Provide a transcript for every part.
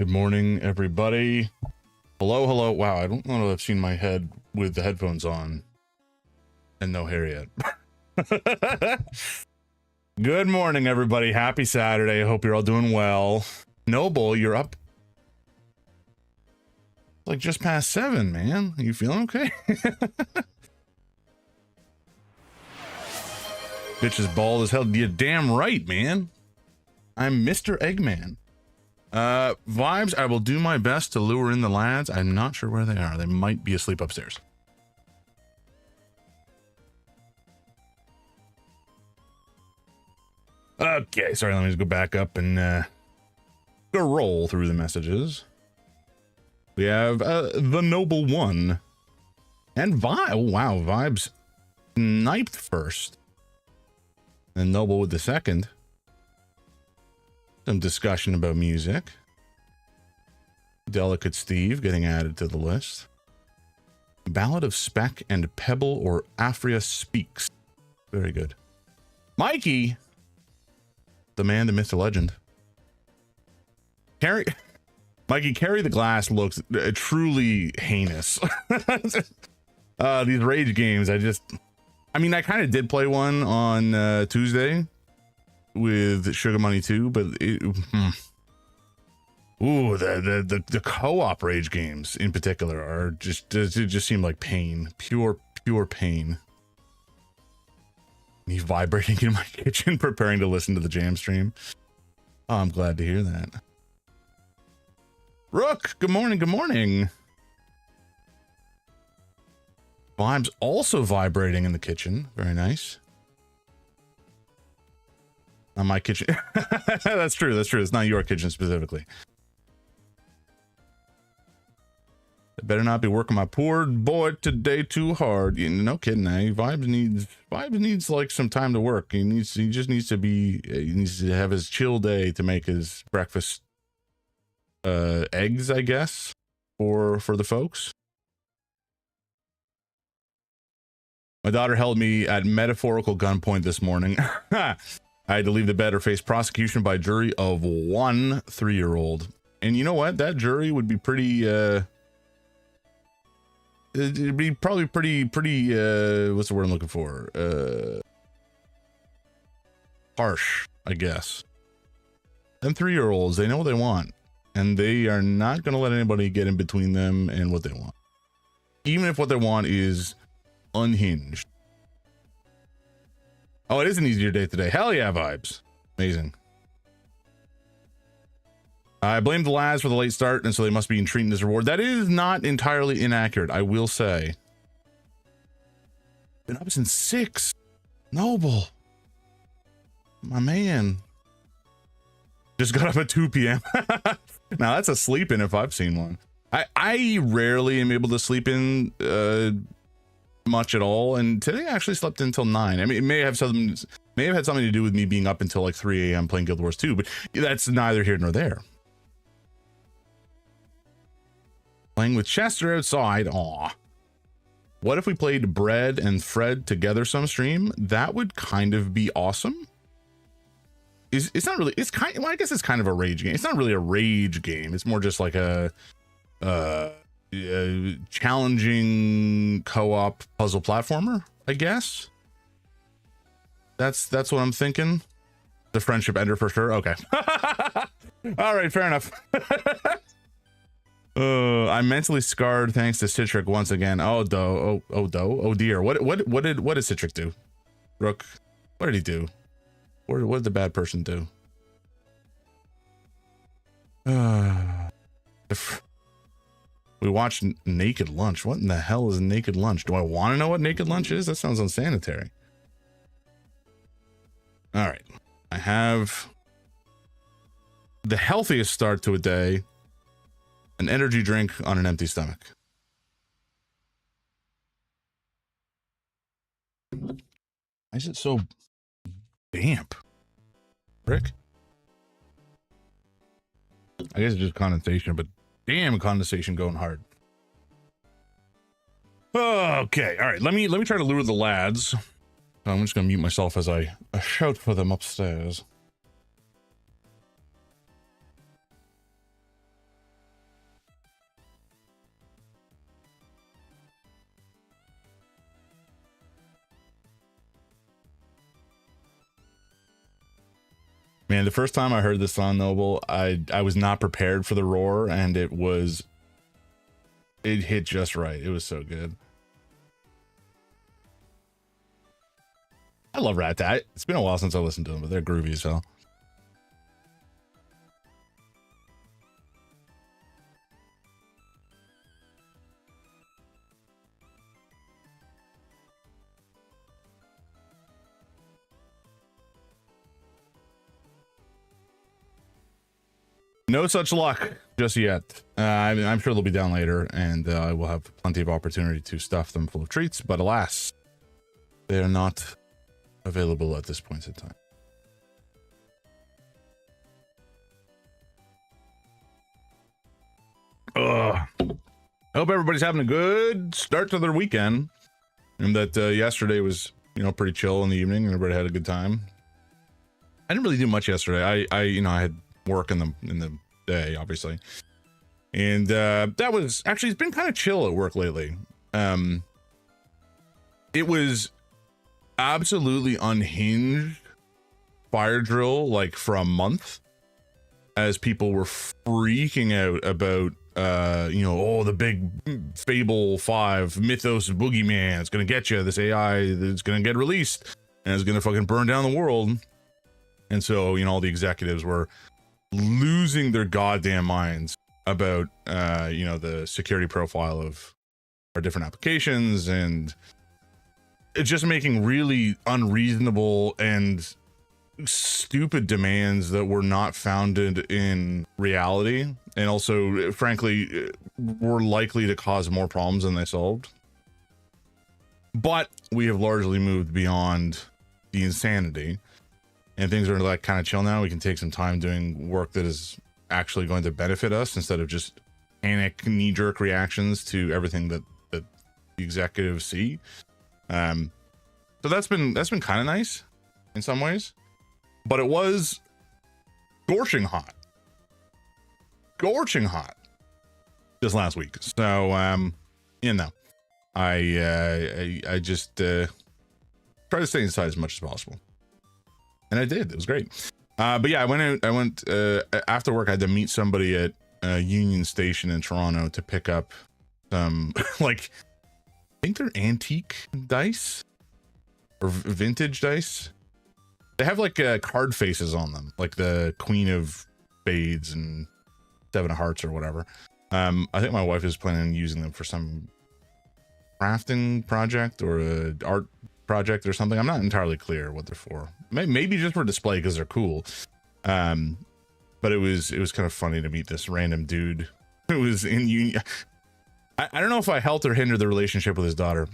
Good morning, everybody. Hello, hello. Wow, I don't know if I've seen my head with the headphones on and no hair yet. Good morning, everybody. Happy Saturday. I hope you're all doing well. Noble, you're up like just past 7, man. Are you feeling okay? Bitch is bald as hell. You're damn right, man. I'm Mr. Eggman. Vibes, I will do my best to lure in the lads. I'm not sure where they are. They might be asleep upstairs. Okay, sorry, let me just go back up and go roll through the messages. We have the Noble One and oh, wow, Vibes sniped first and Noble with the second. Some discussion about music. Delicate Steve getting added to the list. Ballad of Speck and Pebble or Afria Speaks. Very good. Mikey, the man, the myth, the legend. Mikey, Carry the Glass looks truly heinous. These rage games, I mean, I kind of did play one on Tuesday with Sugar Money 2, but the co-op rage games in particular are just seem like pain, pure pain. Me vibrating in my kitchen, preparing to listen to the jam stream. Oh, I'm glad to hear that. Rook, good morning, good morning. Vibes also vibrating in the kitchen. Very nice. On my kitchen. That's true. It's not your kitchen specifically. I better not be working my poor boy today too hard. No kidding, eh? Vibes needs like some time to work. He needs to have his chill day to make his breakfast eggs, I guess, for the folks. My daughter held me at metaphorical gunpoint this morning. I had to leave the bed or face prosecution by jury of 1 3-year-old. And you know what? That jury would be pretty, it'd be probably pretty, what's the word I'm looking for? Harsh, I guess. Them 3-year-olds, they know what they want. And they are not going to let anybody get in between them and what they want. Even if what they want is unhinged. Oh, it is an easier day today. Hell yeah, Vibes. Amazing. I blame the lads for the late start, and so they must be treating this reward. That is not entirely inaccurate, I will say. Been up since 6. Noble. My man. Just got up at 2 p.m. Now, that's a sleep in if I've seen one. I rarely am able to sleep in much at all, and today I actually slept until 9. I mean, it may have had something to do with me being up until like 3 a.m. playing Guild Wars 2, but that's neither here nor there. Playing with Chester outside. Aw. What if we played Bread and Fred together some stream? That would kind of be awesome. It's not really, it's kind, well, I guess it's kind of a rage game. It's not really a rage game. It's more just like a challenging co-op puzzle platformer, I guess. That's what I'm thinking. The friendship ender for sure. Okay. All right, fair enough. I'm mentally scarred thanks to Citric once again. Oh dear. What did Citric do? Rook, what did he do? What did the bad person do? We watched Naked Lunch. What in the hell is Naked Lunch? Do I want to know what Naked Lunch is? That sounds unsanitary. All right. I have the healthiest start to a day. An energy drink on an empty stomach. Why is it so damp? Rick? I guess it's just condensation, but damn, condensation going hard. Okay, all right. Let me try to lure the lads. I'm just gonna mute myself as I shout for them upstairs. Man, the first time I heard this song, Noble, I was not prepared for the roar, and it hit just right. It was so good. I love Rat Tat. It's been a while since I listened to them, but they're groovy as hell. No such luck just yet. I'm sure they'll be down later, and I will have plenty of opportunity to stuff them full of treats, but alas, they are not available at this point in time. I hope everybody's having a good start to their weekend, and that yesterday was, pretty chill in the evening, and everybody had a good time. I didn't really do much yesterday. I had work in the day, obviously, and that was actually, it's been kind of chill at work lately. It was absolutely unhinged fire drill like for a month, as people were freaking out about the big Fable 5 Mythos boogeyman. It's gonna get you, this AI that's gonna get released and it's gonna fucking burn down the world. And so, all the executives were losing their goddamn minds about the security profile of our different applications, and it's just making really unreasonable and stupid demands that were not founded in reality, and also frankly were likely to cause more problems than they solved. But we have largely moved beyond the insanity, and things are like kind of chill now. We can take some time doing work that is actually going to benefit us, instead of just panic knee-jerk reactions to everything that the executives see. So that's been kind of nice in some ways, but it was scorching hot this last week. So I just try to stay inside as much as possible, and I did. It was great. But yeah, I went after work. I had to meet somebody at Union Station in Toronto to pick up some I think they're antique dice or vintage dice. They have card faces on them, like the Queen of Spades and Seven of Hearts or whatever. I think my wife is planning on using them for some crafting project or a art project or something. I'm not entirely clear what they're for. Maybe just for display because they're cool. But it was kind of funny to meet this random dude who was in Union. I don't know if I helped or hindered the relationship with his daughter.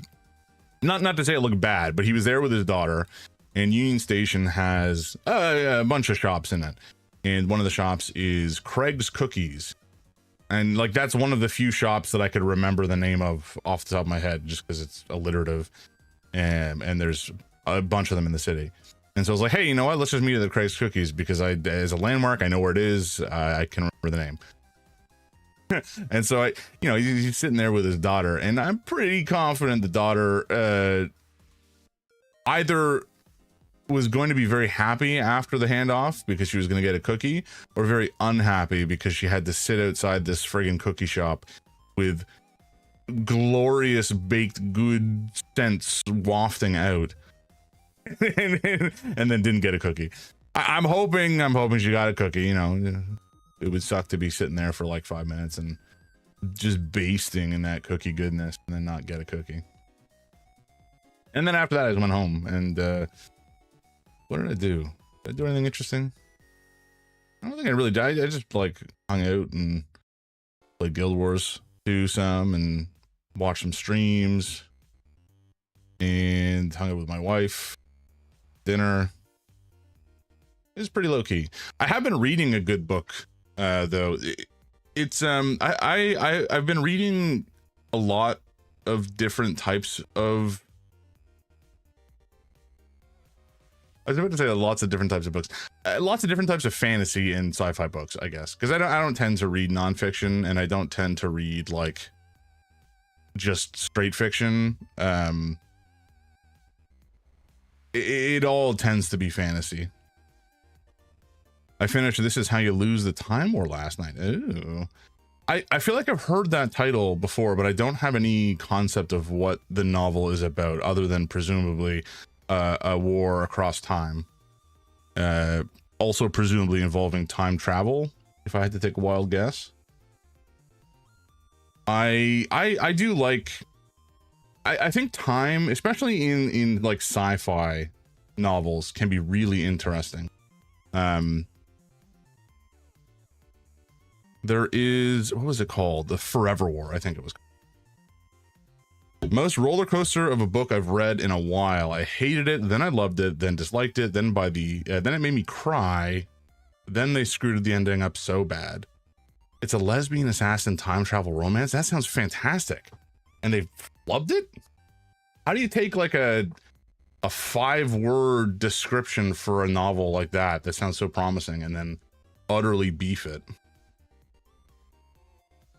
Not to say it looked bad, but he was there with his daughter, and Union Station has a bunch of shops in it. And one of the shops is Craig's Cookies. And that's one of the few shops that I could remember the name of off the top of my head, just because it's alliterative. And there's a bunch of them in the city. And so I was like, hey, you know what? Let's just meet at the Craig's Cookies, because as a landmark, I know where it is. I can remember the name. And so he's sitting there with his daughter, and I'm pretty confident the daughter either was going to be very happy after the handoff because she was going to get a cookie, or very unhappy because she had to sit outside this friggin' cookie shop with glorious baked good scents wafting out, and then didn't get a cookie. I'm hoping she got a cookie. It would suck to be sitting there for 5 minutes and just basting in that cookie goodness and then not get a cookie. And then after that, I just went home, and what did I do? Did I do anything interesting? I don't think I really did. I just hung out and played Guild Wars 2 some, and watched some streams, and hung out with my wife, dinner. It was pretty low key. I have been reading a good book, though. It's I've been reading a lot of different types of. I was about to say lots of different types of books, lots of different types of fantasy and sci-fi books, I guess, because I don't tend to read nonfiction, and I don't tend to read just straight fiction. It all tends to be fantasy. I finished This Is How You Lose the Time War last night. Ooh. I feel like I've heard that title before, but I don't have any concept of what the novel is about, other than presumably a war across time. Also presumably involving time travel, if I had to take a wild guess. I do like, I think time, especially in like sci-fi novels, can be really interesting. There is, what was it called? The Forever War, I think it was. Most roller coaster of a book I've read in a while. I hated it, then I loved it, then disliked it, then then it made me cry. Then they screwed the ending up so bad. It's a lesbian assassin time travel romance. That sounds fantastic. And they flubbed it? How do you take like a 5-word description for a novel like that sounds so promising and then utterly beef it?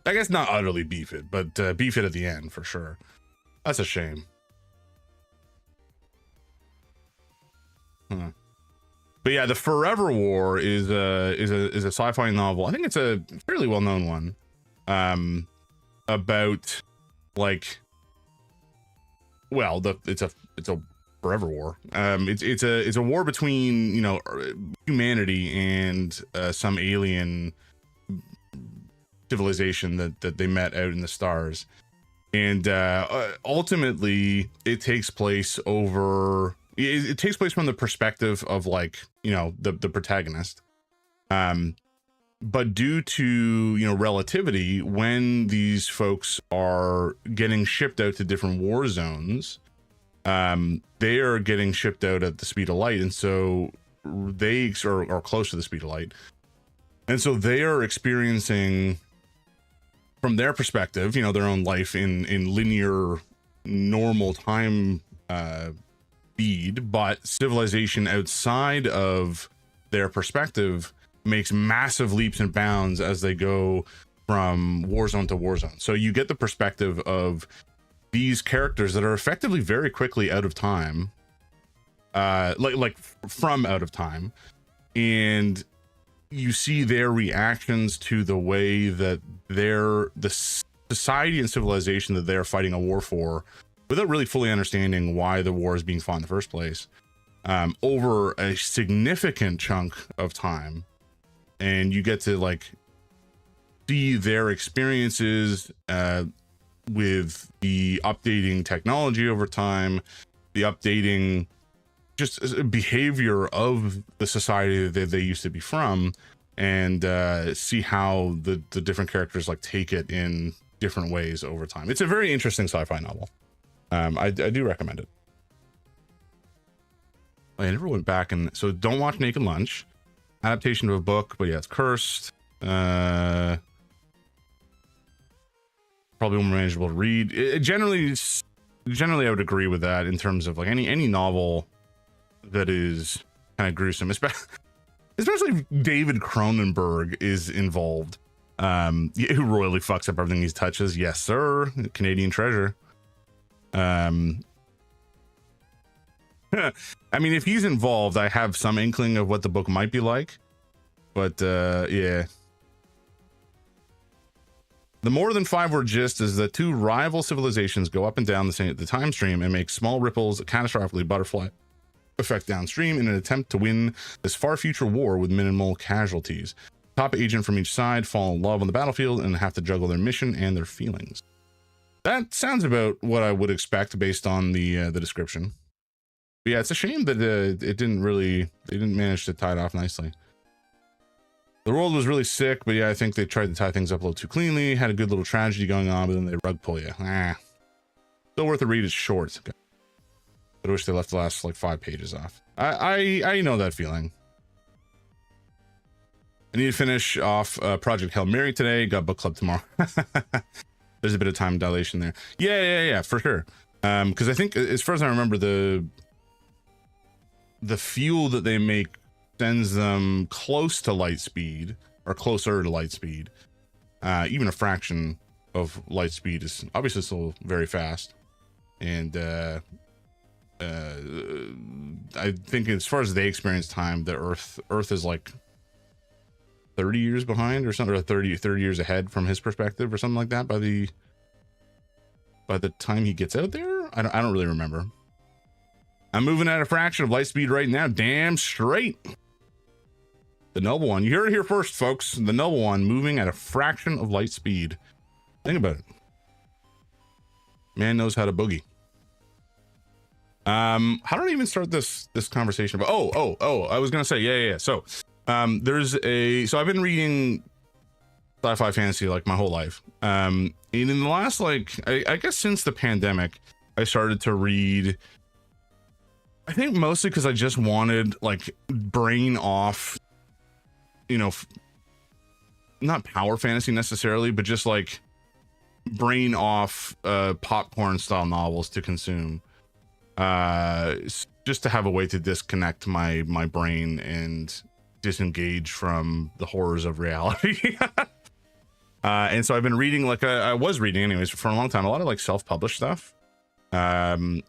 I guess not utterly beef it, but beef it at the end for sure. That's a shame. But yeah, The Forever War is a sci-fi novel. I think it's a fairly well-known one. About like, well, it's a forever war. It's a war between, you know, humanity and some alien civilization that they met out in the stars, and ultimately it takes place over. It takes place from the perspective of, like, you know, the protagonist. But due to, you know, relativity, when these folks are getting shipped out to different war zones, they are getting shipped out at the speed of light, and so they are close to the speed of light, and so they are experiencing, from their perspective, you know, their own life in linear, normal time speed, but civilization outside of their perspective makes massive leaps and bounds as they go from war zone to war zone. So you get the perspective of these characters that are effectively very quickly out of time, like from out of time, and you see their reactions to the way that the society and civilization that they're fighting a war for, without really fully understanding why the war is being fought in the first place, over a significant chunk of time. And you get to, like, see their experiences with the updating technology over time, the updating just behavior of the society that they used to be from, and see how the different characters, like, take it in different ways over time. It's a very interesting sci-fi novel. I do recommend it. I never went back, and so don't watch Naked Lunch. Adaptation of a book, but yeah, it's cursed. Probably more manageable to read. Generally I would agree with that in terms of, like, any novel that is kind of gruesome, especially if David Cronenberg is involved, who royally fucks up everything he touches. Yes, sir. Canadian treasure. I mean, if he's involved, I have some inkling of what the book might be like, but yeah. The more than 5-word gist is that two rival civilizations go up and down the time stream and make small ripples, catastrophically butterfly effect downstream in an attempt to win this far future war with minimal casualties. Top agent from each side fall in love on the battlefield and have to juggle their mission and their feelings. That sounds about what I would expect based on the description. But yeah, it's a shame that they didn't manage to tie it off nicely. The world was really sick, but yeah, I think they tried to tie things up a little too cleanly. Had a good little tragedy going on, but then they rug pull you. Still worth a read. It's short. But I wish they left the last, like, 5 pages off. I know that feeling. I need to finish off Project Hail Mary today. Got book club tomorrow. There's a bit of time dilation there. Yeah, for sure. Because I think, as far as I remember, the fuel that they make sends them close to light speed, or closer to light speed. Even a fraction of light speed is obviously still very fast. And I think as far as they experience time, the Earth is like 30 years behind or something, or 30 years ahead from his perspective or something like that by the time he gets out there. I don't really remember. I'm moving at a fraction of light speed right now. Damn straight. The noble one. You heard it here first, folks. The noble one moving at a fraction of light speed. Think about it. Man knows how to boogie. How did I even start this conversation about? Oh, I was gonna say, yeah. So I've been reading sci-fi fantasy like my whole life. And in the last, like, I guess since the pandemic, I started to read, I think mostly because I just wanted, like, brain off, you know, not power fantasy necessarily, but just like brain off popcorn style novels to consume, just to have a way to disconnect my brain and disengage from the horrors of reality. And so I've been reading, like I was reading anyways for a long time, a lot of like self-published stuff on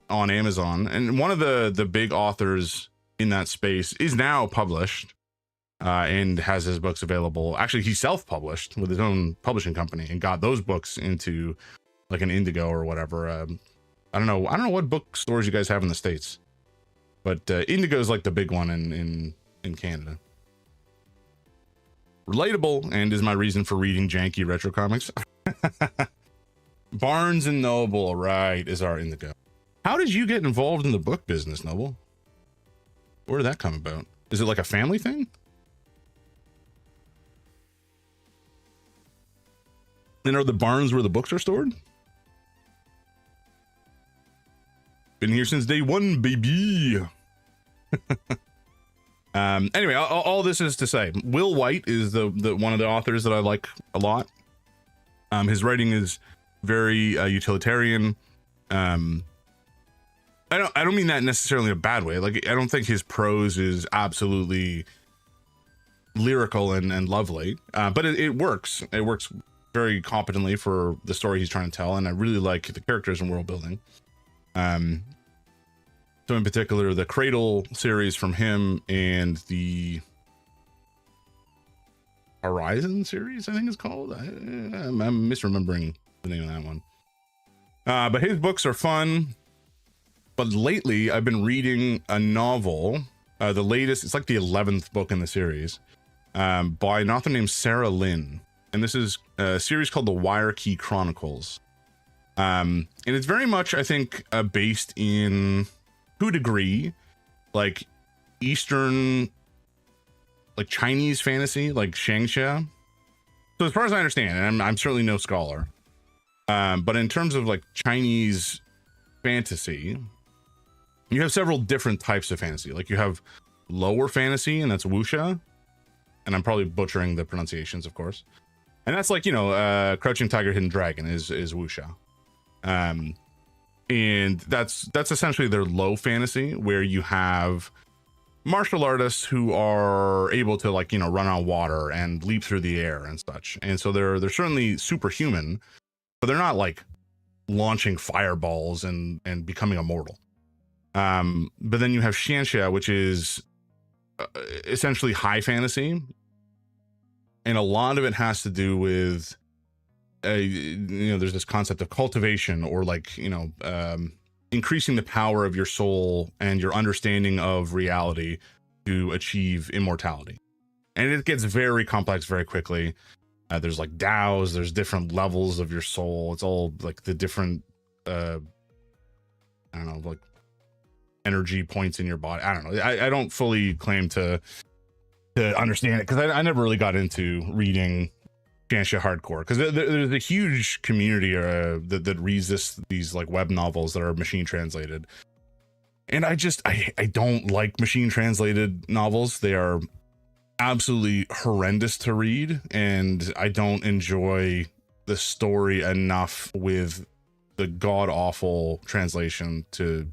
Amazon. And one of the big authors in that space is now published and has his books available. Actually, he self-published with his own publishing company and got those books into like an Indigo or whatever. I don't know what bookstores you guys have in the States, but Indigo is like the big one in Canada. Relatable, and is my reason for reading janky retro comics. Barnes and Noble, right, is our Indigo. How did you get involved in the book business, Noble? Where did that come about? Is it like a family thing? And are the barns where the books are stored? Been here since day one, baby. Anyway, all this is to say, Will White is the one of the authors that I like a lot. His writing is very utilitarian. I don't mean that necessarily in a bad way. Like, I don't think his prose is absolutely lyrical and lovely, but it works. It works very competently for the story he's trying to tell, and I really like the characters and world building. So in particular, the Cradle series from him and the Horizon series, I think it's called. I'm misremembering the name of that one. But his books are fun. But lately, I've been reading a novel, the latest, it's like the 11th book in the series, by an author named Sarah Lynn. And this is a series called The Wire Key Chronicles. And it's very much, I think, based in, to a degree, like Eastern, like Chinese fantasy, like Shangxia. So as far as I understand, and I'm certainly no scholar, but in terms of like Chinese fantasy, you have several different types of fantasy. Like you have lower fantasy, and that's wuxia, and I'm probably butchering the pronunciations, of course. And that's like, you know, Crouching Tiger, Hidden Dragon is wuxia. And that's essentially their low fantasy, where you have martial artists who are able to, like, you know, run on water and leap through the air and such. And so they're certainly superhuman, but they're not like launching fireballs and becoming immortal. But then you have Xianxia, which is essentially high fantasy, and a lot of it has to do with you know, there's this concept of cultivation, or like, you know, increasing the power of your soul and your understanding of reality to achieve immortality. And it gets very complex very quickly. There's like DAOs, there's different levels of your soul. It's all like the different, I don't know, like energy points in your body. I don't know. I don't fully claim to understand it, because I never really got into reading Xianxia hardcore, because there's a huge community that reads these like web novels that are machine translated, and I don't like machine translated novels. They are absolutely horrendous to read, and I don't enjoy the story enough with the god awful translation to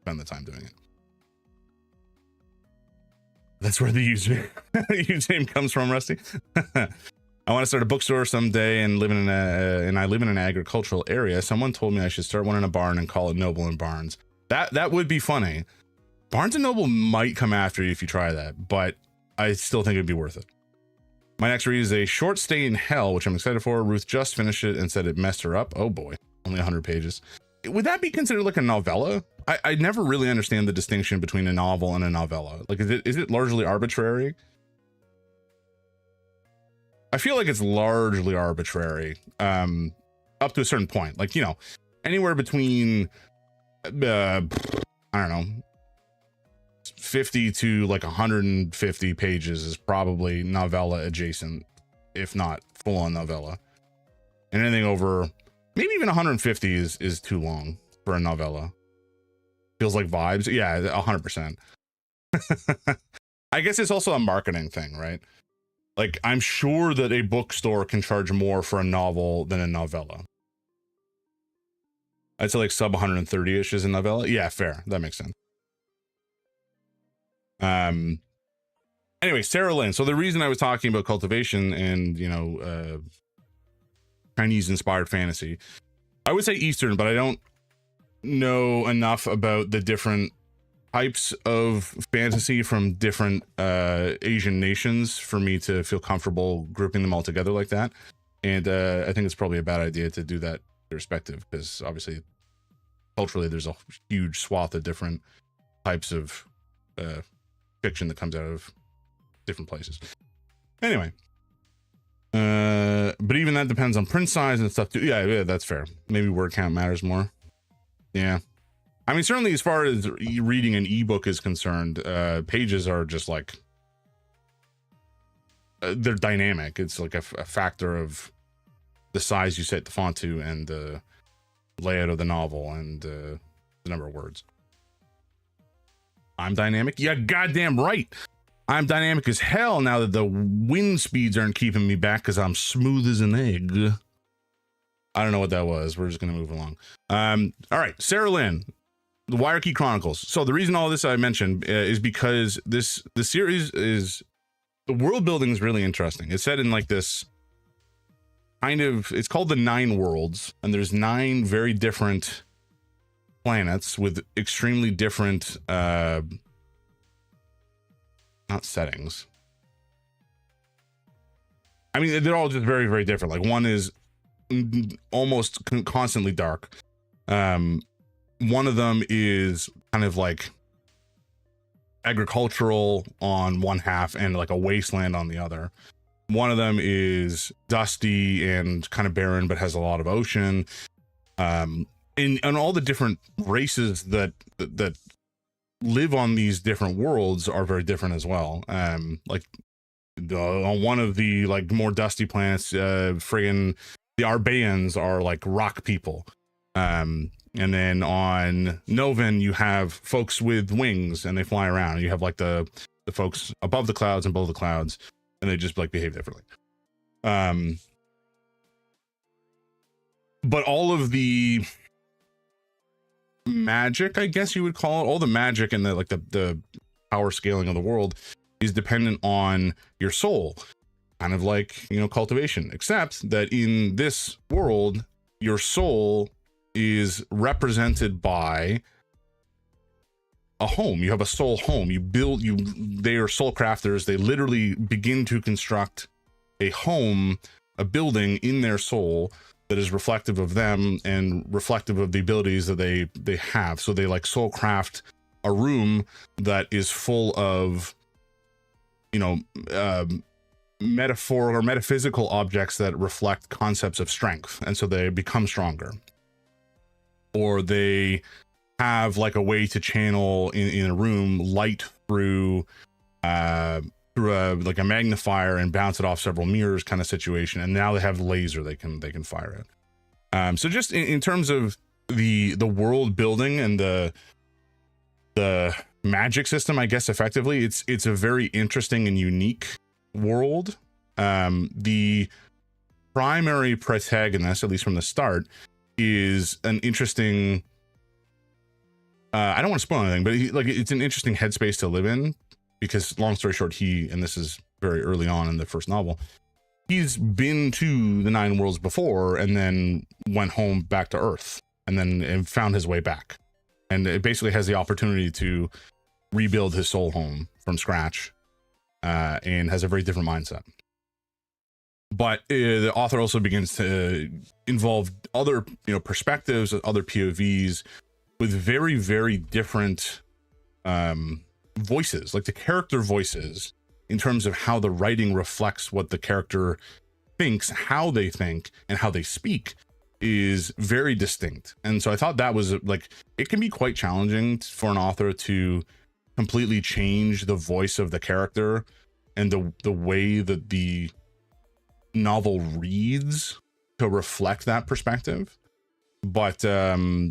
spend the time doing it. That's where the username comes from, Rusty. I want to start a bookstore someday and I live in an agricultural area. Someone told me I should start one in a barn and call it Noble and Barnes. That would be funny. Barnes and Noble might come after you if you try that, but I still think it'd be worth it. My next read is A Short Stay in Hell, which I'm excited for. Ruth just finished it and said it messed her up. Oh boy, only 100 pages. Would that be considered like a novella? I never really understand the distinction between a novel and a novella. Like, is it largely arbitrary? I feel like it's largely arbitrary, up to a certain point. Like, you know, anywhere between, I don't know, 50 to like 150 pages is probably novella adjacent, if not full on novella. And anything over maybe even 150 is too long for a novella. Feels like vibes. Yeah, 100%. I guess it's also a marketing thing, right? Like, I'm sure that a bookstore can charge more for a novel than a novella. I'd say like sub 130-ish is a novella. Yeah, fair. That makes sense. Anyway, Sarah Lynn. So the reason I was talking about cultivation and, you know, Chinese inspired fantasy, I would say Eastern, but I don't know enough about the different types of fantasy from different Asian nations for me to feel comfortable grouping them all together like that. And I think it's probably a bad idea to do that irrespective, because obviously culturally there's a huge swath of different types of fiction that comes out of different places. Anyway, but even that depends on print size and stuff too. Yeah, that's fair. Maybe word count matters more. Yeah, I mean, certainly as far as reading an ebook is concerned, pages are just like they're dynamic. It's like a factor of the size you set the font to and the layout of the novel and the number of words. I'm dynamic. Yeah, goddamn right. I'm dynamic as hell now that the wind speeds aren't keeping me back because I'm smooth as an egg. I don't know what that was. We're just going to move along. All right. Sarah Lynn, The Wire Key Chronicles. So the reason all this I mentioned is because the series is, the world building is really interesting. It's set in like this kind of, it's called the 9 Worlds, and there's 9 very different planets with extremely different not settings. I mean, they're all just very, very different. Like, one is almost constantly dark. One of them is kind of like agricultural on one half and like a wasteland on the other. One of them is dusty and kind of barren but has a lot of ocean. And all the different races that live on these different worlds are very different as well. Like on one of the like more dusty planets, friggin' the Arbaeans are like rock people. And then on Novan you have folks with wings and they fly around. You have like the folks above the clouds and below the clouds, and they just like behave differently. But all of the magic, I guess you would call it, all the magic and the like the power scaling of the world is dependent on your soul, kind of like, you know, cultivation, except that in this world your soul is represented by a home. You have a soul home. You build, they are soul crafters. They literally begin to construct a home, a building in their soul that is reflective of them and reflective of the abilities that they have. So they like soul craft a room that is full of, you know, metaphor or metaphysical objects that reflect concepts of strength, and so they become stronger. Or they have like a way to channel in a room light through like a magnifier and bounce it off several mirrors kind of situation, and now they have laser they can fire it. So just in terms of the world building and the magic system, I guess effectively it's a very interesting and unique world. The primary protagonist, at least from the start, is an interesting, I don't want to spoil anything, but it's an interesting headspace to live in, because long story short, and this is very early on in the first novel, he's been to the 9 worlds before and then went home back to Earth and found his way back, and it basically has the opportunity to rebuild his soul home from scratch, and has a very different mindset. but the author also begins to involve other, perspectives, other POVs with very, very different voices, like the character voices, in terms of how the writing reflects what the character thinks, how they think, and how they speak is very distinct. And so I thought that was like, it can be quite challenging for an author to completely change the voice of the character and the way that the novel reads to reflect that perspective. But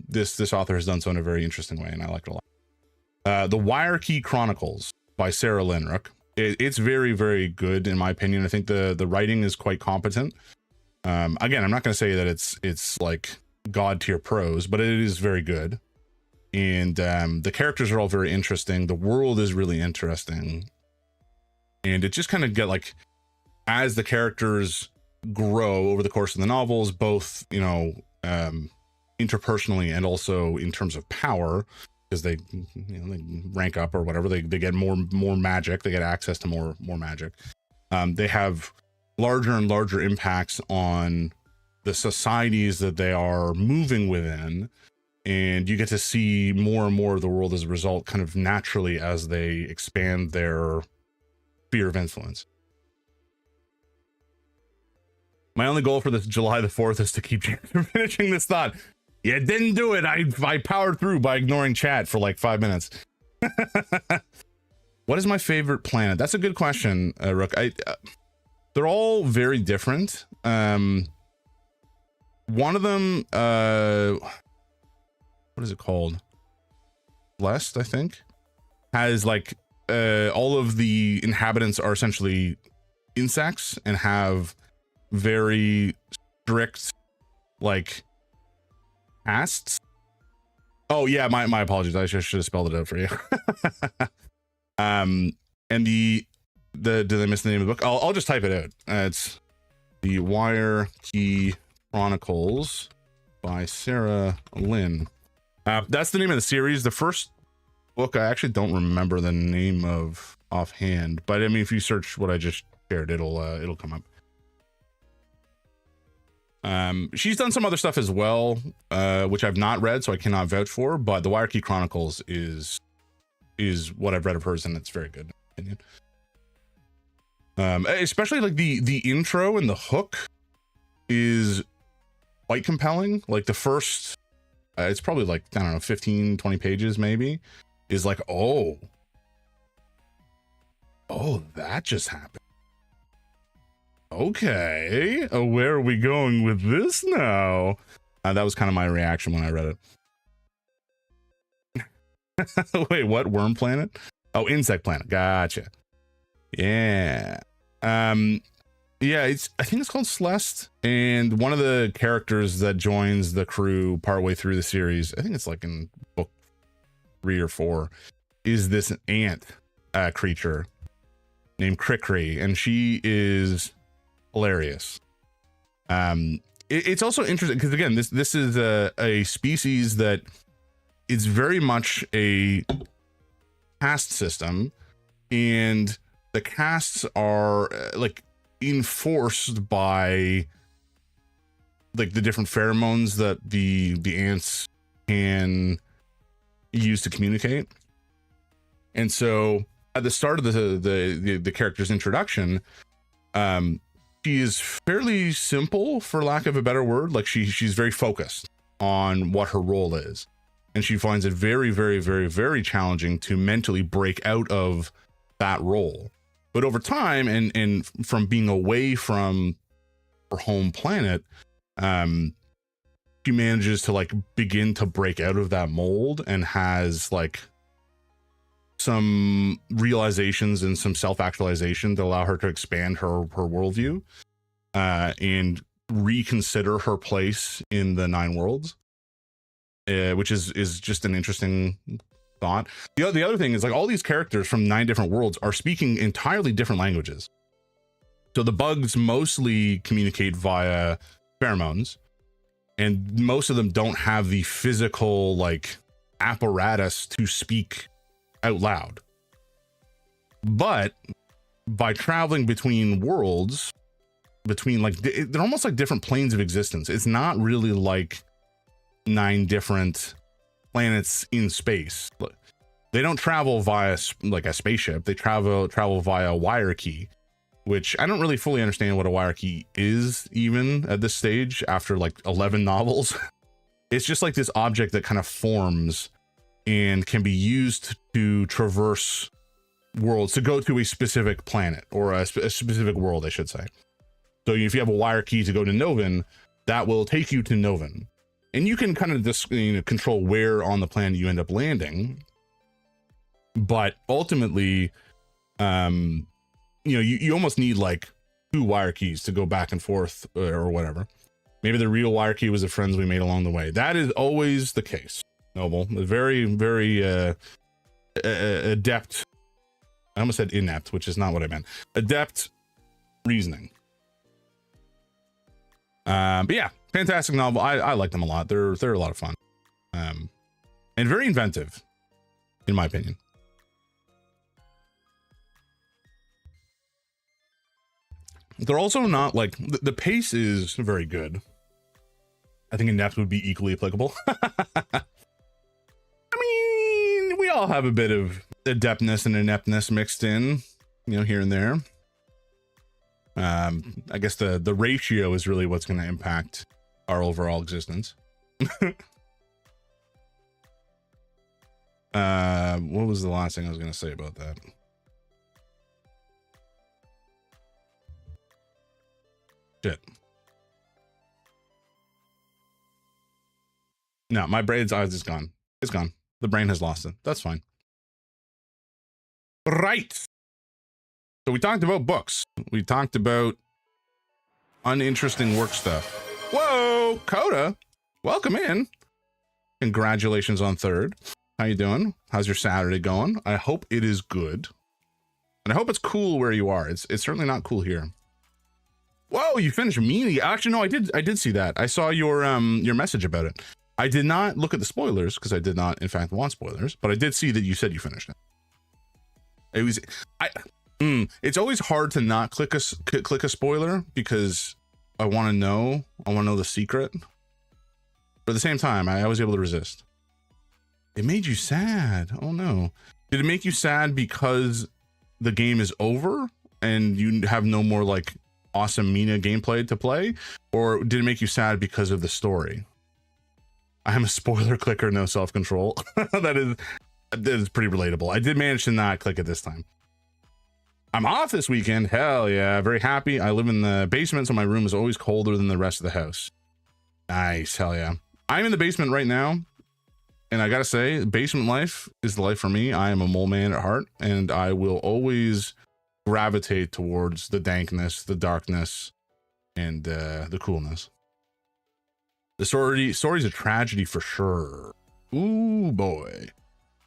this author has done so in a very interesting way, and I like it a lot. The Wire Key Chronicles by Sarah Lynn. It's very, very good in my opinion. I think the writing is quite competent. Again, I'm not going to say that it's like god tier prose, but it is very good. And the characters are all very interesting. The world is really interesting, and it just kind of get like, as the characters grow over the course of the novels, both interpersonally and also in terms of power, because they they rank up or whatever, they get more magic, they get access to more magic. They have larger and larger impacts on the societies that they are moving within, and you get to see more and more of the world as a result, kind of naturally, as they expand their sphere of influence. My only goal for this July the 4th is to keep finishing this thought. You didn't do it. I powered through by ignoring chat for like 5 minutes. What is my favorite planet? That's a good question, Rook. They're all very different. One of them, what is it called? Blessed, I think, has like all of the inhabitants are essentially insects and have very strict like castes. Oh yeah, my apologies. I should have spelled it out for you. And did I miss the name of the book? I'll just type it out. It's The Wire Key Chronicles by Sarah Lynn. That's the name of the series. The first book, I actually don't remember the name of offhand, but I mean, if you search what I just shared, it'll come up. She's done some other stuff as well, which I've not read, so I cannot vouch for, but The Wire Key Chronicles is what I've read of hers, and it's very good in my opinion. Especially like the intro and the hook is quite compelling. Like the first, it's probably like, I don't know, 15, 20 pages maybe, is like, oh, that just happened. Okay, where are we going with this now? That was kind of my reaction when I read it. Wait, what? Worm planet? Oh, insect planet. Gotcha. Yeah. Yeah, I think it's called Celeste, and one of the characters that joins the crew partway through the series, I think it's like in book 3 or 4, is this ant creature named Crickery, and she is hilarious. It's also interesting because, again, this is a species that is very much a caste system, and the castes are like enforced by like the different pheromones that the ants can use to communicate. And so at the start of the character's introduction, she is fairly simple, for lack of a better word. Like she's very focused on what her role is, and she finds it very, very, very, very challenging to mentally break out of that role. But over time, and from being away from her home planet, she manages to like begin to break out of that mold, and has like some realizations and some self-actualization that allow her to expand her worldview, and reconsider her place in the 9 worlds, which is just an interesting thought. The other thing is, like, all these characters from 9 different worlds are speaking entirely different languages. So the bugs mostly communicate via pheromones, and most of them don't have the physical like apparatus to speak out loud. But by traveling between worlds, between like they're almost like different planes of existence. It's not really like 9 different planets in space. They don't travel via like a spaceship. They travel via a wire key, which I don't really fully understand what a wire key is even at this stage after like 11 novels. It's just like this object that kind of forms and can be used to traverse worlds, to go to a specific planet or a specific world, I should say. So if you have a wire key to go to Novin, that will take you to Novin. And you can kind of just, control where on the planet you end up landing. But ultimately, you almost need like 2 wire keys to go back and forth or whatever. Maybe the real wire key was the friends we made along the way. That is always the case. Noble, very, very adept. I almost said inept, which is not what I meant. Adept reasoning. But yeah, fantastic novel. I like them a lot. They're a lot of fun. And very inventive, in my opinion. They're also not like the pace is very good. I think inept would be equally applicable. I mean, we all have a bit of adeptness and ineptness mixed in, here and there. I guess the ratio is really what's going to impact our overall existence. What was the last thing I was going to say about that? Shit. No, my brain's eyes is gone. It's gone. The brain has lost it. That's fine. Right. So we talked about books. We talked about uninteresting work stuff. Whoa, Coda. Welcome in. Congratulations on 3rd. How you doing? How's your Saturday going? I hope it is good. And I hope it's cool where you are. It's certainly not cool here. Whoa, you finished Meanie. Actually, no, I did see that. I saw your message about it. I did not look at the spoilers because I did not, in fact, want spoilers, but I did see that you said you finished it. It was, it's always hard to not click a spoiler because I want to know the secret. But at the same time, I was able to resist. It made you sad. Oh no. Did it make you sad because the game is over and you have no more like awesome Mina gameplay to play? Or did it make you sad because of the story? I am a spoiler clicker, no self-control. that is pretty relatable. I did manage to not click it this time. I'm off this weekend. Hell yeah. Very happy. I live in the basement, so my room is always colder than the rest of the house. Nice. Hell yeah. I'm in the basement right now. And I gotta say, basement life is the life for me. I am a mole man at heart, and I will always gravitate towards the dankness, the darkness, and the coolness. The story's a tragedy for sure. Ooh boy.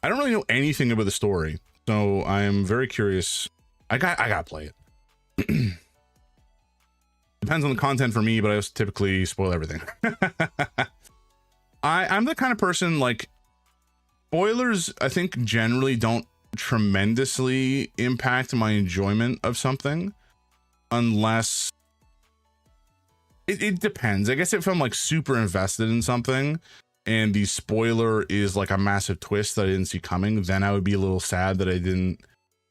I don't really know anything about the story, so I am very curious. I gotta play it. Depends on the content for me, but I also typically spoil everything. I'm the kind of person, like, spoilers, I think, generally don't tremendously impact my enjoyment of something unless it depends. I guess if I'm like super invested in something and the spoiler is like a massive twist that I didn't see coming, then I would be a little sad that I didn't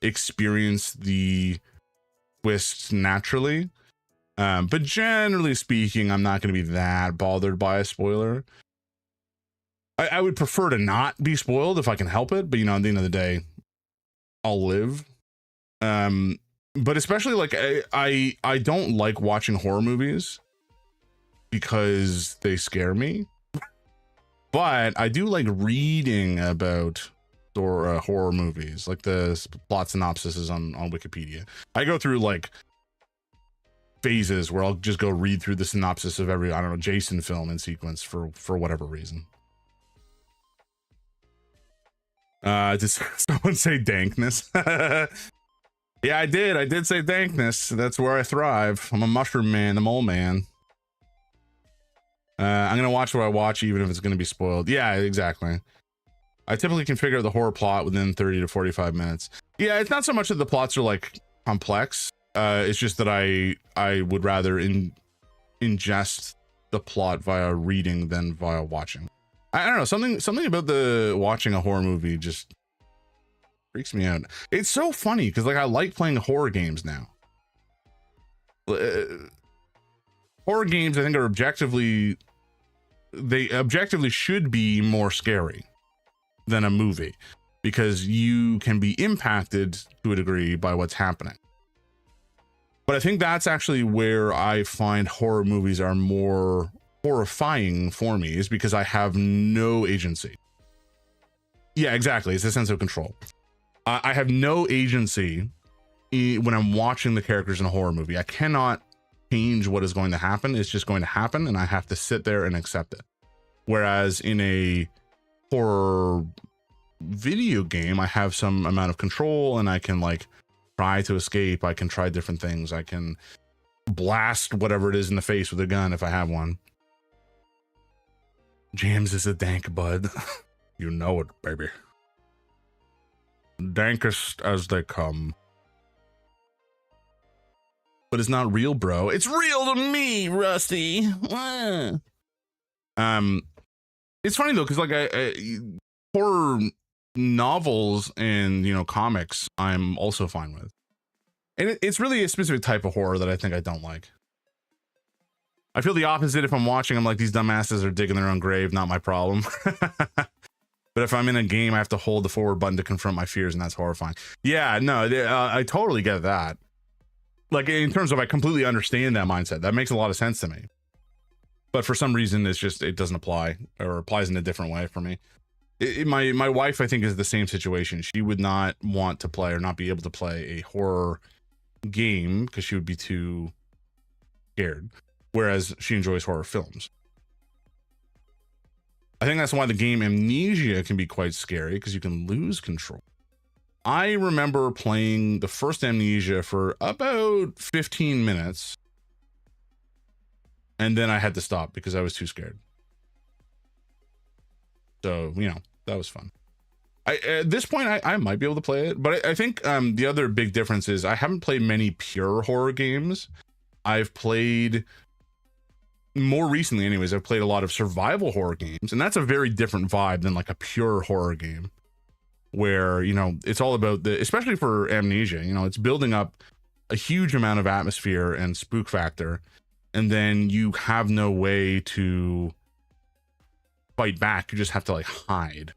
experience the twist naturally. But generally speaking, I'm not going to be that bothered by a spoiler. I would prefer to not be spoiled if I can help it, but at the end of the day, I'll live. But especially like I don't like watching horror movies because they scare me. But I do like reading about horror movies, like the plot synopsis on Wikipedia. I go through like phases where I'll just go read through the synopsis of every, I don't know, Jason film in sequence for whatever reason. Did someone say dankness? Yeah, I did say dankness. That's where I thrive. I'm a mushroom man, the mole man. I'm gonna watch what I watch, even if it's gonna be spoiled. Yeah, exactly. I typically can figure out the horror plot within 30 to 45 minutes. Yeah, it's not so much that the plots are like complex. It's just that I would rather ingest the plot via reading than via watching. I don't know, something about the watching a horror movie just freaks me out. It's so funny because like I like playing horror games now. Horror games, I think, are objectively should be more scary than a movie because you can be impacted to a degree by what's happening. But I think that's actually where I find horror movies are more horrifying for me, is because I have no agency. Yeah, exactly. It's a sense of control. I have no agency when I'm watching the characters in a horror movie. I cannot change what is going to happen. It's just going to happen, and I have to sit there and accept it. Whereas in a horror video game, I have some amount of control, and I can like try to escape. I can try different things. I can blast whatever it is in the face with a gun if I have one. James is a dank bud. You know it, baby. Dankest as they come. But it's not real, bro. It's real to me, Rusty. It's funny though, because like horror novels and, you know, comics I'm also fine with, and it's really a specific type of horror that I think I don't like. I feel the opposite. If I'm watching, I'm like, these dumbasses are digging their own grave, not my problem. But if I'm in a game, I have to hold the forward button to confront my fears, and that's horrifying. Yeah, no, I totally get that. Like, in terms of, I completely understand that mindset. That makes a lot of sense to me. But for some reason, it's just, it doesn't apply, or applies in a different way for me. My wife, I think, is the same situation. She would not want to play or not be able to play a horror game because she would be too scared. Whereas she enjoys horror films. I think that's why the game Amnesia can be quite scary, because you can lose control. I remember playing the first Amnesia for about 15 minutes. And then I had to stop because I was too scared. So, you know, that was fun. At this point, I might be able to play it. But I think the other big difference is I haven't played many pure horror games. I've played, more recently anyways, I've played a lot of survival horror games. And that's a very different vibe than like a pure horror game. Where, you know, it's all about the, especially for Amnesia, you know, it's building up a huge amount of atmosphere and spook factor. And then you have no way to fight back. You just have to like hide.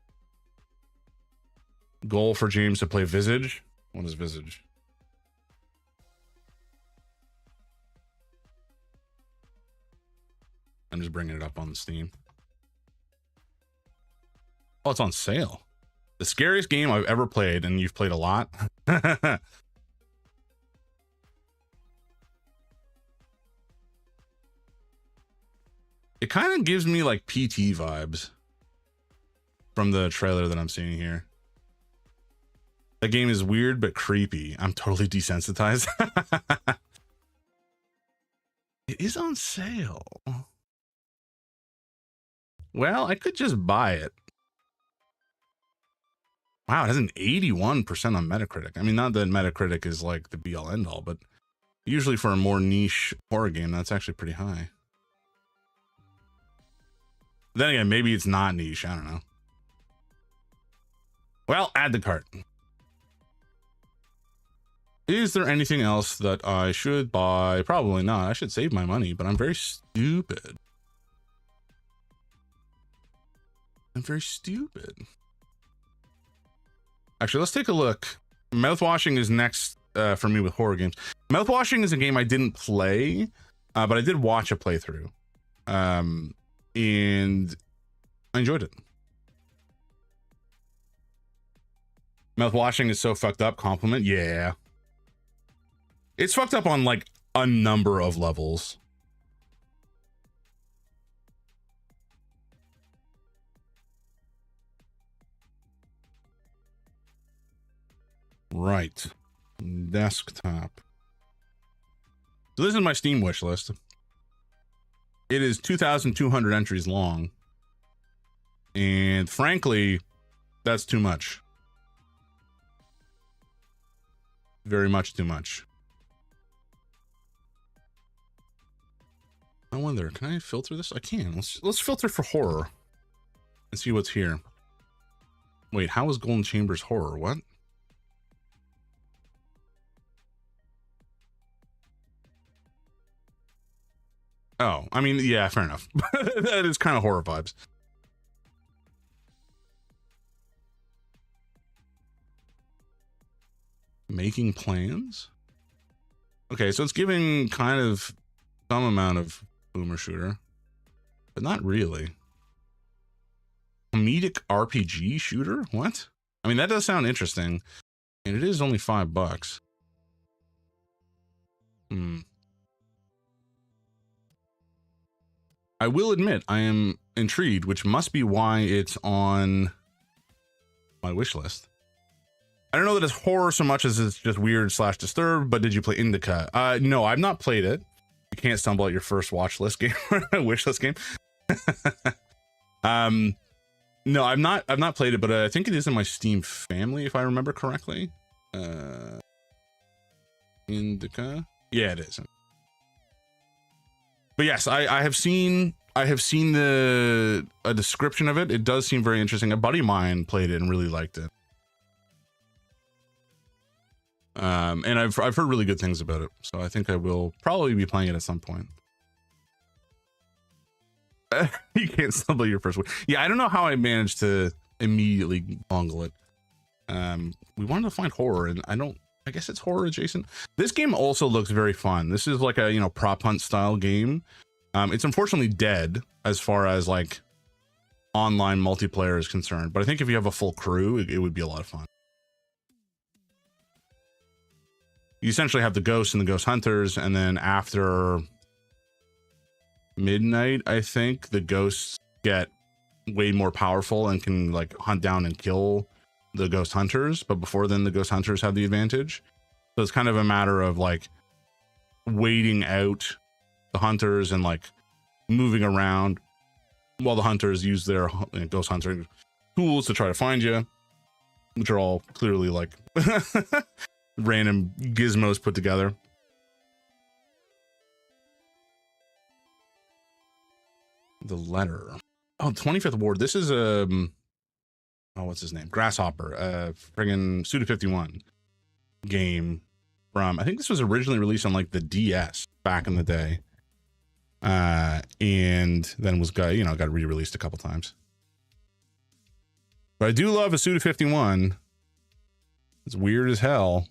Goal for James to play Visage. What is Visage? I'm just bringing it up on Steam. Oh, it's on sale. The scariest game I've ever played, and you've played a lot. It kind of gives me like PT vibes from the trailer that I'm seeing here. That game is weird but creepy. I'm totally desensitized. It is on sale. Well, I could just buy it. Wow, it has an 81% on Metacritic. I mean, not that Metacritic is like the be all end all, but usually for a more niche horror game, that's actually pretty high. Then again, maybe it's not niche. I don't know. Well, add to cart. Is there anything else that I should buy? Probably not. I should save my money, but I'm very stupid. I'm very stupid. Actually, let's take a look. Mouthwashing is next for me with horror games. Mouthwashing is a game I didn't play, but I did watch a playthrough. And I enjoyed it. Mouthwashing is so fucked up. Compliment. Yeah. It's fucked up on like a number of levels. Right. Desktop. So this is my Steam wish list. It is 2,200 entries long. And frankly, that's too much. Very much too much. wonder, can I filter this? I can. Let's filter for horror and see what's here. Wait, how is Golden Chambers horror? What? Oh, I mean, yeah, fair enough. That is kind of horror vibes. Making plans? Okay, so it's giving kind of some amount of boomer shooter, but not really. Comedic RPG shooter? What? I mean, that does sound interesting, and it is only $5. I will admit I am intrigued, which must be why it's on my wish list. I don't know that it's horror so much as it's just weird / disturbed, but did you play Indica? No, I've not played it. You can't stumble at your first watch list game, wish list game. No, I've not played it, but I think it is in my Steam family, if I remember correctly. Indica? Yeah, it is. But yes, I have seen a description of it. It does seem very interesting. A buddy of mine played it and really liked it. And I've heard really good things about it, so I think I will probably be playing it at some point. You can't stumble your first way. Yeah, I don't know how I managed to immediately bungle it. We wanted to find horror, and I guess it's horror adjacent. This game also looks very fun. This is like a, prop hunt style game. It's unfortunately dead as far as like online multiplayer is concerned, but I think if you have a full crew, it would be a lot of fun. You essentially have the ghosts and the ghost hunters, and then after midnight, I think the ghosts get way more powerful and can like hunt down and kill the ghost hunters, but before then the ghost hunters have the advantage. So it's kind of a matter of like waiting out the hunters and like moving around while the hunters use their ghost hunter tools to try to find you, which are all clearly like random gizmos put together. The letter. Oh, 25th Ward. This is what's his name? Grasshopper. Friggin' Suda51 game from, I think this was originally released on like the DS back in the day. And then got re-released a couple times. But I do love a Suda51. It's weird as hell.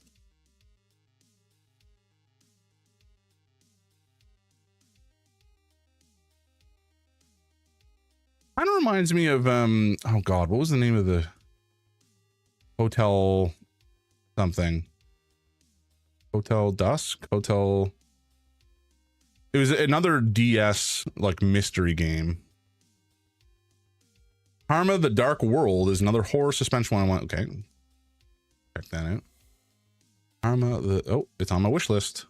Kind of reminds me of oh god, what was the name of the hotel something? Hotel Dusk? Hotel. It was another DS like mystery game. Karma the Dark World is another horror suspense one I want. Okay. Check that out. Karma it's on my wish list.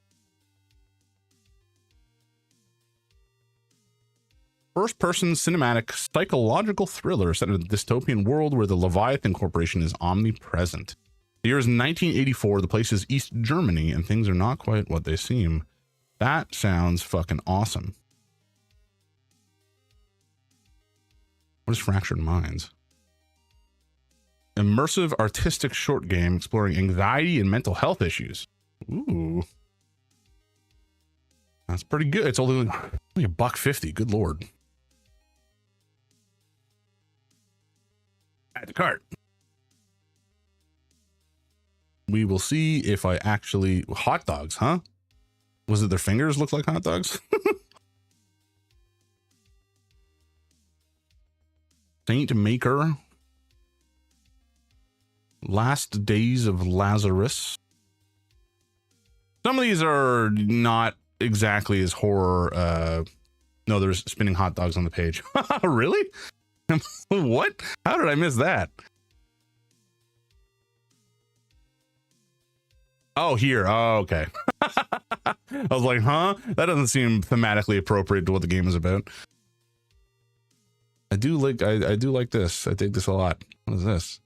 First-person cinematic psychological thriller set in a dystopian world where the Leviathan Corporation is omnipresent. The year is 1984. The place is East Germany, and things are not quite what they seem. That sounds fucking awesome. What is Fractured Minds? Immersive artistic short game exploring anxiety and mental health issues. Ooh. That's pretty good. It's only $1.50. Good lord. Add to cart. We will see if I actually... Hot dogs, huh? Was it their fingers look like hot dogs? Saint Maker. Last Days of Lazarus. Some of these are not exactly as horror. No, there's spinning hot dogs on the page. Really? What? How did I miss that? Oh, here. Oh, okay. I was like, huh? That doesn't seem thematically appropriate to what the game is about. I do like this. I dig this a lot. What is this?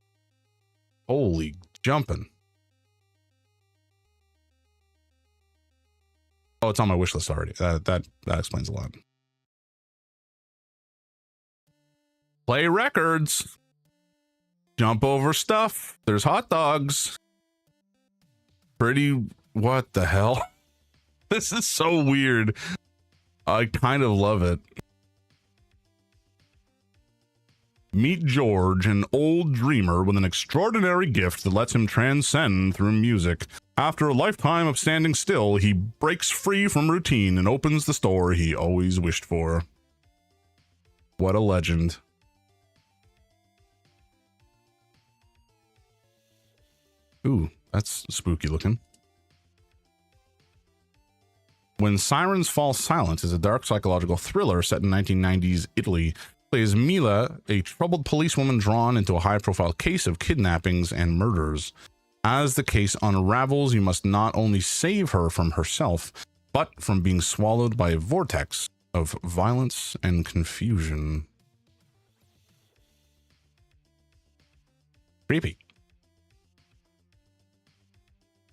Holy jumping. Oh, it's on my wish list already. That explains a lot. Play records. Jump over stuff. There's hot dogs. Pretty, what the hell? This is so weird. I kind of love it. Meet George, an old dreamer with an extraordinary gift that lets him transcend through music. After a lifetime of standing still, he breaks free from routine and opens the store he always wished for. What a legend. Ooh, that's spooky looking. When Sirens Fall Silent is a dark psychological thriller set in 1990s Italy. Plays Mila, a troubled policewoman drawn into a high-profile case of kidnappings and murders. As the case unravels, you must not only save her from herself, but from being swallowed by a vortex of violence and confusion. Creepy.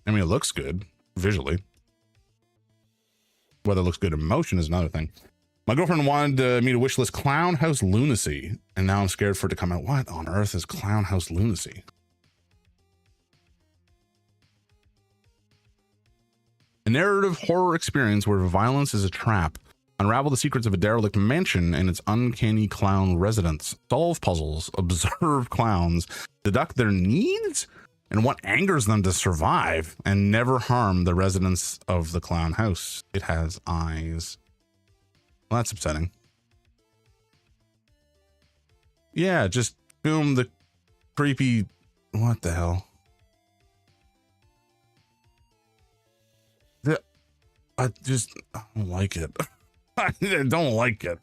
I mean, it looks good visually. Whether it looks good in motion is another thing. My girlfriend wanted me to wishlist Clown House Lunacy, and now I'm scared for it to come out. What on earth is Clown House Lunacy? A narrative horror experience where violence is a trap. Unravel the secrets of a derelict mansion and its uncanny clown residents. Solve puzzles, observe clowns, deduct their needs and what angers them to survive, and never harm the residents of the clown house. It has eyes. Well, that's upsetting. Yeah, just film the creepy... What the hell? I don't like it. I don't like it.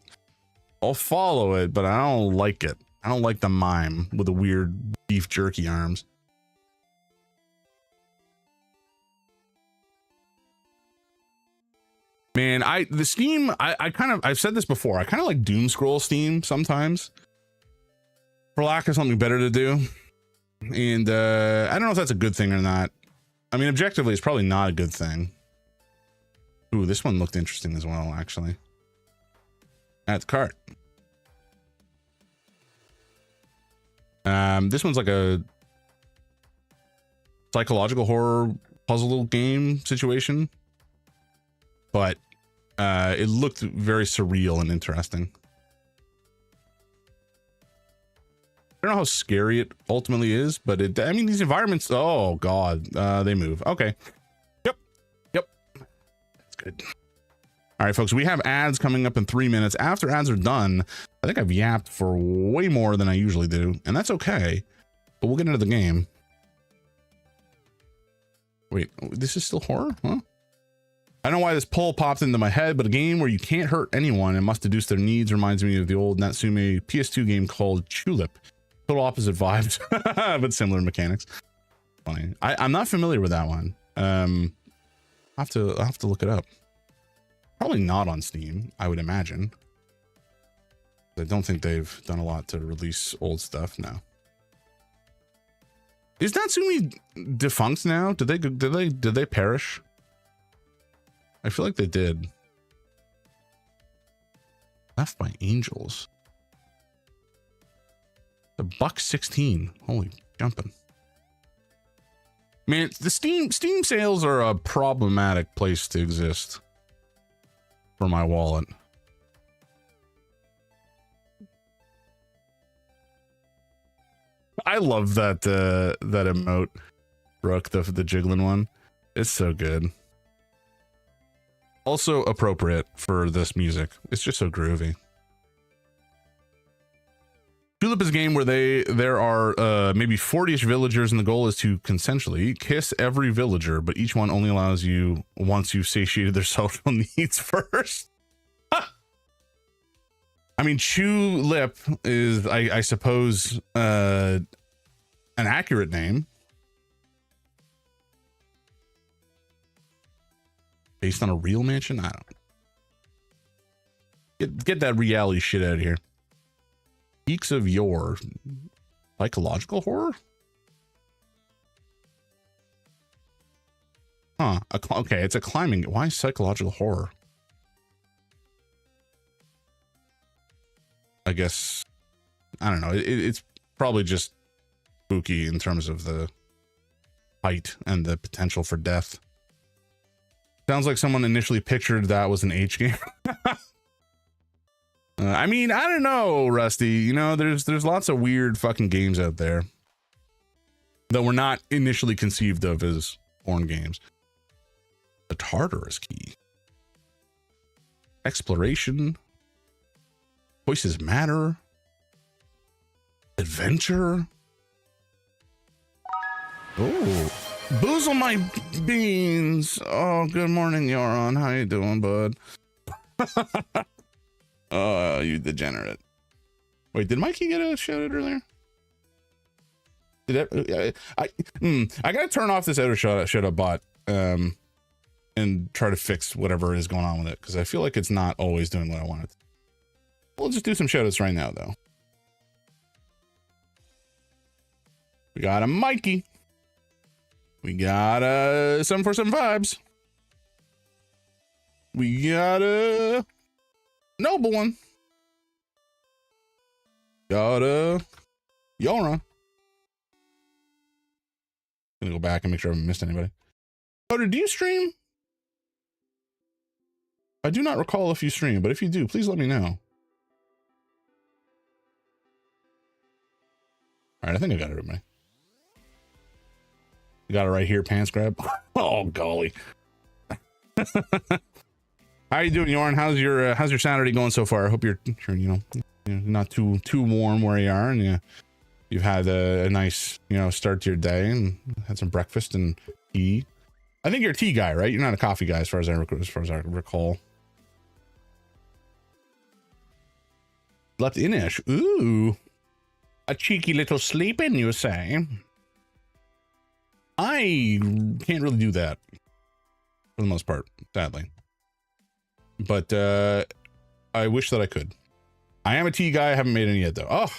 I'll follow it, but I don't like it. I don't like the mime with the weird beef jerky arms. Man, the Steam, I've said this before, I kind of like doom scroll Steam sometimes for lack of something better to do. And I don't know if that's a good thing or not. I mean, objectively, it's probably not a good thing. Ooh, this one looked interesting as well, actually. At the cart. This one's like a psychological horror puzzle game situation. But it looked very surreal and interesting. I don't know how scary it ultimately is, but I mean, these environments, oh God, they move. Okay. Yep. That's good. All right, folks, we have ads coming up in 3 minutes. After ads are done, I think I've yapped for way more than I usually do, and that's okay, but we'll get into the game. Wait, this is still horror? Huh? I don't know why this poll popped into my head, but a game where you can't hurt anyone and must deduce their needs reminds me of the old Natsume PS2 game called Tulip. Total opposite vibes, but similar mechanics. Funny. I'm not familiar with that one. I'll have to look it up. Probably not on Steam, I would imagine. I don't think they've done a lot to release old stuff now. Is Natsume defunct now? Did they perish? I feel like they did. Left by Angels. $1.16. Holy jumping. Man, the Steam sales are a problematic place to exist for my wallet. I love that that emote, Brooke, the jiggling one. It's so good. Also appropriate for this music. It's just so groovy. Tulip is a game where there are maybe 40-ish villagers, and the goal is to consensually kiss every villager, but each one only allows you once you've satiated their social needs first. I mean, chew lip is, I suppose, an accurate name. Based on a real mansion? I don't. Get that reality shit out of here. Peaks of Yore. Psychological horror? Huh. Okay, it's a climbing. Why psychological horror? I guess I don't know. It's probably just spooky in terms of the height and the potential for death. Sounds like someone initially pictured that was an H game. I mean, I don't know, Rusty. You know, there's lots of weird fucking games out there that were not initially conceived of as porn games. The Tartarus key. Exploration. Choices matter. Adventure. Oh, boozle my beans. Oh, good morning, Yoron. How you doing, bud? Oh, you degenerate. Wait, did Mikey get a shout out earlier? Did that, I gotta turn off this outer shout out bot and try to fix whatever is going on with it, because I feel like it's not always doing what I want it to. We'll just do some shout outs right now, though. We got a Mikey. We got a 747 vibes. We got a Noble one. Got a Yora. Gonna go back and make sure I haven't missed anybody. Coder, do you stream? I do not recall if you stream, but if you do, please let me know. All right, I think I got everybody. Got it right here, pants grab. Oh golly. How you doing, Yorn? How's your Saturday going so far? I hope you're not too warm where you are, and you've had a nice start to your day and had some breakfast and tea. I think you're a tea guy, right? You're not a coffee guy, as far as I recall. Left in-ish. Ooh, a cheeky little sleep-in, you say? I can't really do that for the most part, sadly. But I wish that I could. I am a tea guy. I haven't made any yet, though. Oh,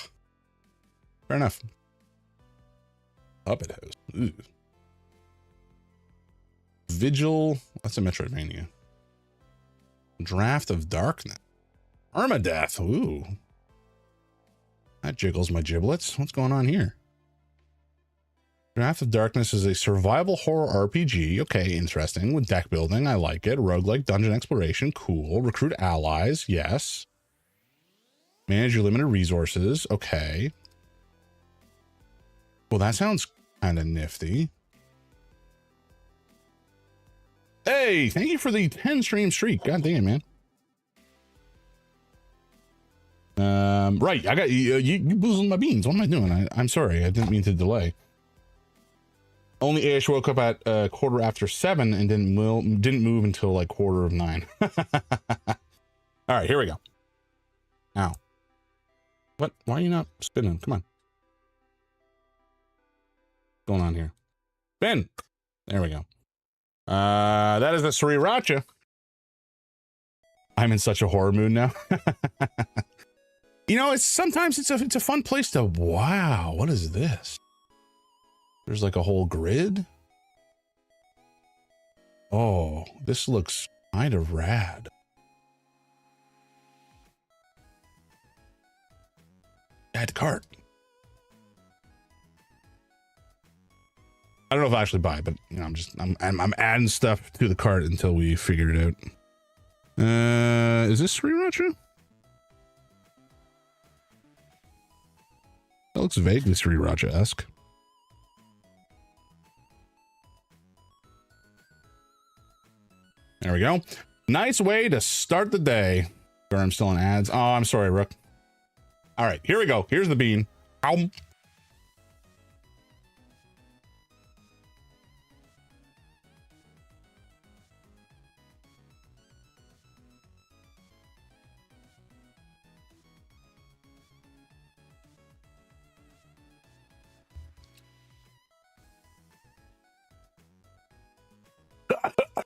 fair enough. Puppet House. Ooh. Vigil. That's a Metroidvania. Draft of Darkness. Armadeath. Ooh. That jiggles my giblets. What's going on here? Draft of Darkness is a survival horror RPG. Okay, interesting. With deck building, I like it. Roguelike dungeon exploration, cool. Recruit allies, yes. Manage your limited resources, okay. Well, that sounds kind of nifty. Hey, thank you for the 10 stream streak. God damn, man. Right, I got you boozled my beans. What am I doing? I'm sorry, I didn't mean to delay. Only Ash woke up at 7:15 and didn't move until like 9:15. All right, here we go. Now, what? Why are you not spinning? Come on. What's going on here? Spin. There we go. That is the Sriracha. I'm in such a horror mood now. Sometimes it's a fun place to. Wow, what is this? There's like a whole grid. Oh, this looks kind of rad. Add cart. I don't know if I actually buy, but I'm adding stuff to the cart until we figure it out. Is this Sriracha? That looks vaguely Sriracha-esque. There we go. Nice way to start the day. Sure, I'm still in ads. Oh, I'm sorry, Rook. All right, here we go. Here's the bean. Ow.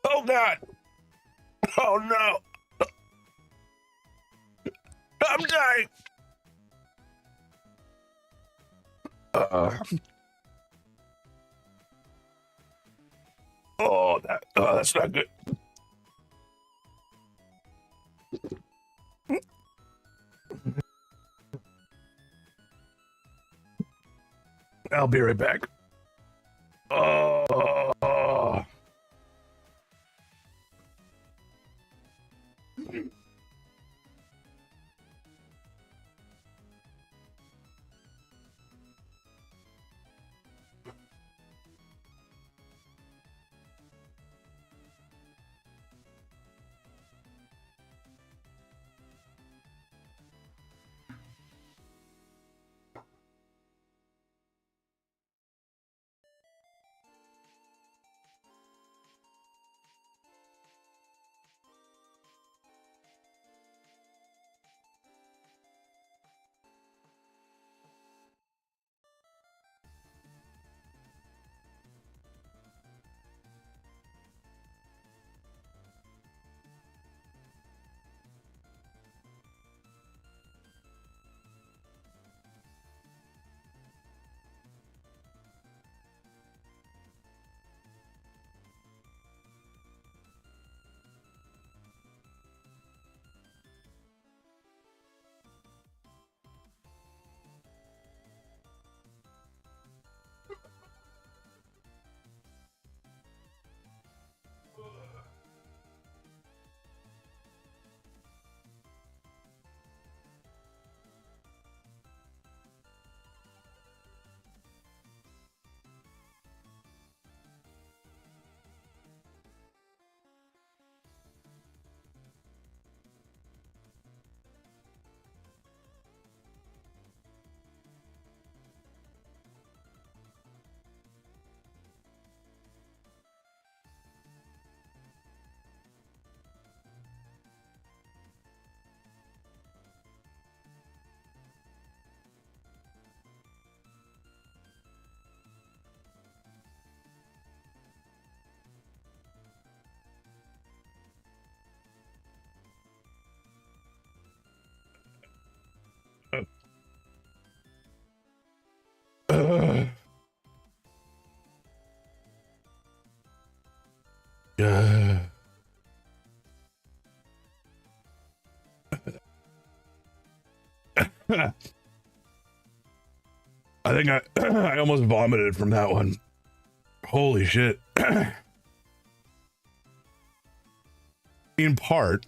Oh, God. Oh, no. I'm dying. Oh, that's not good. I'll be right back. Oh. I think I almost vomited from that one. Holy shit. In part,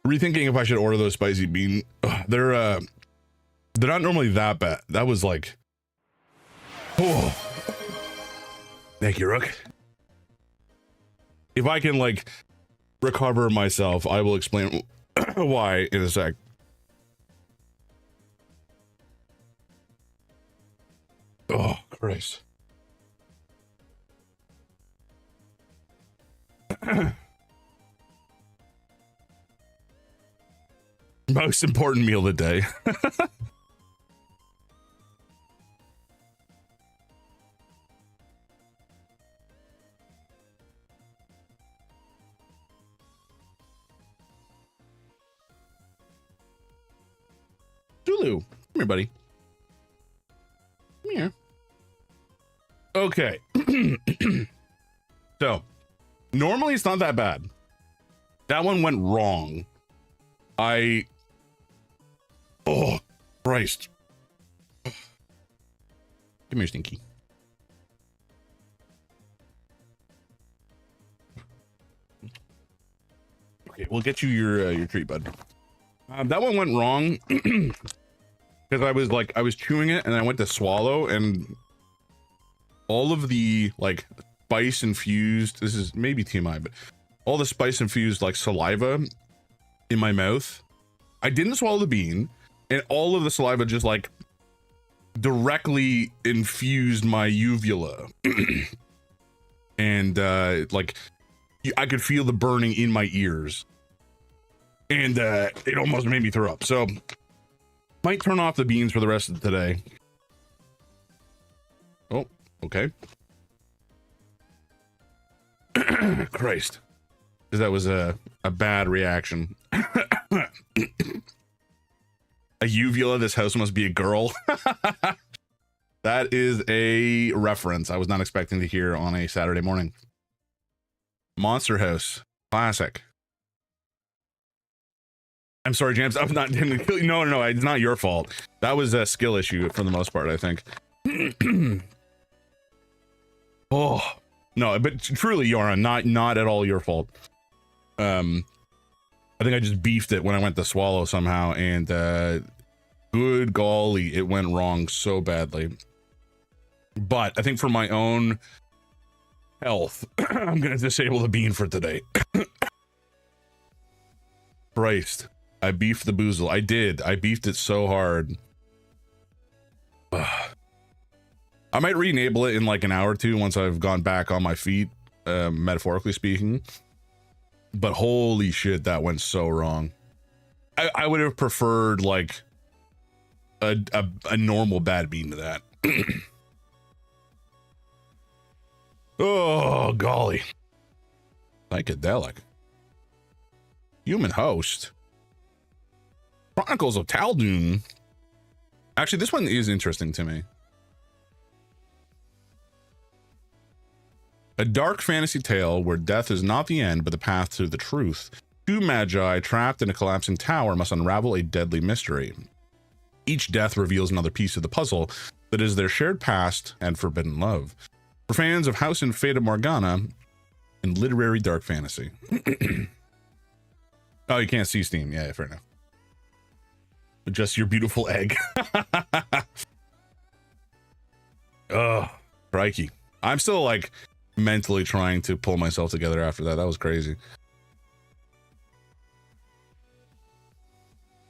rethinking if I should order those spicy bean. They're not normally that bad. That was like, oh, thank you, Rook. If I can like recover myself, I will explain why in a sec. Oh, Christ. Most important meal of the day. Zulu, come here, buddy. Come here. Okay. So, normally it's not that bad. That one went wrong. Oh, Christ. Come here, Stinky. Okay, we'll get you your treat, bud. That one went wrong because I was chewing it and I went to swallow and all of the like spice infused, this is maybe TMI, but all the spice infused like saliva in my mouth. I didn't swallow the bean and all of the saliva just like directly infused my uvula. And like I could feel the burning in my ears. And it almost made me throw up. So might turn off the beans for the rest of today. Oh, okay. Christ. Because that was a bad reaction. A uvula, this house must be a girl. That is a reference I was not expecting to hear on a Saturday morning. Monster House. Classic. I'm sorry, James. I'm not going to kill you. No, no, no. It's not your fault. That was a skill issue for the most part, I think. Oh, no, but truly, Yara, not at all your fault. I think I just beefed it when I went to swallow somehow, and good golly, it went wrong so badly. But I think for my own health, I'm going to disable the bean for today. Christ. I beefed the boozle. I did. I beefed it so hard. I might re-enable it in like an hour or two once I've gone back on my feet, metaphorically speaking. But holy shit, that went so wrong. I would have preferred like a normal bad bean to that. Oh, golly. Psychedelic. Human host. Chronicles of Taldoon. Actually, this one is interesting to me. A dark fantasy tale where death is not the end, but the path to the truth. Two magi trapped in a collapsing tower must unravel a deadly mystery. Each death reveals another piece of the puzzle that is their shared past and forbidden love. For fans of House and Fata Morgana and literary dark fantasy. Oh, you can't see Steam. Yeah, fair enough. Just your beautiful egg. Oh, crikey. I'm still like mentally trying to pull myself together after that. That was crazy.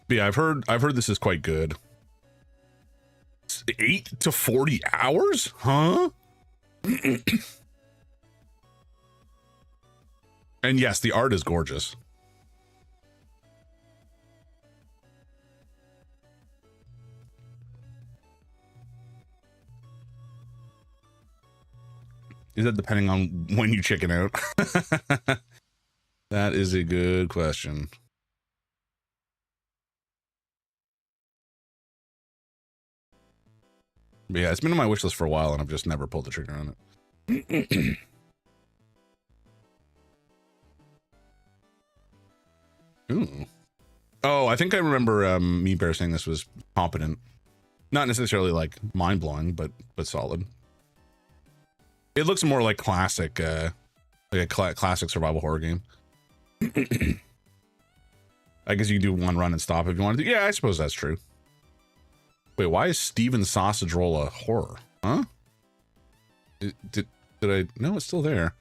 But yeah, I've heard this is quite good. It's 8 to 40 hours? Huh? And yes, the art is gorgeous. Is that depending on when you chicken out? That is a good question. But yeah, it's been on my wish list for a while and I've just never pulled the trigger on it. Ooh. Oh, I think I remember me Bear saying this was competent. Not necessarily like mind-blowing, but solid. It looks more like classic, like a classic survival horror game. I guess you can do one run and stop if you want to. Yeah, I suppose that's true. Wait, why is Steven Sausage Roll a horror? Huh? Did I? No, it's still there.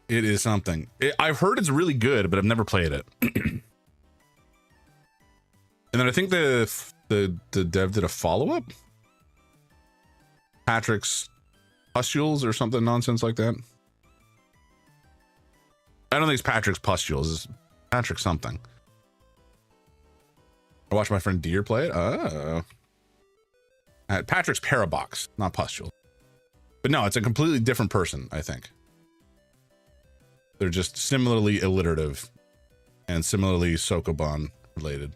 It is something. I've heard it's really good, but I've never played it. And then I think the dev did a follow-up. Patrick's Pustules or something nonsense like that. I don't think it's Patrick's Pustules. It's Patrick something. I watched my friend Deer play it. Oh. Patrick's Parabox, not Pustules. But no, it's a completely different person, I think. They're just similarly alliterative and similarly Sokoban related.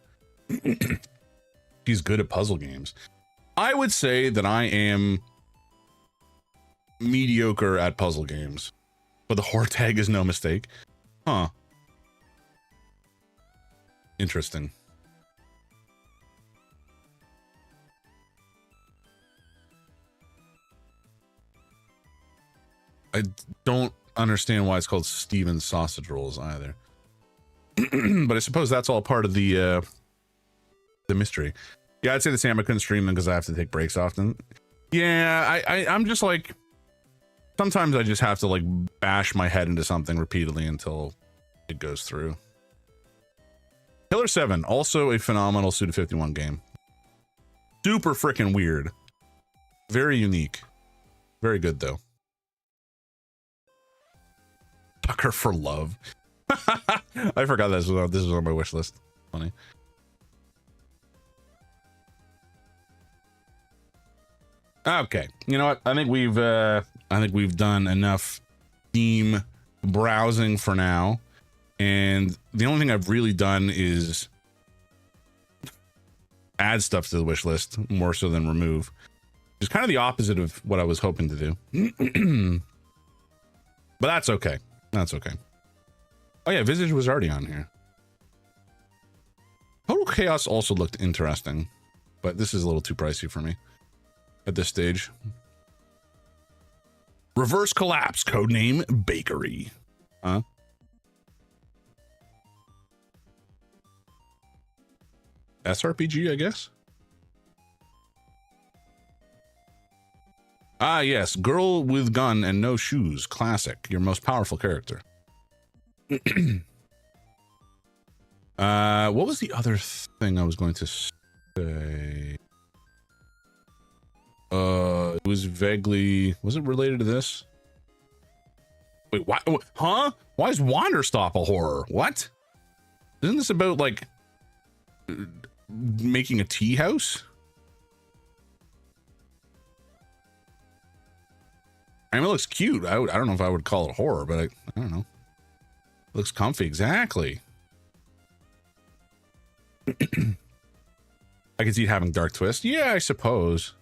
She's good at puzzle games. I would say that I am mediocre at puzzle games, but the horror tag is no mistake. Huh. Interesting. I don't understand why it's called Steven's Sausage Rolls either. But I suppose that's all part of the mystery. Yeah, I'd say the same. I couldn't stream them because I have to take breaks often. Yeah, I'm just like, sometimes I just have to like bash my head into something repeatedly until it goes through. Killer 7, also a phenomenal Suda51 game. Super freaking weird. Very unique. Very good though. Tucker for Love. I forgot this was on my wish list. Funny. Okay, you know what? I think we've done enough Steam browsing for now, and the only thing I've really done is add stuff to the wish list more so than remove, which is kind of the opposite of what I was hoping to do. But that's okay. That's okay. Oh yeah, Visage was already on here. Total Chaos also looked interesting, but this is a little too pricey for me at this stage. Reverse Collapse, codename Bakery. Huh? SRPG, I guess. Ah, yes. Girl with gun and no shoes. Classic. Your most powerful character. What was the other thing I was going to say? It was vaguely... Was it related to this? Wait, why? Huh? Why is Wanderstop a horror? What? Isn't this about, like, making a tea house? I mean, it looks cute. I don't know if I would call it horror, but I don't know. It looks comfy. Exactly. I can see it having dark twist. Yeah, I suppose.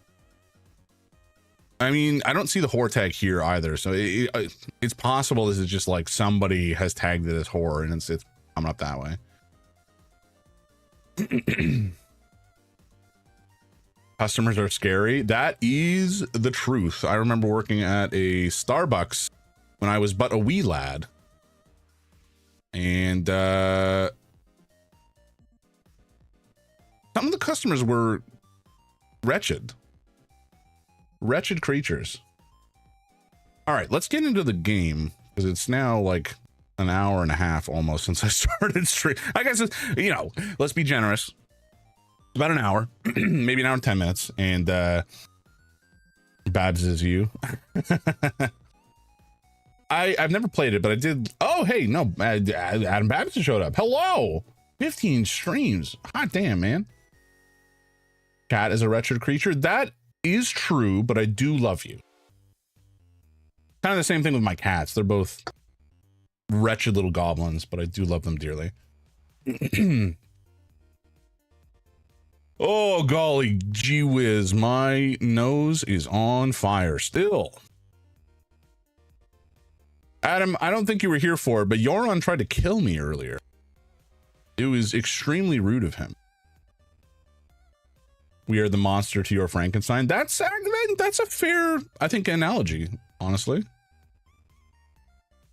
I mean, I don't see the horror tag here either, so it's possible this is just like somebody has tagged it as horror and it's coming up that way. Customers are scary. That is the truth. I remember working at a Starbucks when I was but a wee lad. And some of the customers were wretched. Wretched creatures. All right, let's get into the game because it's now like an hour and a half almost since I started stream. I guess it's, you know, let's be generous. About an hour, maybe an hour and 10 minutes, and Babs is you. I've never played it, but I did. Oh, hey, no, Adam Babs showed up. Hello, 15 streams. Hot damn, man. Cat is a wretched creature. That is true, but I do love you. Kind of the same thing with my cats. They're both wretched little goblins, but I do love them dearly. Oh, golly gee whiz, my nose is on fire still. Adam, I don't think you were here for it, but Yoron tried to kill me earlier. It was extremely rude of him. We are the monster to your Frankenstein. That's a fair, I think, analogy, honestly.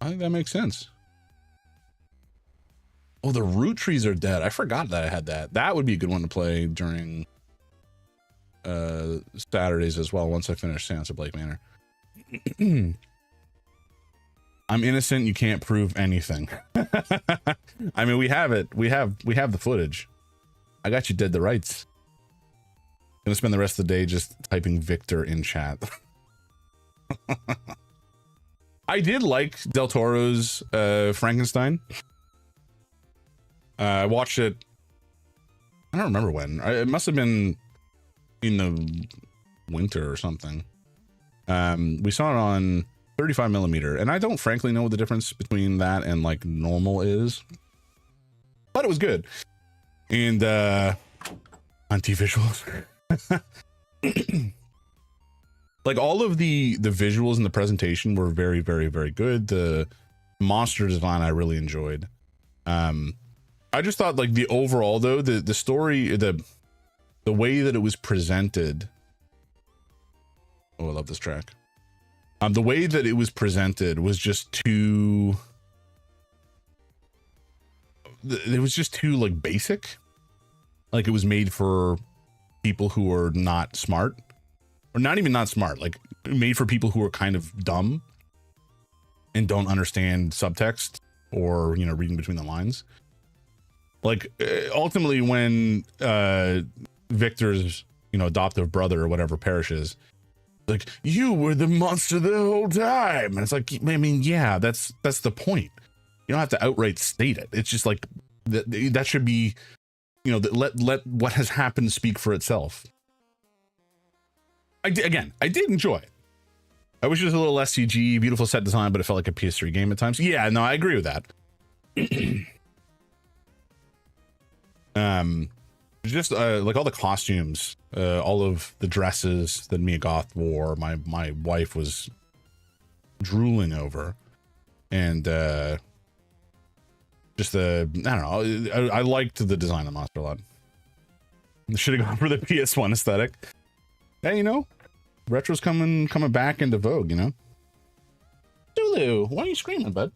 I think that makes sense. Oh, the root trees are dead. I forgot that I had that. That would be a good one to play during Saturdays as well, once I finish Seance of Blake Manor. I'm innocent. You can't prove anything. I mean, we have it. We have the footage. I got you dead to rights. Gonna spend the rest of the day just typing Victor in chat. I did like Del Toro's Frankenstein. I watched it. I don't remember when. It must have been in the winter or something. We saw it on 35mm, and I don't frankly know what the difference between that and like normal is, but it was good. And anti-visuals. Like all of the visuals and the presentation were very, very, very good. The monster design I really enjoyed. I just thought like the overall though, the story, the way that it was presented. Oh, I love this track. The way that it was presented was just too, it was just too like basic. Like it was made for people who are not smart, or not even not smart, like made for people who are kind of dumb and don't understand subtext or, you know, reading between the lines. Like ultimately when Victor's, you know, adoptive brother or whatever perishes, like, you were the monster the whole time. And it's like, I mean, yeah, that's the point. You don't have to outright state it. It's just like that should be, you know, let what has happened speak for itself. I did enjoy it. I wish it was a little less CG, beautiful set design, but it felt like a PS3 game at times. Yeah, no, I agree with that. Just like all the costumes, all of the dresses that Mia Goth wore, my wife was drooling over, and just the, I don't know. I liked the design of the monster a lot. Should have gone for the PS1 aesthetic. Hey, you know, retro's coming back into vogue, you know? Zulu, why are you screaming, bud?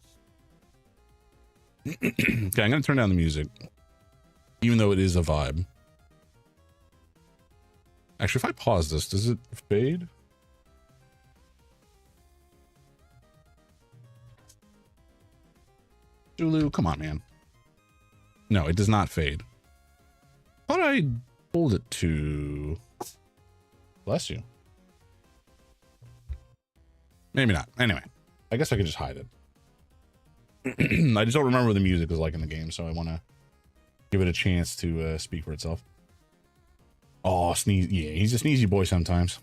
Okay, I'm gonna turn down the music, even though it is a vibe. Actually, if I pause this, does it fade? Zulu, come on, man. No, it does not fade. Thought I pulled it to... Bless you. Maybe not. Anyway, I guess I could just hide it. I just don't remember what the music is like in the game, so I want to give it a chance to speak for itself. Oh, sneeze. Yeah, he's a sneezy boy sometimes.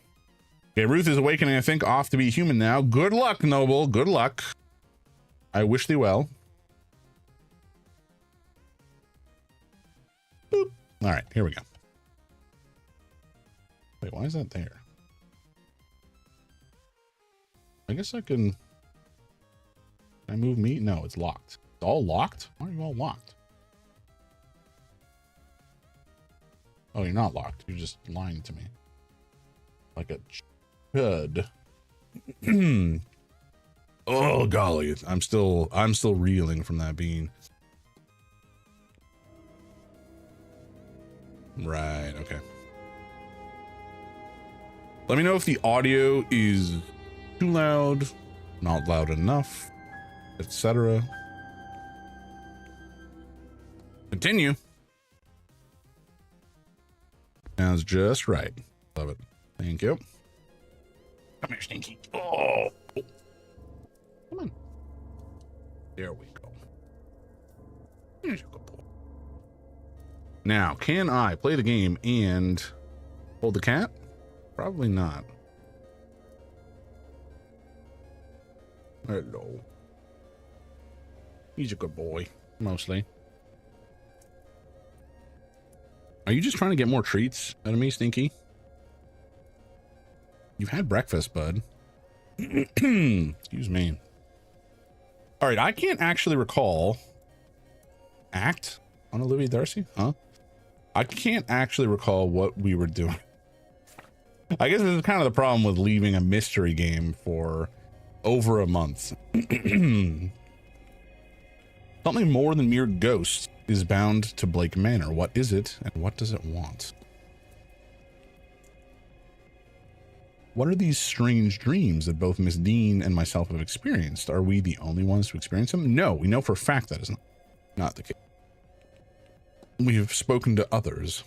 Okay, Ruth is awakening, I think, off to be human now. Good luck, Noble. Good luck. I wish thee well. Boop. All right, here we go. Wait, why is that there? I guess I can... Can I move me? No, it's locked. It's all locked? Why are you all locked? Oh, you're not locked. You're just lying to me. Like a chud. Oh, golly. I'm still reeling from that bean. Right, okay. Let me know if the audio is too loud, not loud enough, etc. Continue. Sounds just right. Love it. Thank you. Come here, Stinky. Oh. Come on. There we go. Here's your good boy. Now, can I play the game and hold the cat? Probably not. Hello. He's a good boy, mostly. Are you just trying to get more treats out of me, Stinky? You've had breakfast, bud. Excuse me. All right, I can't actually recall. Act on Olivia Darcy? Huh? I can't actually recall what we were doing. I guess this is kind of the problem with leaving a mystery game for over a month. Something more than mere ghosts is bound to Blake Manor. What is it, and what does it want? What are these strange dreams that both Miss Dean and myself have experienced? Are we the only ones to experience them? No, we know for a fact that is not the case. We have spoken to others.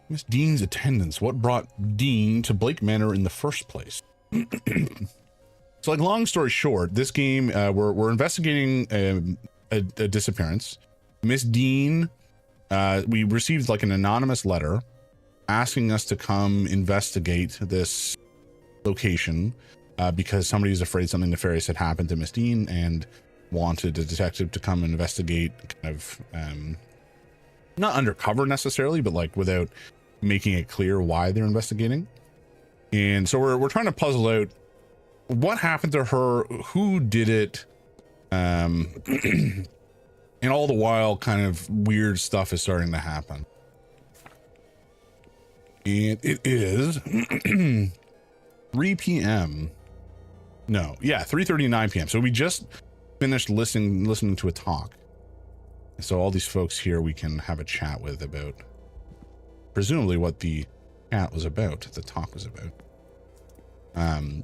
Miss Dean's attendance. What brought Dean to Blake Manor in the first place? So, like, long story short, this game, we're investigating a disappearance. Miss Dean, we received like an anonymous letter asking us to come investigate this location because somebody was afraid something nefarious had happened to Miss Dean and wanted a detective to come investigate, kind of not undercover necessarily, but like without making it clear why they're investigating. And so we're trying to puzzle out what happened to her, who did it, and all the while kind of weird stuff is starting to happen. And it is 3 p.m. No, yeah, 3:39 p.m. So we just finished listening to a talk. So all these folks here we can have a chat with about presumably what the chat was about, the talk was about.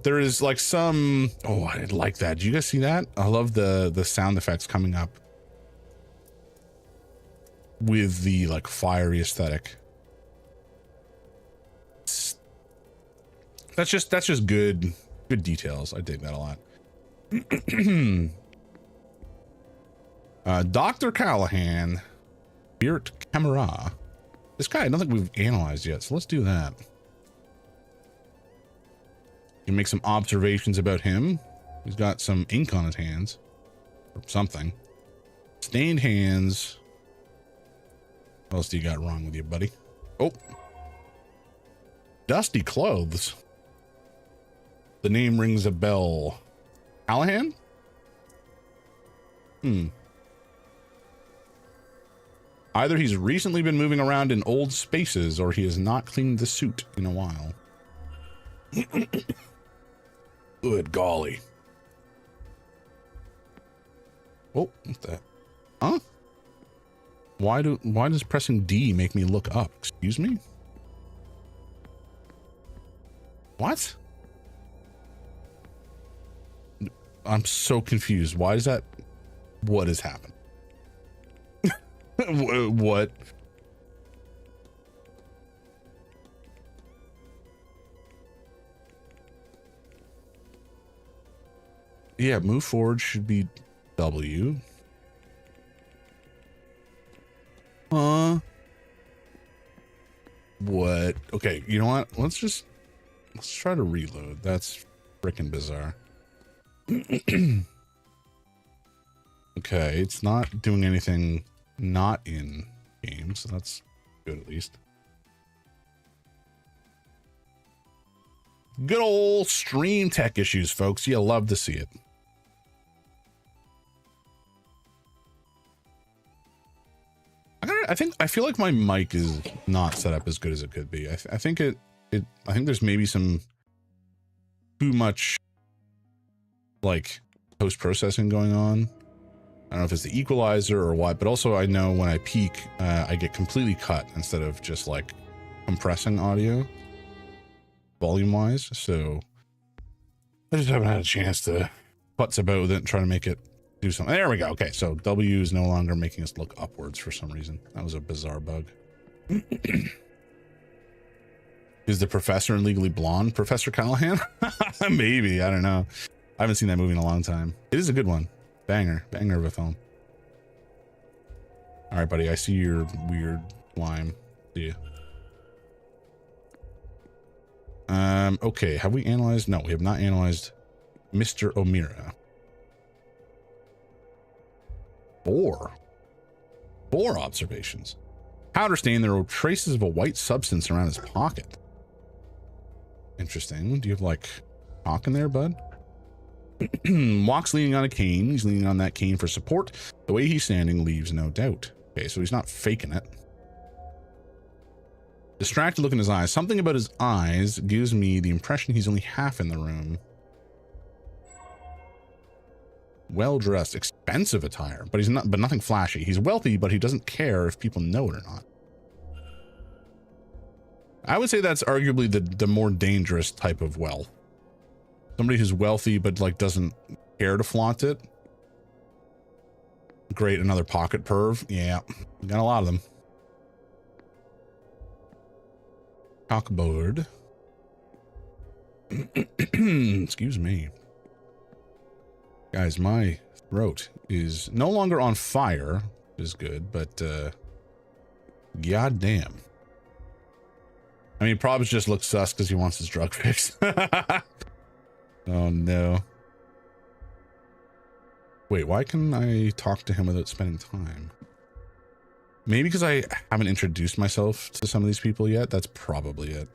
There is like some, oh, I like that. Did you guys see that? I love the sound effects coming up with the like fiery aesthetic. That's just good details. I dig that a lot. Dr. Callahan, Spirit Camera. This guy I don't think we've analyzed yet, so let's do that. You can make some observations about him. He's got some ink on his hands or something. Stained hands. What else do you got wrong with you, buddy? Oh, dusty clothes. The name rings a bell. Callahan? Either he's recently been moving around in old spaces, or he has not cleaned the suit in a while. Good golly. Oh, what the? Huh? Why does pressing D make me look up? Excuse me? What? I'm so confused. Why is that? What has happened? What? Yeah, move forward should be W. What? Okay, you know what? Let's try to reload. That's freaking bizarre. Okay, it's not doing anything not in game, so that's good at least. Good old stream tech issues, folks. You love to see it. I feel like my mic is not set up as good as it could be. I think I think there's maybe some too much like post-processing going on. I don't know if it's the equalizer or what, but also I know when I peak, I get completely cut instead of just like compressing audio volume wise. So I just haven't had a chance to putz about with it and try to make it do something. There we go. Okay, so W is no longer making us look upwards for some reason. That was a bizarre bug. Is the professor in Legally Blonde Professor Callahan? Maybe, I don't know. I haven't seen that movie in a long time. It is a good one. Banger of a film. All right, buddy, I see your weird lime. See ya. Okay, have we analyzed? No, we have not analyzed Mr. O'Meara. Four observations. Powder stain. There are traces of a white substance around his pocket. Interesting. Do you have like chalk in there, bud? Walks leaning on a cane. He's leaning on that cane for support. The way he's standing leaves no doubt. Okay, so he's not faking it. Distracted look in his eyes. Something about his eyes gives me the impression he's only half in the room. Well-dressed, expensive attire, but nothing flashy. He's wealthy, but he doesn't care if people know it or not. I would say that's arguably the more dangerous type of wealth. Somebody who's wealthy, but like doesn't care to flaunt it. Great, another pocket perv. Yeah, got a lot of them. Chalkboard. Excuse me. Guys, my throat is no longer on fire, which is good, but goddamn. I mean, Probs just looks sus because he wants his drug fix. Oh no. Wait, why can I talk to him without spending time? Maybe because I haven't introduced myself to some of these people yet. That's probably it.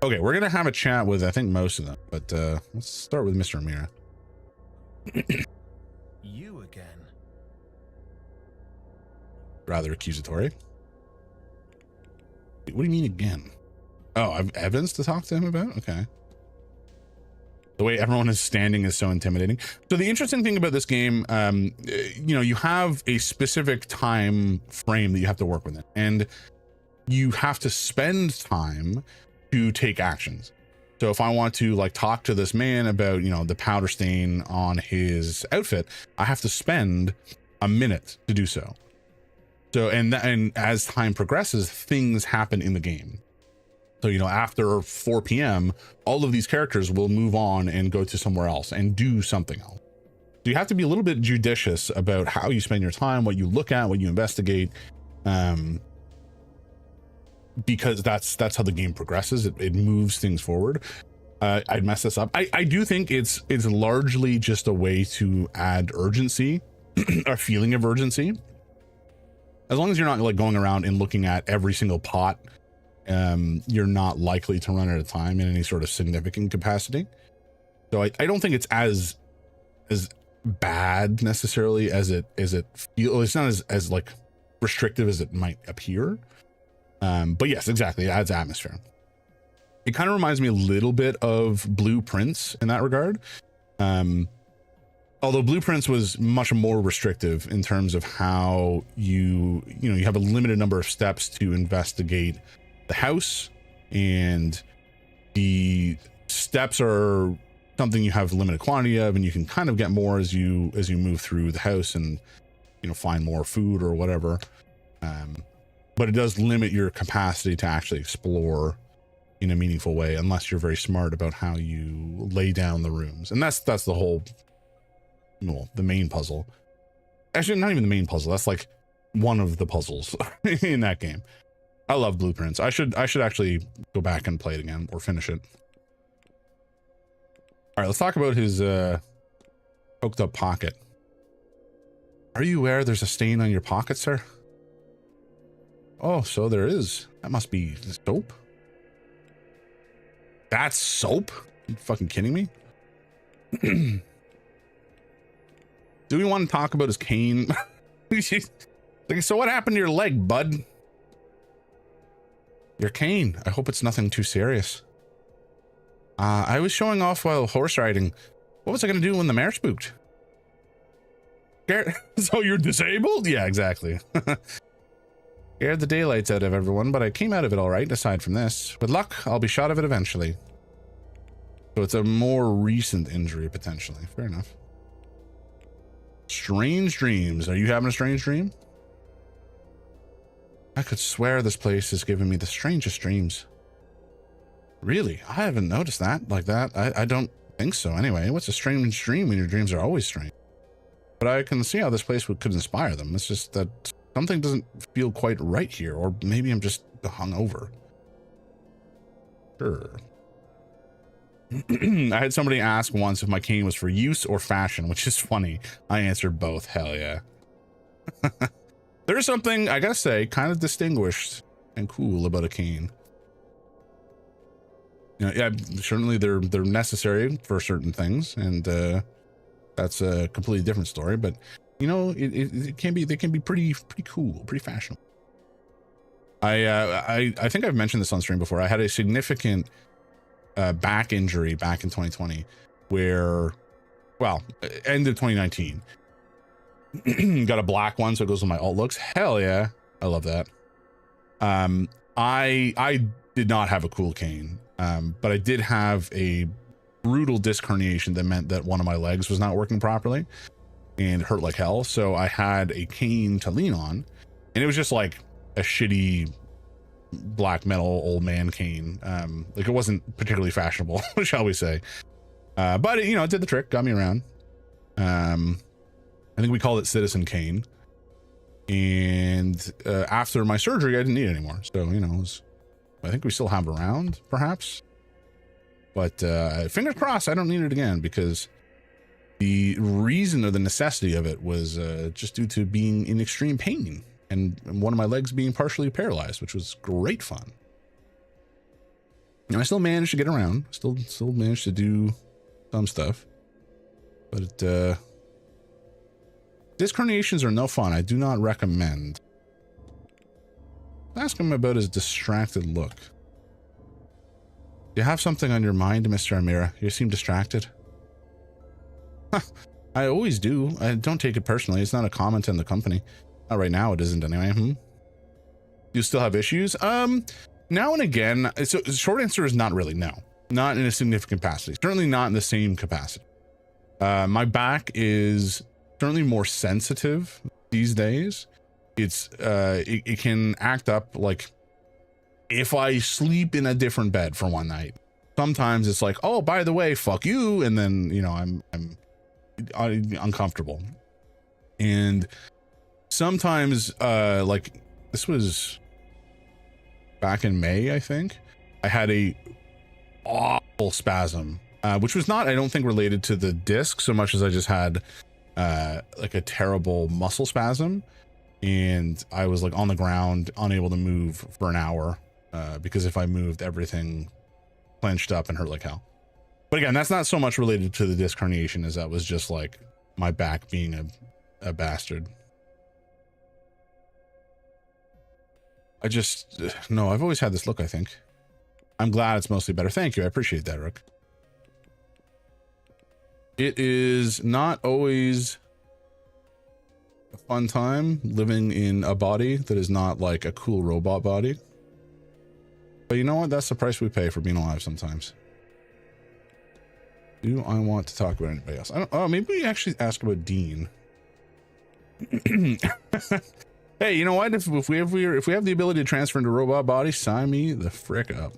Okay, we're gonna have a chat with I think most of them, but let's start with Mr. O'Meara. You again. Rather accusatory. What do you mean again? Oh, I've evidence to talk to him about? Okay. The way everyone is standing is so intimidating. So the interesting thing about this game, you know, you have a specific time frame that you have to work with, and you have to spend time to take actions. So if I want to like talk to this man about, you know, the powder stain on his outfit, I have to spend a minute to do so. So, and as time progresses, things happen in the game. So, you know, after 4 p.m., all of these characters will move on and go to somewhere else and do something else. So you have to be a little bit judicious about how you spend your time, what you look at, what you investigate, because that's how the game progresses. It moves things forward. I'd mess this up. I do think it's largely just a way to add urgency, a feeling of urgency. As long as you're not like going around and looking at every single pot, you're not likely to run out of time in any sort of significant capacity. So I don't think it's as bad necessarily as it feel. It's not as like restrictive as it might appear. But yes, exactly. It adds atmosphere. It kind of reminds me a little bit of Blueprints in that regard. Although Blueprints was much more restrictive in terms of how you have a limited number of steps to investigate the house, and the steps are something you have limited quantity of, and you can kind of get more as you move through the house and find more food or whatever. But it does limit your capacity to actually explore in a meaningful way unless you're very smart about how you lay down the rooms. And that's the whole, well, the main puzzle. Actually, not even the main puzzle. That's like one of the puzzles in that game. I love Blueprints. I should actually go back and play it again or finish it. All right, let's talk about his poked up pocket. Are you aware there's a stain on your pocket, sir? Oh, so there is. That must be soap. That's soap? Are you fucking kidding me? Do we want to talk about his cane? Like, so what happened to your leg, bud? Your cane. I hope it's nothing too serious. I was showing off while horse riding. What was I going to do when the mare spooked? So you're disabled? Yeah, exactly. Scared the daylights out of everyone, but I came out of it all right, aside from this. With luck, I'll be shot of it eventually. So it's a more recent injury, potentially. Fair enough. Strange dreams. Are you having a strange dream? I could swear this place has given me the strangest dreams. Really? I haven't noticed that like that. I don't think so anyway. What's a strange dream when your dreams are always strange? But I can see how this place could inspire them. It's just that something doesn't feel quite right here, or maybe I'm just hungover. Sure. I had somebody ask once if my cane was for use or fashion, which is funny. I answered both. Hell yeah. There's something, I gotta say, kind of distinguished and cool about a cane. Yeah, certainly they're necessary for certain things, and that's a completely different story. But it can be, they can be pretty cool, pretty fashionable. I think I've mentioned this on stream before. I had a significant back injury back in 2020, where, well, end of 2019. Got a black one, so it goes with my alt looks. Hell yeah, I love that. I did not have a cool cane, but I did have a brutal disc herniation that meant that one of my legs was not working properly and hurt like hell. So I had a cane to lean on, and it was just like a shitty black metal old man cane. Like, it wasn't particularly fashionable, shall we say, but it did the trick, got me around. I think we called it Citizen Cane. And after my surgery, I didn't need it anymore. So, I think we still have it around, perhaps. But fingers crossed, I don't need it again, because the reason or the necessity of it was just due to being in extreme pain and one of my legs being partially paralyzed, which was great fun. And I still managed to get around, still managed to do some stuff, but disc herniations are no fun. I do not recommend. Ask him about his distracted look. Do you have something on your mind, Mr. Amira? You seem distracted. Huh, I always do. I don't take it personally. It's not a comment on the company. Not right now, it isn't anyway. You still have issues? Now and again. So the short answer is not really, no. Not in a significant capacity. Certainly not in the same capacity. My back is certainly more sensitive these days. It's it can act up like if I sleep in a different bed for one night. Sometimes it's like, oh, by the way, fuck you, and then I'm uncomfortable. And sometimes like this was back in May, I think, I had a awful spasm, which was not, I don't think, related to the disc so much as I just had like a terrible muscle spasm, and I was like on the ground, unable to move for an hour, because if I moved, everything clenched up and hurt like hell. But again, that's not so much related to the disc herniation as that was just like my back being a bastard. No, I've always had this look, I think. I'm glad it's mostly better. Thank you. I appreciate that, Rook. It is not always a fun time living in a body that is not like a cool robot body. But you know what? That's the price we pay for being alive sometimes. Do I want to talk about anybody else? I don't. Oh, maybe we actually ask about Dean. Hey, you know what? If we have the ability to transfer into robot body, sign me the frick up.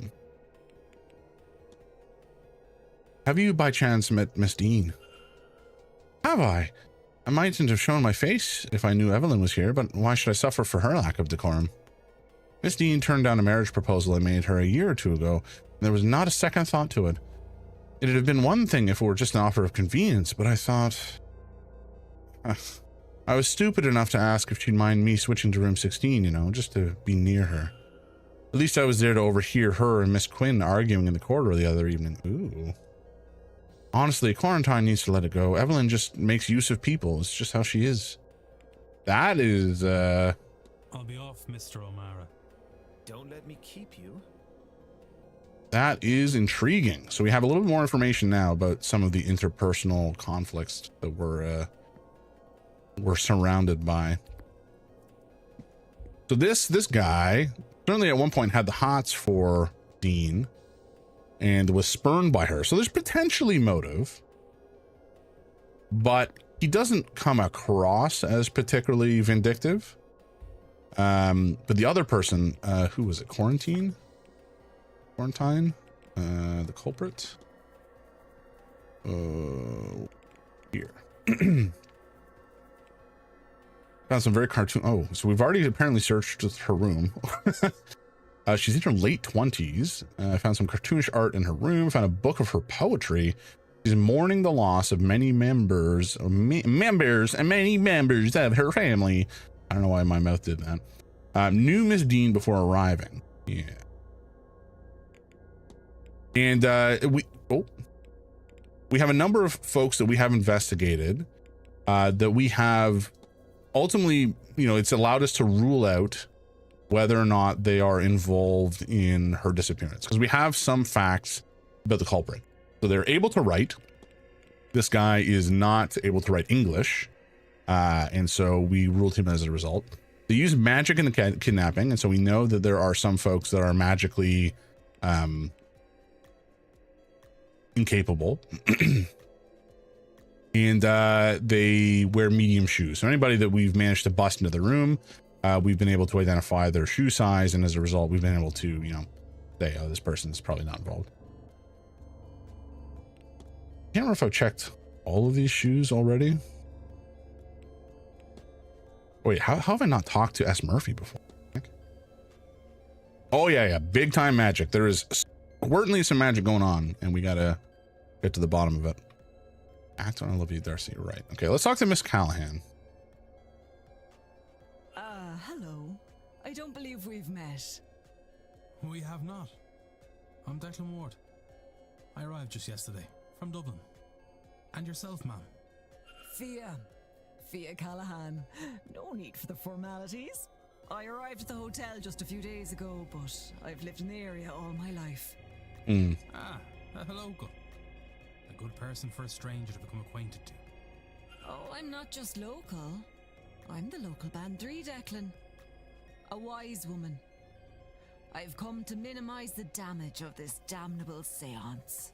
Have you by chance met Miss Dean? Have I? I mightn't have shown my face if I knew Evelyn was here, but why should I suffer for her lack of decorum? Miss Dean turned down a marriage proposal I made her a year or two ago, and there was not a second thought to it. It'd have been one thing if it were just an offer of convenience, but I thought... I was stupid enough to ask if she'd mind me switching to room 16, you know, just to be near her. At least I was there to overhear her and Miss Quinn arguing in the corridor the other evening. Ooh. Honestly, Quarantine needs to let it go. Evelyn just makes use of people. It's just how she is. That is, I'll be off, Mr. O'Mara. Don't let me keep you. That is intriguing. So we have a little bit more information now about some of the interpersonal conflicts that we're surrounded by. So this guy certainly at one point had the hots for Dean and was spurned by her. So there's potentially motive, but he doesn't come across as particularly vindictive. But the other person, who was it? Quarantine, the culprit. Here. Found some very cartoon. Oh, so we've already apparently searched her room. She's in her late 20s. I found some cartoonish art in her room. Found a book of her poetry. She's mourning the loss of many members of her family. I don't know why my mouth did that. Knew Miss Dean before arriving. Yeah. And we have a number of folks that we have investigated that we have ultimately, you know, it's allowed us to rule out whether or not they are involved in her disappearance, because we have some facts about the culprit. So they're able to write. This guy is not able to write English, and so we ruled him as a result. They use magic in the kidnapping, and so we know that there are some folks that are magically incapable. And they wear medium shoes. So anybody that we've managed to bust into the room, we've been able to identify their shoe size, and as a result, we've been able to, you know, say, oh, this person's probably not involved. I can't remember if I've checked all of these shoes already. Wait, how have I not talked to S. Murphy before? Oh yeah, big time magic. There is certainly some magic going on, and we gotta get to the bottom of it. Act on I love you, Darcy. Right. Okay, let's talk to Miss Callahan. Hello. I don't believe we've met. We have not. I'm Declan Ward. I arrived just yesterday from Dublin. And yourself, ma'am? Fia Callahan. No need for the formalities. I arrived at the hotel just a few days ago, but I've lived in the area all my life. Ah, a local. A good person for a stranger to become acquainted to. Oh, I'm not just local. I'm the local bandry, Declan. A wise woman. I've come to minimize the damage of this damnable seance.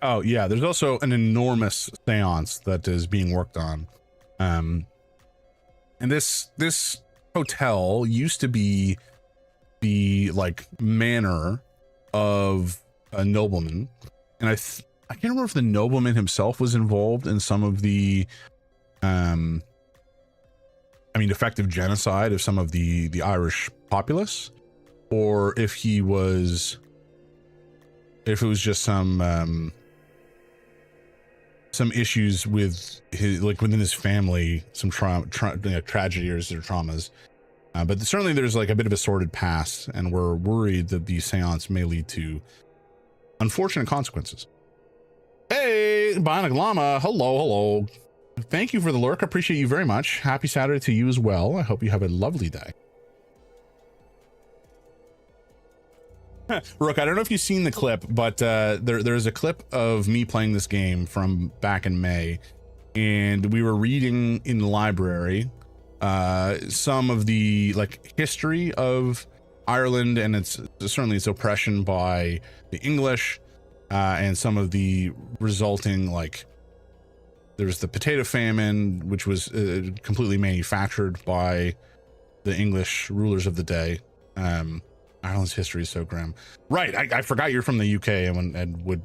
Oh yeah, there's also an enormous seance that is being worked on. And this hotel used to be the like manor of a nobleman, and I can't remember if the nobleman himself was involved in some of the effective genocide of some of the Irish populace, or if it was just some issues with his, like within his family, some tragedies or traumas. But certainly there's like a bit of a sordid past, and we're worried that the seance may lead unfortunate consequences. Hey, Bionic Llama. Hello. thank you for the lurk. I appreciate you very much. Happy Saturday to you as well. I hope you have a lovely day. Rook, I don't know if you've seen the clip, but there's a clip of me playing this game from back in May, and we were reading in the library some of the like history of Ireland and its oppression by the English, and some of the resulting, like, there's the potato famine, which was completely manufactured by the English rulers of the day. Ireland's history is so grim. Right, I forgot you're from the UK and would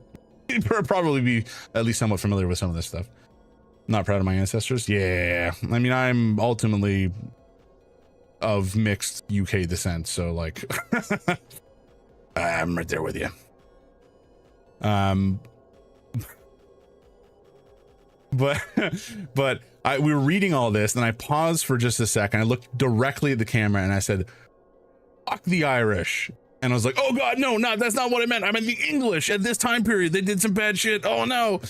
probably be at least somewhat familiar with some of this stuff. Not proud of my ancestors? Yeah, I mean, I'm ultimately of mixed UK descent, so like, I'm right there with you. But we were reading all this, and I paused for just a second. I looked directly at the camera and I said, fuck the Irish. And I was like, oh God, no, that's not what I meant. I meant the English at this time period. They did some bad shit. Oh no.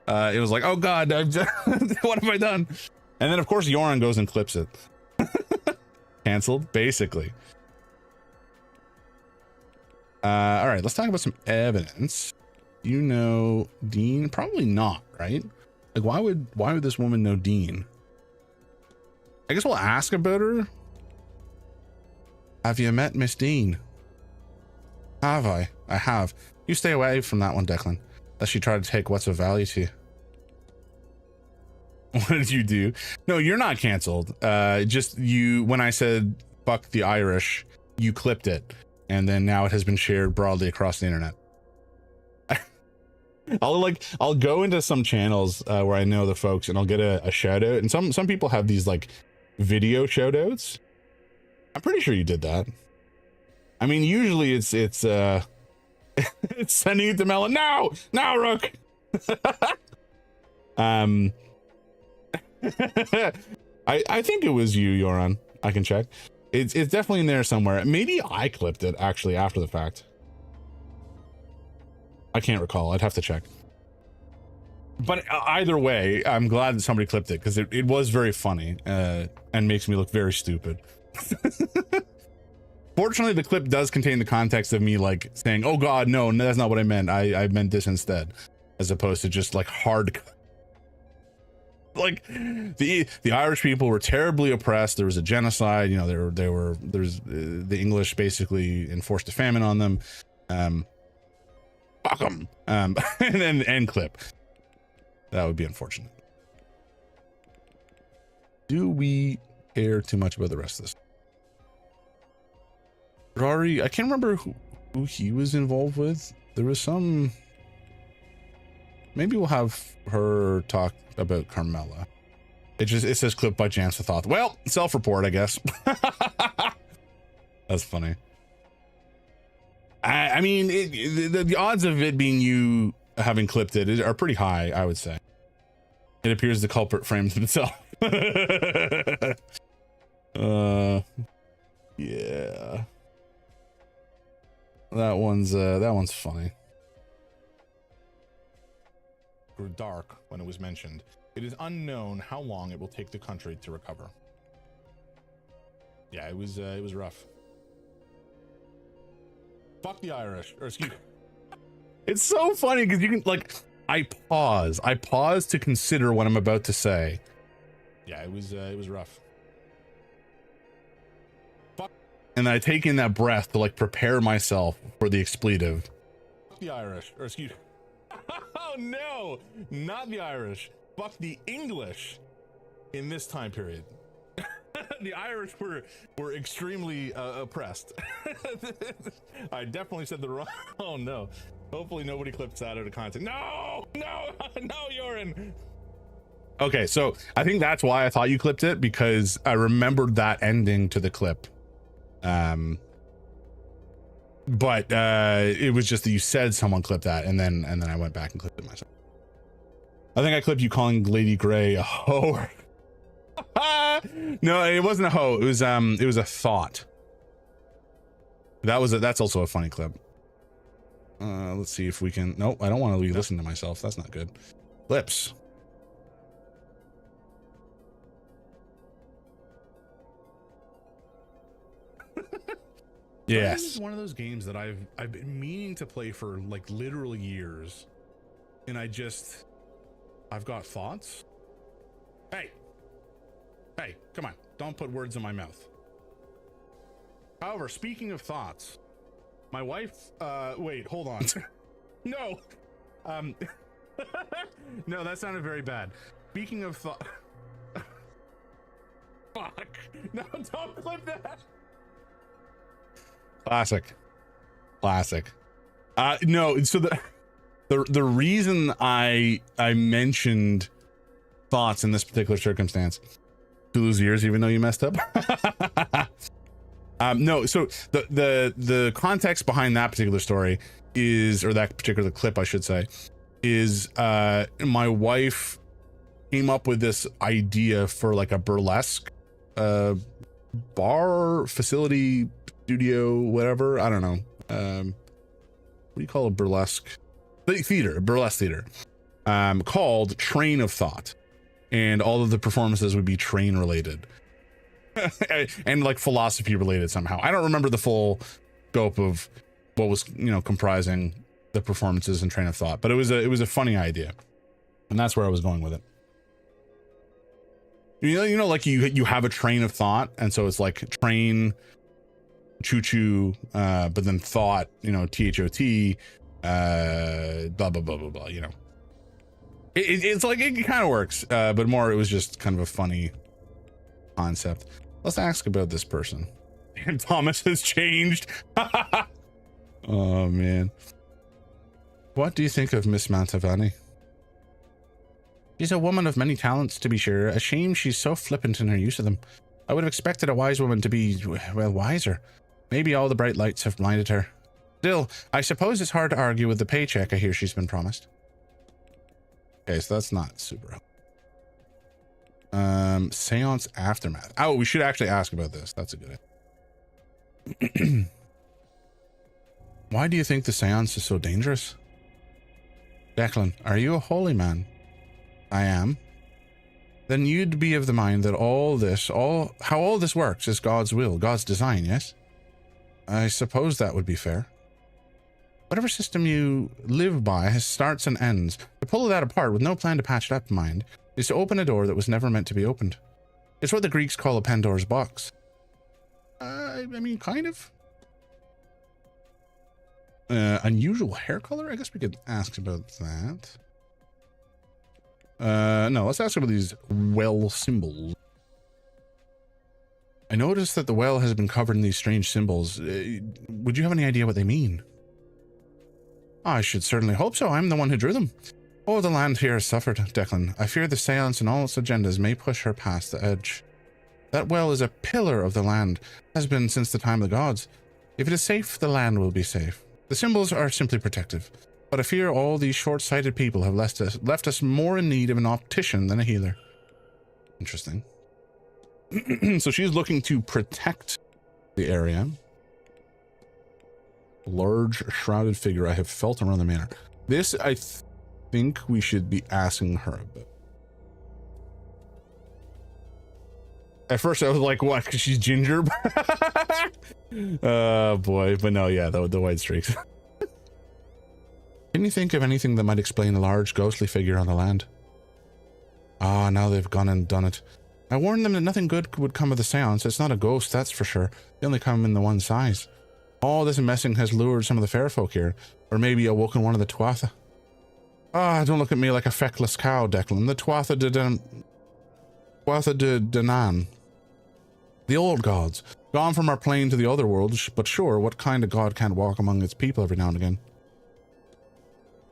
It was like, oh God, what have I done? And then of course Yoran goes and clips it. Canceled, basically. All right, let's talk about some evidence. You know Dean? Probably not, right? Like, why would this woman know Dean? I guess we'll ask about her. Have you met Miss Dean? Have I? I have. You stay away from that one, Declan, lest she try to take what's of value to you. What did you do? No, you're not canceled. Just you, when I said fuck the Irish, you clipped it, and then now it has been shared broadly across the internet. I'll go into some channels where I know the folks, and I'll get a shout out, and some people have these like video shout outs. I'm pretty sure you did that. I mean, usually it's it's sending it to Melon. No, Rook. I think it was you, Yoran. I can check. It's definitely in there somewhere. Maybe I clipped it actually after the fact. I can't recall. I'd have to check. But either way, I'm glad that somebody clipped it, because it was very funny and makes me look very stupid. Fortunately, the clip does contain the context of me like saying, oh God, no, that's not what I meant. I meant this instead, as opposed to just like hard. Like the Irish people were terribly oppressed. There was a genocide. You know, there's the English basically enforced a famine on them. Fuck them. And then end clip. That would be unfortunate. Do we care too much about the rest of this? Rory, I can't remember who he was involved with. There was some. Maybe we'll have her talk about Carmella. It says clip by Chance the Thoth. Well, self-report, I guess. That's funny. I mean, the odds of it being you having clipped it are pretty high, I would say. It appears the culprit frames himself. Yeah. That one's funny. Grew dark when it was mentioned. It is unknown how long it will take the country to recover. Yeah, it was rough. Fuck the Irish, or excuse me. It's so funny because you can like, I pause to consider what I'm about to say. Yeah, it was rough. Fuck. And then I take in that breath to like prepare myself for the expletive. Fuck the Irish, or excuse me. Oh no, not the Irish. Fuck the English in this time period. The Irish were extremely oppressed. I definitely said the wrong. Oh no. Hopefully nobody clips that out of context. No, Yoran. Okay, so I think that's why I thought you clipped it, because I remembered that ending to the clip. But it was just that you said someone clipped that, and then I went back and clipped it myself. I think I clipped you calling Lady Grey a hoe. No, it wasn't a hoe. It was a thought. That's also a funny clip. Let's see if we can. Nope, I don't want to listen to myself. That's not good. Clips. Yes. This is one of those games that I've been meaning to play for like literal years. And I've got thoughts. Hey, come on. Don't put words in my mouth. However, speaking of thoughts, my wife, wait, hold on. No. No, that sounded very bad. Speaking of thought. Fuck. No, don't clip that. Classic. No, so the reason I mentioned thoughts in this particular circumstance, to lose ears even though you messed up. No, so the context behind that particular story is, or that particular clip I should say, is my wife came up with this idea for like a burlesque bar facility studio, whatever, I don't know, what do you call a burlesque theater, called Train of Thought, and all of the performances would be train related and like philosophy related somehow. I don't remember the full scope of what was, you know, comprising the performances and Train of Thought, but it was a funny idea, and that's where I was going with it. You know, like you have a train of thought, and so it's like train, choo-choo, but then thought, you know, THOT, blah blah blah blah blah. You know, it's like it kind of works, but more it was just kind of a funny concept. Let's ask about this person. And Thomas has changed. Oh man, what do you think of Miss Mantovani? She's a woman of many talents, to be sure. A shame she's so flippant in her use of them. I would have expected a wise woman to be, well, wiser. Maybe all the bright lights have blinded her. Still, I suppose it's hard to argue with the paycheck I hear she's been promised. Okay, so that's not super helpful. Seance aftermath. Oh, we should actually ask about this. That's a good idea. Why do you think the seance is so dangerous? Declan, are you a holy man? I am. Then you'd be of the mind that how all this works is God's will, God's design, yes? I suppose that would be fair. Whatever system you live by has starts and ends. To pull that apart with no plan to patch it up, mind, is to open a door that was never meant to be opened. It's what the Greeks call a Pandora's box. I mean, kind of. Unusual hair color? I guess we could ask about that. No, let's ask about these well symbols. I noticed that the well has been covered in these strange symbols. Would you have any idea what they mean? I should certainly hope so. I'm the one who drew them. Oh, the land here has suffered, Declan. I fear the seance and all its agendas may push her past the edge. That well is a pillar of the land, has been since the time of the gods. If it is safe, the land will be safe. The symbols are simply protective. But I fear all these short-sighted people have left us more in need of an optician than a healer. Interesting. So she's looking to protect the area. Large shrouded figure I have felt around the manor. This, I think we should be asking her about. At first I was like, what, because she's ginger? Oh boy, but no, yeah, the white streaks. Can you think of anything that might explain a large ghostly figure on the land? Ah, now they've gone and done it. I warned them that nothing good would come of the seance. It's not a ghost, that's for sure. They only come in the one size. All this messing has lured some of the fair folk here, or maybe awoken one of the Tuatha. Ah, don't look at me like a feckless cow, Declan. The Tuatha de Danann. The old gods, gone from our plane to the other world, but sure, what kind of god can't walk among its people every now and again?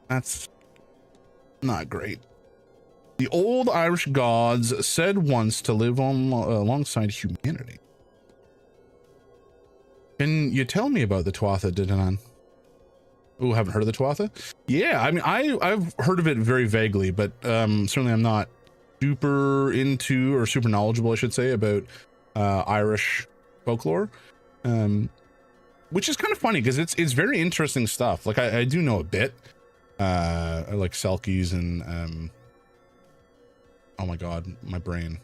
That's not great. The old Irish gods said once to live on alongside humanity. Can you tell me about the Tuatha de Danann? Oh, haven't heard of the Tuatha? Yeah, I mean, I've heard of it very vaguely, but certainly I'm not super into, or super knowledgeable, I should say, about Irish folklore. Which is kind of funny because it's very interesting stuff. Like I do know a bit. I like Selkies and oh my god, my brain.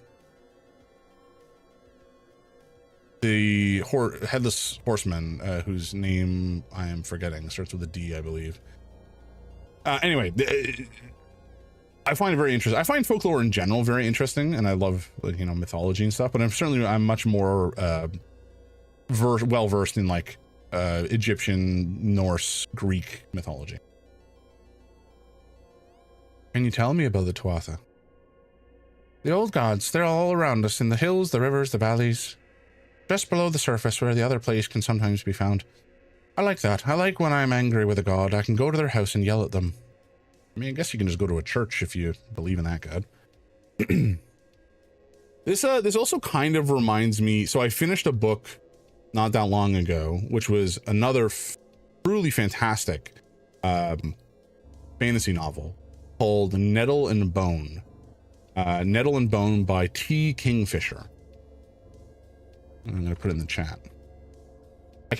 the headless horseman, whose name I am forgetting, starts with a D, I believe. Anyway, I find it very interesting. I find folklore in general very interesting, and I love, you know, mythology and stuff. But I'm much more well versed in like Egyptian, Norse, Greek mythology. Can you tell me about the Tuatha? The old gods, they're all around us in the hills, the rivers, the valleys. Just below the surface where the other place can sometimes be found. I like that. I like when I'm angry with a god, I can go to their house and yell at them. I mean, I guess you can just go to a church if you believe in that god. This also kind of reminds me, so I finished a book not that long ago, which was another truly fantastic fantasy novel called Nettle and Bone. Nettle and Bone by T. Kingfisher. I'm gonna put it in the chat.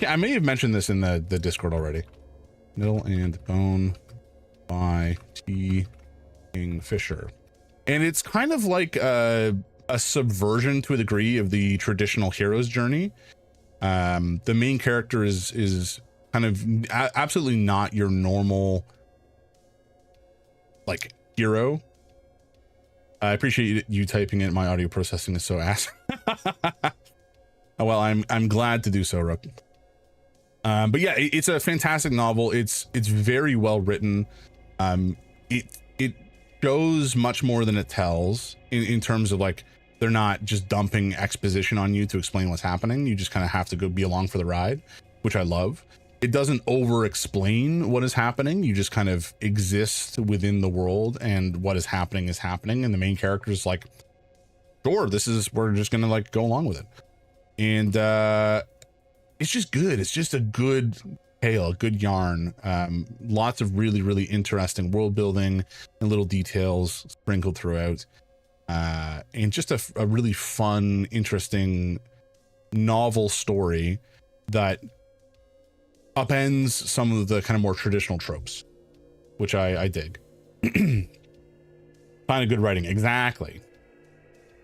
I may have mentioned this in the Discord already. Nettle and Bone by T. Kingfisher. And it's kind of like a subversion to a degree of the traditional hero's journey. The main character is kind of absolutely not your normal like hero. I appreciate you typing it. My audio processing is so ass. Well, I'm glad to do so, Rook. But yeah, it's a fantastic novel. It's very well written. It shows much more than it tells in terms of like, they're not just dumping exposition on you to explain what's happening. You just kind of have to go be along for the ride, which I love. It doesn't over explain what is happening. You just kind of exist within the world, and what is happening is happening. And the main character is like, sure, we're just gonna like go along with it. And it's just good. It's just a good tale, a good yarn. Lots of really, really interesting world building and little details sprinkled throughout. And just a really fun, interesting novel story that upends some of the kind of more traditional tropes, which I dig. Kind of good writing, exactly.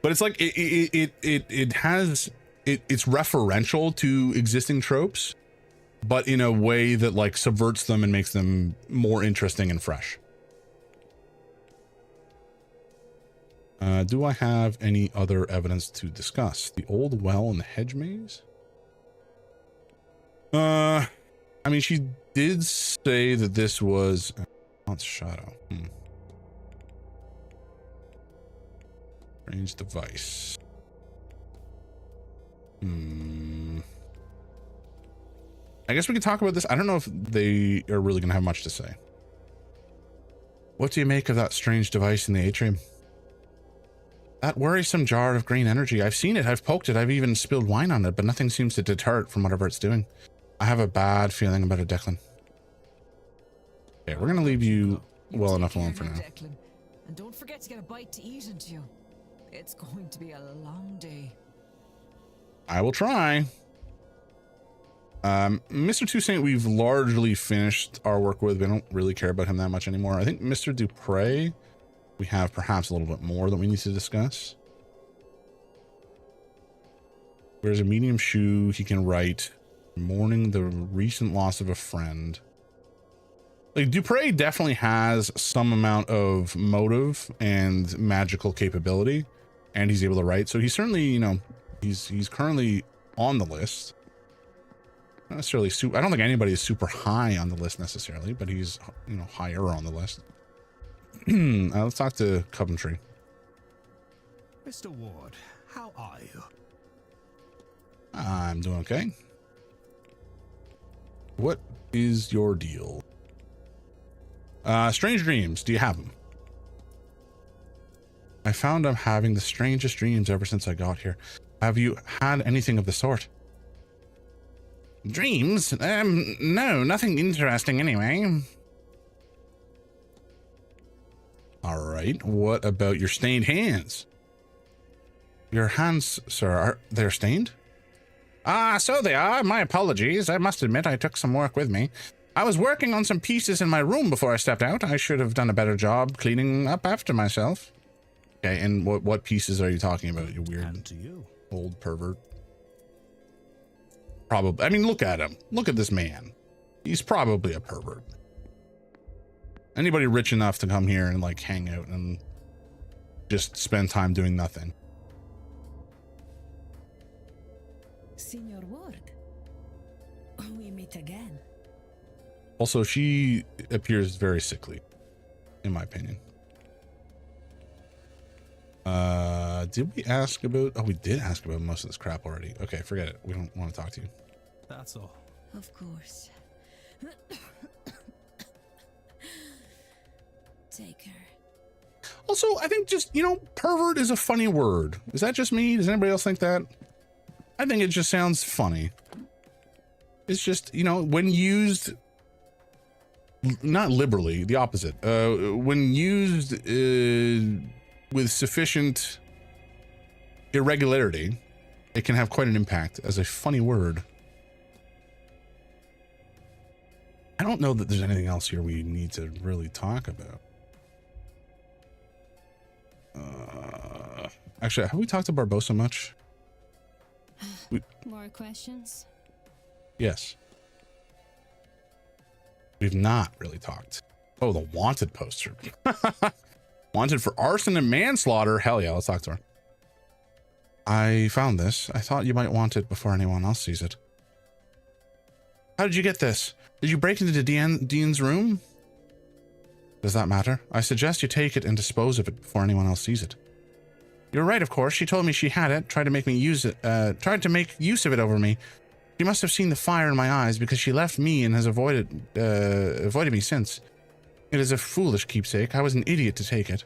But it's like it's referential to existing tropes, but in a way that like subverts them and makes them more interesting and fresh. Do I have any other evidence to discuss? The old well and the hedge maze? I mean, she did say that this was Aunt's shadow. Strange device. I guess we can talk about this. I don't know if they are really gonna have much to say. What do you make of that strange device in the atrium? That worrisome jar of green energy. I've seen it, I've poked it, I've even spilled wine on it, but nothing seems to deter it from whatever it's doing. I have a bad feeling about it, Declan. Okay, we're gonna leave you well enough alone for now. Declan. And don't forget to get a bite to eat into you. It's going to be a long day. I will try. Mr. Toussaint, we've largely finished our work with. We don't really care about him that much anymore. I think Mr. Dupre, we have perhaps a little bit more that we need to discuss. Wears a medium shoe. He can write, mourning the recent loss of a friend. Like, Dupre definitely has some amount of motive and magical capability, and he's able to write. So he's certainly, you know, he's currently on the list. Not necessarily I don't think anybody is super high on the list necessarily, but he's, you know, higher on the list. Let's talk to Coventry. Mr. Ward, how are you? I'm doing okay. What is your deal? Strange dreams. Do you have them? I found I'm having the strangest dreams ever since I got here. Have you had anything of the sort? Dreams? No, nothing interesting anyway. All right. What about your stained hands? Your hands, sir, they're stained? Ah, so they are. My apologies. I must admit I took some work with me. I was working on some pieces in my room before I stepped out. I should have done a better job cleaning up after myself. Okay, and what pieces are you talking about, you weird to you. old pervert? probably, I mean, look at him. Look at this man. He's probably a pervert. Anybody rich enough to come here and like hang out and just spend time doing nothing. Signor Ward, we meet again. Also, she appears very sickly, in my opinion. Did we ask about, oh, we did ask about most of this crap already. Okay, forget it. We don't want to talk to you. That's all. Of course. Take her. Also, I think just, you know, pervert is a funny word. Is that just me? Does anybody else think that? I think it just sounds funny. It's just, you know, when used, not liberally, the opposite. When used with sufficient irregularity, it can have quite an impact as a funny word. I don't know that there's anything else here we need to really talk about. Actually, have we talked to Barbosa much? More questions? Yes. We've not really talked. Oh, the wanted poster. Wanted for arson and manslaughter. Hell yeah, let's talk to her. I found this. I thought you might want it before anyone else sees it. How did you get this? Did you break into Dean's room? Does that matter? I suggest you take it and dispose of it before anyone else sees it. You're right, of course. She told me she had it, tried to make use of it over me. She must have seen the fire in my eyes because she left me and has avoided me since. It is a foolish keepsake. I was an idiot to take it.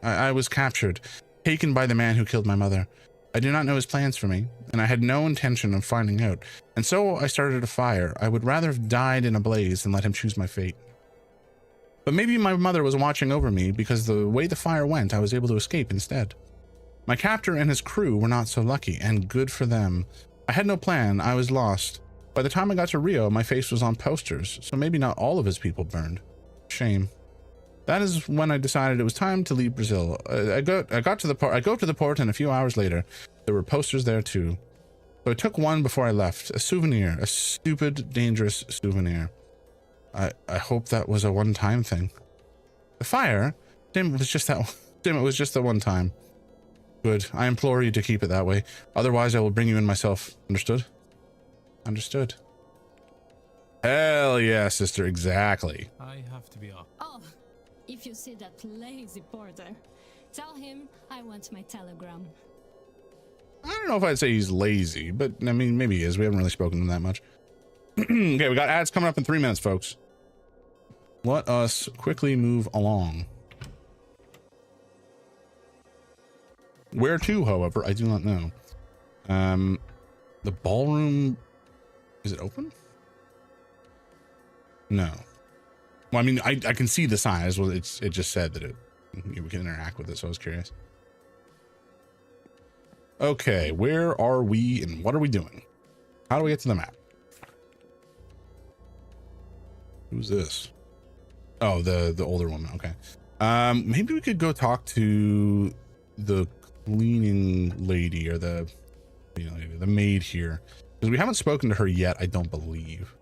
I was captured, taken by the man who killed my mother. I do not know his plans for me, and I had no intention of finding out. And so I started a fire. I would rather have died in a blaze than let him choose my fate. But maybe my mother was watching over me because the way the fire went, I was able to escape instead. My captor and his crew were not so lucky, and good for them. I had no plan. I was lost. By the time I got to Rio, my face was on posters, so maybe not all of his people burned. Shame. That is when I decided it was time to leave Brazil. I go to the port, and a few hours later, there were posters there too. So I took one before I left. A souvenir. A stupid, dangerous souvenir. I hope that was a one-time thing. The fire? Damn, it was just the one time. Good. I implore you to keep it that way. Otherwise, I will bring you in myself. Understood? Understood. Hell yeah, sister. Exactly. I have to be off. Oh, if you see that lazy porter, tell him I want my telegram. I don't know if I'd say he's lazy, but I mean, maybe he is. We haven't really spoken to him that much. Okay, we got ads coming up in 3 minutes, folks. Let us quickly move along. Where to, however, I do not know. The ballroom, is it open? No. Well, I mean, I can see the sign. Well, it just said that we can interact with it, so I was curious. Okay, where are we and what are we doing? How do we get to the map? Who's this? Oh, the older woman. Okay. Maybe we could go talk to the cleaning lady or the maid here, because we haven't spoken to her yet, I don't believe.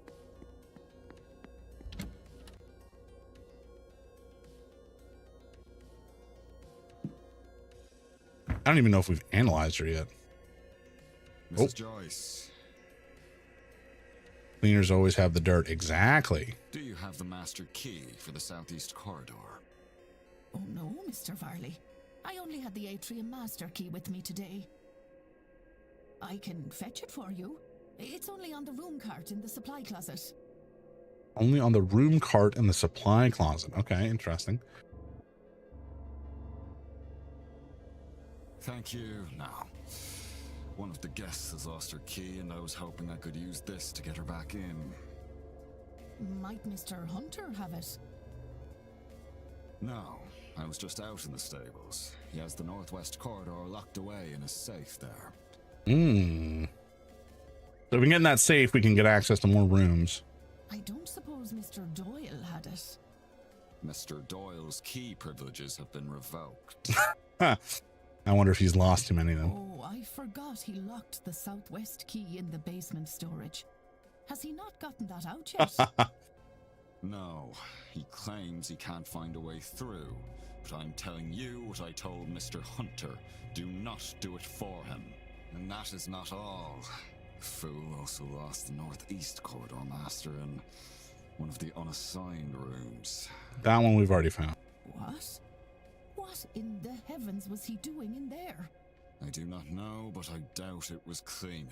I don't even know if we've analyzed her yet. Mrs. Joyce. Cleaners always have the dirt. Exactly. Do you have the master key for the southeast corridor? Oh no, Mr. Varley. I only had the atrium master key with me today. I can fetch it for you. It's only on the room cart in the supply closet. Only on the room cart in the supply closet. Okay, interesting. Thank you. Now, one of the guests has lost her key, and I was hoping I could use this to get her back in. Might Mr. Hunter have it? No, I was just out in the stables. He has the northwest corridor locked away in a safe there. So if we can get in that safe, we can get access to more rooms. I don't suppose Mr. Doyle had it. Mr. Doyle's key privileges have been revoked. I wonder if he's lost too many of them. Oh, I forgot he locked the southwest key in the basement storage. Has he not gotten that out yet? No, he claims he can't find a way through. But I'm telling you what I told Mr. Hunter. Do not do it for him. And that is not all. The fool also lost the northeast corridor master in one of the unassigned rooms. That one we've already found. What? What in the heavens was he doing in there? I do not know, but I doubt it was cleaning.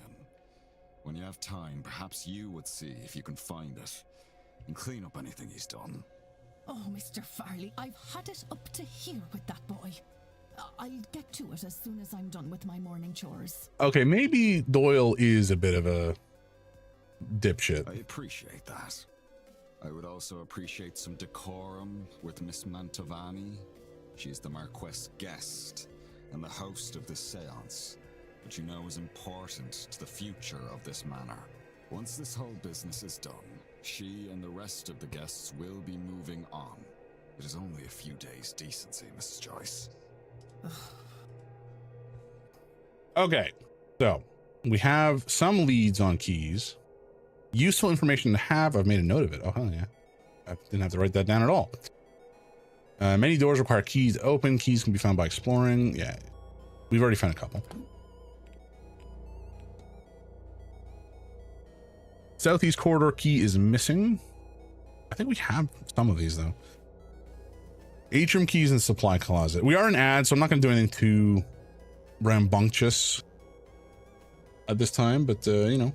When you have time, perhaps you would see if you can find it and clean up anything he's done. Oh, Mr. Farley, I've had it up to here with that boy. I'll get to it as soon as I'm done with my morning chores. Okay, maybe Doyle is a bit of a dipshit. I appreciate that. I would also appreciate some decorum with Miss Mantovani. She's the Marquess guest and the host of this seance, which you know is important to the future of this manor. Once this whole business is done, she and the rest of the guests will be moving on. It is only a few days' decency, Mrs. Joyce. Okay, so we have some leads on keys. Useful information to have. I've made a note of it. Oh, hell yeah. I didn't have to write that down at all. Many doors require keys to open. Keys can be found by exploring. Yeah, we've already found a couple. Southeast corridor key is missing. I think we have some of these though. Atrium keys and supply closet. We are an ad, so I'm not going to do anything too rambunctious at this time, but you know,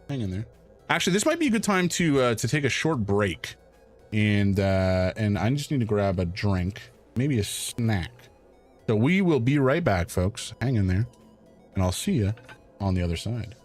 hang in there. Actually, this might be a good time to take a short break, and I just need to grab a drink, maybe a snack. So we will be right back, folks. Hang in there, and I'll see you on the other side.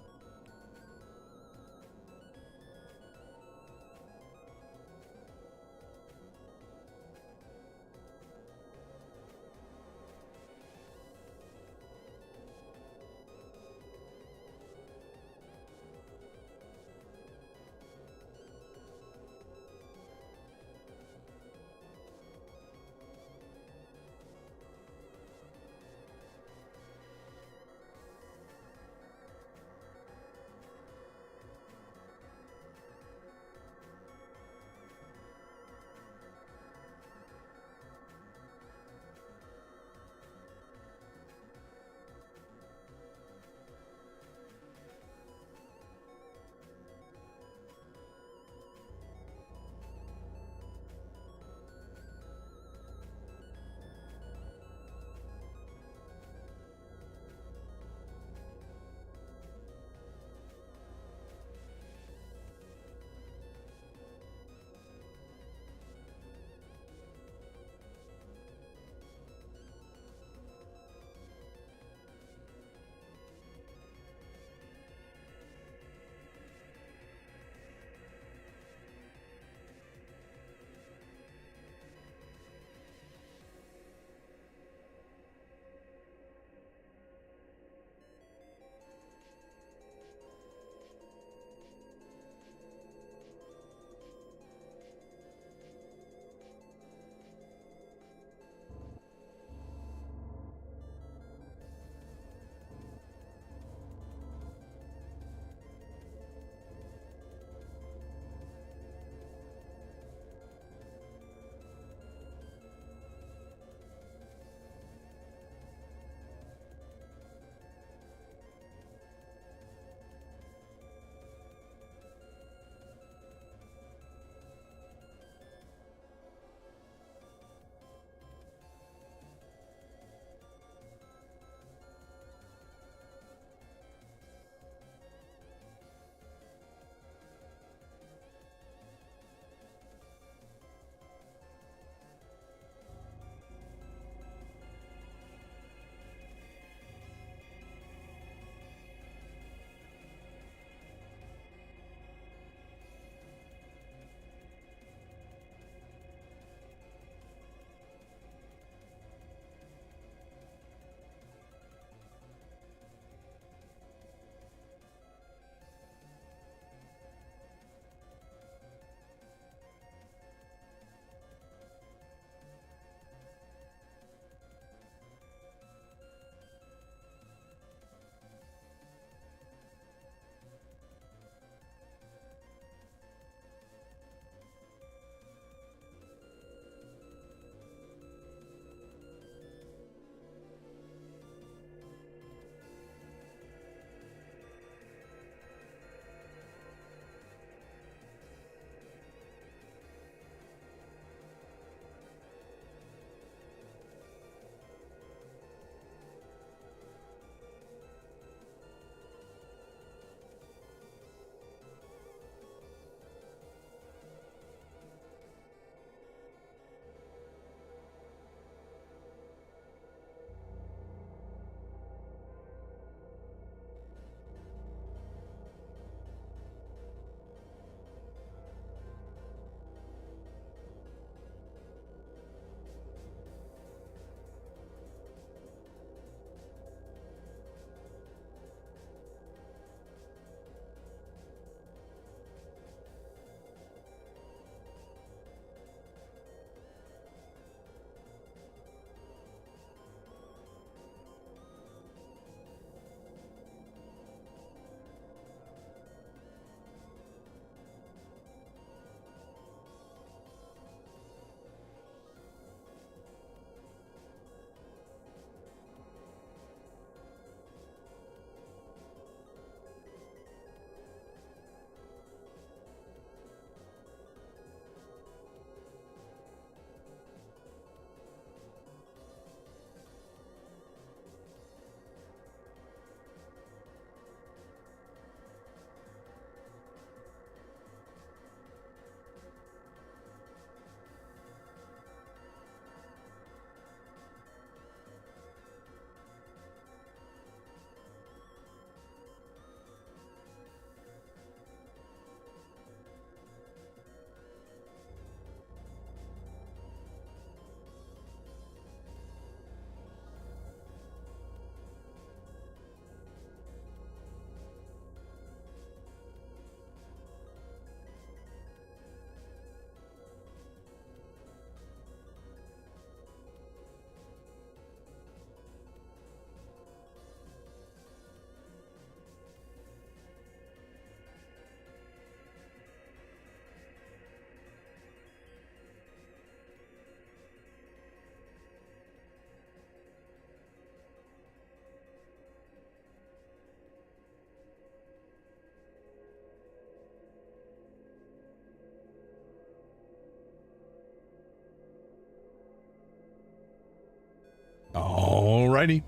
Alrighty.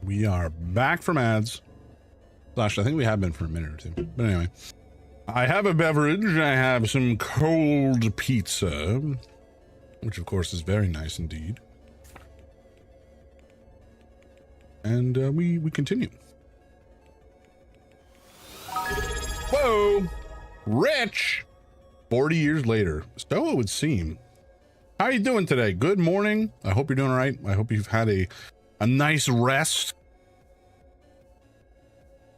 We are back from ads. Slash, I think we have been for a minute or two. But anyway. I have a beverage. I have some cold pizza, which of course is very nice indeed. And we continue. Whoa! Rich! 40 years later. So it would seem. How are you doing today? Good morning. I hope you're doing all right. I hope you've had a nice rest.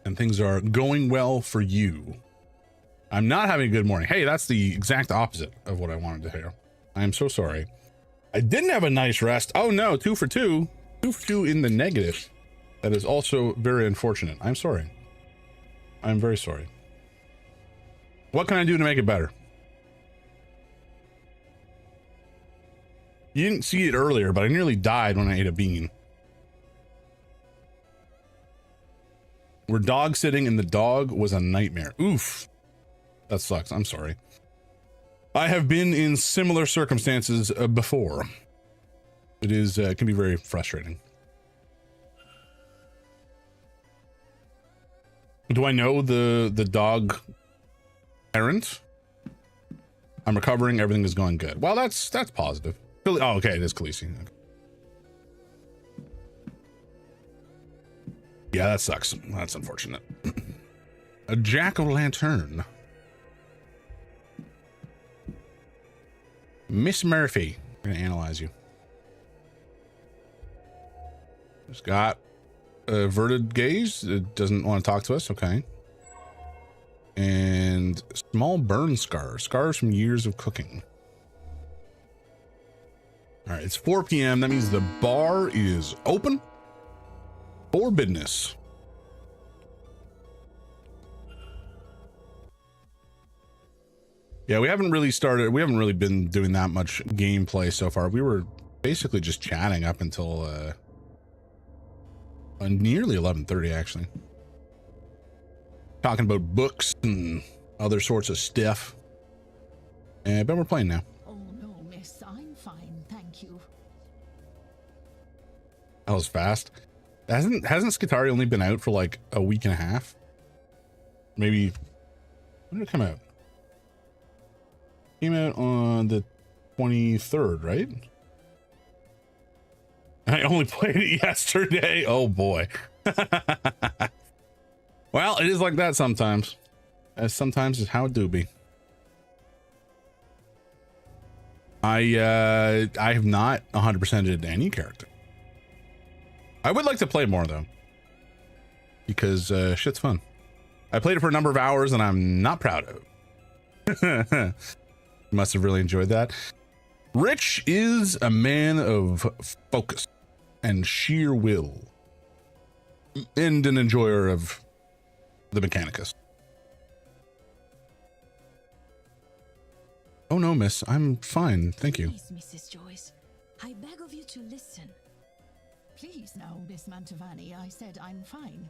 And things are going well for you. I'm not having a good morning. Hey, that's the exact opposite of what I wanted to hear. I am so sorry. I didn't have a nice rest. Oh no, 2 for 2. 2 for 2 in the negative. That is also very unfortunate. I'm sorry. I'm very sorry. What can I do to make it better? You didn't see it earlier, but I nearly died when I ate a bean. We're dog sitting and the dog was a nightmare. Oof. That sucks. I'm sorry. I have been in similar circumstances before. It is can be very frustrating. Do I know the dog parent? I'm recovering. Everything is going good. Well, that's positive. Oh, okay. It is Khaleesi. Okay. Yeah, that sucks. That's unfortunate. A jack-o'-lantern. Miss Murphy. We're gonna analyze you. Just got averted gaze. It doesn't want to talk to us. Okay. And small burn scars. Scars from years of cooking. All right, it's 4 p.m. That means the bar is open for business. Yeah, we haven't really been doing that much gameplay so far. We were basically just chatting up until nearly 11:30 actually. Talking about books and other sorts of stuff. But we're playing now. Oh no, miss, I'm fine, thank you. That was fast. Hasn't Skitarii only been out for like a week and a half? Maybe. When did it come out? Came out on the 23rd, right? I only played it yesterday. Oh boy. Well, it is like that sometimes. As sometimes is how it do be. I have not 100%ed any character. I would like to play more though, because shit's fun. I played it for a number of hours and I'm not proud of it. Must have really enjoyed that. Rich is a man of focus and sheer will, and an enjoyer of the Mechanicus. Oh no, miss, I'm fine, thank you. Please, Mrs. Joyce, I beg of you to listen. Please now, Miss Mantovani, I said I'm fine.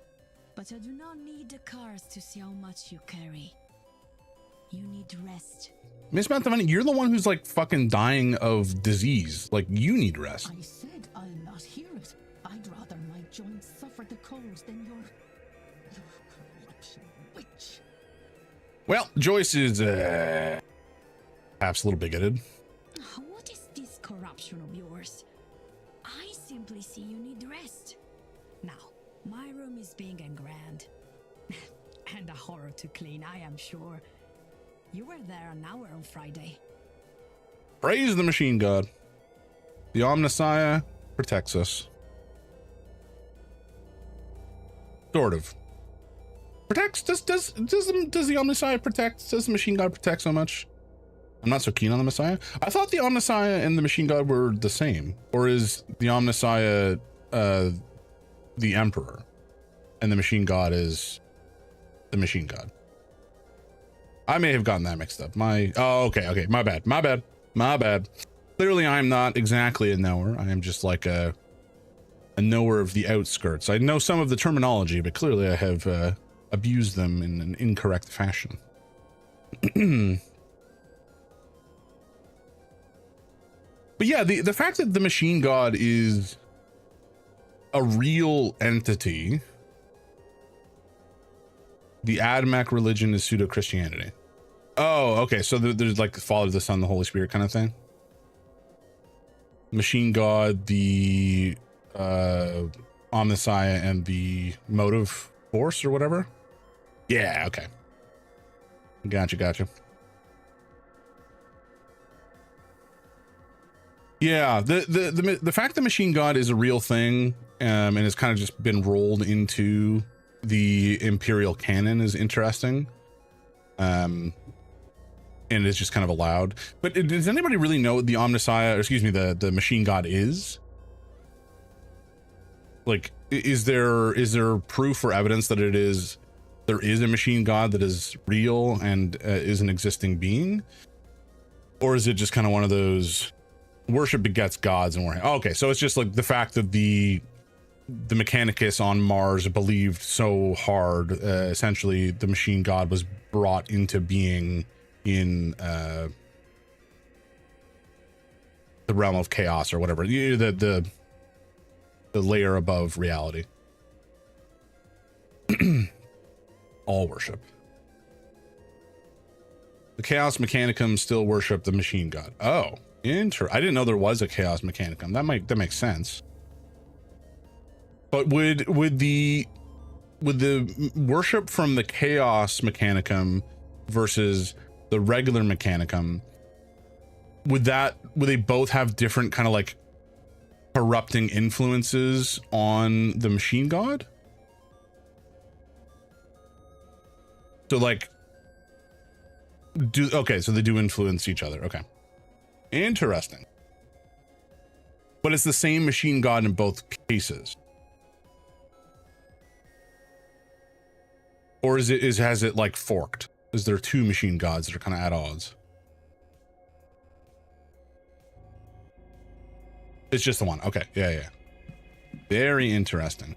But I do not need the cars to see how much you carry. You need rest. Miss Mantovani, you're the one who's like fucking dying of disease. Like, you need rest. I said I'll not hear it. I'd rather my joints suffer the cold than your corruption witch. Well, Joyce is perhaps a little bigoted. What is this corruption of yours? I simply see you need rest. Now, my room is big and grand. And a horror to clean, I am sure. You were there an hour on Friday. Praise the machine god. The Omnissiah protects us. Sort of. Protects? Does the Omnissiah protect? Does the machine god protect so much? I'm not so keen on the Messiah. I thought the Omnissiah and the machine god were the same. Or is the Omnissiah the Emperor and the machine god is the machine god? I may have gotten that mixed up. Okay. My bad. Clearly I'm not exactly a knower. I am just like a knower of the outskirts. I know some of the terminology, but clearly I have abused them in an incorrect fashion. But yeah, the fact that the machine god is a real entity, the Admech religion is pseudo-Christianity. Oh, okay. So there's like the Father, the Son, the Holy Spirit kind of thing. Machine God, the Omnissiah, and the motive force or whatever. Yeah, okay. Gotcha. Yeah, the fact that Machine God is a real thing and has kind of just been rolled into the Imperial canon is interesting. And it's just kind of allowed. But does anybody really know what the Omnissiah, or excuse me, the Machine God is? Like, is there proof or evidence that there is a Machine God that is real and is an existing being? Or is it just kind of one of those worship begets gods and we're okay, so it's just like the fact that the Mechanicus on Mars believed so hard, essentially the Machine God was brought into being in the realm of chaos or whatever, the layer above reality. All worship. The Chaos Mechanicum still worship the Machine God. Oh, I didn't know there was a Chaos Mechanicum. That makes sense. But would the worship from the Chaos Mechanicum versus the regular Mechanicum, would they both have different kind of like corrupting influences on the Machine God? So like so they do influence each other. Okay. Interesting. But it's the same Machine God in both cases. Or has it like forked? Is there two Machine Gods that are kind of at odds? It's just the one. Okay. Yeah. Very interesting.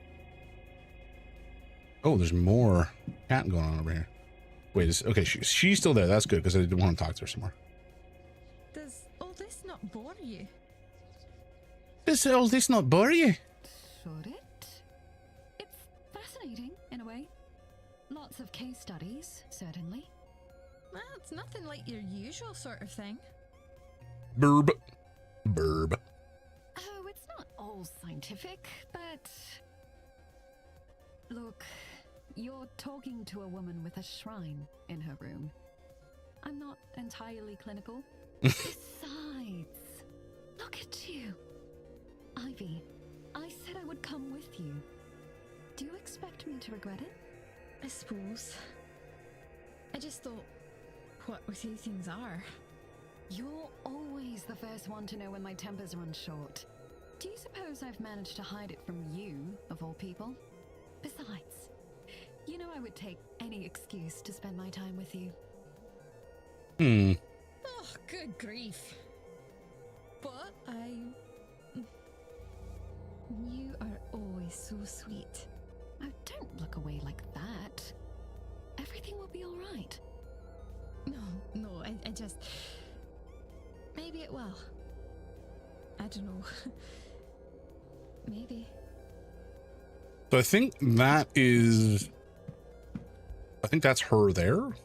Oh, there's more cat going on over here. Wait, okay, she's still there. That's good, because I didn't want to talk to her some more. Does all this not bore you? Does all this not bore you? Should it? It's fascinating, in a way. Lots of case studies, certainly. Well, it's nothing like your usual sort of thing. Burb. Oh, it's not all scientific, but... Look, you're talking to a woman with a shrine in her room. I'm not entirely clinical. Besides, look at you. Ivy, I said I would come with you. Do you expect me to regret it? I suppose. I just thought, what with these things are. You're always the first one to know when my tempers run short. Do you suppose I've managed to hide it from you, of all people? Besides, you know I would take any excuse to spend my time with you. Oh, good grief. But you are always so sweet. Oh, don't look away like that. Everything will be all right. No, I just... Maybe it will. I don't know. Maybe. So I think that's her there.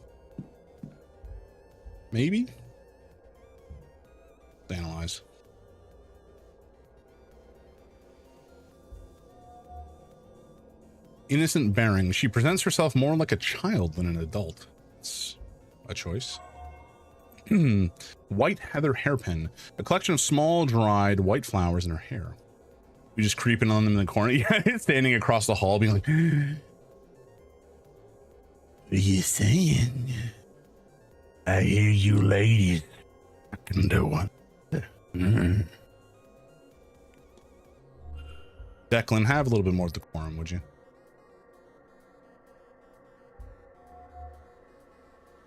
Maybe. Let's analyze. Innocent bearing. She presents herself more like a child than an adult. It's a choice. White heather hairpin. A collection of small, dried white flowers in her hair. You just creeping on them in the corner. Yeah, standing across the hall being like, what are you saying? I hear you ladies. I can do one. Declan, have a little bit more decorum, would you?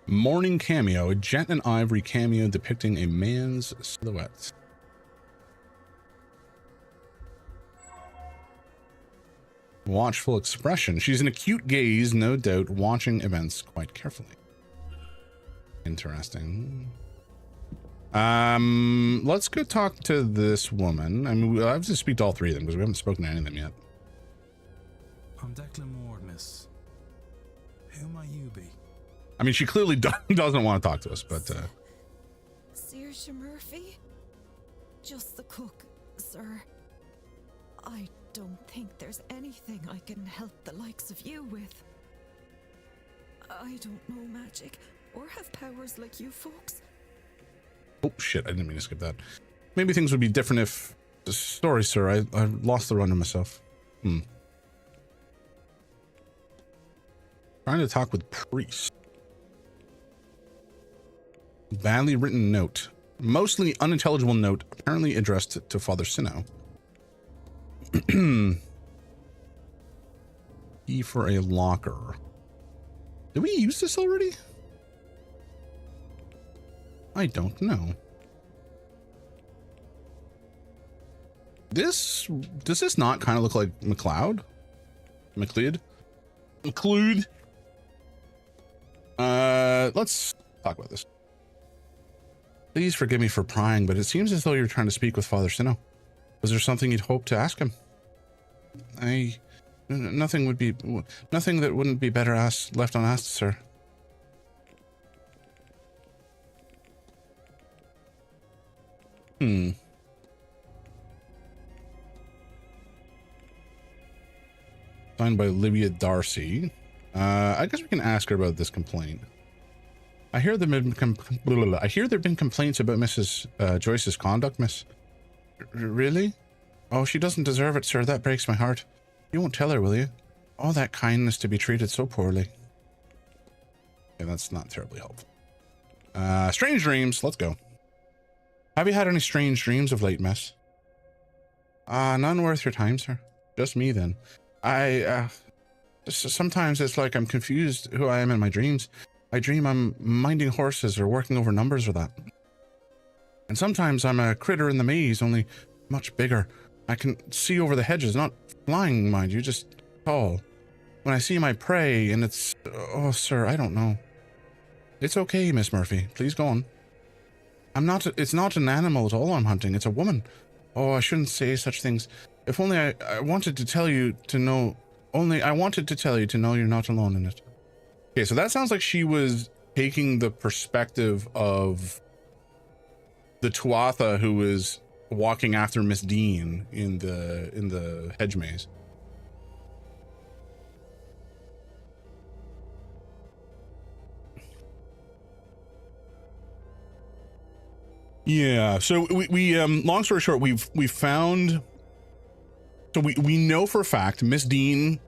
Morning cameo, a jet and ivory cameo depicting a man's silhouette. Watchful expression. She's an acute gaze, no doubt, watching events quite carefully. Interesting. Let's go talk to this woman. I mean, I have to speak to all three of them because we haven't spoken to any of them yet. I'm Declan Ward, miss. Who might you be? I mean, she clearly doesn't want to talk to us, but Saoirse Murphy? Just the cook, sir. I don't think there's anything I can help the likes of you with. I don't know magic or have powers like you folks. oh shit, I didn't mean to skip that. Maybe things would be different if... Sorry, sir, I lost the run of myself. Trying to talk with priest. Badly written note. Mostly unintelligible note, apparently addressed to Father Sinnoh. Key for a locker. Did we use this already? I don't know. Does this not kind of look like McLeod? McLeod? Let's talk about this. Please forgive me for prying, but it seems as though you're trying to speak with Father Sinnoh. Was there something you'd hope to ask him? Nothing that wouldn't be better left unasked, sir. Signed by Olivia Darcy. I guess we can ask her about this complaint. I hear there've been complaints about Mrs. Joyce's conduct, miss. Really? Oh, she doesn't deserve it, sir. That breaks my heart. You won't tell her, will you? All that kindness to be treated so poorly. Okay, that's not terribly helpful. Strange dreams. Let's go. Have you had any strange dreams of late, miss? None worth your time, sir. Just me, then. Sometimes it's like I'm confused who I am in my dreams. I dream I'm minding horses or working over numbers or that. And sometimes I'm a critter in the maze, only much bigger. I can see over the hedges, not flying, mind you, just tall. When I see my prey and it's... Oh, sir, I don't know. It's okay, Miss Murphy. Please go on. It's not an animal at all I'm hunting. It's a woman. Oh, I shouldn't say such things. If only I wanted to tell you to know... I wanted to tell you to know you're not alone in it. Okay, so that sounds like she was taking the perspective of the Tuatha who was walking after Miss Dean in the hedge maze. Yeah, so we long story short, we found, so we know for a fact Miss Dean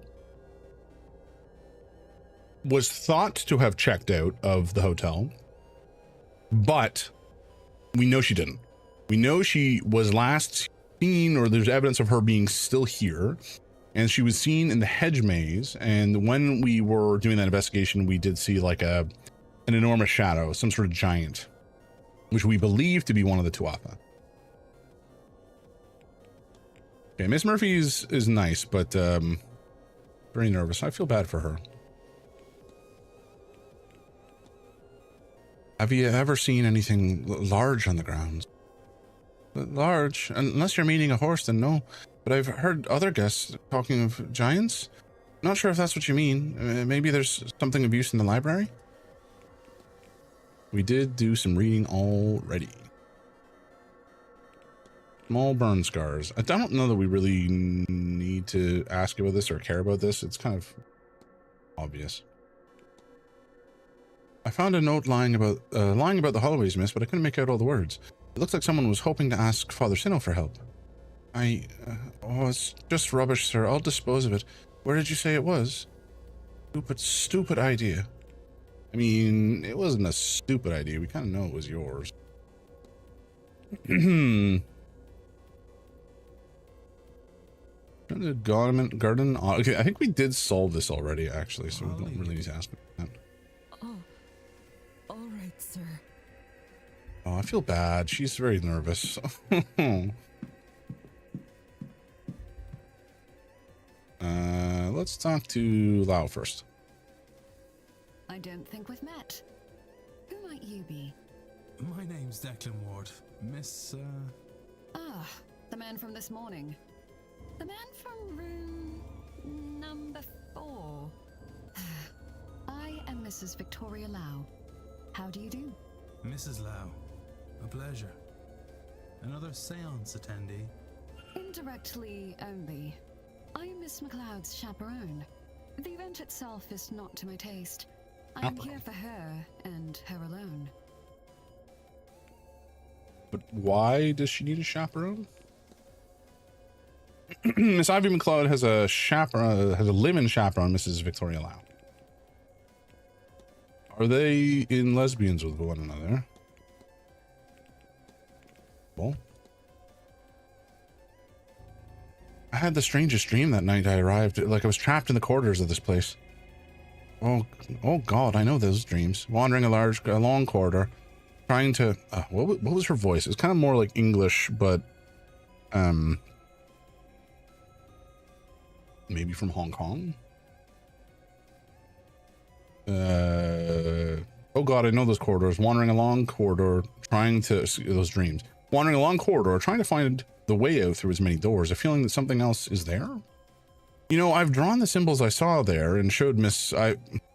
was thought to have checked out of the hotel, but we know she didn't. We know she was last seen, or there's evidence of her being still here, and she was seen in the hedge maze. And when we were doing that investigation, we did see like an enormous shadow, some sort of giant, which we believe to be one of the Tuatha. Okay, Miss Murphy is nice, but very nervous. I feel bad for her. Have you ever seen anything large on the grounds? Large? Unless you're meaning a horse, then no. But I've heard other guests talking of giants. Not sure if that's what you mean. Maybe there's something of use in the library? We did do some reading already. Small burn scars. I don't know that we really need to ask about this or care about this. It's kind of obvious. I found a note lying about the hallways, miss, but I couldn't make out all the words. It looks like someone was hoping to ask Father Sinnoh for help. Oh, it's just rubbish, sir. I'll dispose of it. Where did you say it was? Stupid idea. I mean, it wasn't a stupid idea. We kind of know it was yours. Garden. Okay, I think we did solve this already, actually, so we don't really need to ask that. Oh, all right, sir. Oh, I feel bad. She's very nervous. Let's talk to Lau first. I don't think we've met. Who might you be? My name's Declan Ward. Miss, Ah, the man from this morning. The man from room Number 4. I am Mrs. Victoria Lau. How do you do? Mrs. Lau, a pleasure. Another seance attendee? Indirectly only. I'm Miss McLeod's chaperone. The event itself is not to my taste. I am here for her and her alone. But why does she need a chaperone? Miss Ivy McLeod has a chaperone, has a live-in chaperone, Mrs. Victoria Lau. Are they in lesbians with one another? Well, I had the strangest dream that night I arrived. Like I was trapped in the corridors of this place. Oh God, I know those dreams. Wandering a long corridor, trying to. What was her voice? It was kind of more like English, but maybe from Hong Kong. Oh God, I know those corridors. Wandering along corridor, trying to those dreams. Wandering along corridor, trying to find the way out through as many doors. A feeling that something else is there. You know, I've drawn the symbols I saw there and showed Miss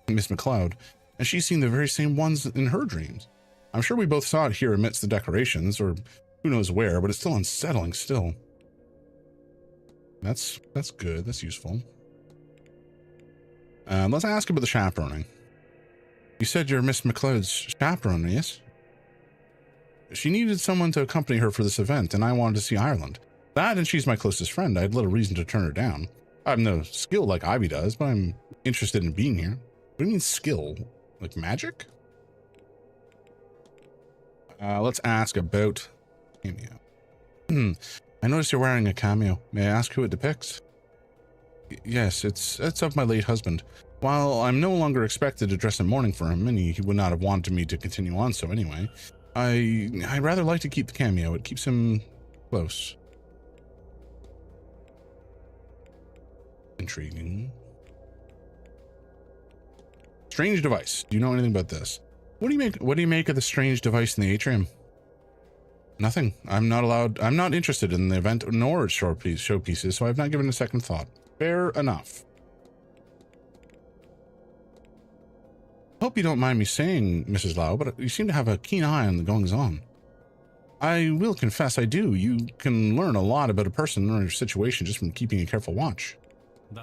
McLeod, and she's seen the very same ones in her dreams. I'm sure we both saw it here amidst the decorations, or who knows where, but it's still unsettling still. That's good. That's useful. Let's ask about the chaperoning. You said you're Miss McLeod's chaperone, yes? She needed someone to accompany her for this event, and I wanted to see Ireland. That, and she's my closest friend. I had little reason to turn her down. I have no skill like Ivy does, but I'm interested in being here. What do you mean skill? Like magic? Let's ask about cameo. I noticed you're wearing a cameo. May I ask who it depicts? Yes, it's of my late husband. While I'm no longer expected to dress in mourning for him, and he would not have wanted me to continue on so anyway, I rather like to keep the cameo. It keeps him close. Intriguing. Strange device. Do you know anything about this? What do you make of the strange device in the atrium? Nothing. I'm not interested in the event nor its showpieces, so I've not given it a second thought. Fair enough. Hope you don't mind me saying, Mrs. Lau, but you seem to have a keen eye on the goings-on. I will confess I do. You can learn a lot about a person or a situation just from keeping a careful watch.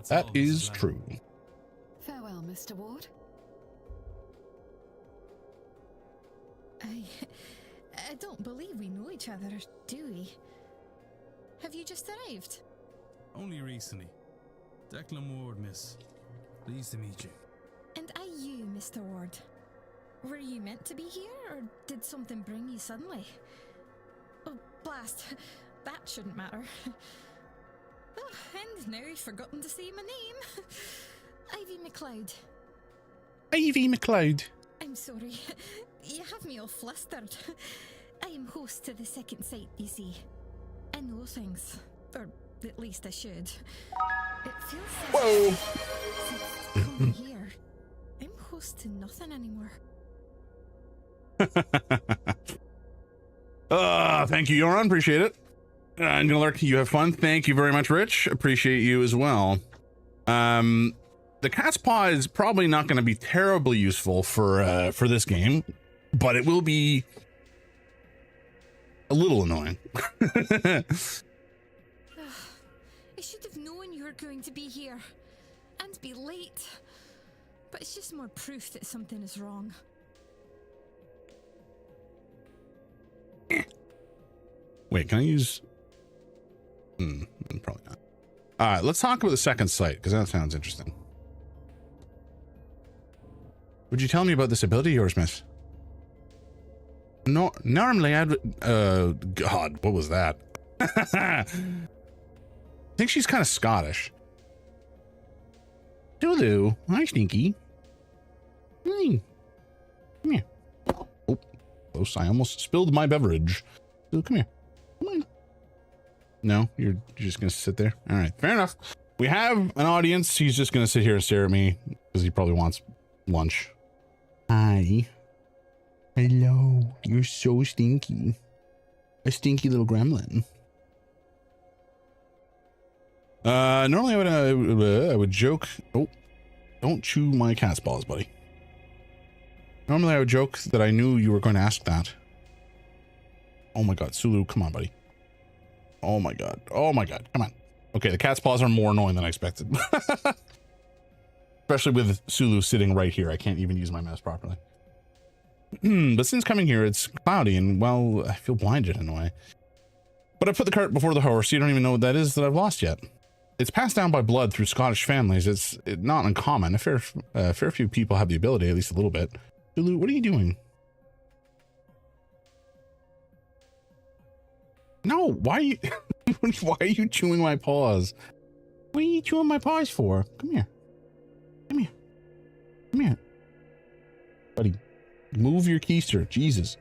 That is true. Farewell, Mr. Ward. I don't believe we know each other, do we? Have you just arrived? Only recently. Declan Ward, miss. Pleased to meet you. And are you, Mr. Ward? Were you meant to be here, or did something bring you suddenly? Oh, blast. That shouldn't matter. Oh, and now you've forgotten to say my name. Ivy McLeod. Ivy McLeod. I'm sorry. You have me all flustered. I am host to the second sight, you see. I know things. Or at least I should. It feels like since coming here, I'm host to nothing anymore. Thank you, Yoran. Appreciate it. I'm gonna lurk. You have fun. Thank you very much, Rich. Appreciate you as well. The cat's paw is probably not going to be terribly useful for this game, but it will be a little annoying. I should have known you were going to be here and be late, but it's just more proof that something is wrong. Wait, can I use? Probably not. All right, let's talk about the second site because that sounds interesting. Would you tell me about this ability of yours, miss? No, normally I'd... God, what was that? I think she's kind of Scottish. Tulu, hi, Stinky. Hey. Come here. Oh, close. I almost spilled my beverage. So come here. Come on. No, you're just going to sit there? All right, fair enough. We have an audience. He's just going to sit here and stare at me because he probably wants lunch. Hi. Hello. You're so stinky. A stinky little gremlin. Normally I would joke. Oh, don't chew my cat's balls, buddy. Normally I would joke that I knew you were going to ask that. Oh my God, Sulu, come on, buddy. Oh my God. Oh my God, come on. Okay, the cat's paws are more annoying than I expected. Especially with Sulu sitting right here. I can't even use my mouse properly. But since coming here, it's cloudy and, well, I feel blinded in a way. But I put the cart before the horse. You don't even know what that is that I've lost yet. It's passed down by blood through Scottish families. It's not uncommon. A fair few people have the ability, at least a little bit. Sulu, what are you doing? No, why are you why are you chewing my paws? What are you chewing my paws for? Come here. Come here. Come here. Buddy, move your keister. Jesus.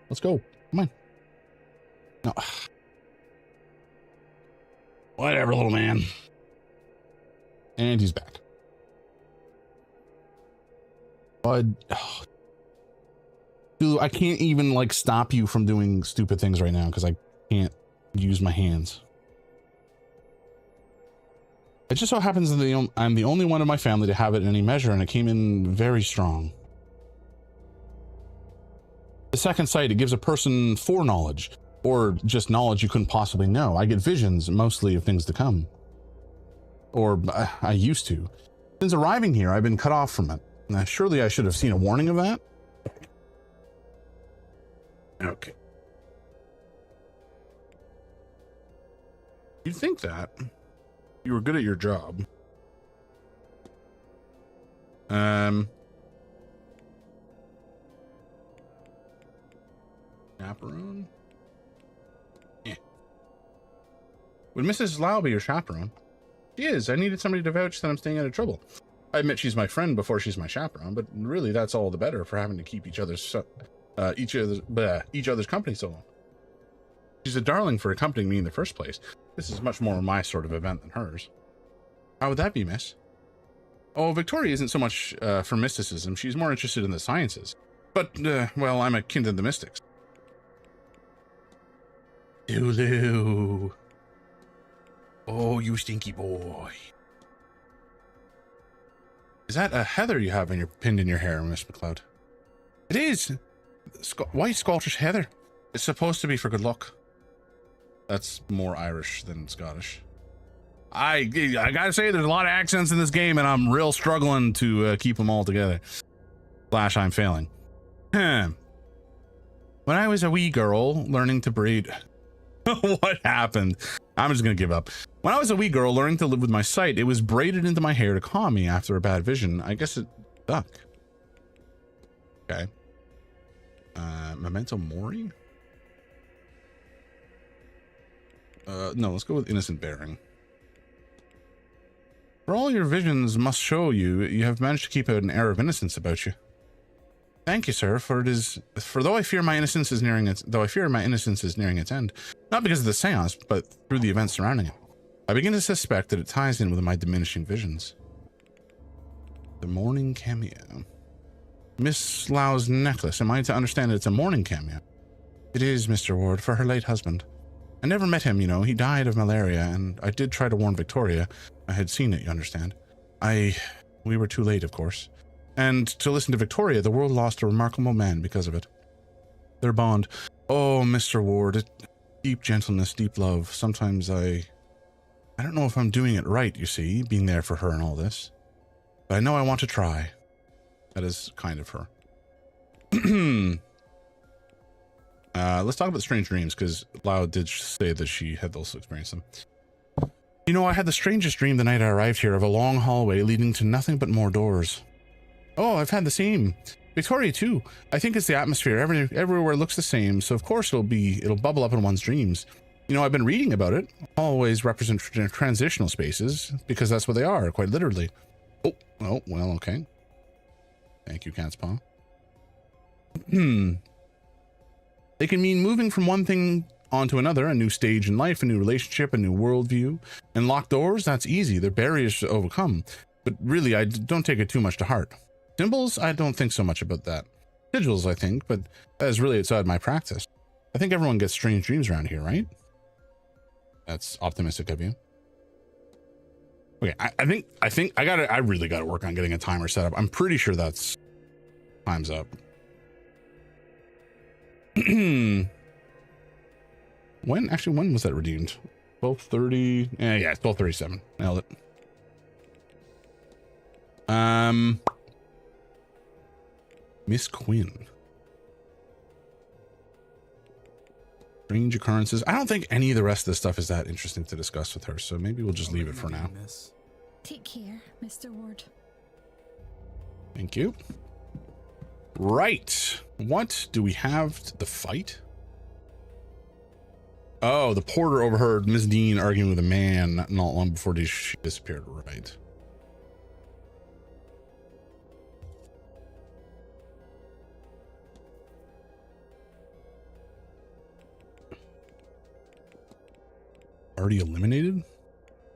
Let's go. Come on. No. Whatever, little man. And he's back. Bud. Oh. Dude, I can't even like stop you from doing stupid things right now because I can't use my hands. It just so happens that I'm the only one in my family to have it in any measure, and it came in very strong. The second sight, it gives a person foreknowledge, or just knowledge you couldn't possibly know. I get visions, mostly of things to come. Or I used to. Since arriving here, I've been cut off from it. Now, surely I should have seen a warning of that? Okay. You'd think that. You were good at your job. Chaperone? Yeah. Would Mrs. Lau be your chaperone? She is. I needed somebody to vouch that I'm staying out of trouble. I admit she's my friend before she's my chaperone, but really that's all the better for having to keep each other's company so long. She's a darling for accompanying me in the first place. This is much more my sort of event than hers. How would that be, miss? Oh, Victoria isn't so much for mysticism. She's more interested in the sciences. But, well, I'm akin to the mystics. Lulu. Oh, you stinky boy. Is that a heather you have pinned in your hair, Miss McLeod? It is. White Scottish heather. It's supposed to be for good luck. That's more Irish than Scottish. I gotta say, there's a lot of accents in this game, and I'm real struggling to keep them all together. Slash, I'm failing. When I was a wee girl learning to braid... What happened? I'm just gonna give up. When I was a wee girl learning to live with my sight, it was braided into my hair to calm me after a bad vision. I guess it stuck. Okay. Memento Mori? No, let's go with Innocent Bearing. For all your visions must show you, you have managed to keep an air of innocence about you. Thank you, sir, for though I fear my innocence is nearing its end, not because of the seance, but through the events surrounding it. I begin to suspect that it ties in with my diminishing visions. The morning cameo. Miss Lau's necklace. Am I to understand that it's a morning cameo? It is, Mr. Ward, for her late husband. I never met him, you know. He died of malaria, and I did try to warn Victoria. I had seen it, you understand. We were too late, of course. And to listen to Victoria, the world lost a remarkable man because of it. Their bond. Oh, Mr. Ward, deep gentleness, deep love. Sometimes I don't know if I'm doing it right, you see, being there for her and all this. But I know I want to try. That is kind of her. Let's talk about strange dreams, because Lau did say that she had also experienced them. You know, I had the strangest dream the night I arrived here of a long hallway leading to nothing but more doors. Oh, I've had the same. Victoria, too. I think it's the atmosphere. Everywhere looks the same, so of course it'll bubble up in one's dreams. You know, I've been reading about it. Hallways represent transitional spaces, because that's what they are, quite literally. Oh, well, okay. Thank you, Cat's Paw. They can mean moving from one thing onto another, a new stage in life, a new relationship, a new worldview. And locked doors, that's easy. They're barriers to overcome. But really, I don't take it too much to heart. Symbols, I don't think so much about that. Sigils, I think, but that is really outside my practice. I think everyone gets strange dreams around here, right? That's optimistic of you. Okay, I think I really gotta work on getting a timer set up. I'm pretty sure that's time's up. when was that redeemed? 12:30. Yeah, 12:37. Nailed it. Miss Quinn. Strange occurrences. I don't think any of the rest of this stuff is that interesting to discuss with her, so maybe we'll just leave it for now. Take care, Mr. Ward. Thank you. Right. What do we have to the fight? Oh, the porter overheard Miss Dean arguing with a man not long before she disappeared. Right. Already eliminated?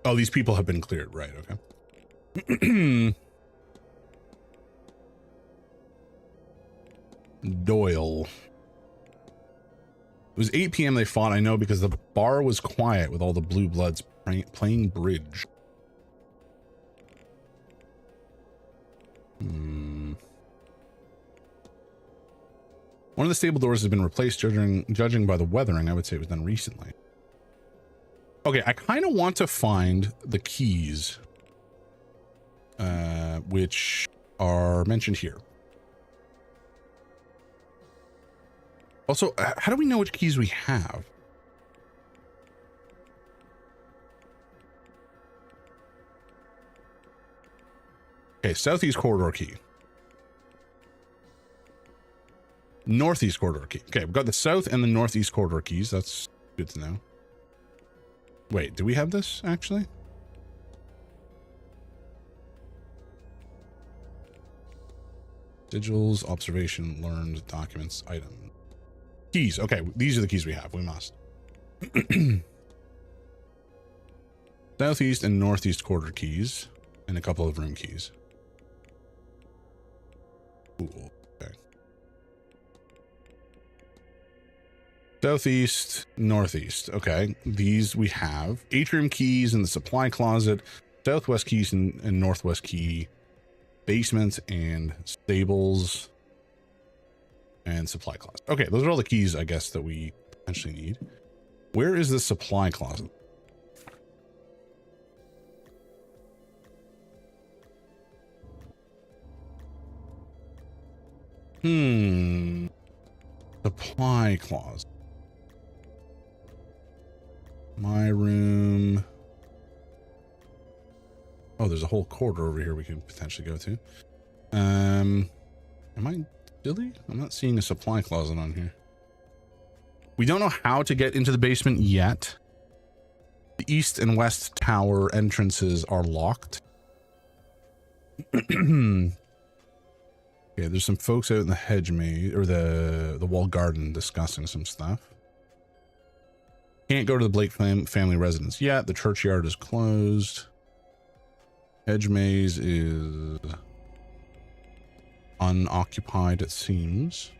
Oh, these people have been cleared. Right. Okay. Doyle. It was 8 p.m. they fought, I know, because the bar was quiet with all the blue bloods playing bridge. One of the stable doors has been replaced, judging by the weathering. I would say it was done recently. Okay, I kind of want to find the keys, which are mentioned here. Also, how do we know which keys we have? Okay, southeast corridor key. Northeast corridor key. Okay, we've got the south and the northeast corridor keys. That's good to know. Wait, do we have this actually? Sigils, observation, learned, documents, item. Keys. Okay, these are the keys we have. We must. Southeast and northeast corridor keys, and a couple of room keys. Cool. Okay. Southeast, northeast. Okay, these we have. Atrium keys in the supply closet, southwest keys and northwest key, basement and stables, and supply closet. Okay, those are all the keys, I guess, that we potentially need. Where is the supply closet? Supply closet. My room. Oh, there's a whole corridor over here we could potentially go to. Am I silly? I'm not seeing a supply closet on here. We don't know how to get into the basement yet. The east and west tower entrances are locked. Okay, there's some folks out in the hedge maze or the wall garden discussing some stuff. Can't go to the Blake family residence yet. The churchyard is closed. Hedge maze is unoccupied, it seems.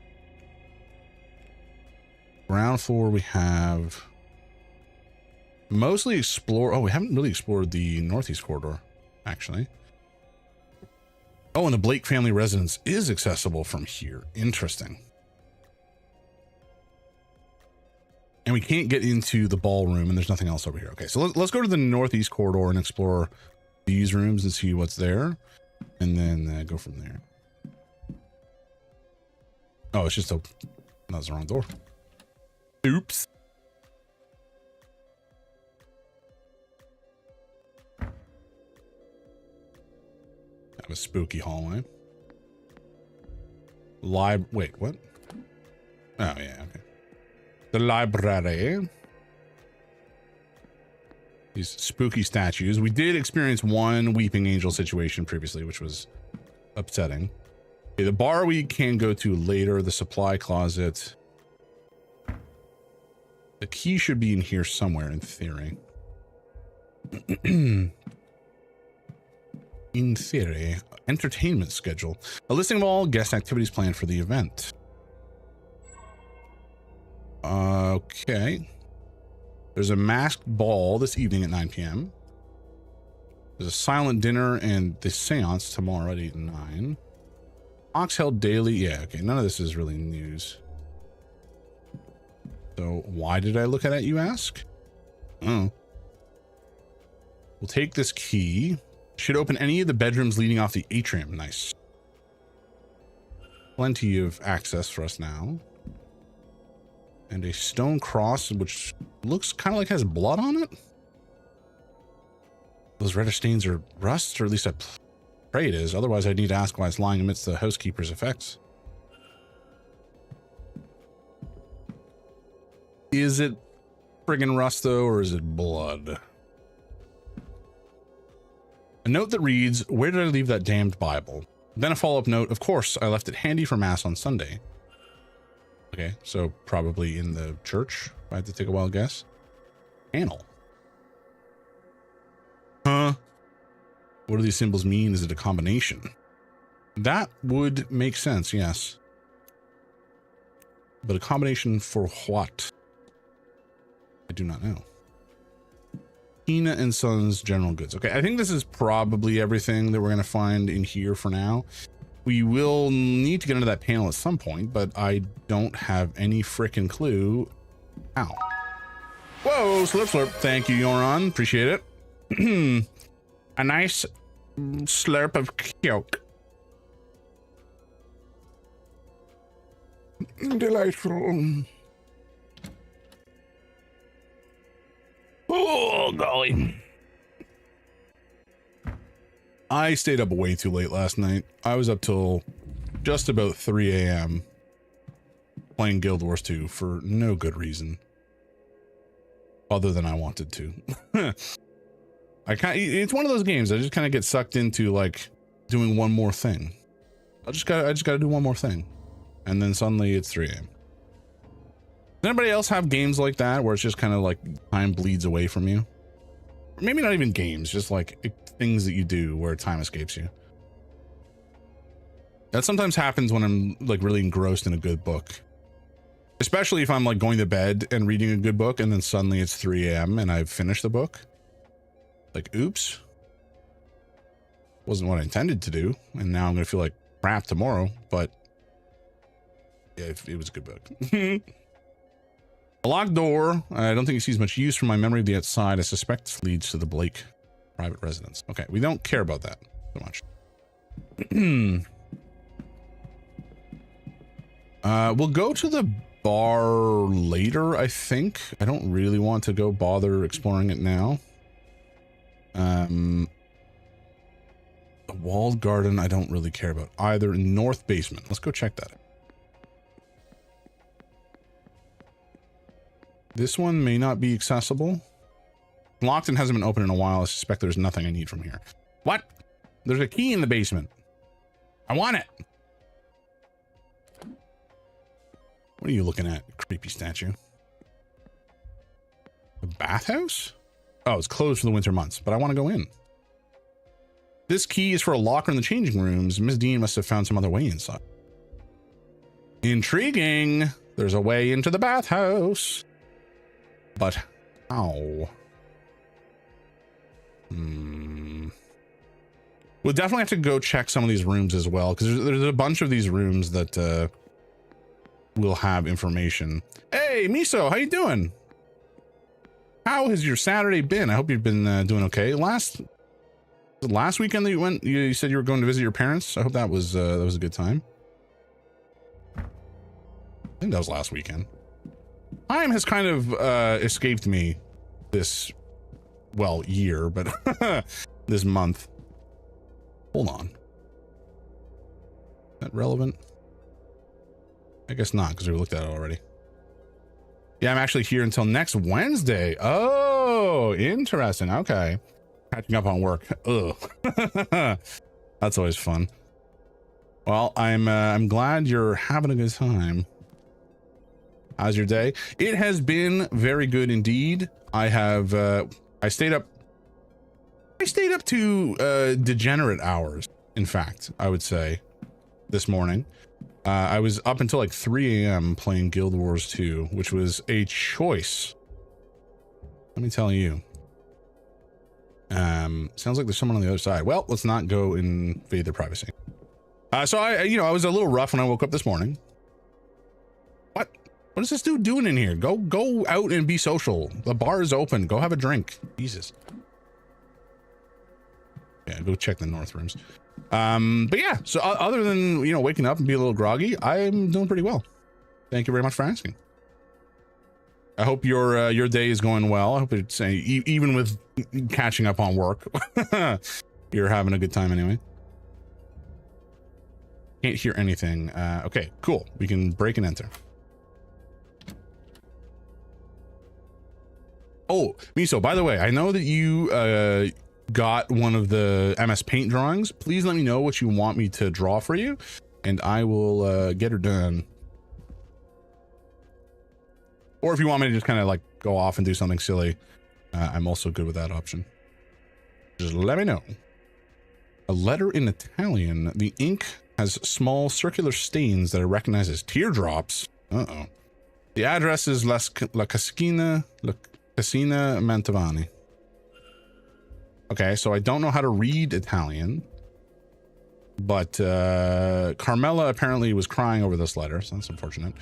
Ground floor we have mostly explore. Oh, we haven't really explored the northeast corridor, actually. Oh, and the Blake family residence is accessible from here. Interesting. And we can't get into the ballroom, and there's nothing else over here. Okay, so let's go to the northeast corridor and explore these rooms and see what's there, and then go from there. Oh, it's just a... That's the wrong door. Oops. Have a spooky hallway. Wait, what? Oh, yeah, okay. The library. These spooky statues. We did experience one weeping angel situation previously, which was upsetting. Okay, the bar we can go to later. The supply closet. The key should be in here somewhere, in theory. In theory. Entertainment schedule. A listing of all guest activities planned for the event. Okay. There's a masked ball this evening at 9 p.m. There's a silent dinner and the seance tomorrow at 8 and 9. Ox held daily. Yeah, okay. None of this is really news. So why did I look at it, you ask? Oh. We'll take this key. Should open any of the bedrooms leading off the atrium. Nice. Plenty of access for us now. And a stone cross, which looks kind of like has blood on it. Those reddish stains are rust, or at least I pray it is. Otherwise, I'd need to ask why it's lying amidst the housekeeper's effects. Is it friggin' rust, though, or is it blood? A note that reads, "Where did I leave that damned Bible?" Then a follow-up note, "Of course, I left it handy for Mass on Sunday." Okay, so probably in the church, if I had to take a wild guess. Panel. Huh? What do these symbols mean? Is it a combination? That would make sense, yes. But a combination for what? I do not know. Tina and Sons General Goods. Okay, I think this is probably everything that we're going to find in here for now. We will need to get into that panel at some point, but I don't have any frickin' clue how. Whoa, slurp slurp. Thank you, Yoron. Appreciate it. A nice slurp of coke. Delightful. Oh, golly. I stayed up way too late last night. I was up till just about 3 a.m. playing Guild Wars 2 for no good reason. Other than I wanted to. It's one of those games I just kind of get sucked into, like doing one more thing. I just gotta do one more thing. And then suddenly it's 3 a.m. Does anybody else have games like that where it's just kind of like time bleeds away from you? Or maybe not even games, just like things that you do where time escapes you. That sometimes happens when I'm like really engrossed in a good book. Especially if I'm like going to bed and reading a good book and then suddenly it's 3 a.m. and I've finished the book. Like, oops. Wasn't what I intended to do. And now I'm going to feel like crap tomorrow, but yeah, it was a good book. A locked door. I don't think it sees much use from my memory of the outside. I suspect this leads to the Blake private residence. Okay, we don't care about that so much. We'll go to the bar later, I think. I don't really want to go bother exploring it now. The walled garden, I don't really care about either. North basement. Let's go check that out. This one may not be accessible. Locked and hasn't been open in a while. I suspect there's nothing I need from here. What? There's a key in the basement. I want it. What are you looking at, creepy statue? A bathhouse? Oh, it's closed for the winter months, but I want to go in. This key is for a locker in the changing rooms. Miss Dean must have found some other way inside. Intriguing. There's a way into the bathhouse. But how? We'll definitely have to go check some of these rooms as well, because there's a bunch of these rooms that will have information. Hey, Miso, how you doing? How has your Saturday been? I hope you've been doing okay. Last weekend that you went, you said you were going to visit your parents. I hope that was a good time. I think that was last weekend. Time has kind of escaped me this, well, year, but this month. Hold on. Is that relevant? I guess not, because we looked at it already. Yeah, I'm actually here until next Wednesday. Oh, interesting. Okay. Catching up on work. Ugh. That's always fun. Well, I'm glad you're having a good time. How's your day? It has been very good indeed. I stayed up to degenerate hours, in fact, I would say, this morning. I was up until like 3 a.m. playing Guild Wars 2, which was a choice. Let me tell you. Sounds like there's someone on the other side. Well, let's not go invade their privacy. So I was a little rough when I woke up this morning. What is this dude doing in here? Go out and be social. The bar is open. Go have a drink. Jesus. Yeah, go check the north rooms. But yeah, so other than, waking up and be a little groggy, I'm doing pretty well. Thank you very much for asking. I hope your day is going well. I hope it's even with catching up on work, you're having a good time anyway. Can't hear anything. Okay, cool. We can break and enter. Oh, Miso, by the way, I know that you got one of the MS Paint drawings. Please let me know what you want me to draw for you, and I will get her done. Or if you want me to just kind of like go off and do something silly, I'm also good with that option. Just let me know. A letter in Italian. The ink has small circular stains that I recognize as teardrops. Uh-oh. The address is La Cascina Mantovani. Okay, so I don't know how to read Italian, but Carmela apparently was crying over this letter, so that's unfortunate.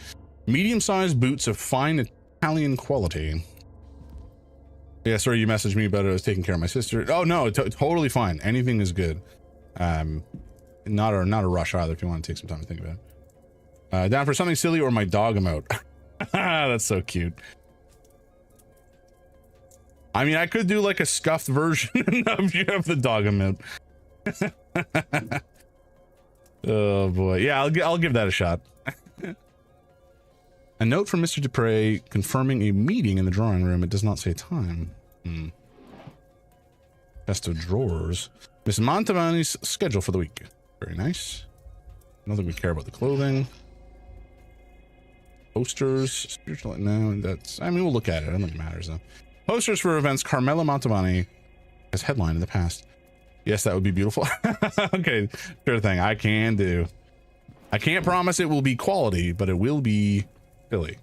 Medium-sized boots of fine Italian quality. Yeah, sorry, you messaged me about it. I was taking care of my sister. Oh no, totally fine. Anything is good. Not a rush either. If you want to take some time to think about it. Down for something silly or my dog emote. That's so cute. I mean, I could do like a scuffed version of you have the dog emote. Oh boy, yeah, I'll give that a shot. A note from Mr. Dupre confirming a meeting in the drawing room. It does not say time. Chest of drawers. Miss Mantovani's schedule for the week. Very nice. I don't think we care about the clothing. Posters. Spiritual. No, that's. I mean, we'll look at it. I don't think it matters though. Posters for events Carmela Mantovani has headlined in the past. Yes, that would be beautiful. Okay, sure thing. I can do. I can't promise it will be quality, but it will be Billy.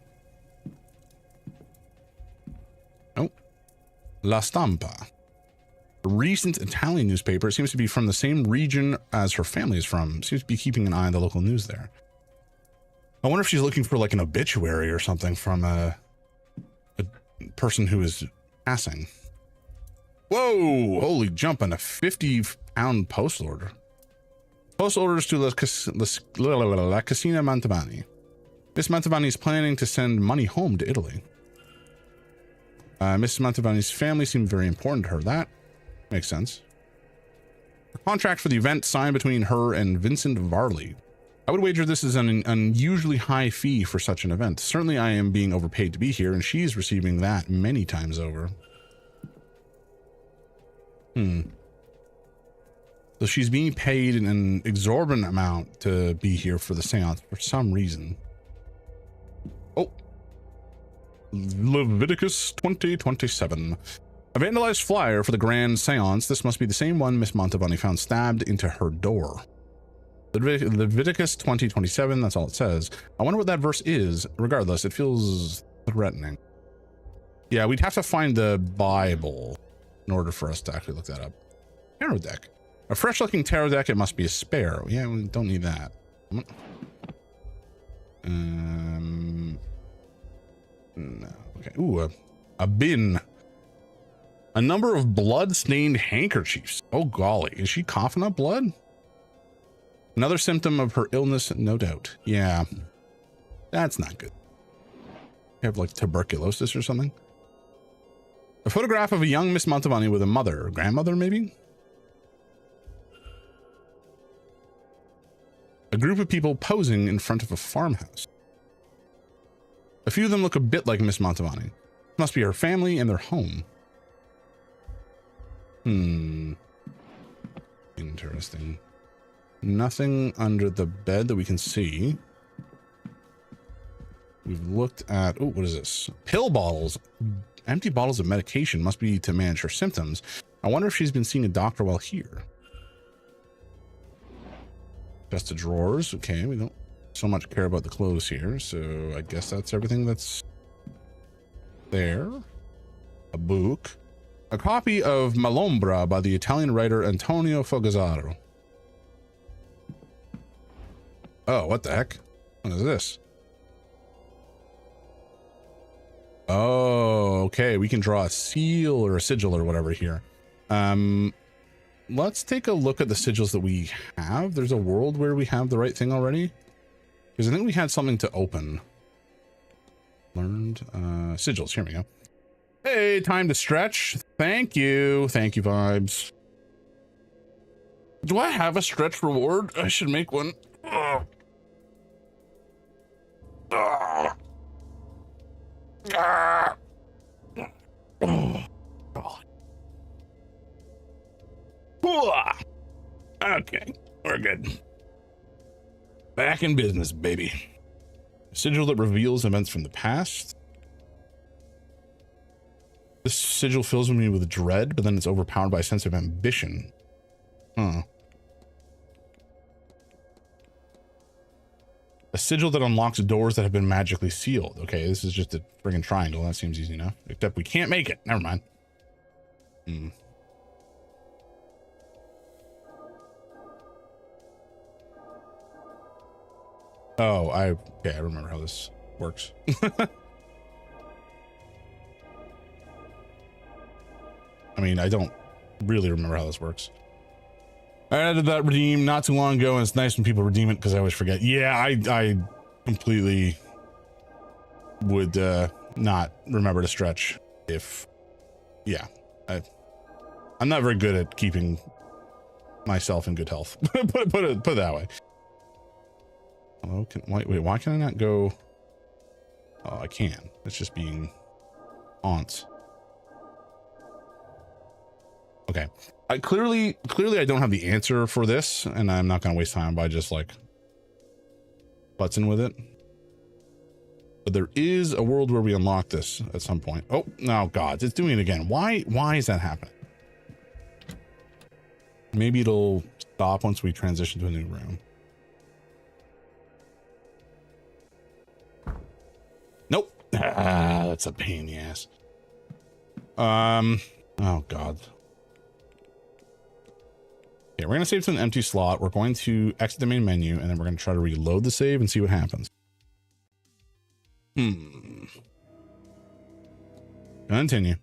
Oh. La Stampa. A recent Italian newspaper. It seems to be from the same region as her family is from. Seems to be keeping an eye on the local news there. I wonder if she's looking for like an obituary or something from a person who is passing. Whoa! Holy jumping. A 50-pound postal order. Postal orders to La Cascina Mantovani. Miss Mantovani is planning to send money home to Italy. Miss Mantovani's family seemed very important to her. That makes sense. A contract for the event signed between her and Vincent Varley. I would wager this is an unusually high fee for such an event. Certainly I am being overpaid to be here, and she's receiving that many times over. So she's being paid an exorbitant amount to be here for the seance for some reason. Oh. Leviticus 20:27. A vandalized flyer for the grand seance. This must be the same one Miss Mantovani found stabbed into her door. Leviticus 20:27, that's all it says. I wonder what that verse is. Regardless, it feels threatening. Yeah, we'd have to find the Bible in order for us to actually look that up. Tarot deck. A fresh looking tarot deck. It must be a spare. Yeah, we don't need that. No. Okay. Ooh, a bin. A number of blood-stained handkerchiefs. Oh golly, is she coughing up blood? Another symptom of her illness, no doubt. Yeah, that's not good. You have like tuberculosis or something. A photograph of a young Miss Mantovani with a mother, or grandmother maybe? A group of people posing in front of a farmhouse. A few of them look a bit like Miss Mantovani. It must be her family and their home. Interesting. Nothing under the bed that we can see. We've looked at, oh, what is this? Pill bottles. Empty bottles of medication must be to manage her symptoms. I wonder if she's been seeing a doctor while here. Chest of drawers. Okay, we don't so much care about the clothes here, so I guess that's everything that's there. A book. A copy of Malombra by the Italian writer Antonio Fogazzaro. Oh, what the heck? What is this? Oh, okay. We can draw a seal or a sigil or whatever here. Let's take a look at the sigils that we have. There's a world where we have the right thing already. Because I think we had something to open. Learned sigils. Here we go. Hey, time to stretch. Thank you. Thank you, vibes. Do I have a stretch reward? I should make one. Oh, God. Okay, we're good. Back in business, baby. A sigil that reveals events from the past. This sigil fills me with dread, but then it's overpowered by a sense of ambition. Huh. A sigil that unlocks doors that have been magically sealed. Okay, this is just a friggin' triangle. That seems easy enough. Except we can't make it. Never mind. Oh, I remember how this works. I mean, I don't really remember how this works. I added that redeem not too long ago, and it's nice when people redeem it because I always forget. Yeah, I completely would not remember to stretch if, yeah, I'm not very good at keeping myself in good health. put it that way. Hello, wait, why can I not go? Oh, I can. It's just being aunts. Okay. Clearly I don't have the answer for this, and I'm not going to waste time by just like putzing with it. But there is a world where we unlock this at some point. Oh, no, God, it's doing it again. Why is that happening? Maybe it'll stop once we transition to a new room. Nope. That's a pain in the ass. Oh, God. Okay, we're going to save to an empty slot. We're going to exit the main menu, and then we're going to try to reload the save and see what happens. Continue.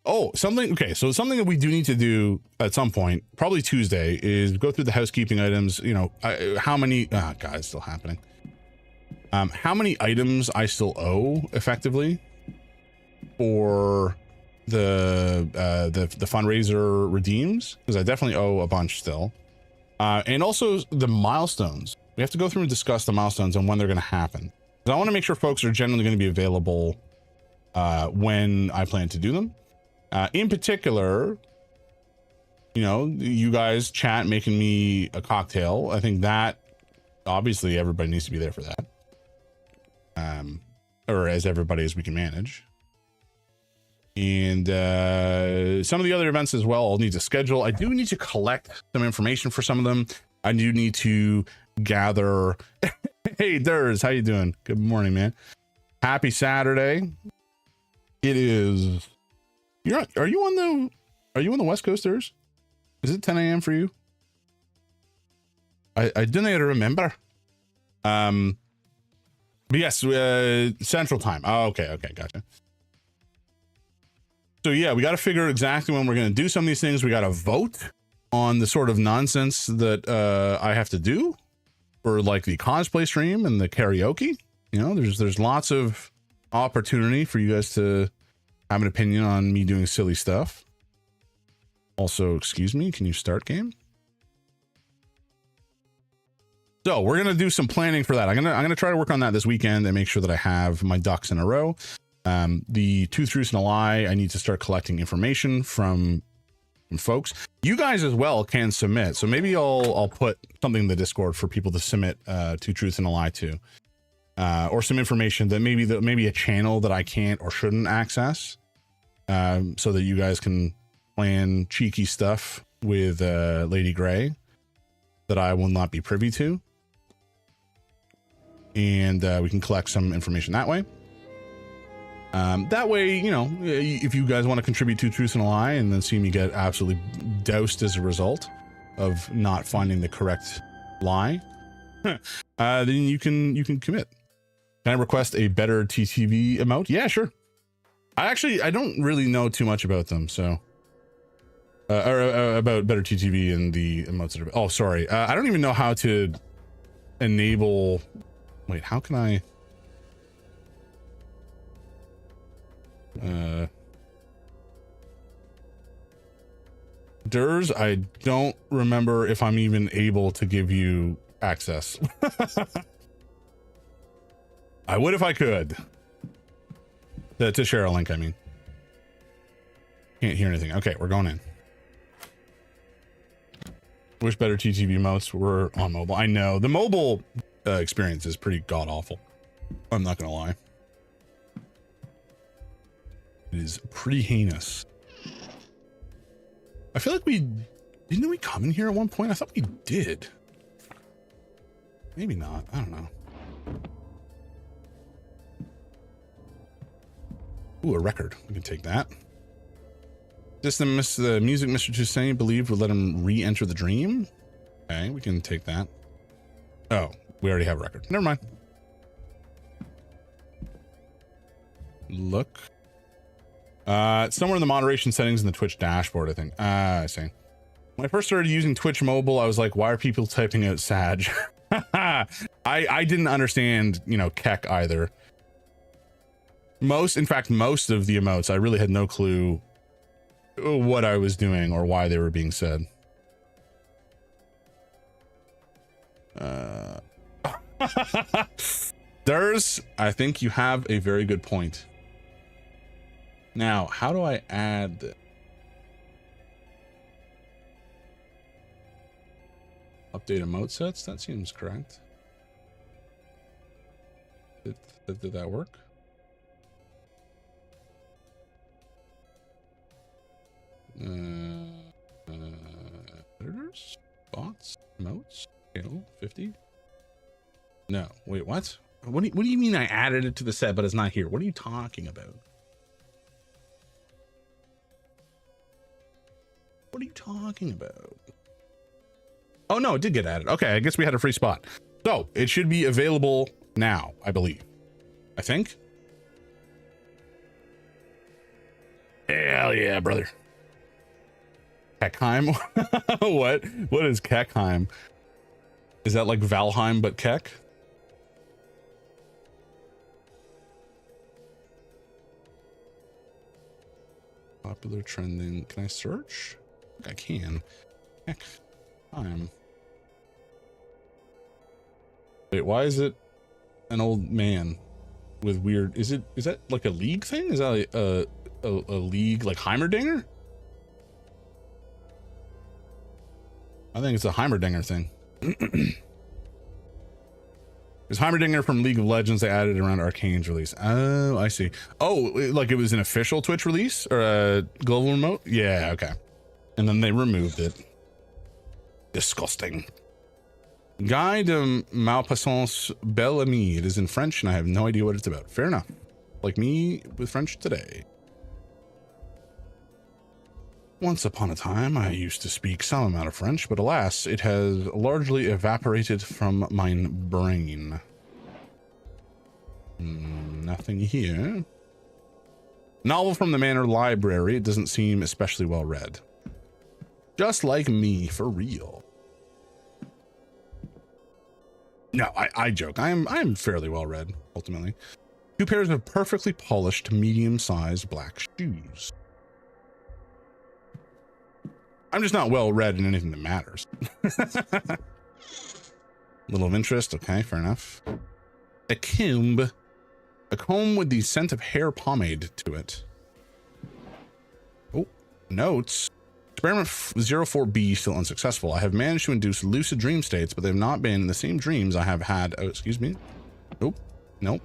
Oh, something. Okay, so something that we do need to do at some point, probably Tuesday, is go through the housekeeping items. You know, how many? Oh, God, it's still happening. How many items I still owe effectively for the fundraiser redeems, because I definitely owe a bunch still, and also the milestones. We have to go through and discuss the milestones and when they're going to happen. Because I want to make sure folks are generally going to be available when I plan to do them. In particular, you know, you guys chat making me a cocktail. I think that obviously everybody needs to be there for that. Or as everybody as we can manage. And some of the other events as well, I'll need to schedule. I do need to collect some information for some of them. I do need to gather. Hey, Durs, how you doing? Good morning, man. Happy Saturday. It is. Are you on the West Coast, Durs? Is it 10 a.m. for you? I didn't remember. But yes, Central Time. Oh, okay, gotcha. So yeah, we got to figure exactly when we're going to do some of these things. We got to vote on the sort of nonsense that I have to do for like the cosplay stream and the karaoke. You know, there's lots of opportunity for you guys to have an opinion on me doing silly stuff. Also, excuse me, can you start game? So we're gonna do some planning for that. I'm gonna try to work on that this weekend and make sure that I have my ducks in a row. The two truths and a lie, I need to start collecting information from folks. You guys as well can submit. So maybe I'll put something in the Discord for people to submit two truths and a lie to, or some information that maybe a channel that I can't or shouldn't access, so that you guys can plan cheeky stuff with Lady Grey that I will not be privy to, and we can collect some information that way. That way, you know, if you guys want to contribute 2 truths and a lie and then see me get absolutely doused as a result of not finding the correct lie, then you can commit. Can I request a better TTV emote? Yeah, sure. I don't really know too much about them, so or about better TTV and the emotes that are, oh, sorry. I don't even know how to enable. Wait, how can I? Durs, I don't remember if I'm even able to give you access. I would if I could. To share a link, I mean. Can't hear anything. Okay, we're going in. Wish better TTV emotes were on mobile. I know. The mobile experience is pretty god-awful. I'm not gonna lie. It is pretty heinous. I feel like didn't we come in here at one point? I thought we did. Maybe not. I don't know. Ooh, a record. We can take that. This the music Mr. Toussaint believed would let him re-enter the dream? Okay, we can take that. Oh, we already have a record. Never mind. Look. Somewhere in the moderation settings in the Twitch dashboard, I think. I see. When I first started using Twitch mobile, I was like, why are people typing out Sag? I didn't understand, you know, Keck either. In fact, most of the emotes, I really had no clue what I was doing or why they were being said. Durs, I think you have a very good point. Now, how do I add this? Update emote sets? That seems correct. Did that work? Editors? Bots? Emotes? Scale 50? No. Wait, what? What do you mean I added it to the set but it's not here? What are you talking about? What are you talking about? Oh no, it did get added. Okay, I guess we had a free spot. So it should be available now, I believe. I think. Hell yeah, brother. Keckheim? What is Keckheim? Is that like Valheim but Keck? Popular trending. Can I search? I can. Keckheim. Wait, why is it an old man with weird? Is that like a league thing? Is that a league like Heimerdinger? I think it's a Heimerdinger thing. It's Heimerdinger from League of Legends. They added it around Arcane's release. Oh, I see. Oh, like it was an official Twitch release or a global remote? Yeah, okay. And then they removed it. Disgusting. Guide de Maupassant's Belle Amie. It is in French and I have no idea what it's about. Fair enough. Like me with French today. Once upon a time, I used to speak some amount of French, but alas, it has largely evaporated from my brain. Nothing here. Novel from the Manor Library. It doesn't seem especially well read. Just like me, for real. No, I joke. I am fairly well read, ultimately. 2 pairs of perfectly polished, medium-sized black shoes. I'm just not well read in anything that matters. Little of interest. Okay, fair enough. A comb. A comb with the scent of hair pomade to it. Oh, notes. Experiment 04B still unsuccessful. I have managed to induce lucid dream states, but they have not been the same dreams I have had. Oh, excuse me. Nope.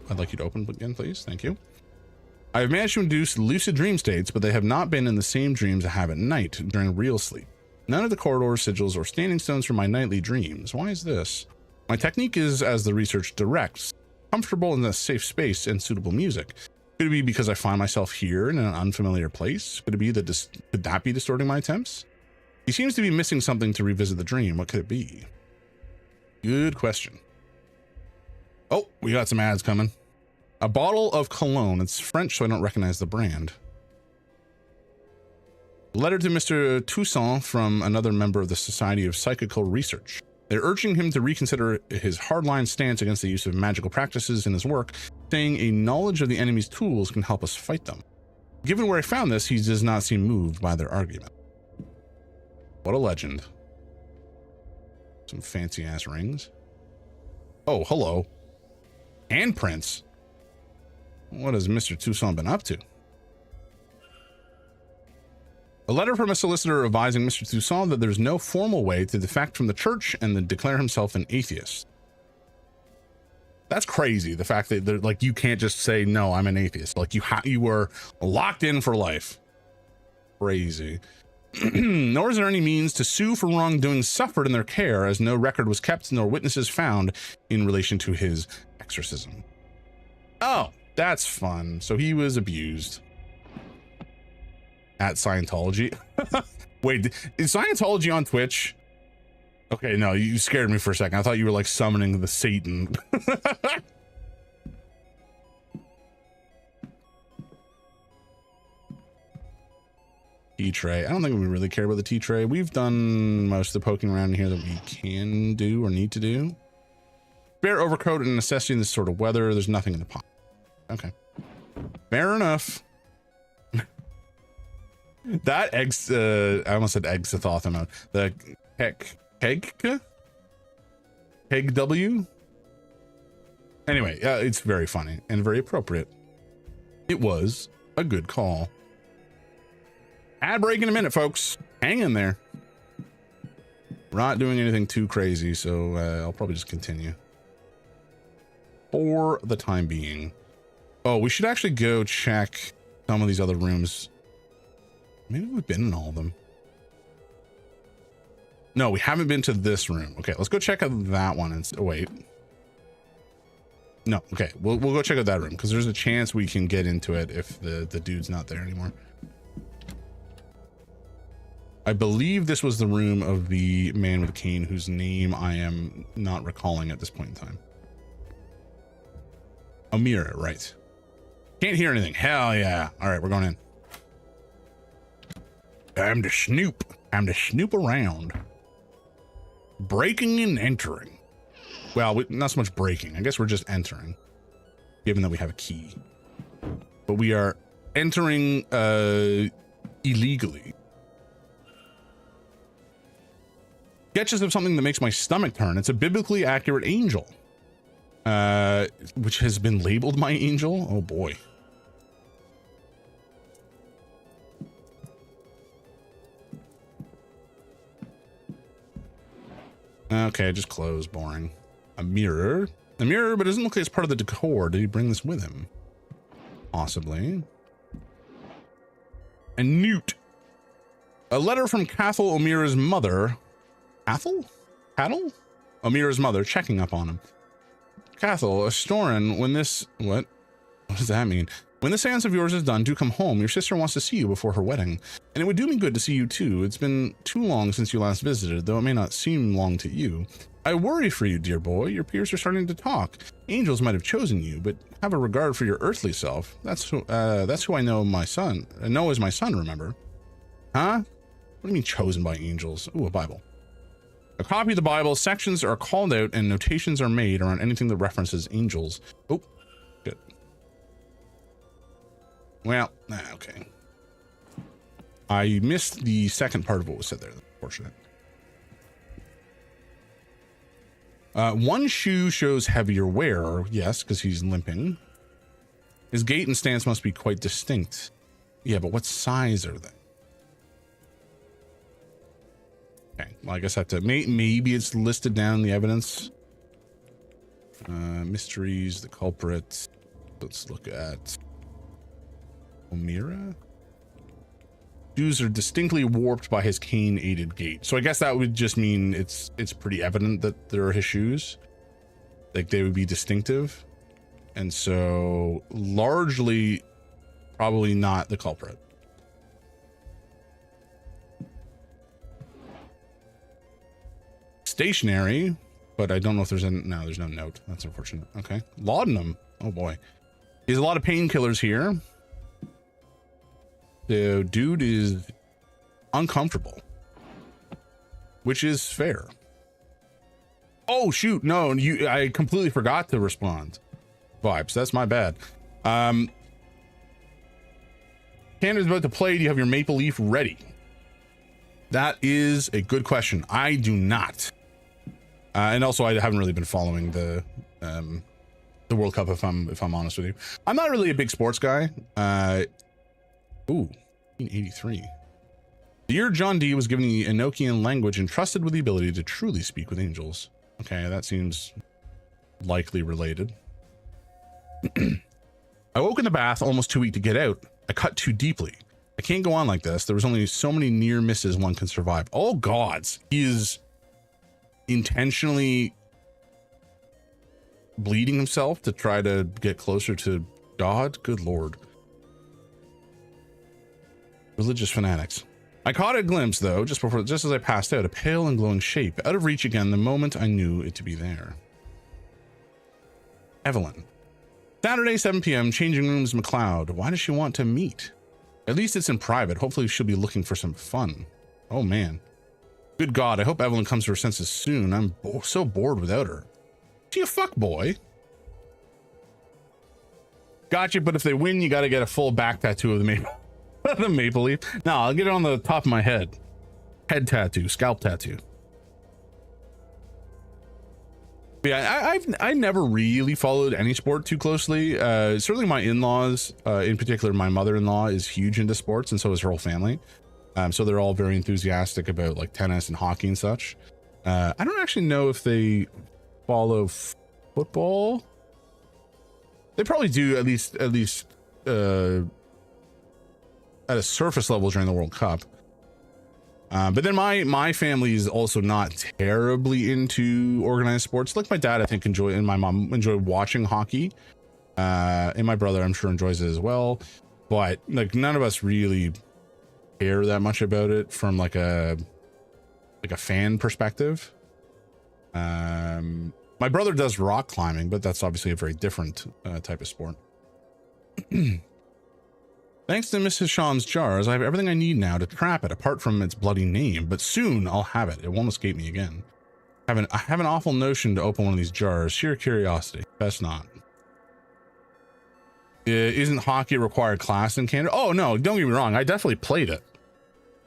I'd like you to open again, please. Thank you. I have managed to induce lucid dream states, but they have not been in the same dreams I have at night during real sleep. None of the corridors, sigils, or standing stones from my nightly dreams. Why is this? My technique is, as the research directs, comfortable in a safe space and suitable music. Could it be because I find myself here in an unfamiliar place? Could it be that could that be distorting my attempts? He seems to be missing something to revisit the dream. What could it be? Good question. Oh, we got some ads coming. A bottle of cologne. It's French, so I don't recognize the brand. Letter to Mr. Toussaint from another member of the Society of Psychical Research. They're urging him to reconsider his hardline stance against the use of magical practices in his work, saying a knowledge of the enemy's tools can help us fight them. Given where I found this, he does not seem moved by their argument. What a legend. Some fancy ass rings. Oh, hello. Handprints. What has Mr. Toussaint been up to? A letter from a solicitor advising Mr. Toussaint that there's no formal way to defect from the church and then declare himself an atheist. That's crazy. The fact that like you can't just say, no, I'm an atheist. Like you were locked in for life. Crazy. Nor is there any means to sue for wrongdoing suffered in their care, as no record was kept nor witnesses found in relation to his exorcism. Oh, that's fun. So he was abused. At Scientology. Wait, is Scientology on Twitch? Okay, no, you scared me for a second. I thought you were like summoning the Satan. Tea tray. I don't think we really care about the tea tray. We've done most of the poking around in here that we can do or need to do. Spare overcoat and necessity in this sort of weather. There's nothing in the pot. Okay. Fair enough. That eggs, I almost said Exathothamo. The Keg W. Anyway, it's very funny and very appropriate. It was a good call. Ad break in a minute, folks. Hang in there. We're not doing anything too crazy, so I'll probably just continue for the time being. Oh, we should actually go check some of these other rooms. Maybe we've been in all of them. No, we haven't been to this room. Okay, let's go check out that one. And wait. No, okay, we'll go check out that room because there's a chance we can get into it if the dude's not there anymore. I believe this was the room of the man with the cane whose name I am not recalling at this point in time. Amira, right. Can't hear anything. Hell yeah. All right, we're going in. Time to snoop. Time to snoop around. Breaking and entering. Well, not so much breaking. I guess we're just entering, given that we have a key. But we are entering illegally. Sketches of something that makes my stomach turn. It's a biblically accurate angel, which has been labeled my angel. Oh boy. Okay, just close. Boring. A mirror, but it doesn't look like it's part of the decor. Did he bring this with him? Possibly. A newt. A letter from Cathal, Omira's mother. Cathal? Omira's mother, checking up on him. Cathal, Astorin, when this... What does that mean? When the seance of yours is done, do come home. Your sister wants to see you before her wedding. And it would do me good to see you too. It's been too long since you last visited, though it may not seem long to you. I worry for you, dear boy. Your peers are starting to talk. Angels might have chosen you, but have a regard for your earthly self. That's who I know my son. Know as my son, remember? Huh? What do you mean chosen by angels? Ooh, a Bible. A copy of the Bible. Sections are called out and notations are made around anything that references angels. Oh, good. Well, okay. I missed the second part of what was said there. That's unfortunate. One shoe shows heavier wear. Yes, because he's limping. His gait and stance must be quite distinct. Yeah, but what size are they? Okay, well, I guess I have to... Maybe it's listed down in the evidence. Mysteries, the culprit. Let's look at... Omira? Shoes are distinctly warped by his cane-aided gait. So I guess that would just mean it's pretty evident that there are his shoes. Like, they would be distinctive. And so largely probably not the culprit. Stationary, but I don't know if there's there's no note. That's unfortunate. Okay. Laudanum. Oh boy. There's a lot of painkillers here. The dude is uncomfortable, which is fair. Oh shoot. No, I completely forgot to respond. Vibes. That's my bad. Canada's about to play. Do you have your Maple Leaf ready? That is a good question. I do not. And also I haven't really been following the World Cup, if I'm honest with you. I'm not really a big sports guy. 1983. The year John Dee was given the Enochian language and trusted with the ability to truly speak with angels. Okay, that seems likely related. I woke in the bath almost too weak to get out. I cut too deeply. I can't go on like this. There was only so many near misses one can survive. Oh gods, he is intentionally bleeding himself to try to get closer to God. Good Lord. Religious fanatics. I caught a glimpse though, just as I passed out, a pale and glowing shape, out of reach again the moment I knew it to be there. Evelyn. Saturday, 7 p.m, changing rooms, McLeod. Why does she want to meet? At least it's in private. Hopefully she'll be looking for some fun. Oh man. Good God, I hope Evelyn comes to her senses soon. I'm so bored without her. She a fuck boy. Gotcha, but if they win, you gotta get a full back tattoo of the maple leaf. No, I'll get it on the top of my head. Head tattoo, scalp tattoo. But yeah, I never really followed any sport too closely. Certainly my in-laws, in particular my mother-in-law, is huge into sports, and so is her whole family. So they're all very enthusiastic about like tennis and hockey and such. I don't actually know if they follow football. They probably do, at least at a surface level during the World Cup. But then my family is also not terribly into organized sports. Like my dad, I think, and my mom enjoy watching hockey. And my brother, I'm sure, enjoys it as well. But like none of us really care that much about it from like a fan perspective. My brother does rock climbing, but that's obviously a very different type of sport. Thanks to Mrs. Sean's jars, I have everything I need now to trap it, apart from its bloody name, but soon I'll have it. It won't escape me again. I have an awful notion to open one of these jars. Sheer curiosity. Best not. Isn't hockey a required class in Canada? Oh, no, don't get me wrong. I definitely played it.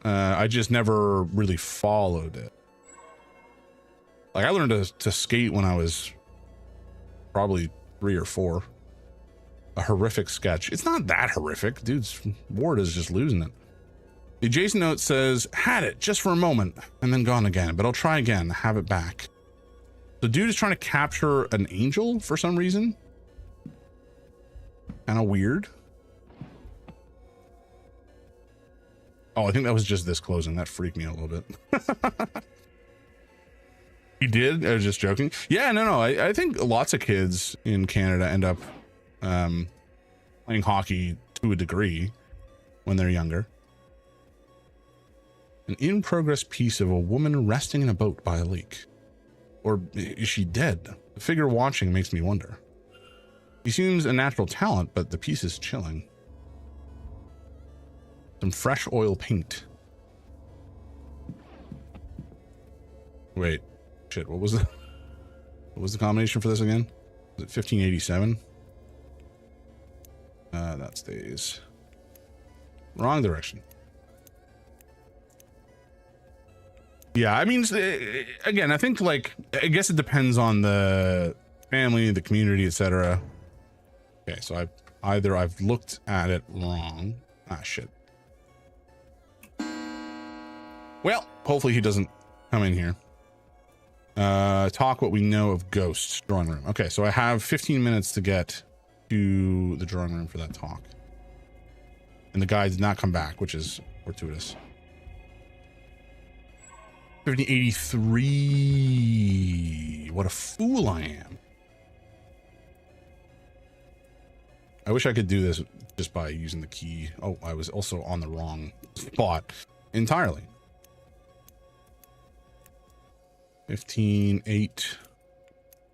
I just never really followed it. Like, I learned to skate when I was probably 3 or 4. A horrific sketch. It's not that horrific. Dude's Ward is just losing it. The adjacent note says, had it just for a moment and then gone again, but I'll try again, have it back. The dude is trying to capture an angel for some reason. Kind of weird. Oh, I think that was just this closing. That freaked me out a little bit. He did? I was just joking. Yeah, no. I think lots of kids in Canada end up playing hockey to a degree when they're younger. An in-progress piece of a woman resting in a boat by a lake. Or is she dead? The figure watching makes me wonder. He seems a natural talent, but the piece is chilling. Some fresh oil paint. Wait, shit, what was the combination for this again? Was it 1587? That stays. Wrong direction. Yeah, I mean, again, I think, like, I guess it depends on the family, the community, etc. Okay, so I've looked at it wrong. Ah, shit. Well, hopefully he doesn't come in here. Talk what we know of ghosts. Drawing room. Okay, so I have 15 minutes to get to the drawing room for that talk. And the guy did not come back, which is fortuitous. 1583. What a fool I am. I wish I could do this just by using the key. Oh, I was also on the wrong spot entirely. 15, 8,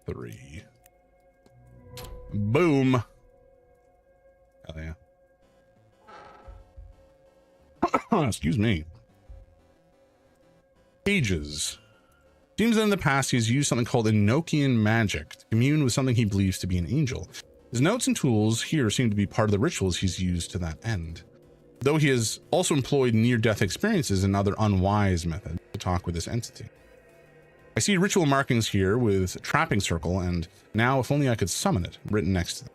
3. Boom. Hell yeah. Excuse me. Pages. Seems that in the past he has used something called Enochian magic to commune with something he believes to be an angel. His notes and tools here seem to be part of the rituals he's used to that end, though he has also employed near-death experiences and other unwise methods to talk with this entity. I see ritual markings here with trapping circle, and now if only I could summon it written next to them.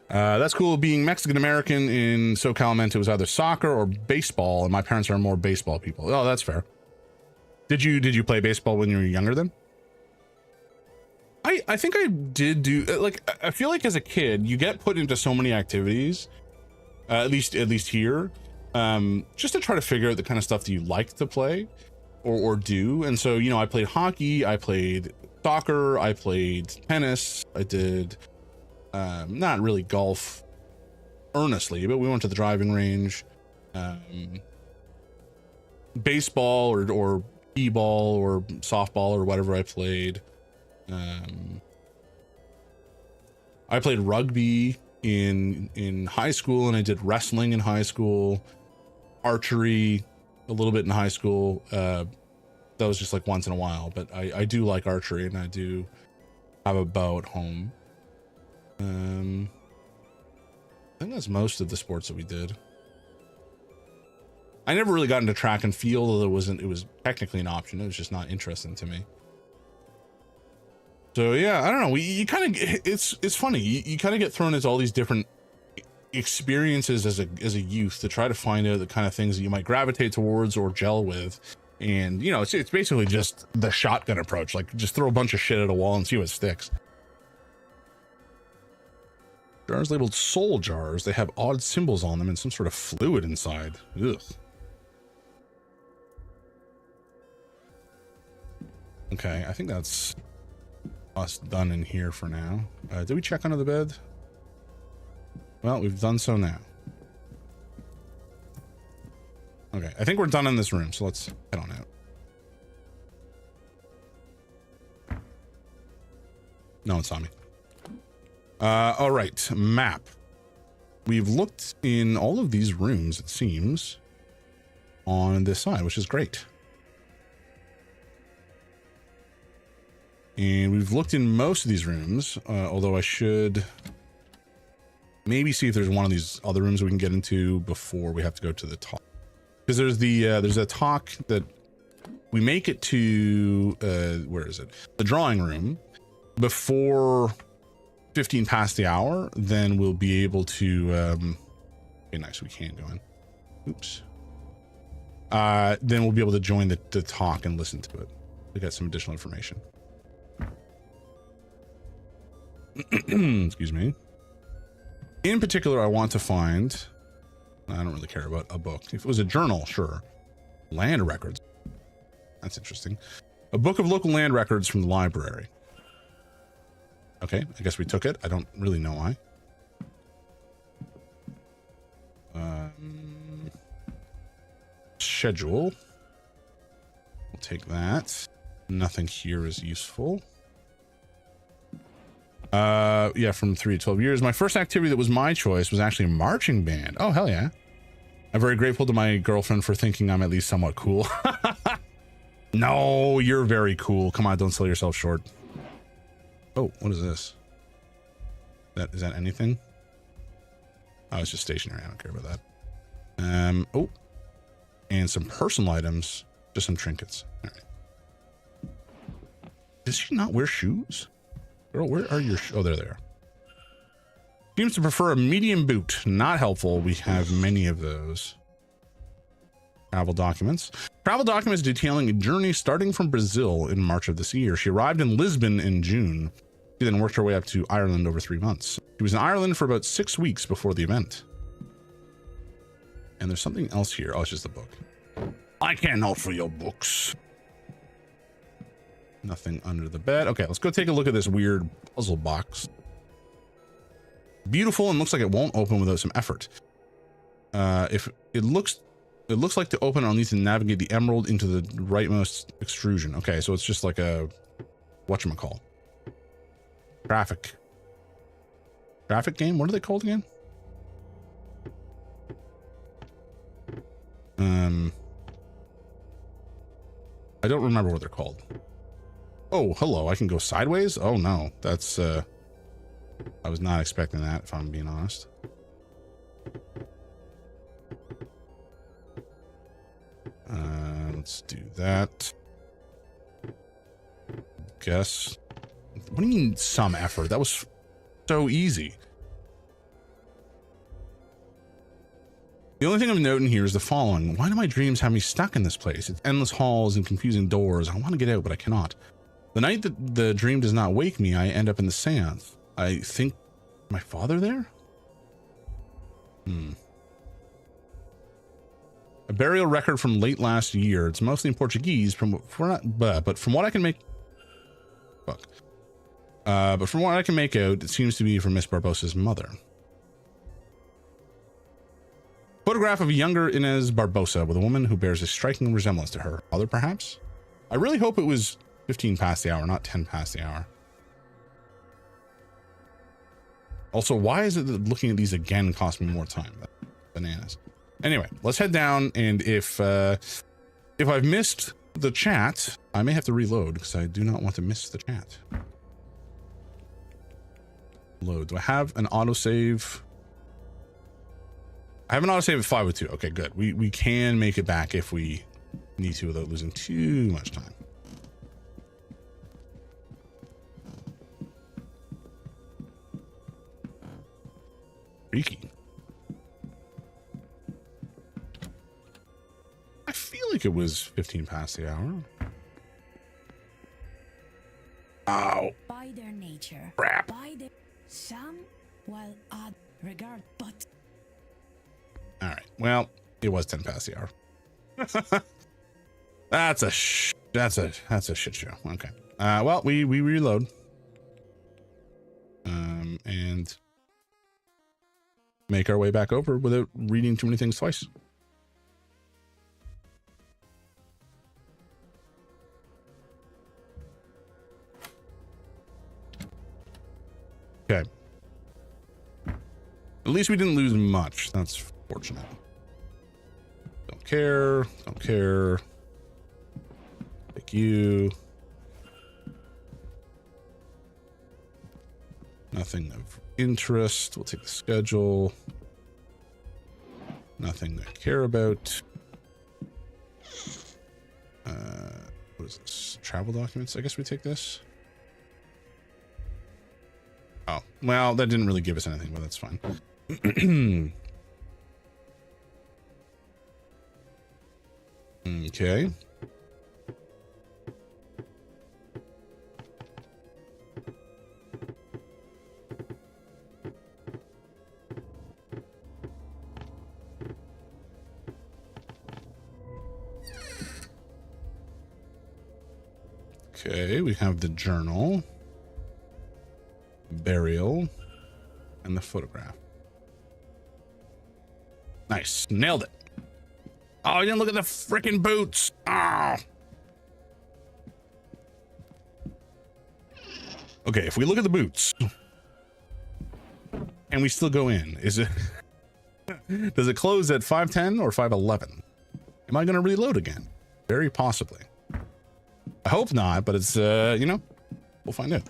That's cool. Being Mexican American in SoCal meant it was either soccer or baseball, and my parents are more baseball people. Oh, that's fair. Did you play baseball when you were younger then? I think I did do, like, I feel like as a kid you get put into so many activities, at least here, just to try to figure out the kind of stuff that you like to play or do. And so, you know, I played hockey, I played soccer, I played tennis, I did not really golf earnestly, but we went to the driving range. Baseball or b-ball or softball or whatever I played. I played rugby in high school, and I did wrestling in high school, archery a little bit in high school. That was just like once in a while, but I do like archery, and I do have a bow at home. I think that's most of the sports that we did. I never really got into track and field, although it was technically an option. It was just not interesting to me. So yeah, I don't know. You kind of, it's funny. You kind of get thrown into all these different experiences as a youth to try to find out the kind of things that you might gravitate towards or gel with. And you know, it's basically just the shotgun approach. Like, just throw a bunch of shit at a wall and see what sticks. Jars labeled soul jars. They have odd symbols on them and some sort of fluid inside. Ugh. Okay, I think that's us done in here for now. Did we check under the bed? Well, we've done so now. Okay, I think we're done in this room, so let's head on out. No one saw me. All right, map. We've looked in all of these rooms, it seems, on this side, which is great. And we've looked in most of these rooms, although I should maybe see if there's one of these other rooms we can get into before we have to go to the talk. Because there's a talk that we make it to, where is it? The drawing room before 15 past the hour, then we'll be able to, okay, nice, we can go in. Oops. Then we'll be able to join the talk and listen to it to get some additional information. Excuse me. In particular, I want to find, I don't really care about a book. If it was a journal, sure. Land records. That's interesting. A book of local land records from the library. Okay, I guess we took it. I don't really know why. Schedule. We'll take that. Nothing here is useful. Yeah, from 3 to 12 years. My first activity that was my choice was actually a marching band. Oh, hell yeah. I'm very grateful to my girlfriend for thinking I'm at least somewhat cool. No, you're very cool. Come on, don't sell yourself short. Oh, what is this? Is that anything? Oh, it's just stationery. I don't care about that. Oh, and some personal items. Just some trinkets. All right. Does she not wear shoes? Girl, where are your oh, there they are. Seems to prefer a medium boot. Not helpful. We have many of those. Travel documents. Travel documents detailing a journey starting from Brazil in March of this year. She arrived in Lisbon in June. She then worked her way up to Ireland over 3 months. She was in Ireland for about 6 weeks before the event. And there's something else here. Oh, it's just a book. I can't offer your books. Nothing under the bed. Okay, let's go take a look at this weird puzzle box. Beautiful and looks like it won't open without some effort. If it looks like to open, I'll need to navigate the emerald into the rightmost extrusion. Okay, so it's just like a whatchamacall. Traffic game. What are they called again? I don't remember what they're called. Oh, hello. I can go sideways? Oh no, that's I was not expecting that, if I'm being honest. Let's do that. Guess. What do you mean some effort? That was so easy. The only thing I'm noting here is the following. Why do my dreams have me stuck in this place? It's endless halls and confusing doors. I want to get out, but I cannot. The night that the dream does not wake me, I end up in the seance. I think my father there? A burial record from late last year. It's mostly in Portuguese, but from what I can make... Fuck. But from what I can make out, it seems to be from Miss Barbossa's mother. Photograph of younger Inez Barbosa with a woman who bears a striking resemblance to her mother, perhaps? I really hope it was 15 past the hour, not 10 past the hour. Also, why is it that looking at these again cost me more time? Bananas. Anyway, let's head down, and if I've missed the chat, I may have to reload because I do not want to miss the chat. Load. Do I have an autosave? I have an autosave at 502. Okay, good. We can make it back if we need to without losing too much time. Freaky. I feel like it was 15 past the hour. Ow. By their nature. Crap. By the some, while odd regard, but. All right. Well, it was 10 past the hour. That's a shit show. Okay. Well, we reload. And make our way back over without reading too many things twice. Okay. At least we didn't lose much. That's fortunate. Don't care. Don't care. Pick you. Nothing of interest. We'll take the schedule. Nothing to care about. What is this? Travel documents? I guess we take this. Oh, well, that didn't really give us anything, but that's fine. Okay. Okay, we have the journal, burial, and the photograph. Nice. Nailed it. Oh, you didn't look at the freaking boots. Oh. Okay, if we look at the boots and we still go in, is it does it close at 5:10 or 5:11? Am I going to reload again? Very possibly. I hope not, but it's you know, we'll find out.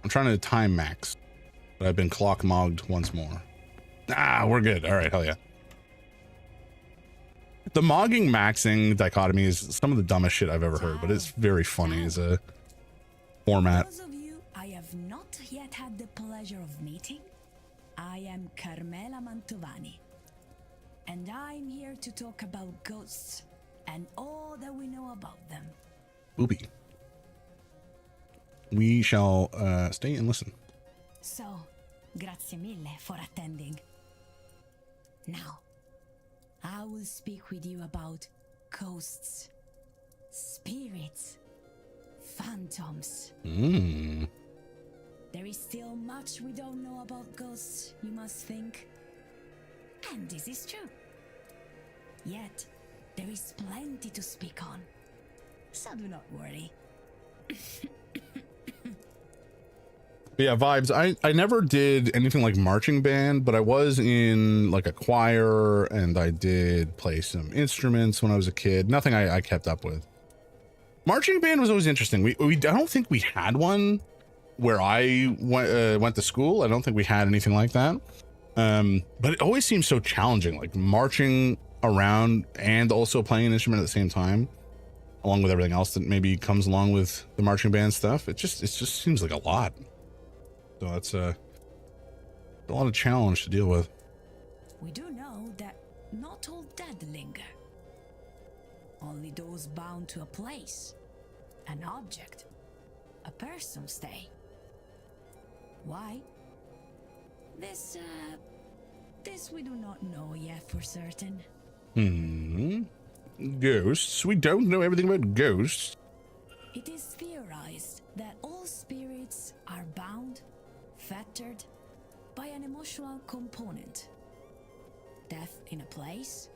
I'm trying to time max, but I've been clock mogged once more. Ah, we're good. All right, hell yeah. The mogging maxing dichotomy is some of the dumbest shit I've ever heard, but it's very funny as a format. Those of you I have not yet had the pleasure of meeting, I am Carmela Mantovani, and I'm here to talk about ghosts and all that we know about them. Booby. We shall stay and listen. So, grazie mille for attending. Now, I will speak with you about ghosts, spirits, phantoms. There is still much we don't know about ghosts, you must think. And this is true. Yet, there is plenty to speak on. So do not worry. But yeah, vibes. I never did anything like marching band, but I was in like a choir, and I did play some instruments when I was a kid. Nothing I kept up with. Marching band was always interesting. I don't think we had one where I went to school. I don't think we had anything like that. But it always seems so challenging, like marching around and also playing an instrument at the same time, along with everything else that maybe comes along with the marching band stuff. It just seems like a lot. So that's a lot of challenge to deal with. We do know that not all dead linger. Only those bound to a place, an object, a person stay. Why? This we do not know yet for certain. Ghosts? We don't know everything about ghosts. It is theorized that all spirits are bound, fettered by an emotional component. Death in a place,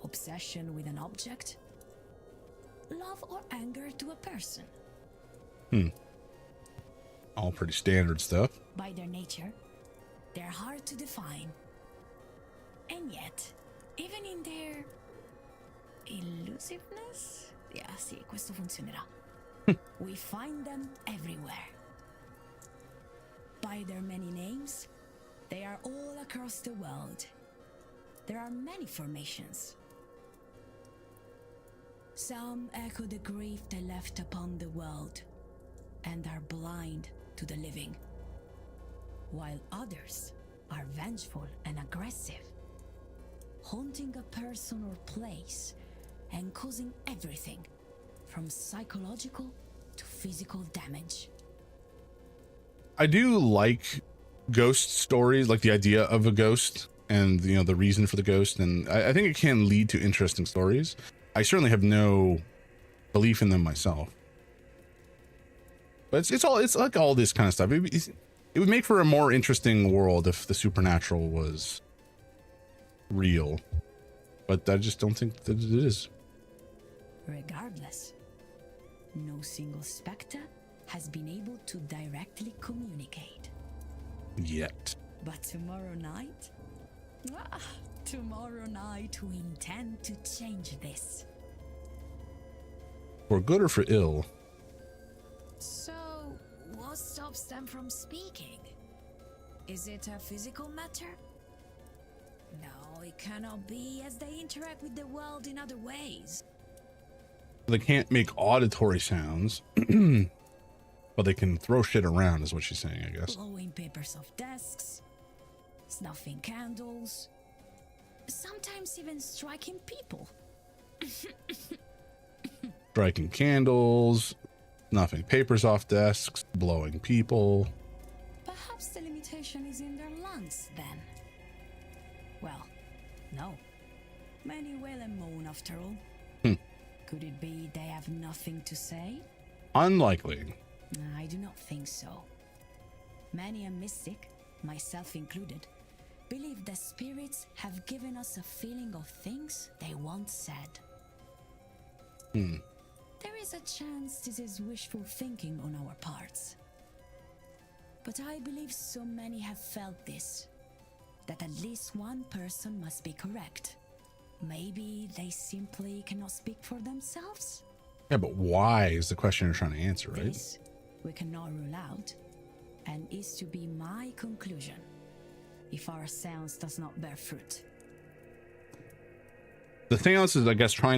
obsession with an object, love or anger to a person. All pretty standard stuff. By their nature, they're hard to define. And yet, even in their elusiveness, sì, questo funzionerà. We find them everywhere. By their many names, they are all across the world. There are many formations. Some echo the grief they left upon the world and are blind to the living, while others are vengeful and aggressive, haunting a person or place and causing everything from psychological to physical damage. I do like ghost stories, like the idea of a ghost and, you know, the reason for the ghost, and I think it can lead to interesting stories. I certainly have no belief in them myself, but it's like all this kind of stuff. It would make for a more interesting world if the supernatural was real, but I just don't think that it is. Regardless, no single spectre has been able to directly communicate. Yet. But tomorrow night? Tomorrow night we intend to change this. For good or for ill? So, what stops them from speaking? Is it a physical matter? No, it cannot be, as they interact with the world in other ways. They can't make auditory sounds, but they can throw shit around, is what she's saying, I guess. Blowing papers off desks, snuffing candles, sometimes even striking people. Striking candles, snuffing papers off desks, blowing people. Perhaps the limitation is in their lungs, then. Well, no. Many wail and moan, after all. Could it be they have nothing to say? Unlikely. I do not think so. Many a mystic, myself included, believe that spirits have given us a feeling of things they once said. There is a chance this is wishful thinking on our parts. But I believe so many have felt this, that at least one person must be correct. Maybe they simply cannot speak for themselves? Yeah, but why is the question you're trying to answer, right? This we cannot rule out, and is to be my conclusion if our seance does not bear fruit. The seance is, I guess, they're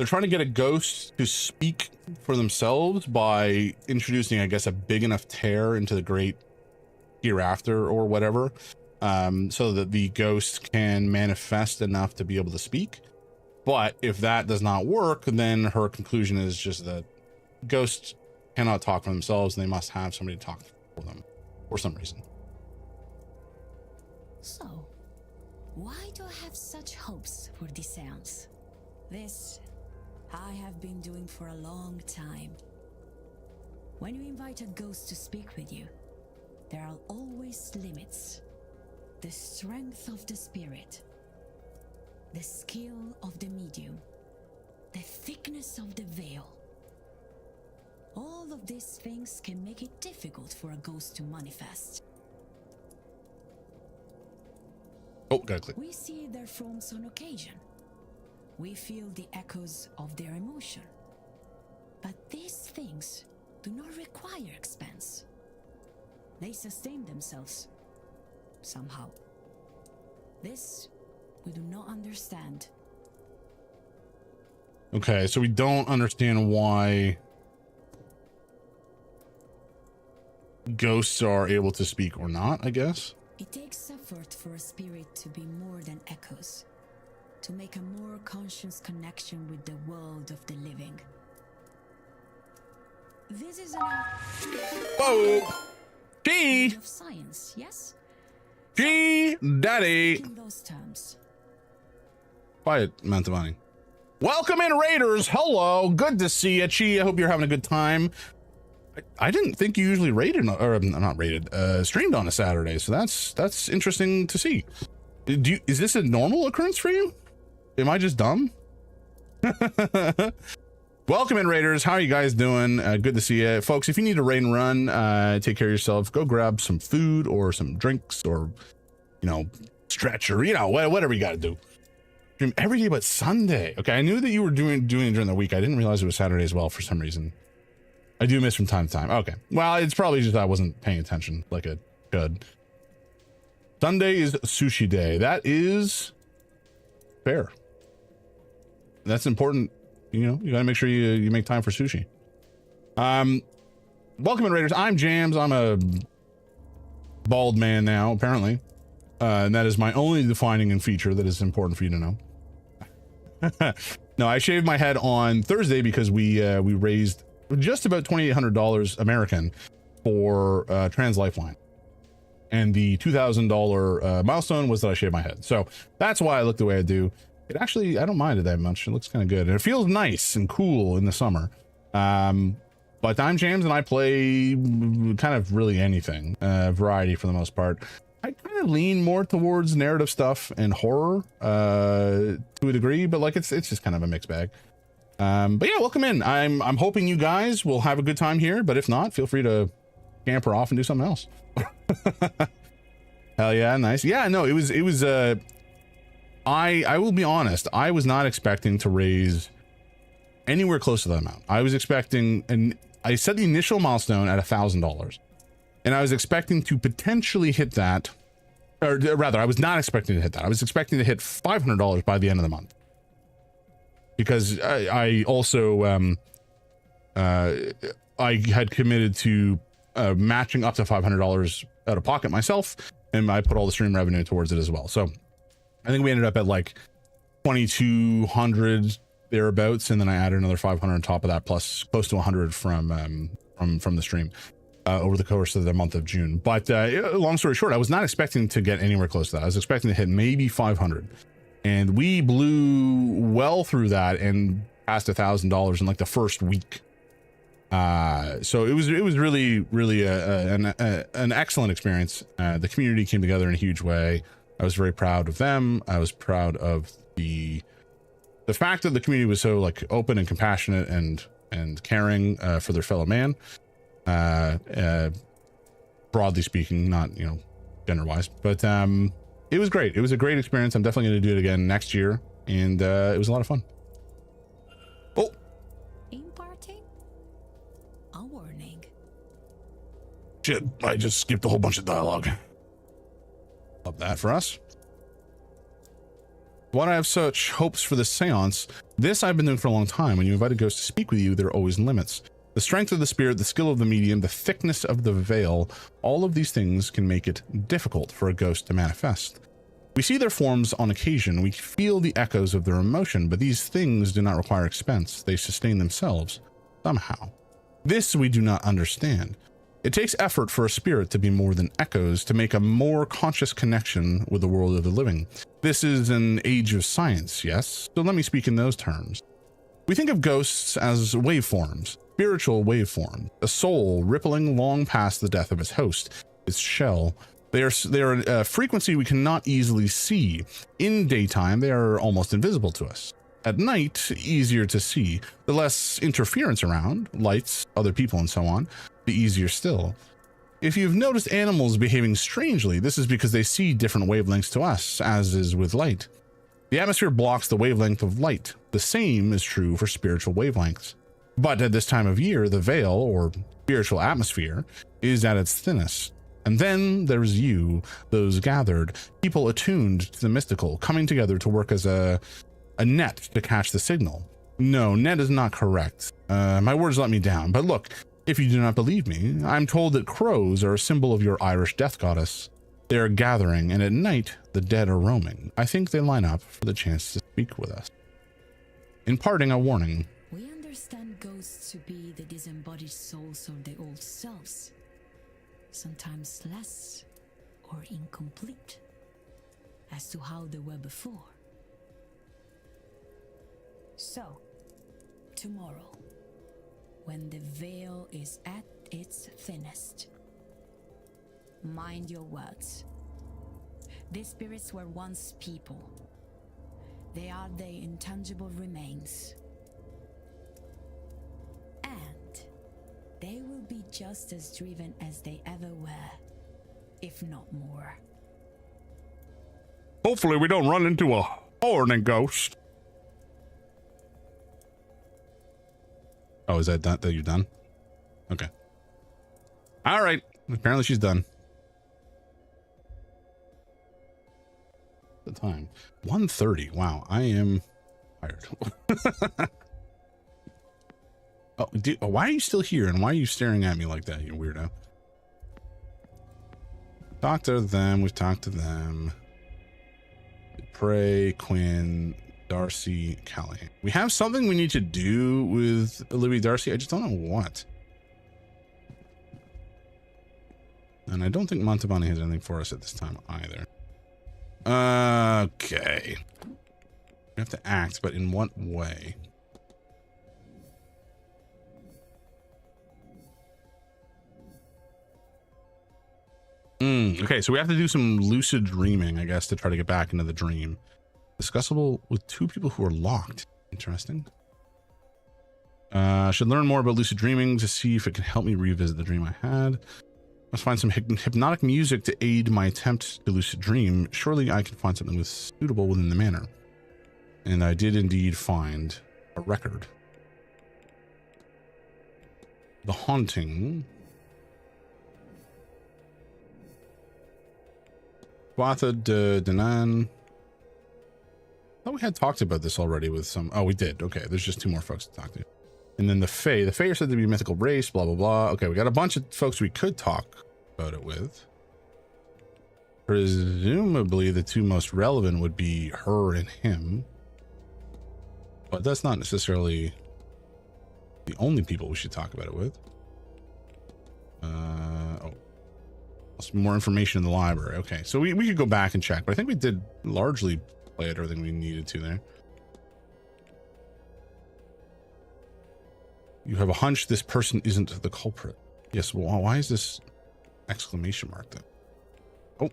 trying to get a ghost to speak for themselves by introducing, I guess, a big enough tear into the great hereafter or whatever, so that the ghost can manifest enough to be able to speak. But if that does not work, then her conclusion is just that ghosts cannot talk for themselves and they must have somebody to talk for them for some reason. So, Why do I have such hopes for this seance? This I have been doing for a long time. When you invite a ghost to speak with you, there are always limits. The strength of the spirit, the skill of the medium, the thickness of the veil. All of these things can make it difficult for a ghost to manifest. Oh, gotta click. We see their forms on occasion. We feel the echoes of their emotion. But these things do not require expense. They sustain themselves somehow. This we do not understand. Okay, so we don't understand why ghosts are able to speak or not, I guess. It takes effort for a spirit to be more than echoes, to make a more conscious connection with the world of the living. This is an Whoa! Gee! of science, yes? Gee, daddy! In those terms. Quiet, Mantovani. Welcome in, Raiders. Hello, good to see you, Chi. I hope you're having a good time. I didn't think you usually rated, or not rated, streamed on a Saturday, so that's interesting to see. Is this a normal occurrence for you? Am I just dumb? Welcome in, Raiders. How are you guys doing? Good to see you, folks. If you need a raid and run, take care of yourself. Go grab some food or some drinks, or stretch, or whatever you got to do. Stream every day but Sunday. Okay, I knew that you were doing it during the week. I didn't realize it was Saturday as well for some reason. I do miss from time to time. Okay. Well, it's probably just I wasn't paying attention like I should. Sunday is sushi day. That is fair. That's important. You got to make sure you make time for sushi. Welcome in, Raiders. I'm Jams. I'm a bald man now, apparently. And that is my only defining and feature that is important for you to know. No, I shaved my head on Thursday because we raised just about $2,800 American for Trans Lifeline, and the $2,000 milestone was that I shaved my head. So that's why I look the way I do. It actually, I don't mind it that much. It looks kind of good, and it feels nice and cool in the summer. But I'm James, and I play kind of really anything, variety for the most part. I kind of lean more towards narrative stuff and horror to a degree, but like it's just kind of a mixed bag. But yeah, welcome in. I'm hoping you guys will have a good time here, but if not, feel free to scamper off and do something else. Hell yeah, nice. Yeah, no, it was I will be honest, I was not expecting to raise anywhere close to that amount. I was expecting, and I set the initial milestone at $1,000, and I was expecting to potentially hit that, or rather, I was not expecting to hit that. I was expecting to hit $500 by the end of the month. Because I also I had committed to matching up to $500 out of pocket myself, and I put all the stream revenue towards it as well. So I think we ended up at like 2,200 thereabouts, and then I added another 500 on top of that, plus close to 100 from the stream over the course of the month of June. But long story short, I was not expecting to get anywhere close to that. I was expecting to hit maybe 500. And we blew well through that and passed $1,000 in like the first week. So it was really an excellent experience. The community came together in a huge way. I was very proud of them. I was proud of the fact that the community was so like open and compassionate and caring for their fellow man. Broadly speaking, not gender wise, but it was great. It was a great experience. I'm definitely going to do it again next year, and it was a lot of fun. Oh, Imparting? A warning. Shit, I just skipped a whole bunch of dialogue. Love that for us. Why do I have such hopes for this seance? This I've been doing for a long time. When you invite a ghost to speak with you, there are always limits. The strength of the spirit, the skill of the medium, the thickness of the veil, all of these things can make it difficult for a ghost to manifest. We see their forms on occasion, we feel the echoes of their emotion, but these things do not require expense. They sustain themselves somehow. This we do not understand. It takes effort for a spirit to be more than echoes, to make a more conscious connection with the world of the living. This is an age of science, yes? So let me speak in those terms. We think of ghosts as waveforms, spiritual waveforms, a soul rippling long past the death of its host, its shell. They are a frequency we cannot easily see. In daytime, they are almost invisible to us. At night, easier to see. The less interference around, lights, other people, and so on, the easier still. If you've noticed animals behaving strangely, this is because they see different wavelengths to us, as is with light. The atmosphere blocks the wavelength of light. The same is true for spiritual wavelengths. But at this time of year, the veil, or spiritual atmosphere, is at its thinnest. And then there's you, those gathered, people attuned to the mystical, coming together to work as a net to catch the signal. No, net is not correct. My words let me down. But look, if you do not believe me, I'm told that crows are a symbol of your Irish death goddess. They are gathering, and at night, the dead are roaming. I think they line up for the chance to speak with us. In parting, a warning. We understand ghosts to be the disembodied souls of the old selves. Sometimes less or incomplete as to how they were before. So, tomorrow, when the veil is at its thinnest, mind your words. These spirits were once people. They are the intangible remains. And they will be just as driven as they ever were, if not more. Hopefully we don't run into a horning ghost. Oh, is that done? That you're done? Okay. All right. Apparently she's done. The time 1:30. Wow, I am tired. Oh, dude, why are you still here? And why are you staring at me like that, you weirdo? Talk to them. We've talked to them. Prey, Quinn, Darcy, Callahan. We have something we need to do with Olivia Darcy. I just don't know what. And I don't think Montavani has anything for us at this time either. Okay. We have to act, but in what way? Okay, so we have to do some lucid dreaming, I guess, to try to get back into the dream. Discussable with two people who are locked. Interesting. Should learn more about lucid dreaming to see if it can help me revisit the dream I had. Must find some hypnotic music to aid my attempt to lucid dream. Surely I can find something suitable within the manor. And I did indeed find a record. The Haunting. Guatha de Danan. I thought we had talked about this already with some. Oh, we did. Okay, there's just two more folks to talk to. And then the Fae. The Fae are said to be a mythical race, blah, blah, blah. Okay, we got a bunch of folks we could talk about it with. Presumably, the two most relevant would be her and him. But that's not necessarily the only people we should talk about it with. Oh. Some more information in the library. Okay, so we could go back and check, but I think we did largely play it everything we needed to there. You have a hunch this person isn't the culprit. Yes, well, why is this exclamation mark then? Oh.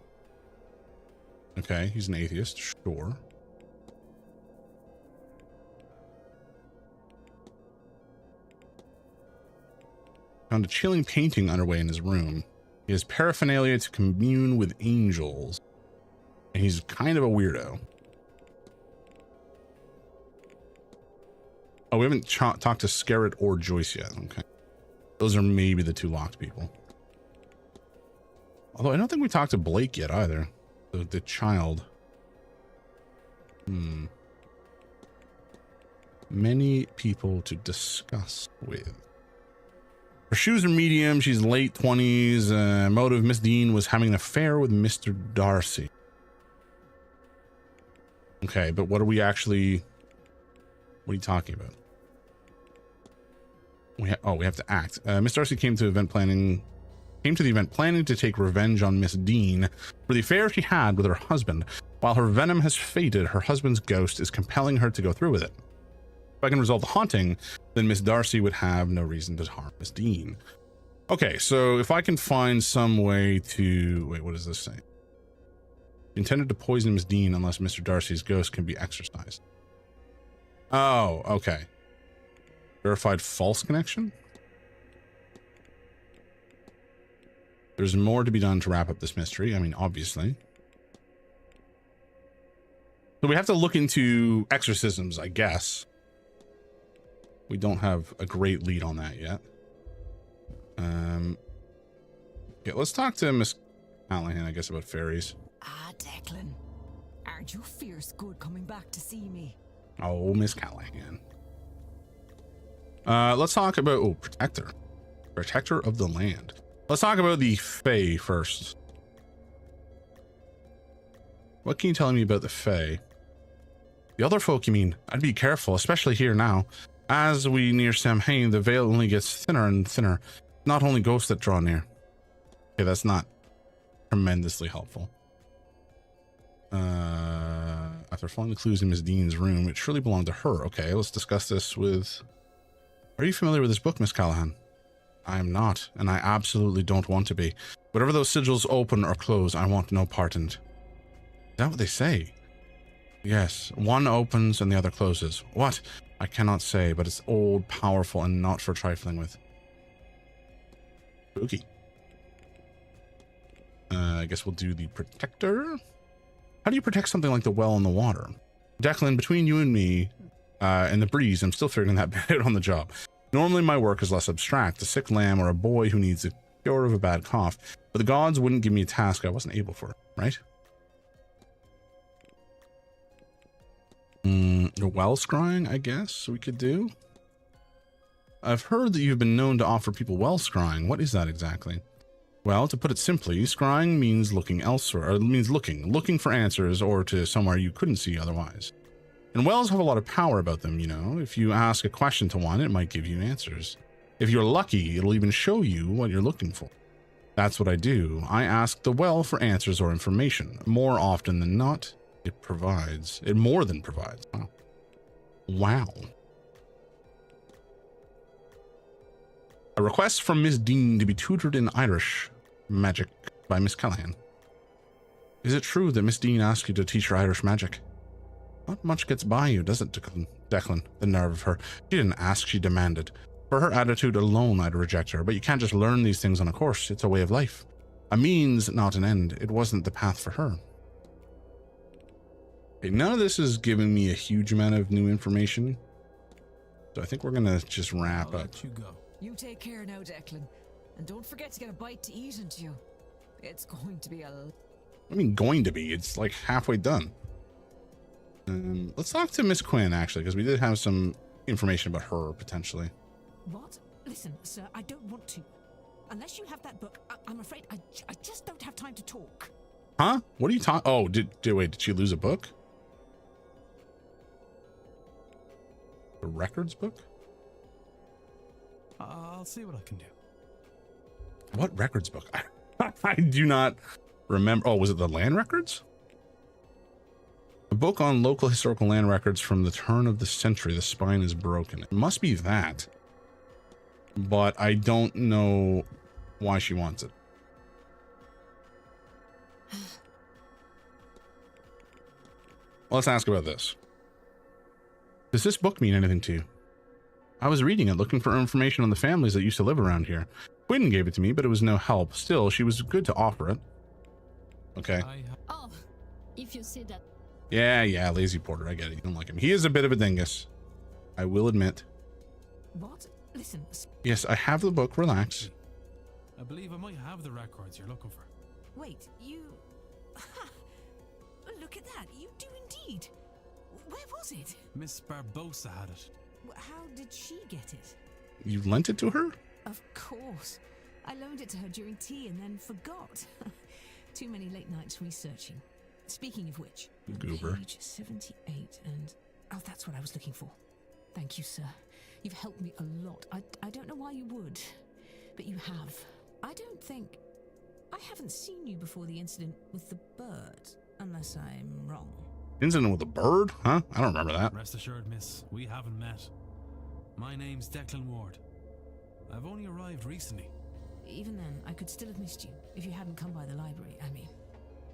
Okay, he's an atheist, sure. Found a chilling painting underway in his room. He has paraphernalia to commune with angels. And he's kind of a weirdo. Oh, we haven't talked to Scarrett or Joyce yet. Okay. Those are maybe the two locked people. Although I don't think we talked to Blake yet either. The child. Many people to discuss with. Her shoes are medium. She's late 20s. Motive, Miss Dean was having an affair with Mr. Darcy. Okay, but what are we actually... What are you talking about? We have to act. Miss Darcy came to event planning came to the event planning to take revenge on Miss Dean for the affair she had with her husband. While her venom has faded, her husband's ghost is compelling her to go through with it. If I can resolve the haunting, then Miss Darcy would have no reason to harm Miss Dean. Okay, so if I can find some way to... Wait, what does this say? Intended to poison Miss Dean unless Mr. Darcy's ghost can be exorcised. Oh, okay. Verified false connection? There's more to be done to wrap up this mystery. I mean, obviously. So we have to look into exorcisms, I guess. We don't have a great lead on that yet. Yeah, let's talk to Miss Callahan, I guess, about fairies. Ah, Declan. Aren't you fierce good coming back to see me? Oh, Miss Callahan. Let's talk about... Oh, Protector. Protector of the land. Let's talk about the Fae first. What can you tell me about the Fae? The other folk, you mean? I'd be careful, especially here now. As we near Samhain, the veil only gets thinner and thinner. Not only ghosts that draw near. Okay, that's not tremendously helpful. After following the clues in Miss Dean's room, it surely belonged to her. Okay, let's discuss this with... Are you familiar with this book, Miss Callahan? I am not, and I absolutely don't want to be. Whatever those sigils open or close, I want no part in it. Is that what they say? Yes, one opens and the other closes. What? I cannot say, but it's old, powerful, and not for trifling with. Spooky. I guess we'll do the Protector. How do you protect something like the well in the water? Declan, between you and me and the breeze, I'm still figuring that bit out on the job. Normally my work is less abstract, a sick lamb or a boy who needs a cure of a bad cough, but the gods wouldn't give me a task I wasn't able for, right? Well scrying, I guess we could do. I've heard that you've been known to offer people well scrying. What is that exactly? Well, to put it simply, scrying means looking elsewhere, or it means looking for answers or to somewhere you couldn't see otherwise. And wells have a lot of power about them, you know. If you ask a question to one, it might give you answers. If you're lucky, it'll even show you what you're looking for. That's what I do. I ask the well for answers or information. More often than not, it provides. It more than provides. Wow. Wow. A request from Miss Dean to be tutored in Irish magic by Miss Callahan. Is it true that Miss Dean asked you to teach her Irish magic? Not much gets by you, does it, Declan? The nerve of her. She didn't ask, she demanded. For her attitude alone, I'd reject her, but you can't just learn these things on a course. It's a way of life. A means, not an end. It wasn't the path for her. Okay, none of this is giving me a huge amount of new information. So I think we're going to just wrap up. Let you go. You take care now, Declan. And don't forget to get a bite to eat into you. It's going to be a... I mean, going to be. It's like halfway done. Let's talk to Miss Quinn, actually, because we did have some information about her, potentially. What? Listen, sir, I don't want to. Unless you have that book, I'm afraid I just don't have time to talk. Huh? What are you talking? Oh, wait, did she lose a book? The records book? I'll see what I can do. What records book? I do not remember. Oh, was it the land records? A book on local historical land records from the turn of the century. The spine is broken. It must be that. But I don't know why she wants it. Well, let's ask about this. Does this book mean anything to you? I was reading it, looking for information on the families that used to live around here. Quinn gave it to me, but it was no help. Still, she was good to offer it. Okay. Oh, if you say that. Yeah, lazy porter. I get it. You don't like him. He is a bit of a dingus. I will admit. What? Listen. Yes, I have the book. Relax. I believe I might have the records you're looking for. Wait, you... Look at that. You do indeed. Where was it? Miss Barbosa had it. How did she get it? You lent it to her? Of course. I loaned it to her during tea and then forgot. Too many late nights researching. Speaking of which, Goober. Page 78 and... Oh, that's what I was looking for. Thank you, sir. You've helped me a lot. I don't know why you would, but you have. I don't think... I haven't seen you before the incident with the bird, unless I'm wrong. Incident with a bird? Huh? I don't remember that. Rest assured, miss, we haven't met. My name's Declan Ward. I've only arrived recently. Even then, I could still have missed you if you hadn't come by the library, I mean.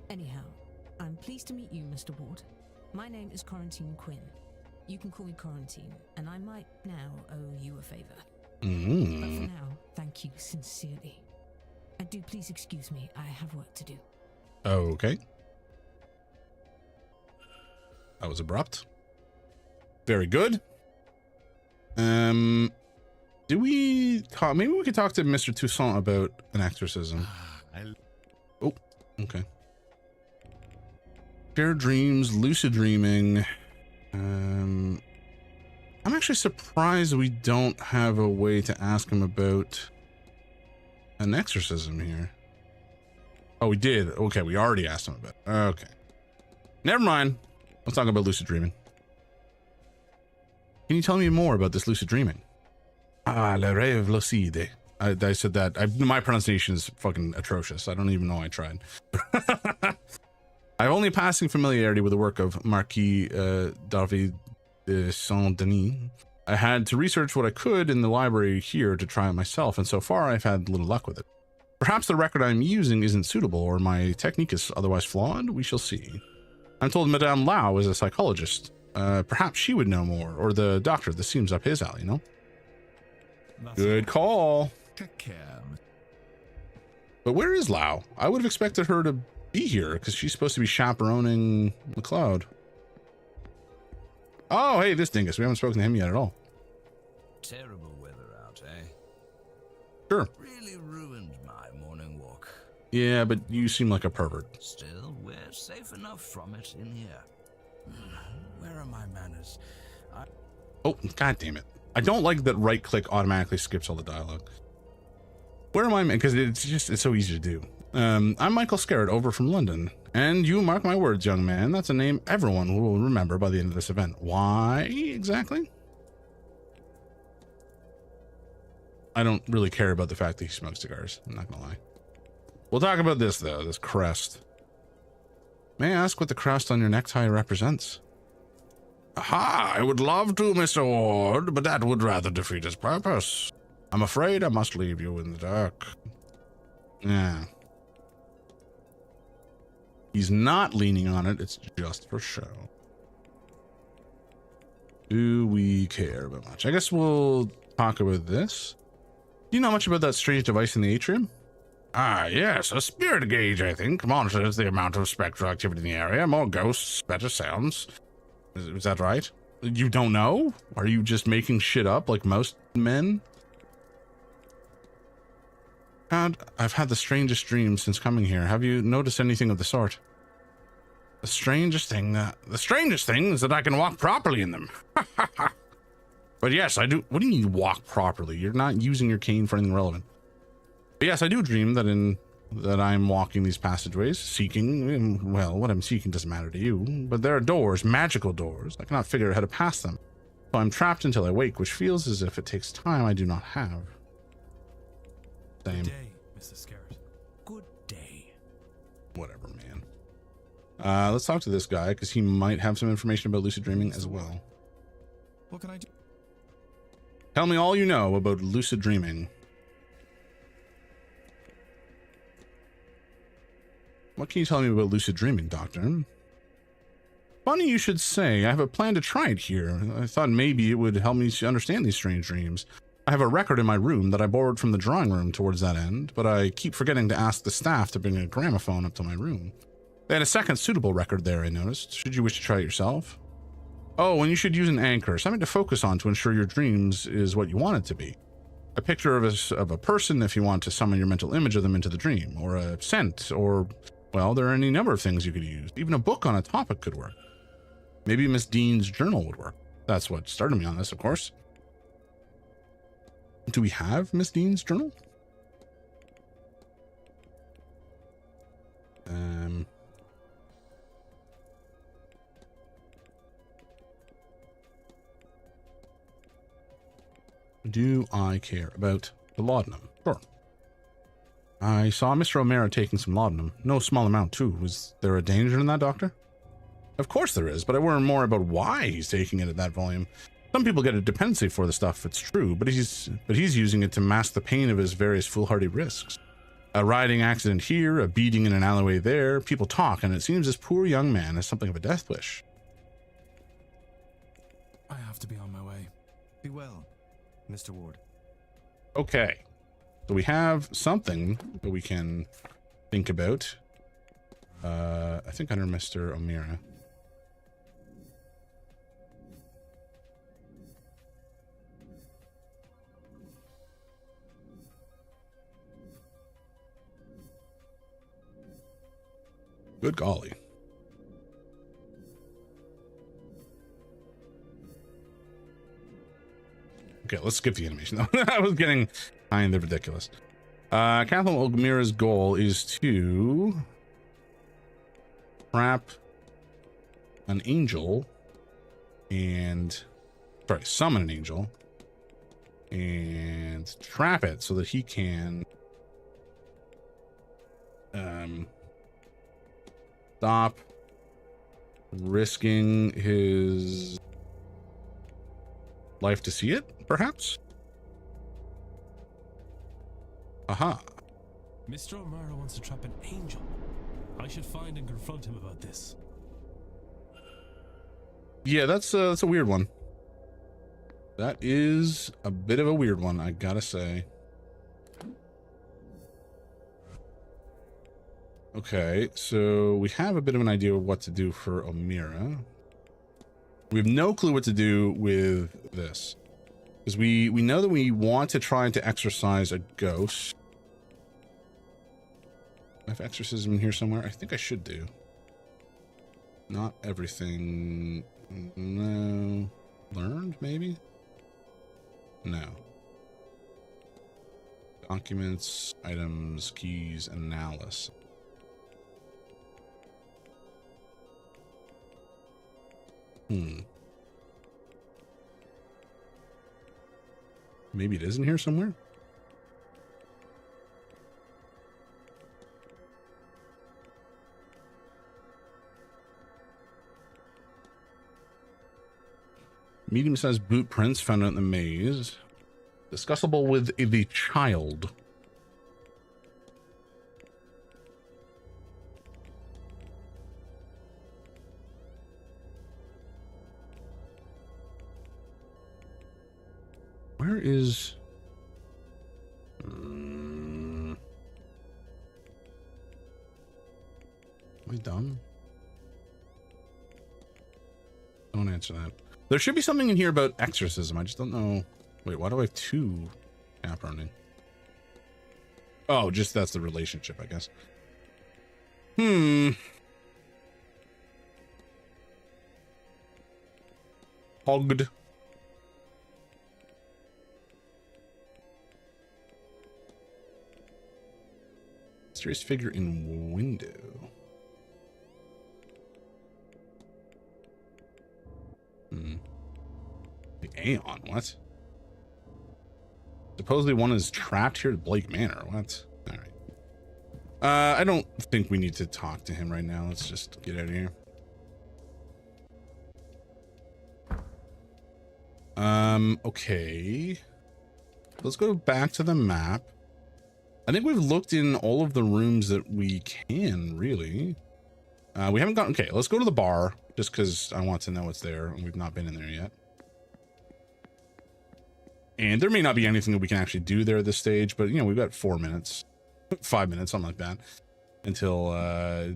Anyhow, I'm pleased to meet you, Mr. Ward. My name is Quarantine Quinn. You can call me Quarantine, and I might now owe you a favor. But for now, thank you sincerely. And do please excuse me, I have work to do. Okay. That was abrupt. Very good. Do we talk? Maybe we could talk to Mr. Toussaint about an exorcism. Oh, okay. Shared dreams, lucid dreaming. I'm actually surprised we don't have a way to ask him about an exorcism here. Oh, we did. Okay, we already asked him about it. Okay. Never mind. Let's talk about lucid dreaming. Can you tell me more about this lucid dreaming? Ah, le rêve lucide. I said that. My pronunciation is fucking atrocious. I don't even know I tried. I have only passing familiarity with the work of Marquis David de Saint-Denis. I had to research what I could in the library here to try it myself, and so far I've had little luck with it. Perhaps the record I'm using isn't suitable, or my technique is otherwise flawed. We shall see. I'm told Madame Lau is a psychologist. Perhaps she would know more, or the doctor. This seems up his alley, no? Good call. Take care. But where is Lau? I would have expected her to be here, because she's supposed to be chaperoning McLeod. Oh, hey, this dingus. We haven't spoken to him yet at all. Terrible weather out, eh? Sure. Really ruined my morning walk. Yeah, but you seem like a pervert. Still, we're safe enough from it in here. Where are my manners? Oh, god damn it. I don't like that right click automatically skips all the dialogue. Where am I? Because it's so easy to do. I'm Michael Scarrett over from London. And you mark my words, young man, that's a name everyone will remember by the end of this event. Why exactly? I don't really care about the fact that he smokes cigars. I'm not gonna lie. We'll talk about this though, this crest. May I ask what the crest on your necktie represents? Aha, I would love to, Mr. Ward, but that would rather defeat its purpose. I'm afraid I must leave you in the dark. Yeah. He's not leaning on it, it's just for show. Do we care about much? I guess we'll talk about this. Do you know much about that strange device in the atrium? Ah, yes, a spirit gauge, I think. Monitors the amount of spectral activity in the area. More ghosts, better sounds. Is that right? You don't know? Are you just making shit up like most men? God, I've had the strangest dreams since coming here. Have you noticed anything of the sort? The strangest thing is that I can walk properly in them. But yes, I do. What do you mean walk properly? You're not using your cane for anything relevant. But yes, I do dream that I'm walking these passageways, seeking, well, what I'm seeking doesn't matter to you, but there are doors, magical doors. I cannot figure out how to pass them. So I'm trapped until I wake, which feels as if it takes time I do not have. Same. Good day, Mrs. Scarrett. Good day. Whatever, man. Let's talk to this guy, because he might have some information about lucid dreaming as well. What can I do? Tell me all you know about lucid dreaming. What can you tell me about lucid dreaming, Doctor? Funny you should say. I have a plan to try it here. I thought maybe it would help me to understand these strange dreams. I have a record in my room that I borrowed from the drawing room towards that end, but I keep forgetting to ask the staff to bring a gramophone up to my room. They had a second suitable record there, I noticed. Should you wish to try it yourself? Oh, and you should use an anchor, something to focus on to ensure your dreams is what you want it to be. A picture of a person if you want to summon your mental image of them into the dream, or a scent, or, well, there are any number of things you could use. Even a book on a topic could work. Maybe Miss Dean's journal would work. That's what started me on this, of course. Do we have Miss Dean's journal? Do I care about the laudanum? Sure. I saw Mr. O'Mara taking some laudanum. No small amount, too. Was there a danger in that, Doctor? Of course there is, but I worry more about why he's taking it at that volume. Some people get a dependency for the stuff, it's true, but he's using it to mask the pain of his various foolhardy risks. A riding accident here, a beating in an alleyway there. People talk, and it seems this poor young man has something of a death wish. I have to be on my way. Be well, Mr. Ward. Okay. So we have something that we can think about. I think under Mr. O'Mara. Good golly. Okay, let's skip the animation. I was getting kind of ridiculous. Kathleen O'Mara's goal is to trap an angel and summon an angel and trap it so that he can stop risking his life to see it, perhaps? Aha. Mr. O'Mara wants to trap an angel. I should find and confront him about this. Yeah, that's a weird one. That is a bit of a weird one, I gotta say. Okay, so we have a bit of an idea of what to do for O'Mara. We have no clue what to do with this. Because we know that we want to try to exorcise a ghost. I have exorcism in here somewhere. I think I should do. Not everything. No. Learned, maybe? No. Documents, items, keys, analysis. Maybe it is in here somewhere? Medium-sized boot prints found out in the maze. Discussable with the child. Where is... am I done? Don't answer that. There should be something in here about exorcism. I just don't know. Wait, why do I have two chaperoning? Oh, just that's the relationship, I guess. Hogged. Mysterious figure in window. The Aeon, what? Supposedly one is trapped here at Blake Manor. What? All right. I don't think we need to talk to him right now. Let's just get out of here. Okay. Let's go back to the map. I think we've looked in all of the rooms that we can, really. We haven't gotten... Okay, let's go to the bar, just because I want to know what's there, and we've not been in there yet. And there may not be anything that we can actually do there at this stage, but, you know, we've got 4 minutes, 5 minutes, something like that, until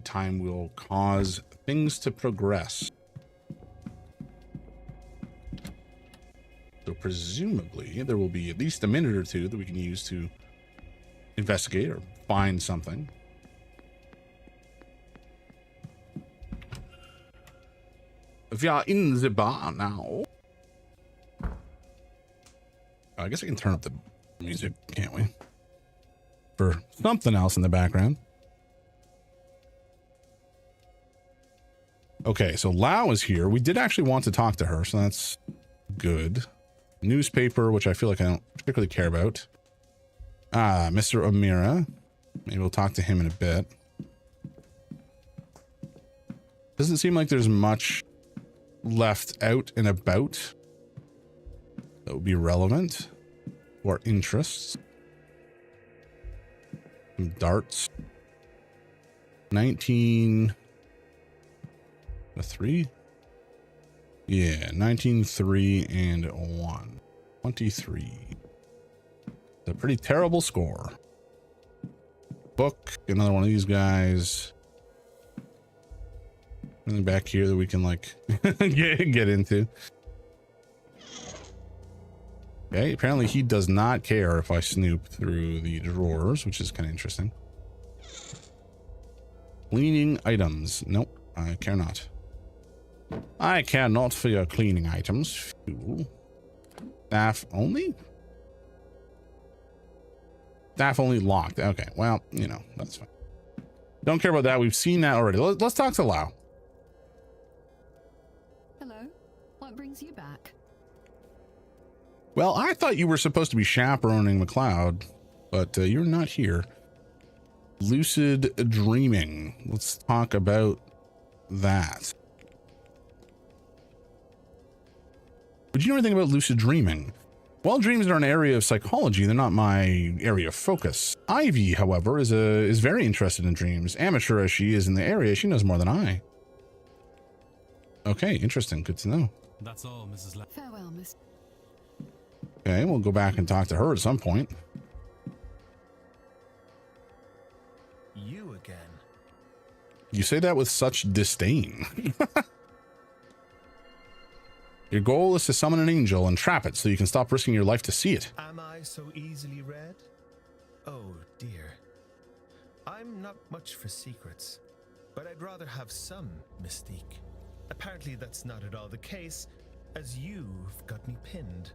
time will cause things to progress. So presumably, there will be at least a minute or two that we can use to investigate or find something. We are in the bar now. I guess I can turn up the music, can't we? For something else in the background. Okay, so Lau is here. We did actually want to talk to her, so that's good. Newspaper, which I feel like I don't particularly care about. Ah, Mr. O'Mara. Maybe we'll talk to him in a bit. Doesn't seem like there's much left out and about that would be relevant to our interests. Some darts. 19-3? Yeah, 19-3 and 1. 23. A pretty terrible score. Book, another one of these guys. Anything back here that we can like get into. Okay, apparently he does not care if I snoop through the drawers, which is kind of interesting. Cleaning items. Nope, I care not. I care not for your cleaning items. Fuel. Staff only? Staff only locked. Okay, well, you know, that's fine. Don't care about that. We've seen that already. Let's talk to Lau. Hello. What brings you back? Well, I thought you were supposed to be chaperoning McLeod, but you're not here. Lucid dreaming. Let's talk about that. Would you know anything about lucid dreaming? While dreams are an area of psychology, they're not my area of focus. Ivy, however, is very interested in dreams. Amateur as she is in the area, she knows more than I. Okay, interesting. Good to know. That's all, Mrs. Farewell, Miss. Okay, we'll go back and talk to her at some point. You again. You say that with such disdain. Your goal is to summon an angel and trap it so you can stop risking your life to see it. Am I so easily read? Oh dear. I'm not much for secrets, but I'd rather have some mystique. Apparently that's not at all the case, as you've got me pinned.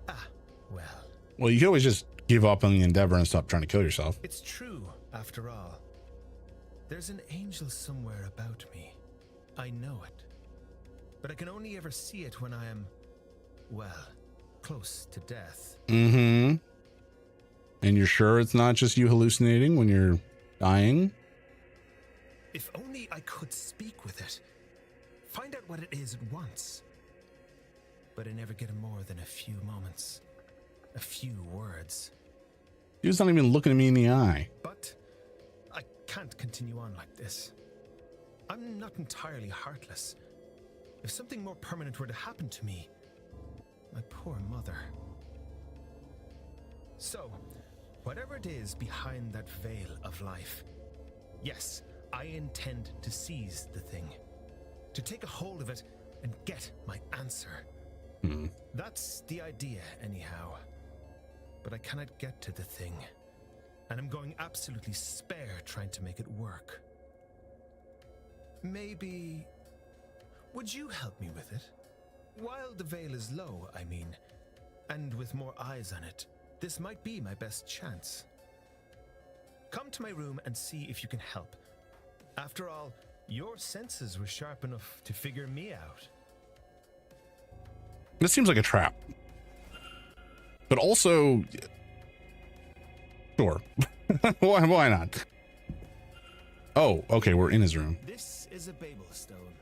Ah, well. Well, you can always just give up on the endeavor and stop trying to kill yourself. It's true, after all. There's an angel somewhere about me. I know it. But I can only ever see it when I am, well, close to death. Mm-hmm. And you're sure it's not just you hallucinating when you're dying? If only I could speak with it. Find out what it is at once. But I never get more than a few moments. A few words. He was not even looking at me in the eye. But I can't continue on like this. I'm not entirely heartless. If something more permanent were to happen to me, my poor mother. So, whatever it is behind that veil of life, yes, I intend to seize the thing, to take a hold of it and get my answer. That's the idea, anyhow. But I cannot get to the thing, and I'm going absolutely spare trying to make it work. Maybe... would you help me with it? While the veil is low, I mean, and with more eyes on it, this might be my best chance. Come to my room and see if you can help. After all, your senses were sharp enough to figure me out. This seems like a trap. But also... sure. Why not? Oh, okay, we're in his room. This is a Babel stone.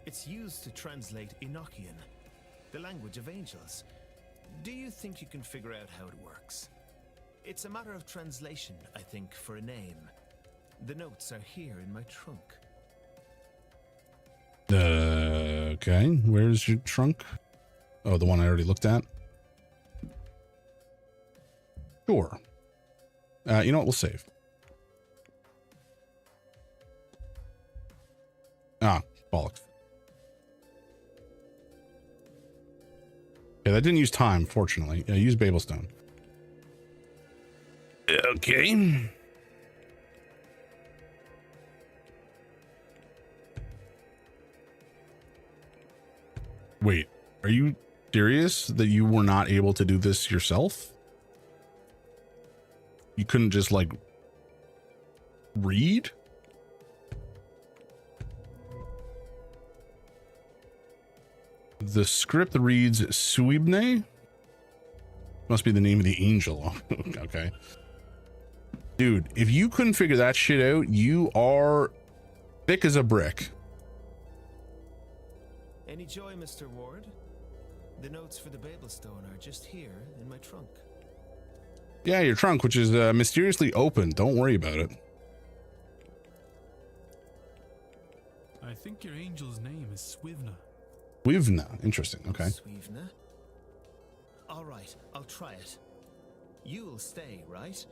It's used to translate Enochian, the language of angels. Do you think you can figure out how it works? It's a matter of translation, I think, for a name. The notes are here in my trunk. Okay, where's your trunk? Oh, the one I already looked at? Sure. You know what, we'll save. Ah, bollocks. Yeah, that didn't use time, fortunately. Yeah, use Babelstone. Okay. Wait, are you serious that you were not able to do this yourself? You couldn't just, like, read? The script reads Suibne. Must be the name of the angel. Okay. Dude, if you couldn't figure that shit out, you are thick as a brick. Any joy, Mr. Ward? The notes for the Babelstone are just here in my trunk. Yeah, your trunk, which is mysteriously open. Don't worry about it. I think your angel's name is Swivna. Swivna. Interesting. Okay. Swivna? All right, I'll try it. You'll stay, right?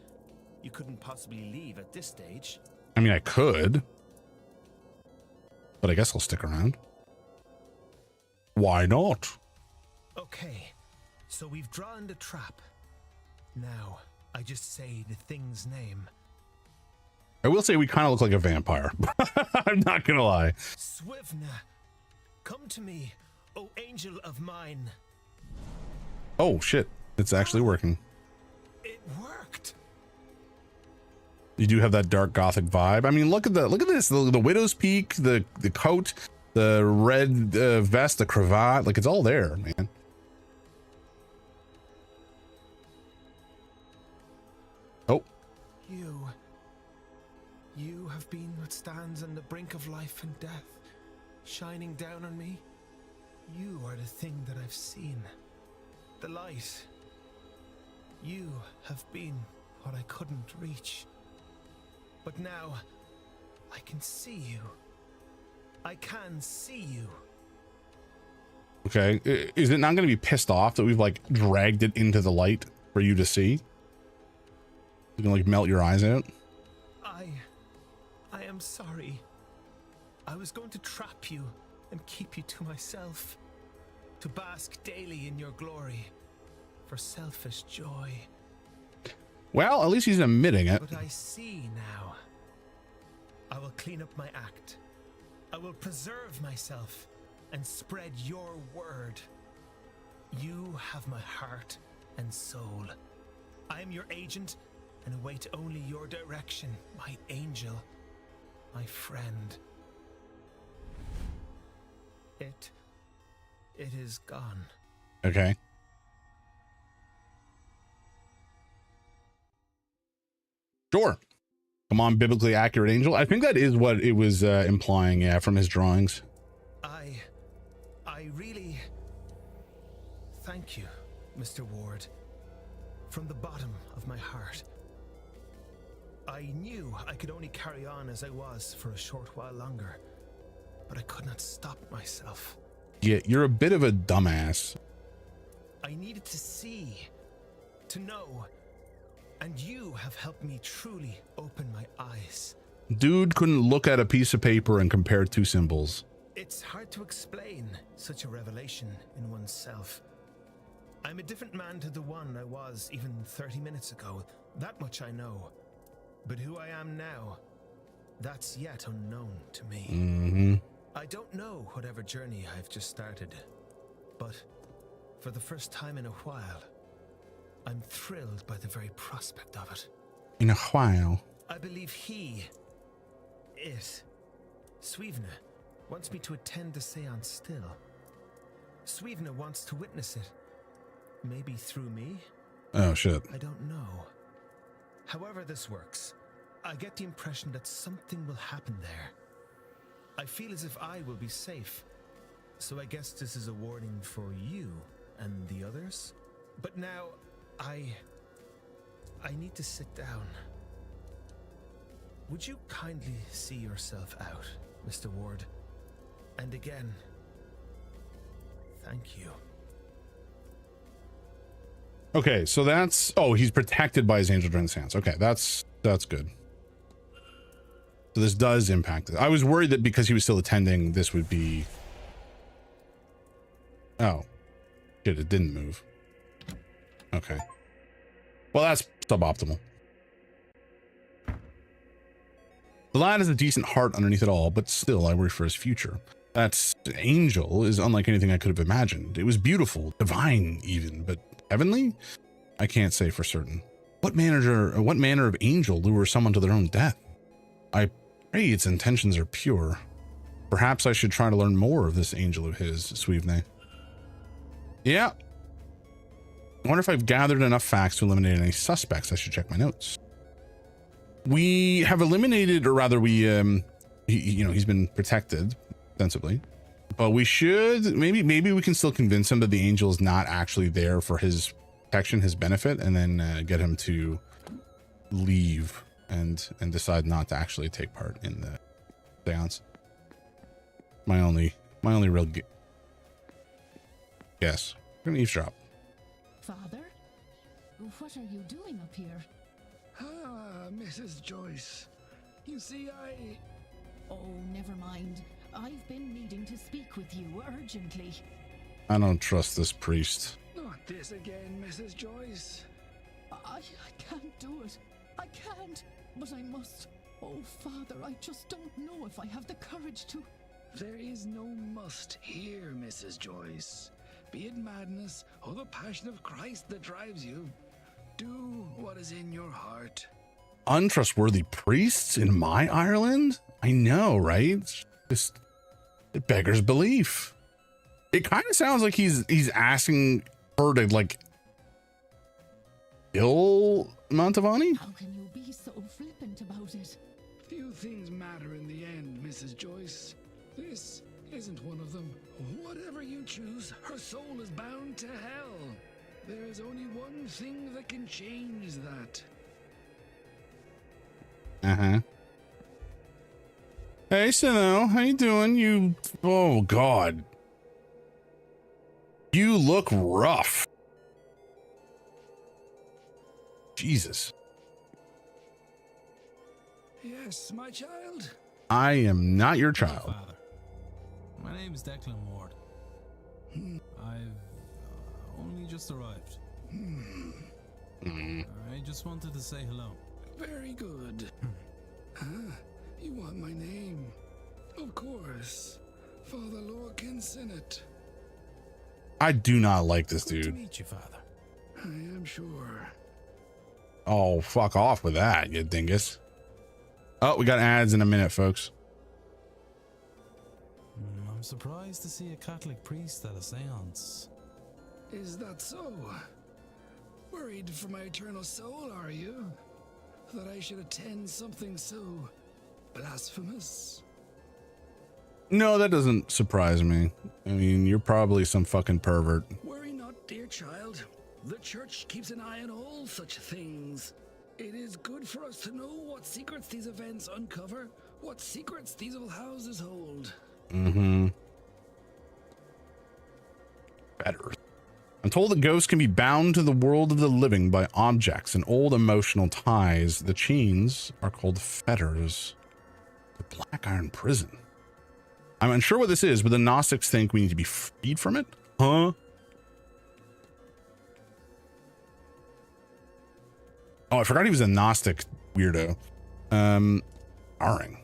You couldn't possibly leave at this stage. I mean, I could. But I guess I'll stick around. Why not? Okay, so we've drawn the trap. Now, I just say the thing's name. I will say we kind of look like a vampire. I'm not gonna lie. Swivna, come to me, O angel of mine. Oh shit, it's actually working. It worked. You do have that dark gothic vibe. I mean, look at this, the widow's peak, the coat, the red vest, the cravat, like it's all there, man. Oh. You have been what stands on the brink of life and death, shining down on me. You are the thing that I've seen, the light. You have been what I couldn't reach. But now, I can see you. I can see you. Okay, is it not going to be pissed off that we've like dragged it into the light for you to see? You can like melt your eyes out. I am sorry. I was going to trap you and keep you to myself, to bask daily in your glory, for selfish joy. Well, at least he's admitting it. But I see now. I will clean up my act. I will preserve myself and spread your word. You have my heart and soul. I am your agent and await only your direction, my angel, my friend. It is gone. Okay. Sure. Come on, biblically accurate angel. I think that is what it was implying, yeah, from his drawings. I really thank you, Mr. Ward, from the bottom of my heart. I knew I could only carry on as I was for a short while longer, but I could not stop myself. Yeah, you're a bit of a dumbass. I needed to see, to know, and you have helped me truly open my eyes. Dude couldn't look at a piece of paper and compare two symbols. It's hard to explain such a revelation in oneself. I'm a different man to the one I was even 30 minutes ago. That much I know. But who I am now, that's yet unknown to me. Mm-hmm. I don't know whatever journey I've just started, but for the first time in a while, I'm thrilled by the very prospect of it. In a while. I believe Swivna, wants me to attend the seance still. Swivna wants to witness it. Maybe through me? Oh, shit. I don't know. However this works, I get the impression that something will happen there. I feel as if I will be safe. So I guess this is a warning for you and the others. But now, I need to sit down. Would you kindly see yourself out, Mr. Ward? And again, thank you. Okay, so that's... Oh, he's protected by his angel during the seance. Okay, that's good. So this does impact it. I was worried that because he was still attending, this would be... Oh. Shit, it didn't move. Okay. Well, that's suboptimal. The lad has a decent heart underneath it all, but still I worry for his future. That angel is unlike anything I could have imagined. It was beautiful, divine even, but heavenly? I can't say for certain. What manner of angel lures someone to their own death? I pray its intentions are pure. Perhaps I should try to learn more of this angel of his, Swivna. Yeah. I wonder if I've gathered enough facts to eliminate any suspects. I should check my notes. We have eliminated, or rather we, he's been protected ostensibly, but we should, maybe we can still convince him that the angel is not actually there for his protection, his benefit, and then get him to leave and decide not to actually take part in the seance. My only real guess. We're gonna eavesdrop. Father? What are you doing up here? Ah, Mrs. Joyce. You see, Oh, never mind. I've been needing to speak with you urgently. I don't trust this priest. Not this again, Mrs. Joyce. I can't do it. I can't. But I must. Oh, Father, I just don't know if I have the courage to... There is no must here, Mrs. Joyce. Be it madness or the passion of Christ that drives you, do what is in your heart. Untrustworthy priests in my Ireland? I know, right? Just, it beggars belief. It kind of sounds like he's asking her to, like, kill Mantovani? How can you be so flippant about it? Few things matter in the end, Mrs. Joyce. This isn't one of them. Whatever you choose, her soul is bound to hell. There is only one thing that can change that. Uh-huh. Hey, Sino, how you doing? You, oh God. You look rough. Jesus. Yes, my child? I am not your child. Father. My name is Declan Ward. I've only just arrived. I just wanted to say hello. Very good. You want my name? Of course. Father Lorcan Sinnott. I do not like this Good to dude. meet you, Father. I am sure. Oh, fuck off with that, you dingus. Oh, we got ads in a minute, folks. I'm surprised to see a Catholic priest at a seance. Is that so? Worried for my eternal soul, are you? That I should attend something so blasphemous? No, that doesn't surprise me. I mean, you're probably some fucking pervert. Worry not, dear child. The church keeps an eye on all such things. It is good for us to know what secrets these events uncover, what secrets these old houses hold. Mm-hmm. Better. I'm told that ghosts can be bound to the world of the living by objects and old emotional ties. The chains are called fetters. The Black Iron Prison. I'm unsure what this is, but the Gnostics think we need to be freed from it? Huh? Oh, I forgot he was a Gnostic weirdo. Arring.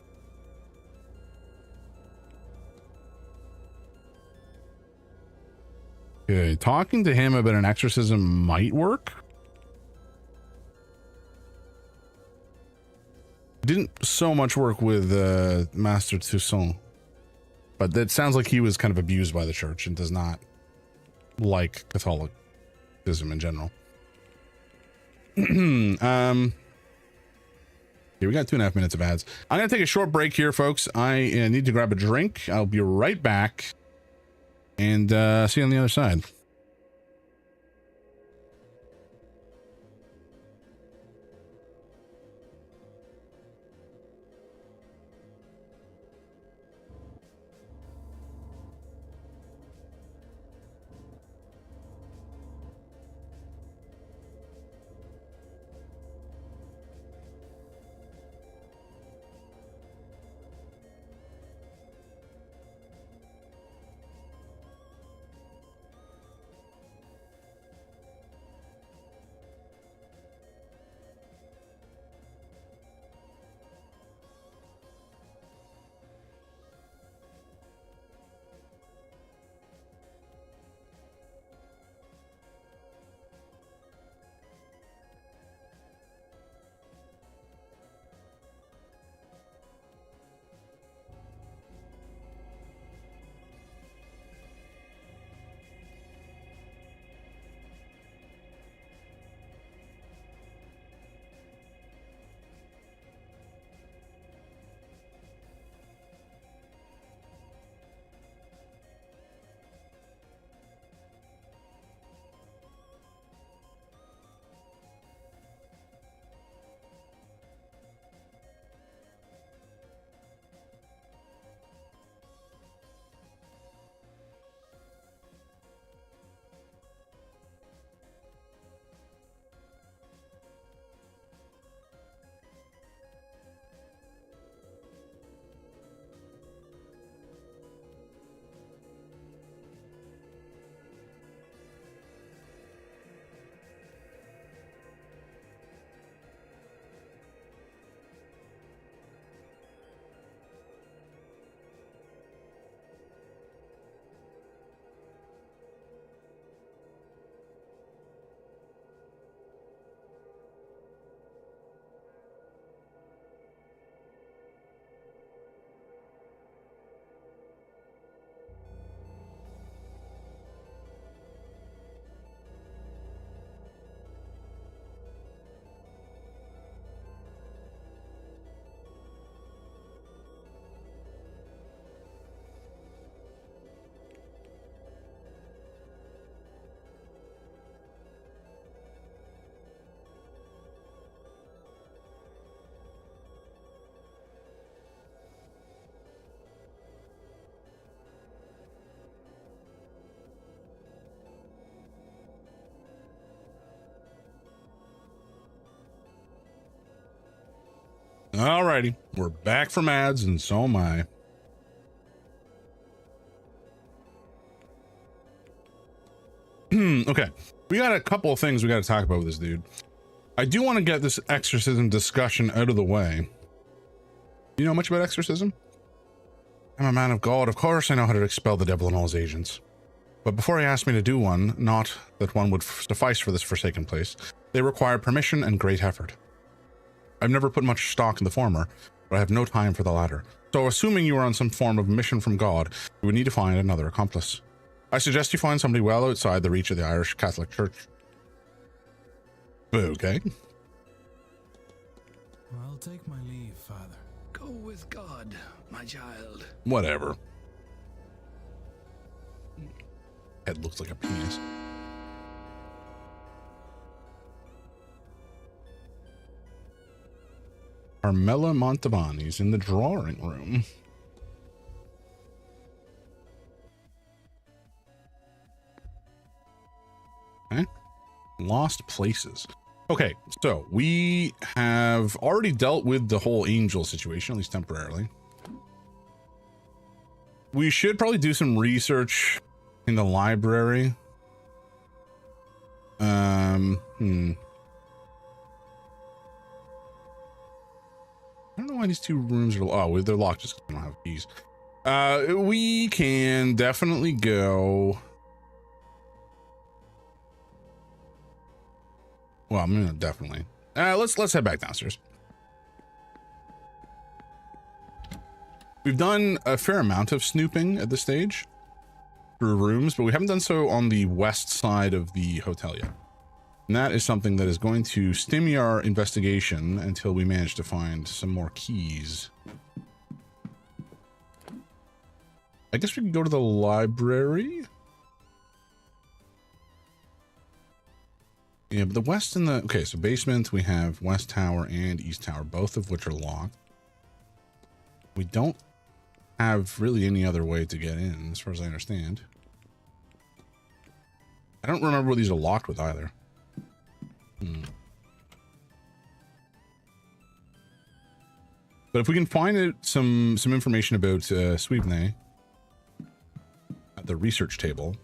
Okay, talking to him about an exorcism might work. Didn't so much work with Master Toussaint, but that sounds like he was kind of abused by the church and does not like Catholicism in general. Okay, we got 2.5 minutes of ads. I'm gonna take a short break here, folks. I need to grab a drink. I'll be right back, and see you on the other side. Alrighty, we're back from ads, and so am I. Okay, we got a couple of things we got to talk about with this dude. I do want to get this exorcism discussion out of the way. You know much about exorcism? I'm a man of God. Of course I know how to expel the devil and all his agents. But before he asked me to do one, not that one would suffice for this forsaken place, they require permission and great effort. I've never put much stock in the former, but I have no time for the latter. So assuming you are on some form of mission from God, you would need to find another accomplice. I suggest you find somebody well outside the reach of the Irish Catholic Church. Okay. I'll take my leave, Father. Go with God, my child. Whatever. Head looks like a penis. Carmela Montavani's in the drawing room. Okay. Lost places. Okay, so we have already dealt with the whole angel situation, at least temporarily. We should probably do some research in the library. I don't know why these two rooms are, oh, they're locked just because I don't have keys. We can definitely go. Well, I'm gonna definitely. Let's head back downstairs. We've done a fair amount of snooping at this stage through rooms, but we haven't done so on the west side of the hotel yet. And that is something that is going to stymie our investigation until we manage to find some more keys. I guess we can go to the library. Yeah, but the west and the... Okay, so basement, we have West Tower and East Tower, both of which are locked. We don't have really any other way to get in, as far as I understand. I don't remember what these are locked with either. But if we can find out some information about Suivne at the research table...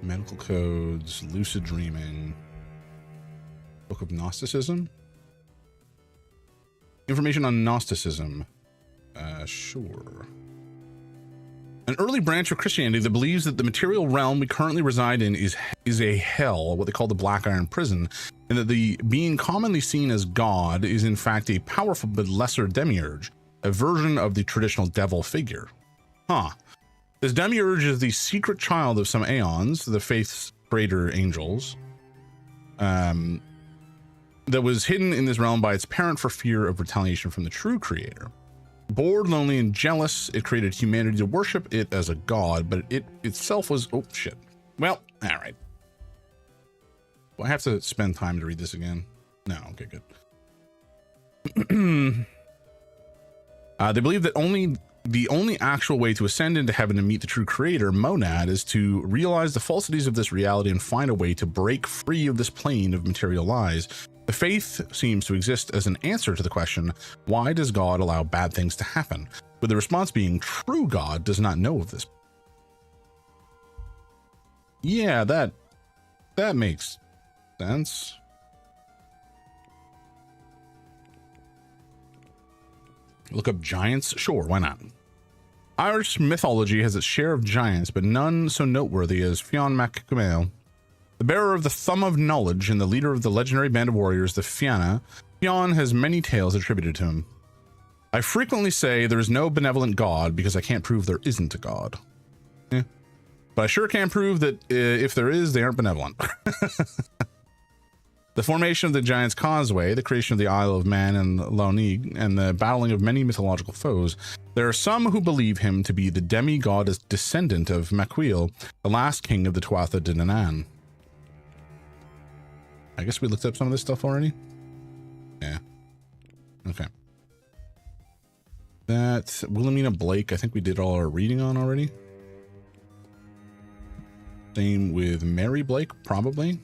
Medical codes, lucid dreaming, Book of Gnosticism. Information on Gnosticism. Sure. An early branch of Christianity that believes that the material realm we currently reside in is a hell, what they call the Black Iron Prison, and that the being commonly seen as God is in fact a powerful but lesser demiurge, a version of the traditional devil figure. Huh. This demiurge is the secret child of some aeons, the faith's greater angels, that was hidden in this realm by its parent for fear of retaliation from the true creator. Bored, lonely, and jealous, it created humanity to worship it as a god, but it itself was... Oh, shit. Well, all right. Well, I have to spend time to read this again. No, okay, good. They believe that the only actual way to ascend into heaven and meet the true creator, Monad, is to realize the falsities of this reality and find a way to break free of this plane of material lies. The faith seems to exist as an answer to the question, why does God allow bad things to happen? With the response being, true God does not know of this. Yeah, that makes sense. Look up giants? Sure, why not? Irish mythology has its share of giants, but none so noteworthy as Fionn Mac Cumaill. The bearer of the Thumb of Knowledge and the leader of the legendary band of warriors, the Fianna, Fionn has many tales attributed to him. I frequently say there is no benevolent God because I can't prove there isn't a God. But I sure can prove that if there is, they aren't benevolent. The formation of the Giant's Causeway, the creation of the Isle of Man and Lonig, and the battling of many mythological foes. There are some who believe him to be the demigod as descendant of Macuil, the last king of the Tuatha De Danann. I guess we looked up some of this stuff already? Yeah. Okay. That Wilhelmina Blake, I think we did all our reading on already. Same with Mary Blake, probably.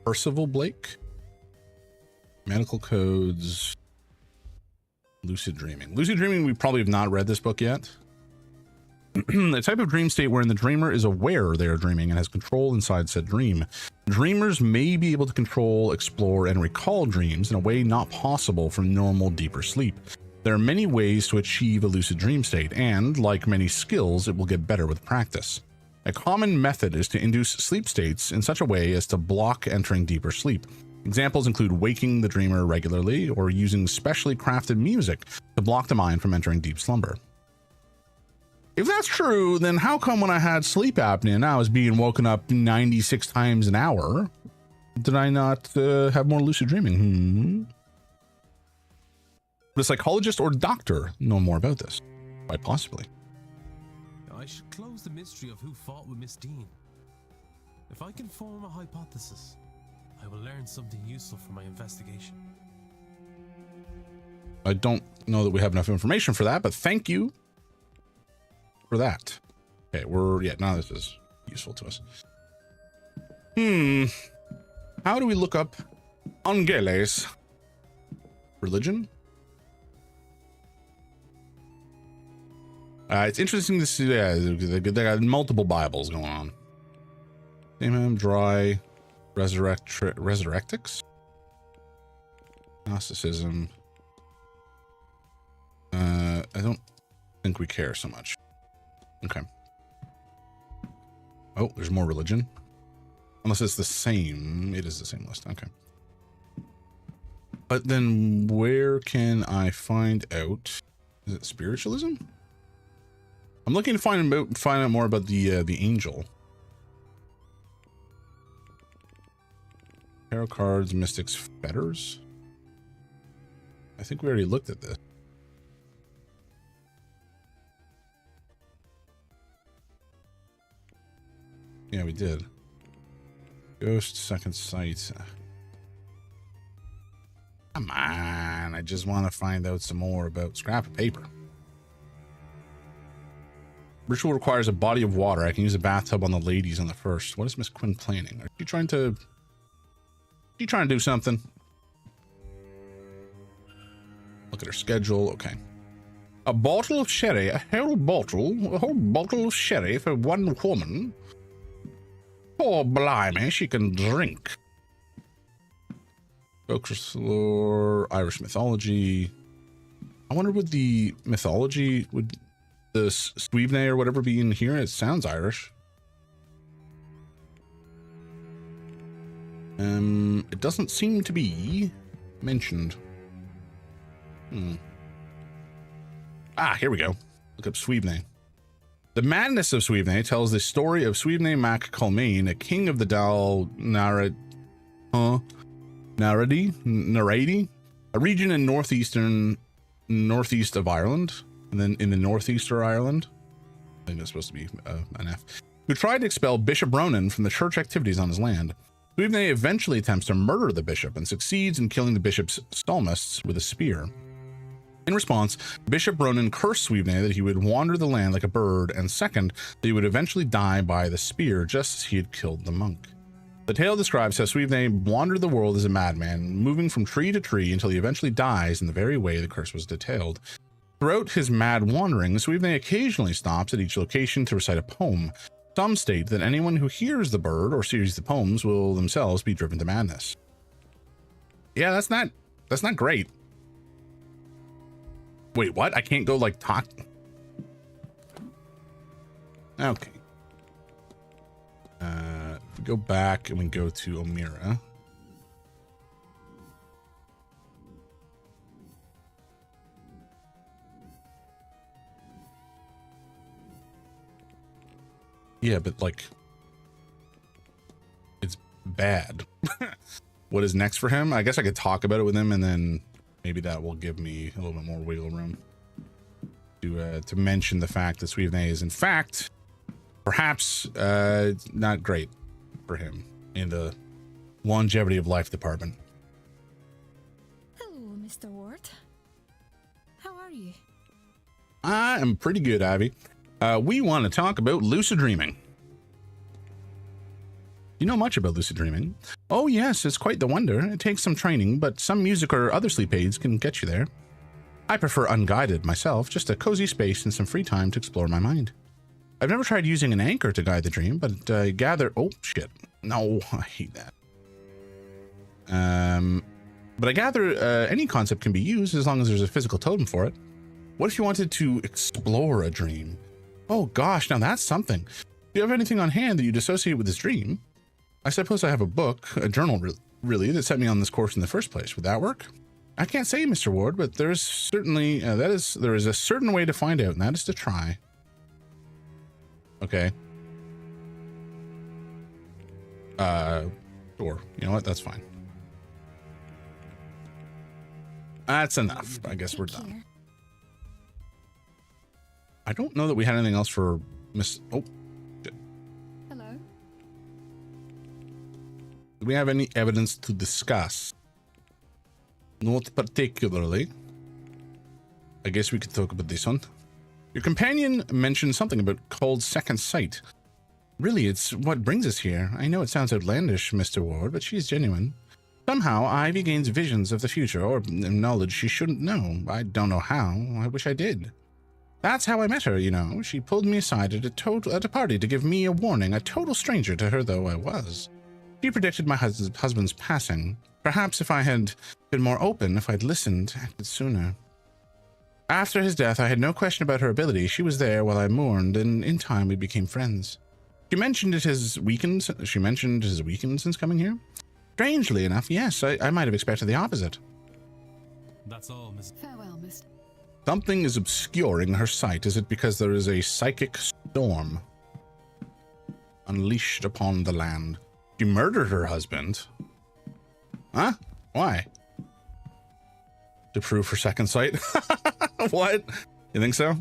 Percival Blake. Medical codes. Lucid dreaming. Lucid dreaming, we probably have not read this book yet. A type of dream state wherein the dreamer is aware they are dreaming and has control inside said dream. Dreamers may be able to control, explore, and recall dreams in a way not possible from normal deeper sleep. There are many ways to achieve a lucid dream state, and, like many skills, it will get better with practice. A common method is to induce sleep states in such a way as to block entering deeper sleep. Examples include waking the dreamer regularly or using specially crafted music to block the mind from entering deep slumber. If that's true, then how come when I had sleep apnea and I was being woken up 96 times an hour, did I not have more lucid dreaming? Would a psychologist or doctor know more about this? Quite possibly. I should close the mystery of who fought with Miss Dean. If I can form a hypothesis, I will learn something useful for my investigation. I don't know that we have enough information for that, but thank you for that. Okay, now this is useful to us. How do we look up Angeles? Religion? It's interesting to see they got multiple Bibles going on. Amen, dry, resurrectics, Gnosticism. I don't think we care so much. Okay. Oh, there's more religion. Unless it's the same. It is the same list. Okay. But then where can I find out? Is it spiritualism? I'm looking to find out more about the angel. Tarot cards, mystics, fetters. I think we already looked at this. Yeah, we did. Ghost, second sight. Come on, I just want to find out some more about scrap of paper. Ritual requires a body of water. I can use a bathtub on the ladies on the first. What is Miss Quinn planning? Are you trying to do something? Look at her schedule. Okay. A bottle of sherry, a whole bottle of sherry for one woman. Poor blimey, she can drink. Folklore, Irish mythology. I wonder would the mythology, would the Sweveney or whatever be in here? It sounds Irish. It doesn't seem to be mentioned. Here we go. Look up Sweveney. The Madness of Sweveney tells the story of Sweveney Mac Colmaine, a king of the Dal Naradi, a region in northeast of Ireland, and then in the northeastern Ireland. I think that's supposed to be an F. Who tried to expel Bishop Ronan from the church activities on his land. Sweveney eventually attempts to murder the bishop and succeeds in killing the bishop's psalmists with a spear. In response, Bishop Ronan cursed Sweveney that he would wander the land like a bird, and second, that he would eventually die by the spear just as he had killed the monk. The tale describes how Sweveney wandered the world as a madman, moving from tree to tree until he eventually dies in the very way the curse was detailed. Throughout his mad wanderings, Sweveney occasionally stops at each location to recite a poem. Some state that anyone who hears the bird or sees the poems will themselves be driven to madness. Yeah, that's not great. Wait, what? I can't go like talk. Okay. If we go back and we go to Omira. Yeah, but like, it's bad. What is next for him? I guess I could talk about it with him, and then maybe that will give me a little bit more wiggle room to mention the fact that Sweveney is in fact perhaps not great for him in the longevity of life department. Hello, Mr. Ward. How are you? I am pretty good, Ivy. We want to talk about lucid dreaming. You know much about lucid dreaming. Oh yes, it's quite the wonder. It takes some training, but some music or other sleep aids can get you there. I prefer unguided myself, just a cozy space and some free time to explore my mind. I've never tried using an anchor to guide the dream, but I gather... Oh, shit. No, I hate that. But I gather any concept can be used as long as there's a physical totem for it. What if you wanted to explore a dream? Oh gosh, now that's something. Do you have anything on hand that you'd associate with this dream? I suppose I have a book, a journal really, that set me on this course in the first place. Would that work? I can't say, Mr. Ward, but there's certainly, there is a certain way to find out, and that is to try. Okay. Sure. You know what? That's fine. That's enough. I guess we're done. I don't know that we had anything else for Miss... Oh. Shit. Hello? Do we have any evidence to discuss? Not particularly. I guess we could talk about this one. Your companion mentioned something about called second sight. Really, it's what brings us here. I know it sounds outlandish, Mr. Ward, but she's genuine. Somehow, Ivy gains visions of the future, or knowledge she shouldn't know. I don't know how. I wish I did. That's how I met her, you know. She pulled me aside at a party to give me a warning, a total stranger to her though I was. She predicted my husband's passing. Perhaps if I had been more open, if I'd listened, acted sooner. After his death, I had no question about her ability. She was there while I mourned, and in time we became friends. She mentioned his weakened since coming here. Strangely enough, yes, I might have expected the opposite. That's all, Miss. Farewell, Miss. Something is obscuring her sight. Is it because there is a psychic storm unleashed upon the land? She murdered her husband. Huh? Why? To prove her second sight? What? You think so?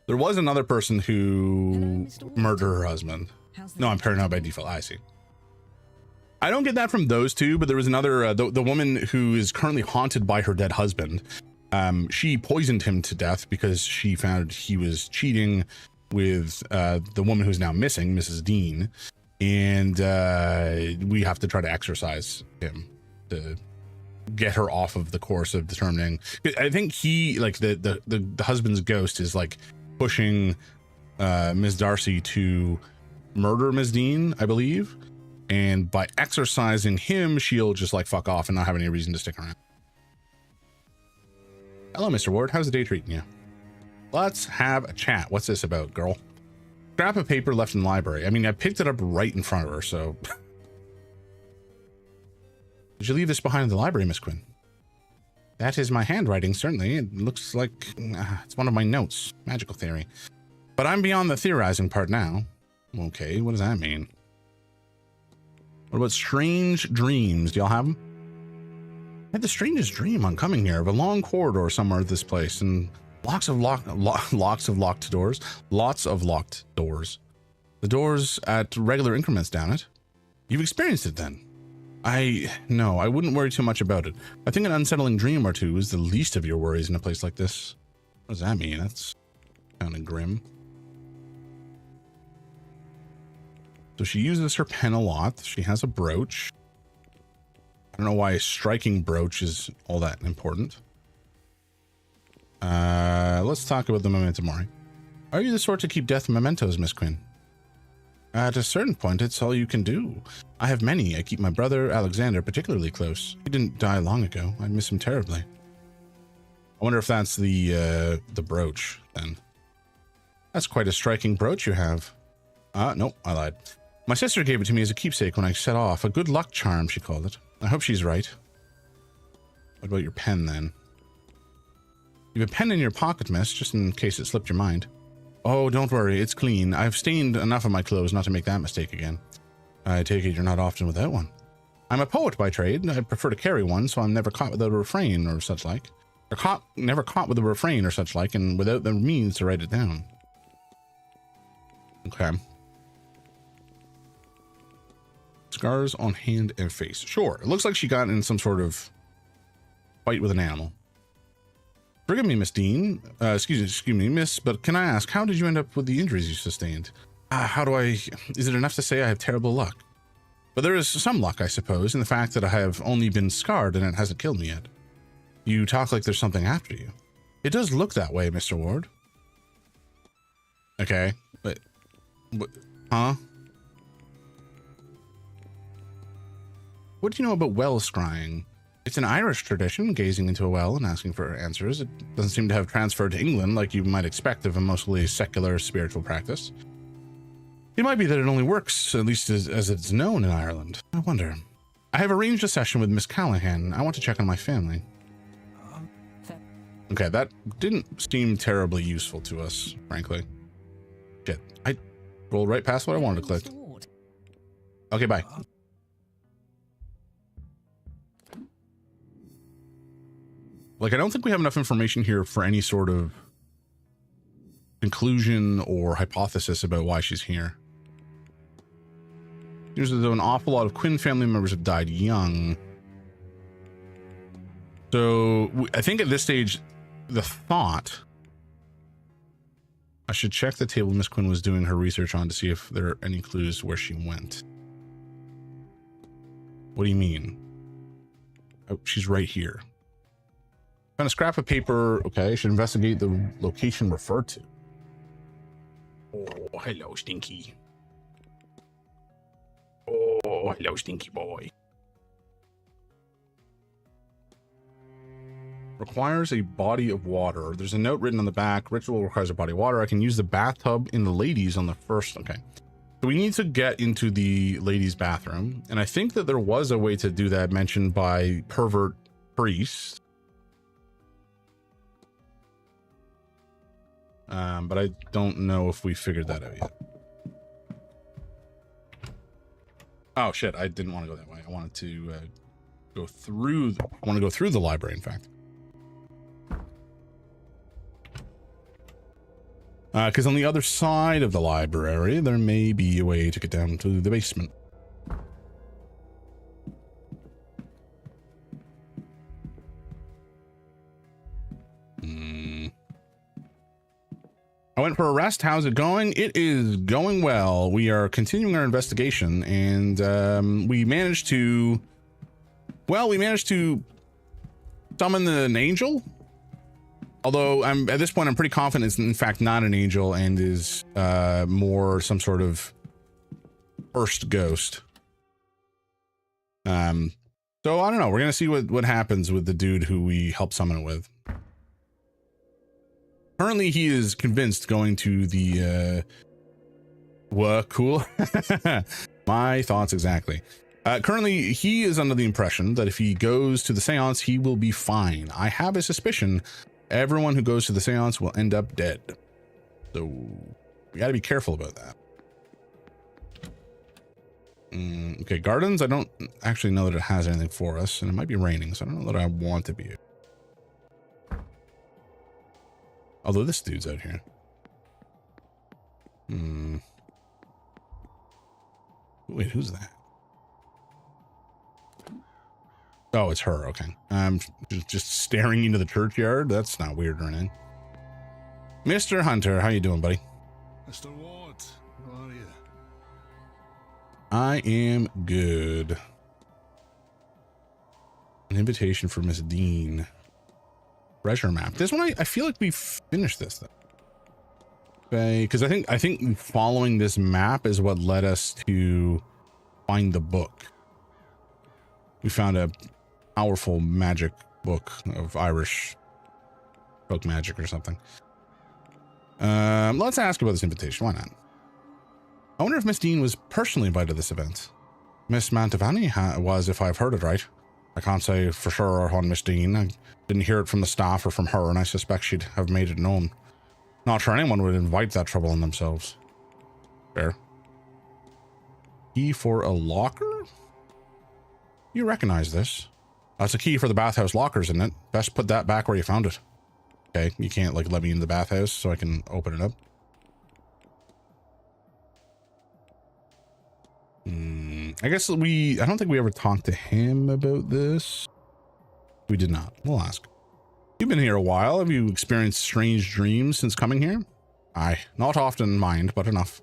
There was another person who murdered her husband. No, I'm paranoid by default. I see. I don't get that from those two, but there was another, the woman who is currently haunted by her dead husband. She poisoned him to death because she found he was cheating with the woman who's now missing, Mrs. Dean. And we have to try to exorcise him to get her off of the course of determining. I think he, like, the husband's ghost is like pushing Ms. Darcy to murder Ms. Dean, I believe. And by exorcising him, she'll just like fuck off and not have any reason to stick around. Hello, Mr. Ward. How's the day treating you? Let's have a chat. What's this about, girl? Scrap of paper left in the library. I mean, I picked it up right in front of her, so... Did you leave this behind in the library, Miss Quinn? That is my handwriting, certainly. It looks like it's one of my notes. Magical theory. But I'm beyond the theorizing part now. Okay, what does that mean? What about strange dreams? Do y'all have them? I had the strangest dream on coming here of a long corridor somewhere at this place and lots of locked doors. The doors at regular increments down it. You've experienced it then? No, I wouldn't worry too much about it. I think an unsettling dream or two is the least of your worries in a place like this. What does that mean? That's kind of grim. So she uses her pen a lot. She has a brooch. I don't know why a striking brooch is all that important. Let's talk about the memento mori. Are you the sort to keep death mementos, Miss Quinn? At a certain point, it's all you can do. I have many. I keep my brother, Alexander, particularly close. He didn't die long ago. I miss him terribly. I wonder if that's the brooch, then. That's quite a striking brooch you have. Nope, I lied. My sister gave it to me as a keepsake when I set off. A good luck charm, she called it. I hope she's right. What about your pen, then? You have a pen in your pocket, miss, just in case it slipped your mind. Oh, don't worry, it's clean. I've stained enough of my clothes not to make that mistake again. I take it you're not often without one. I'm a poet by trade. I prefer to carry one, so I'm never caught without a refrain or such like. Never caught with a refrain or such like, and without the means to write it down. Okay. Scars on hand and face. Sure. It looks like she got in some sort of fight with an animal. Forgive me, Miss Dean. Excuse me, miss, but can I ask, how did you end up with the injuries you sustained? Is it enough to say I have terrible luck? But there is some luck, I suppose, in the fact that I have only been scarred and it hasn't killed me yet. You talk like there's something after you. It does look that way, Mr. Ward. Okay, but huh? What do you know about well scrying? It's an Irish tradition, gazing into a well and asking for answers. It doesn't seem to have transferred to England like you might expect of a mostly secular spiritual practice. It might be that it only works, at least as it's known in Ireland. I wonder. I have arranged a session with Miss Callahan. I want to check on my family. Okay, that didn't seem terribly useful to us, frankly. Shit, I rolled right past what I wanted to click. Okay, bye. Like, I don't think we have enough information here for any sort of conclusion or hypothesis about why she's here. Seems as though an awful lot of Quinn family members have died young. So I think at this stage, the thought, I should check the table Miss Quinn was doing her research on to see if there are any clues where she went. What do you mean? Oh, she's right here. Found a scrap of paper. Okay, I should investigate the location referred to. Oh, hello, Stinky. Oh, hello, Stinky boy. Requires a body of water. There's a note written on the back. Ritual requires a body of water. I can use the bathtub in the ladies on the first. Okay. So we need to get into the ladies' bathroom. And I think that there was a way to do that mentioned by pervert priest. But I don't know if we figured that out yet. Oh shit, I didn't want to go that way. I wanted to go through the library, in fact. Because on the other side of the library, there may be a way to get down to the basement. I went for a rest. How's it going? It is going well. We are continuing our investigation, and we managed to summon an angel. Although at this point I'm pretty confident it's in fact not an angel and is more some sort of first ghost. So I don't know. We're gonna see what happens with the dude who we helped summon it with. Currently, he is convinced going to the, cool. My thoughts exactly. Currently, he is under the impression that if he goes to the seance, he will be fine. I have a suspicion everyone who goes to the seance will end up dead. So, we gotta be careful about that. Okay, gardens, I don't actually know that it has anything for us, and it might be raining, so I don't know that I want to be. Although this dude's out here. Wait, who's that? Oh, it's her. Okay. Just staring into the churchyard. That's not weird or anything. Mr. Hunter, how you doing, buddy? Mr. Ward, how are you? I am good. An invitation for Miss Dean. Treasure map. This one, I feel like we finished this though. Okay, because I think following this map is what led us to find the book. We found a powerful magic book of Irish folk magic or something. Let's ask about this invitation. Why not? I wonder if Miss Dean was personally invited to this event. Miss Mantovani was, if I've heard it right. I can't say for sure on Miss Dean. I didn't hear it from the staff or from her, and I suspect she'd have made it known. Not sure anyone would invite that trouble on themselves. Fair. Key for a locker? You recognize this. That's a key for the bathhouse lockers, isn't it? Best put that back where you found it. Okay, you can't like let me in the bathhouse so I can open it up. I guess I don't think we ever talked to him about this. We did not. We'll ask. You've been here a while. Have you experienced strange dreams since coming here? Aye, not often, mind, but enough.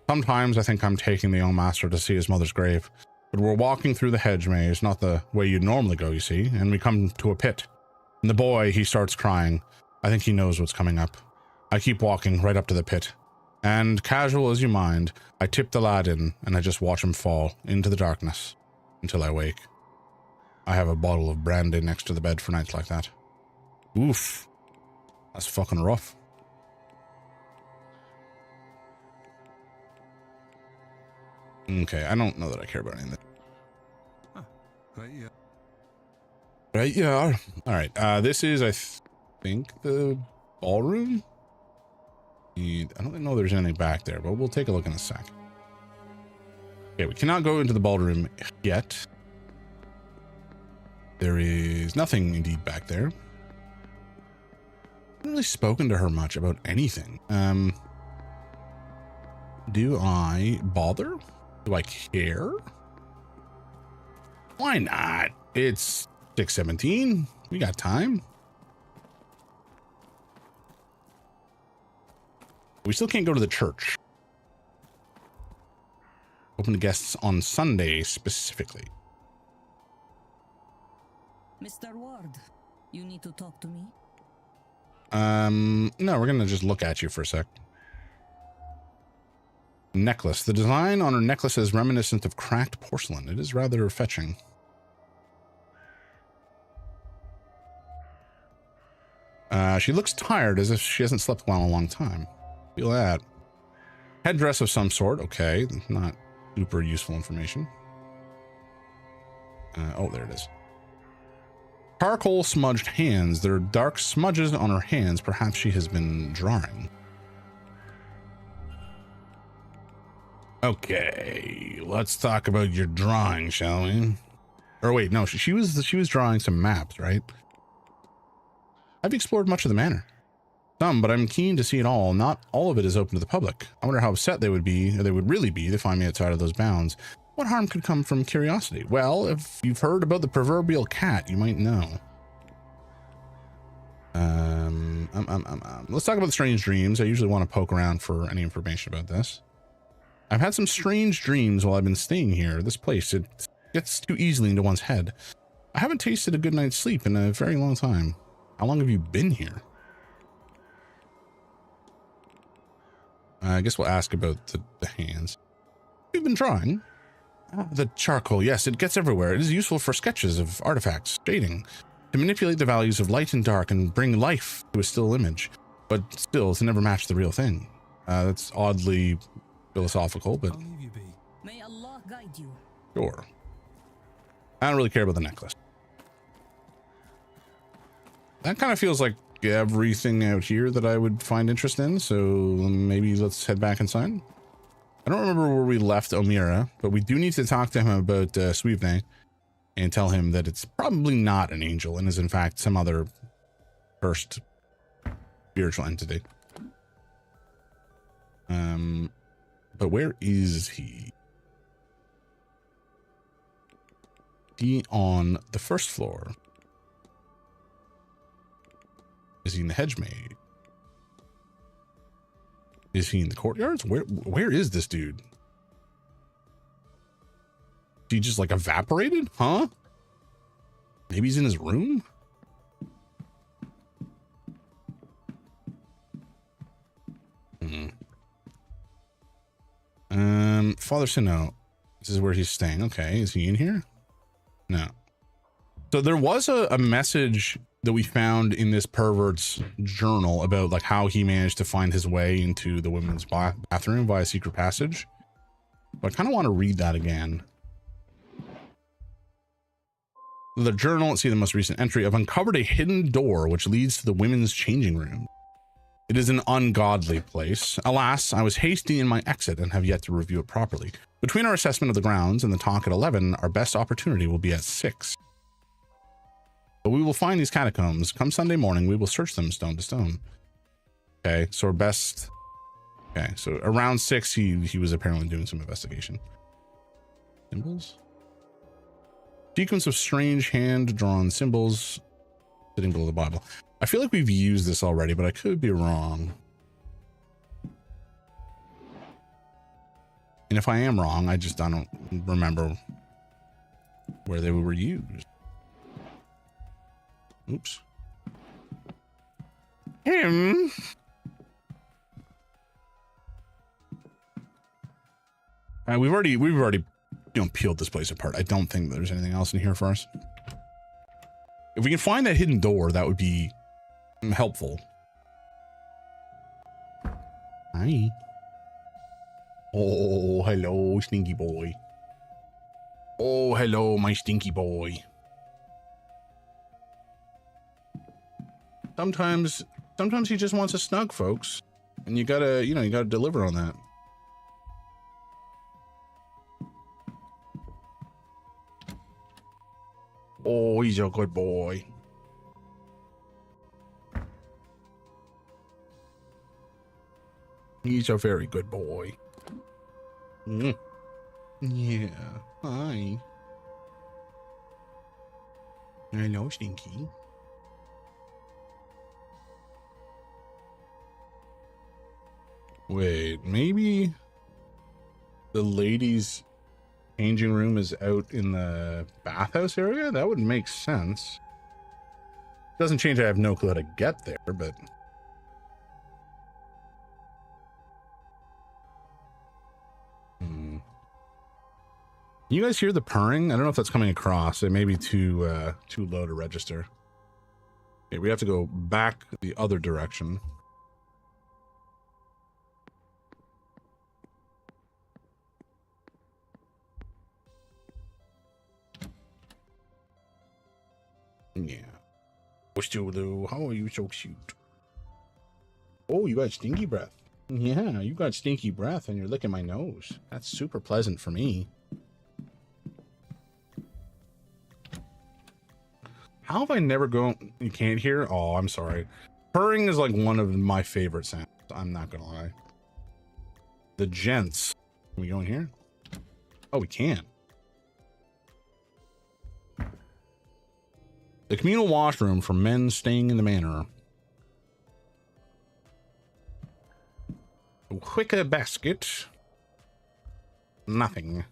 Sometimes I think I'm taking the young master to see his mother's grave, but we're walking through the hedge maze, not the way you'd normally go, you see, and we come to a pit. And the boy, he starts crying. I think he knows what's coming up. I keep walking right up to the pit, and casual as you mind, I tip the lad in, and I just watch him fall into the darkness until I wake. I have a bottle of brandy next to the bed for nights like that. Oof. That's fucking rough. Okay, I don't know that I care about anything. Right, yeah. Right, yeah. Alright, this is, I think, the ballroom? I don't know there's anything back there, but we'll take a look in a sec. Okay, we cannot go into the ballroom yet. There is nothing indeed back there. I haven't really spoken to her much about anything. Do I bother? Do I care? Why not? It's 6:17. We got time. We still can't go to the church. Open to guests on Sunday specifically. Mr. Ward, you need to talk to me? No, we're gonna just look at you for a sec. Necklace. The design on her necklace is reminiscent of cracked porcelain. It is rather fetching. She looks tired, as if she hasn't slept well in a long time. Feel that. Headdress of some sort. Okay, not super useful information. Oh, there it is. Charcoal smudged hands. There are dark smudges on her hands. Perhaps she has been drawing. Okay, let's talk about your drawing, shall we? Or wait, no, she was drawing some maps, right? I've explored much of the manor. Some, but I'm keen to see it all. Not all of it is open to the public. I wonder how upset they would be, or they would really be, to find me outside of those bounds. What harm could come from curiosity? Well, if you've heard about the proverbial cat, you might know. Let's talk about the strange dreams. I usually want to poke around for any information about this. I've had some strange dreams while I've been staying here. This place, it gets too easily into one's head. I haven't tasted a good night's sleep in a very long time. How long have you been here? I guess we'll ask about the hands. You've been drawing? The charcoal, yes, it gets everywhere. It is useful for sketches of artifacts, shading, to manipulate the values of light and dark and bring life to a still image, but still to never match the real thing. That's oddly philosophical, but May Allah guide you. Sure. I don't really care about the necklace. That kind of feels like everything out here that I would find interest in, so maybe let's head back inside. I don't remember where we left Omira, but we do need to talk to him about Suivne and tell him that it's probably not an angel and is in fact some other cursed spiritual entity. But where is he? He on the first floor? Is he in the hedge maze? Is he in the courtyards? Where is this dude? He just like evaporated? Huh? Maybe he's in his room? Father Sino. This is where he's staying. Okay, is he in here? No. So there was a message that we found in this pervert's journal about like how he managed to find his way into the women's bathroom via secret passage. But I kind of want to read that again. The journal, let's see the most recent entry. I've uncovered a hidden door which leads to the women's changing room. It is an ungodly place. Alas, I was hasty in my exit and have yet to review it properly. Between our assessment of the grounds and the talk at 11, our best opportunity will be at 6. But we will find these catacombs. Come Sunday morning, we will search them stone to stone. Okay, so our best... Okay, so around 6, he was apparently doing some investigation. Symbols? Sequence of strange hand-drawn symbols sitting below the Bible. I feel like we've used this already, but I could be wrong. And if I am wrong, I don't remember where they were used. Oops. Him. We've already peeled this place apart. I don't think there's anything else in here for us. If we can find that hidden door, that would be helpful. Hi. Oh, hello, stinky boy. Oh, hello, my stinky boy. Sometimes he just wants a snug, folks. And you gotta deliver on that. Oh, he's a good boy. He's a very good boy. Yeah. Hi. Hello, Stinky. Wait, maybe the ladies' changing room is out in the bathhouse area? That would make sense. Doesn't change, I have no clue how to get there, but... You guys hear the purring? I don't know if that's coming across. It may be too low to register. Okay, we have to go back the other direction. Yeah. Lou, how are you so cute? Oh, you got stinky breath. Yeah, you got stinky breath and you're licking my nose. That's super pleasant for me. How have I never gone? You can't hear? Oh, I'm sorry. Purring is like one of my favorite sounds. I'm not gonna lie. The gents. Can we go in here? Oh, we can. The communal washroom for men staying in the manor. A wicker basket. Nothing.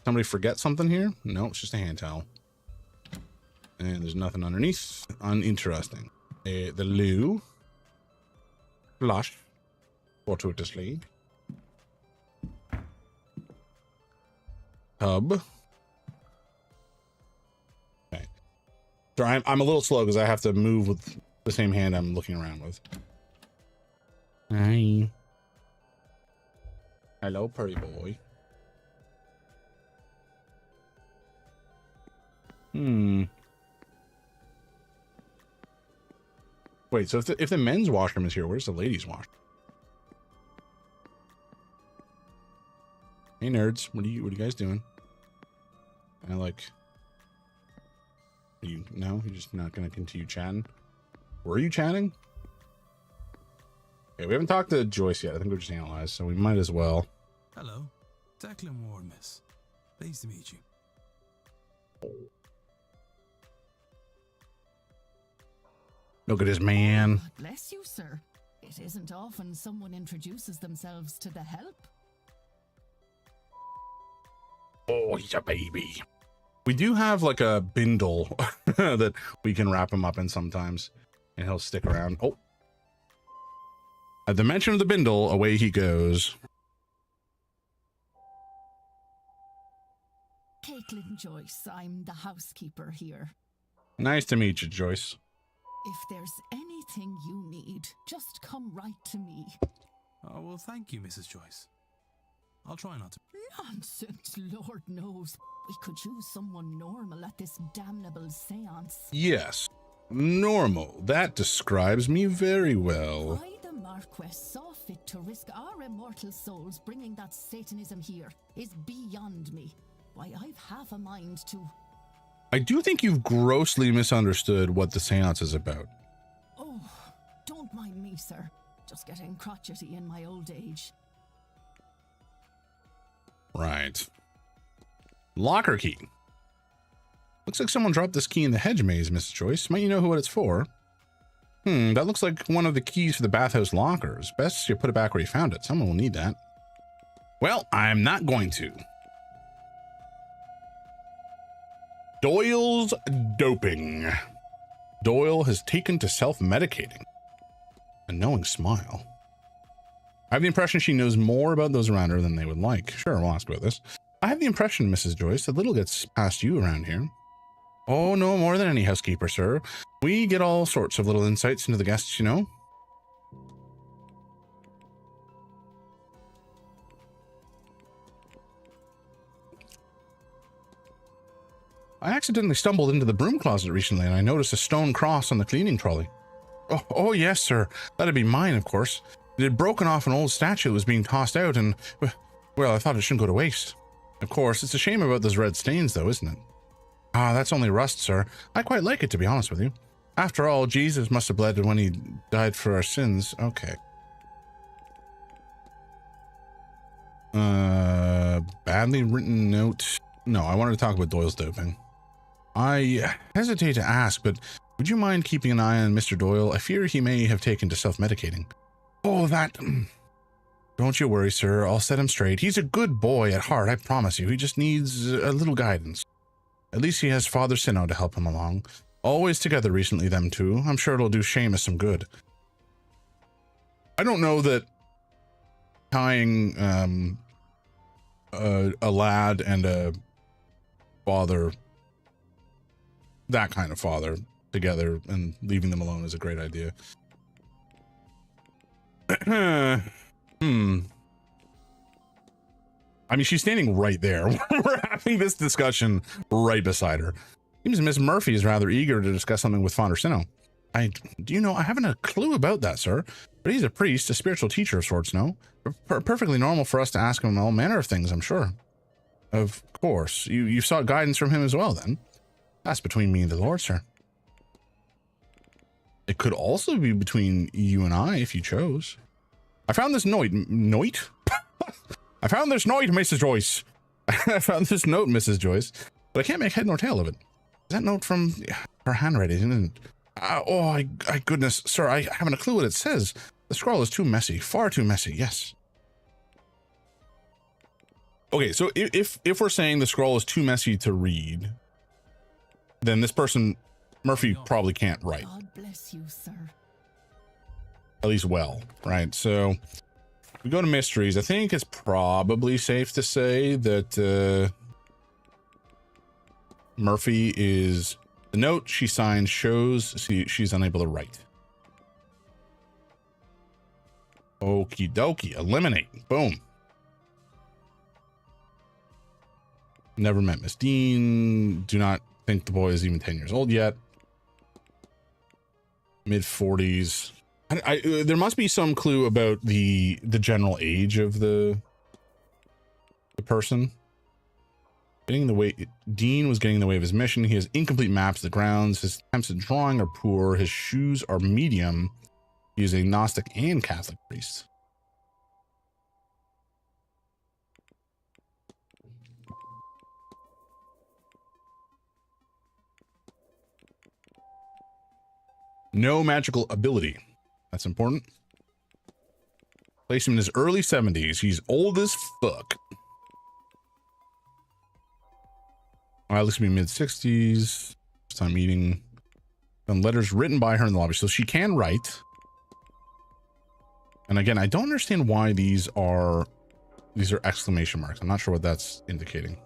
Somebody forget something here? No, it's just a hand towel. And there's nothing underneath. Uninteresting. The loo. Flush. Fortuitously. Tub. Okay. Sorry, I'm a little slow because I have to move with the same hand I'm looking around with. Hi. Hello, pretty boy. Wait, so if the men's washroom is here, where's the ladies' washroom? Hey nerds, what are you guys doing? I like. No, you're just not gonna continue chatting. Were you chatting? Okay, we haven't talked to Joyce yet. I think we're just analyzed, so we might as well. Hello, Declan Ward, miss. Pleased to meet you. Look at this man. God bless you, sir. It isn't often someone introduces themselves to the help. Oh, he's a baby. We do have like a bindle that we can wrap him up in sometimes, and he'll stick around. Oh. At the mention of the bindle, away he goes. Caitlin Joyce, I'm the housekeeper here. Nice to meet you, Joyce. If there's anything you need, just come right to me. Oh, well, thank you, Mrs. Joyce. I'll try not to. Nonsense, Lord knows. We could use someone normal at this damnable seance. Yes, normal. That describes me very well. Why the Marquess saw fit to risk our immortal souls bringing that Satanism here is beyond me. Why, I've half a mind to... I do think you've grossly misunderstood what the seance is about. Oh, don't mind me, sir. Just getting crotchety in my old age. Right. Locker key. Looks like someone dropped this key in the hedge maze, Mrs. Joyce. Might you know what it's for? That looks like one of the keys for the bathhouse lockers. Best you put it back where you found it. Someone will need that. Well, I'm not going to. Doyle's doping. Doyle has taken to self-medicating. A knowing smile. I have the impression she knows more about those around her than they would like. Sure, we'll ask about this. I have the impression, Mrs. Joyce, that little gets past you around here. Oh, no more than any housekeeper, sir. We get all sorts of little insights into the guests, you know. I accidentally stumbled into the broom closet recently, and I noticed a stone cross on the cleaning trolley. Oh, yes, sir. That'd be mine, of course. It had broken off an old statue that was being tossed out, and, well, I thought it shouldn't go to waste. Of course, it's a shame about those red stains, though, isn't it? Ah, that's only rust, sir. I quite like it, to be honest with you. After all, Jesus must have bled when he died for our sins. Okay. Badly written note. No, I wanted to talk about Doyle's doping. I hesitate to ask, but would you mind keeping an eye on Mr. Doyle? I fear he may have taken to self-medicating. Oh, that... Don't you worry, sir. I'll set him straight. He's a good boy at heart, I promise you. He just needs a little guidance. At least he has Father Sinnoh to help him along. Always together recently, them two. I'm sure it'll do Seamus some good. I don't know that tying a lad and a father, that kind of father, together and leaving them alone is a great idea. I mean, she's standing right there. We're having this discussion right beside her. Seems Miss Murphy is rather eager to discuss something with Father Sinnoh. Do you know, I haven't a clue about that, sir. But he's a priest, a spiritual teacher of sorts, no? Perfectly normal for us to ask him all manner of things, I'm sure. Of course. You sought guidance from him as well, then? That's between me and the Lord, sir. It could also be between you and I, if you chose. I found this note. Note? I found this note, Mrs. Joyce. I found this note, Mrs. Joyce, but I can't make head nor tail of it. Is that note from her handwriting? Isn't it? Oh, goodness, sir, I haven't a clue what it says. The scroll is too messy, far too messy. Yes. Okay, so if we're saying the scroll is too messy to read, then this person, Murphy, probably can't write. God bless you, sir. At least well, right? So we go to mysteries. I think it's probably safe to say that Murphy is... The note she signed shows she's unable to write. Okie dokie. Eliminate. Boom. Never met Miss Dean. Do not think the boy is even 10 years old yet. Mid-40s. There must be some clue about the general age of the person. Getting in the way, Dean was getting in the way of his mission. He has incomplete maps of the grounds. His attempts at drawing are poor. His shoes are medium. He is a Gnostic and Catholic priest. No magical ability. That's important. Place him in his early 70s. He's old as fuck. This could be mid-60s. First time meeting. And letters written by her in the lobby. So she can write. And again, I don't understand why these are exclamation marks. I'm not sure what that's indicating.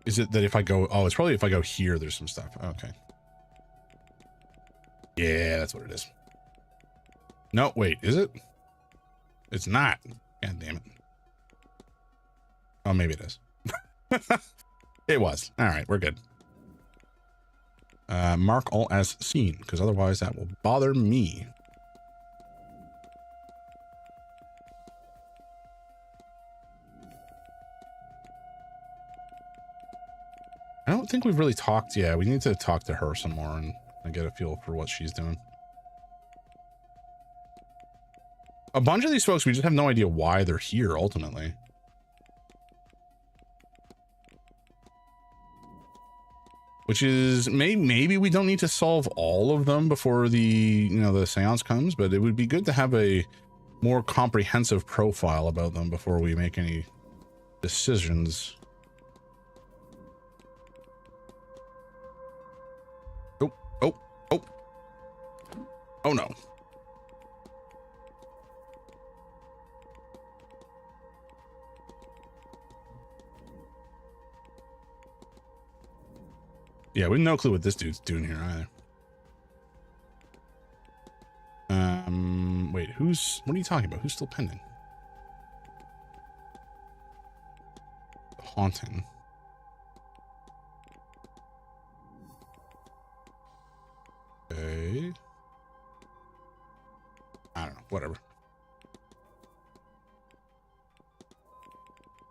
Is it that if I go... Oh, it's probably if I go here, there's some stuff. Okay. Yeah, that's what it is. No, wait, is it? It's not. God damn it. Oh, maybe it is. It was. All right, we're good. Mark all as seen, because otherwise that will bother me. I don't think we've really talked. Yeah, we need to talk to her some more and get a feel for what she's doing. a bunch of these folks, we just have no idea why they're here ultimately. Which is, maybe we don't need to solve all of them before the, the seance comes, but it would be good to have a more comprehensive profile about them before we make any decisions. Oh no. Yeah, we have no clue what this dude's doing here either. Wait, what are you talking about? Who's still pending? Haunting. Okay. I don't know, whatever.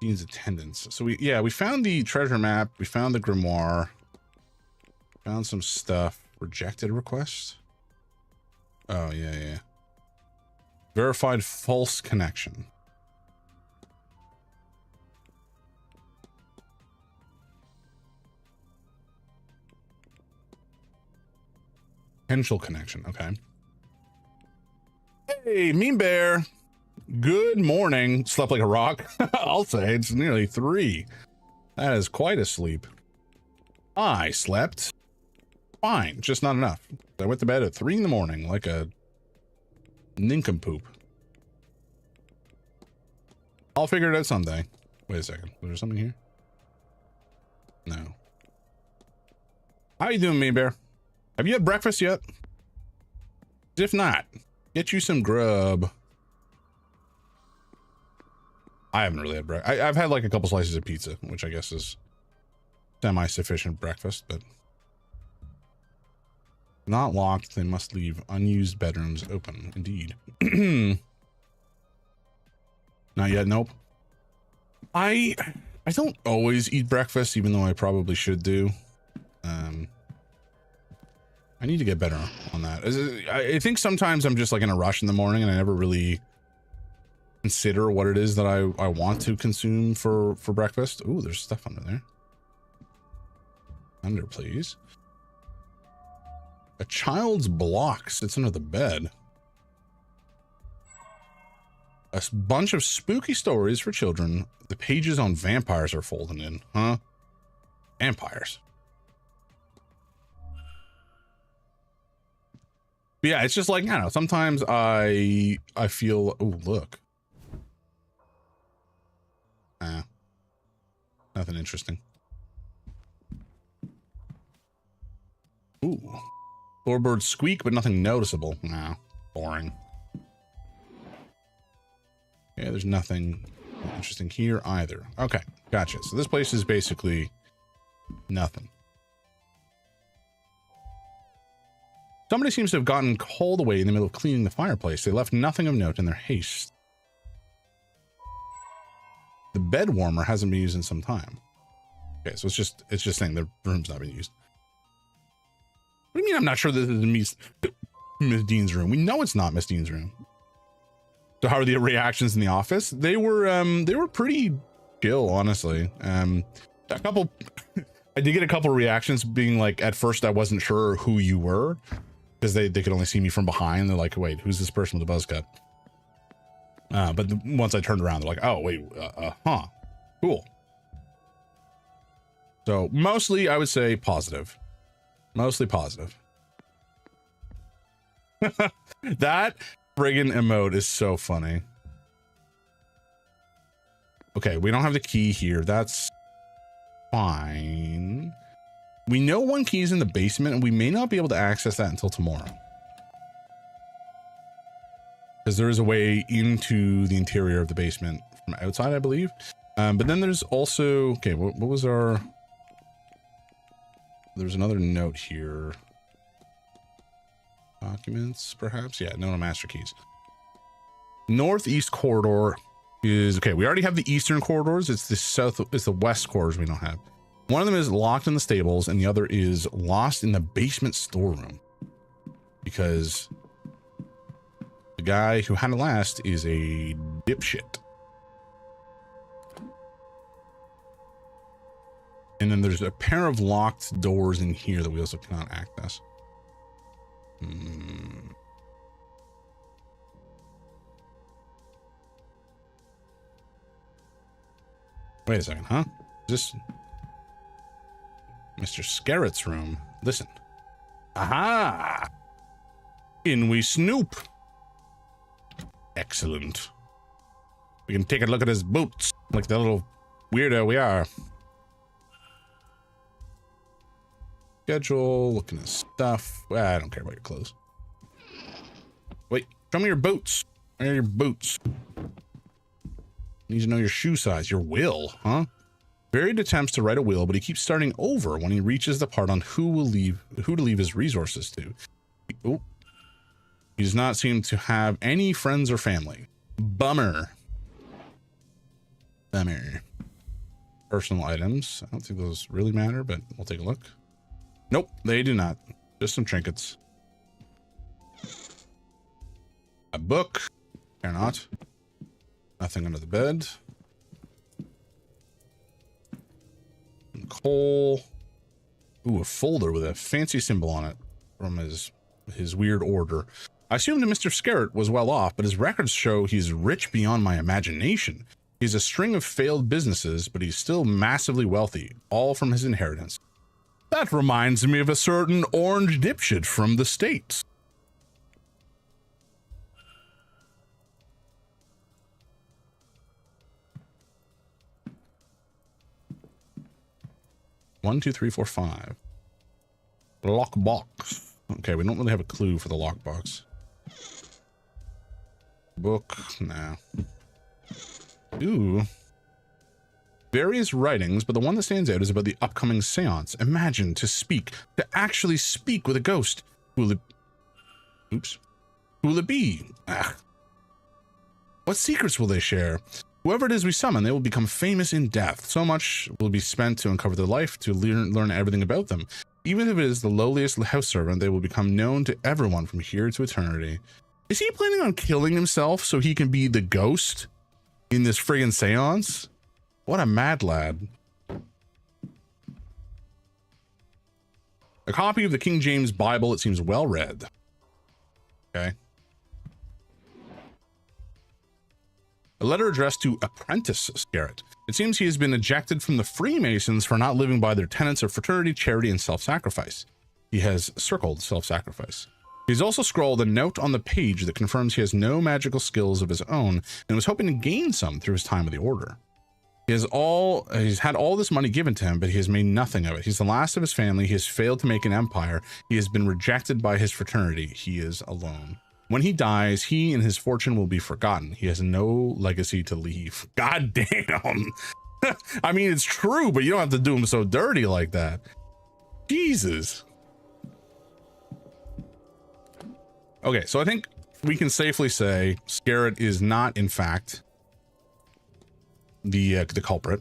Dean's attendance. So we found the treasure map, we found the grimoire, found some stuff. Rejected request. Oh yeah. Verified false connection. Potential connection. Okay. Hey, Mean Bear. Good morning. Slept like a rock. I'll say it's nearly 3. That is quite a sleep. I slept fine, just not enough. I went to bed at 3 in the morning like a nincompoop. I'll figure it out someday. Wait a second. Was there something here? No. How you doing, Mean Bear? Have you had breakfast yet? If not, get you some grub. I haven't really had breakfast. I've had like a couple slices of pizza, which I guess is semi-sufficient breakfast, but not locked. They must leave unused bedrooms open. Indeed. Not yet. Nope. I don't always eat breakfast, even though I probably should do. I need to get better on that. I think sometimes I'm just like in a rush in the morning and I never really consider what it is that I want to consume for breakfast. Ooh, there's stuff under there. Under, please. A child's block sits under the bed. A bunch of spooky stories for children. The pages on vampires are folded in, huh? Vampires. But yeah, it's just like, I don't know, sometimes I feel, oh, look. Nothing interesting. Ooh. Floorboards squeak, but nothing noticeable. Nah, boring. Yeah, there's nothing interesting here either. Okay, gotcha. So this place is basically nothing. Somebody seems to have gotten called away in the middle of cleaning the fireplace. They left nothing of note in their haste. The bed warmer hasn't been used in some time. Okay, so it's just saying the room's not been used. What do you mean I'm not sure this is Miss Dean's room? We know it's not Miss Dean's room. So how are the reactions in the office? They were pretty chill, honestly. A couple I did get a couple reactions being like, at first I wasn't sure who you were because they could only see me from behind. They're like, wait, who's this person with a buzz cut? But once I turned around, they're like, oh, wait, huh, cool. So mostly I would say positive. Mostly positive. That friggin' emote is so funny. Okay, we don't have the key here. That's fine. We know one key is in the basement and we may not be able to access that until tomorrow. Because there is a way into the interior of the basement from outside, I believe. But then there's also, okay, what was our, there's another note here. Documents, perhaps? Yeah, no master keys. Northeast corridor is, okay, we already have the eastern corridors. It's the west corridors we don't have. One of them is locked in the stables and the other is lost in the basement storeroom. Because The guy who had it last is a dipshit. And then there's a pair of locked doors in here that we also cannot access. Wait a second, huh? Is this Mr. Scarrett's room? Listen. Aha! In we snoop. Excellent. We can take a look at his boots, like the little weirdo we are. Schedule, looking at stuff. Well, I don't care about your clothes. Wait, show me your boots. Where are your boots? Need to know your shoe size, your will, huh? Varied attempts to write a will, but he keeps starting over when he reaches the part on who to leave his resources to. Oh. He does not seem to have any friends or family. Bummer. Bummer. Personal items. I don't think those really matter, but we'll take a look. Nope, they do not. Just some trinkets. A book. Care not. Nothing under the bed. Coal. Ooh, a folder with a fancy symbol on it from his weird order. I assumed that Mr. Scarrett was well off, but his records show he's rich beyond my imagination. He's a string of failed businesses, but he's still massively wealthy, all from his inheritance. That reminds me of a certain orange dipshit from the States. One, two, three, four, five. Lockbox. Okay, we don't really have a clue for the lockbox. Book, no. Ooh. Various writings, but the one that stands out is about the upcoming seance. Imagine to actually speak with a ghost. Who will it... Oops. Who will it be? Ah. What secrets will they share? Whoever it is we summon, they will become famous in death. So much will be spent to uncover their life, to learn everything about them. Even if it is the lowliest house servant, they will become known to everyone from here to eternity. Is he planning on killing himself so he can be the ghost in this friggin' seance? What a mad lad. A copy of the King James Bible, it seems well read. Okay. A letter addressed to Apprentice Scarrett. It seems he has been ejected from the Freemasons for not living by their tenets of fraternity, charity, and self-sacrifice. He has circled self-sacrifice. He's also scrawled a note on the page that confirms he has no magical skills of his own and was hoping to gain some through his time with the Order. He's had all this money given to him, but he has made nothing of it. He's the last of his family. He has failed to make an empire. He has been rejected by his fraternity. He is alone. When he dies, he and his fortune will be forgotten. He has no legacy to leave. God damn. I mean, it's true, but you don't have to do him so dirty like that. Jesus. Okay, so I think we can safely say Scarrett is not, in fact, the culprit.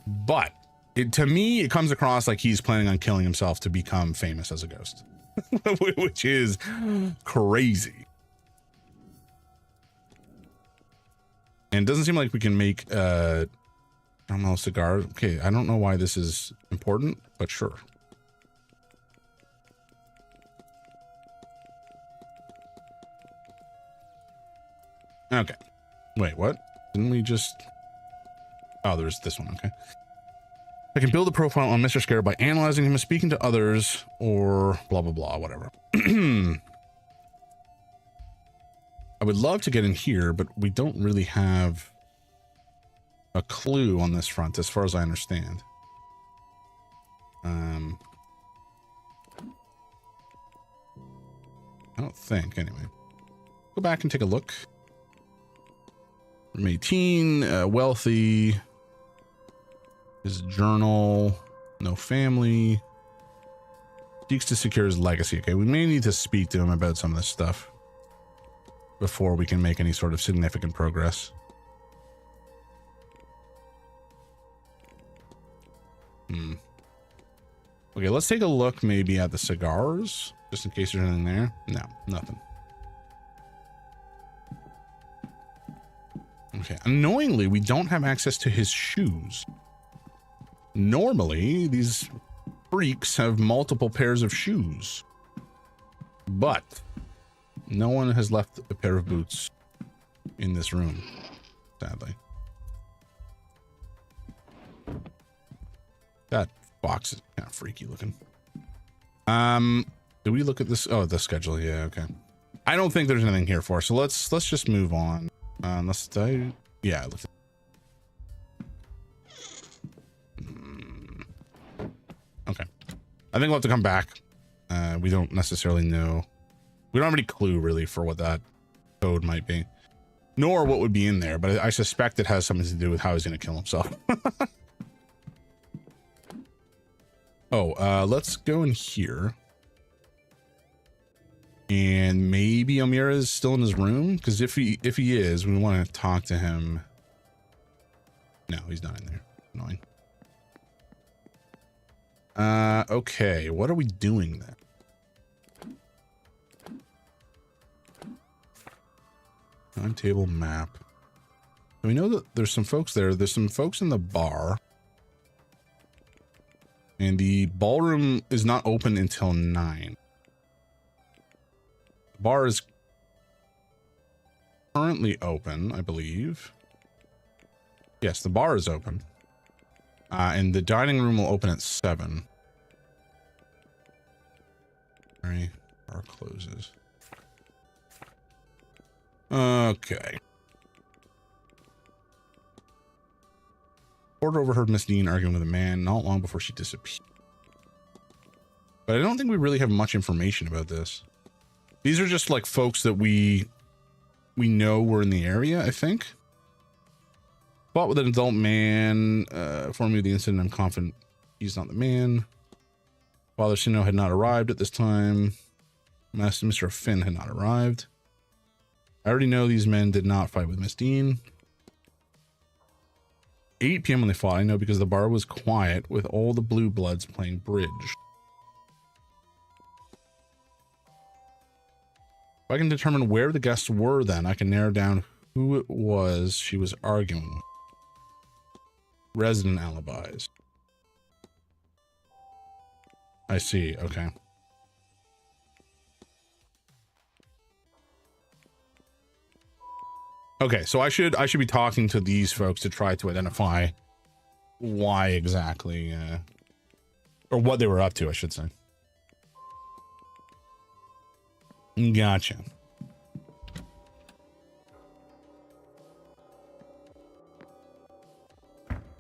But to me, it comes across like he's planning on killing himself to become famous as a ghost. Which is crazy. And it doesn't seem like we can make I don't know, cigars. Okay, I don't know why this is important, but sure. Okay. Wait, what? Didn't we just... Oh, there's this one. Okay. I can build a profile on Mr. Scarrett by analyzing him and speaking to others, or blah, blah, blah, whatever. I would love to get in here, but we don't really have a clue on this front, as far as I understand. I don't think, anyway. Go back and take a look. From 18, wealthy... His journal, no family, seeks to secure his legacy. Okay, we may need to speak to him about some of this stuff before we can make any sort of significant progress. Okay, let's take a look maybe at the cigars, just in case there's anything there. No, nothing. Okay, annoyingly, we don't have access to his shoes. Normally, these freaks have multiple pairs of shoes. But no one has left a pair of boots in this room, sadly. That box is kind of freaky looking. Do we look at this? Oh, the schedule. Yeah, okay. I don't think there's anything here for us, so let's just move on. Yeah, look. Okay. I think we'll have to come back. We don't necessarily know. We don't have any clue really for what that code might be, nor what would be in there, but I suspect it has something to do with how he's going to kill himself. Oh, let's go in here. And maybe Omira is still in his room, because if he is, we want to talk to him. No, he's not in there. Annoying. Okay, what are we doing then? Timetable map. So we know that there's some folks there. There's some folks in the bar. And the ballroom is not open until 9. The bar is currently open, I believe. Yes, the bar is open. And the dining room will open at 7. All right, bar closes. Okay. Porter overheard Miss Dean arguing with a man not long before she disappeared. But I don't think we really have much information about this. These are just like folks that we know were in the area, I think. Fought with an adult man. Informed me of the incident. I'm confident he's not the man. Father Sino had not arrived at this time. Master Mr. Finn had not arrived. I already know these men did not fight with Miss Dean. 8 p.m. when they fought, I know because the bar was quiet with all the blue bloods playing bridge. If I can determine where the guests were, then I can narrow down who it was she was arguing with. Resident alibis. I see, okay. Okay, so I should be talking to these folks to try to identify why exactly, or what they were up to, I should say. Gotcha.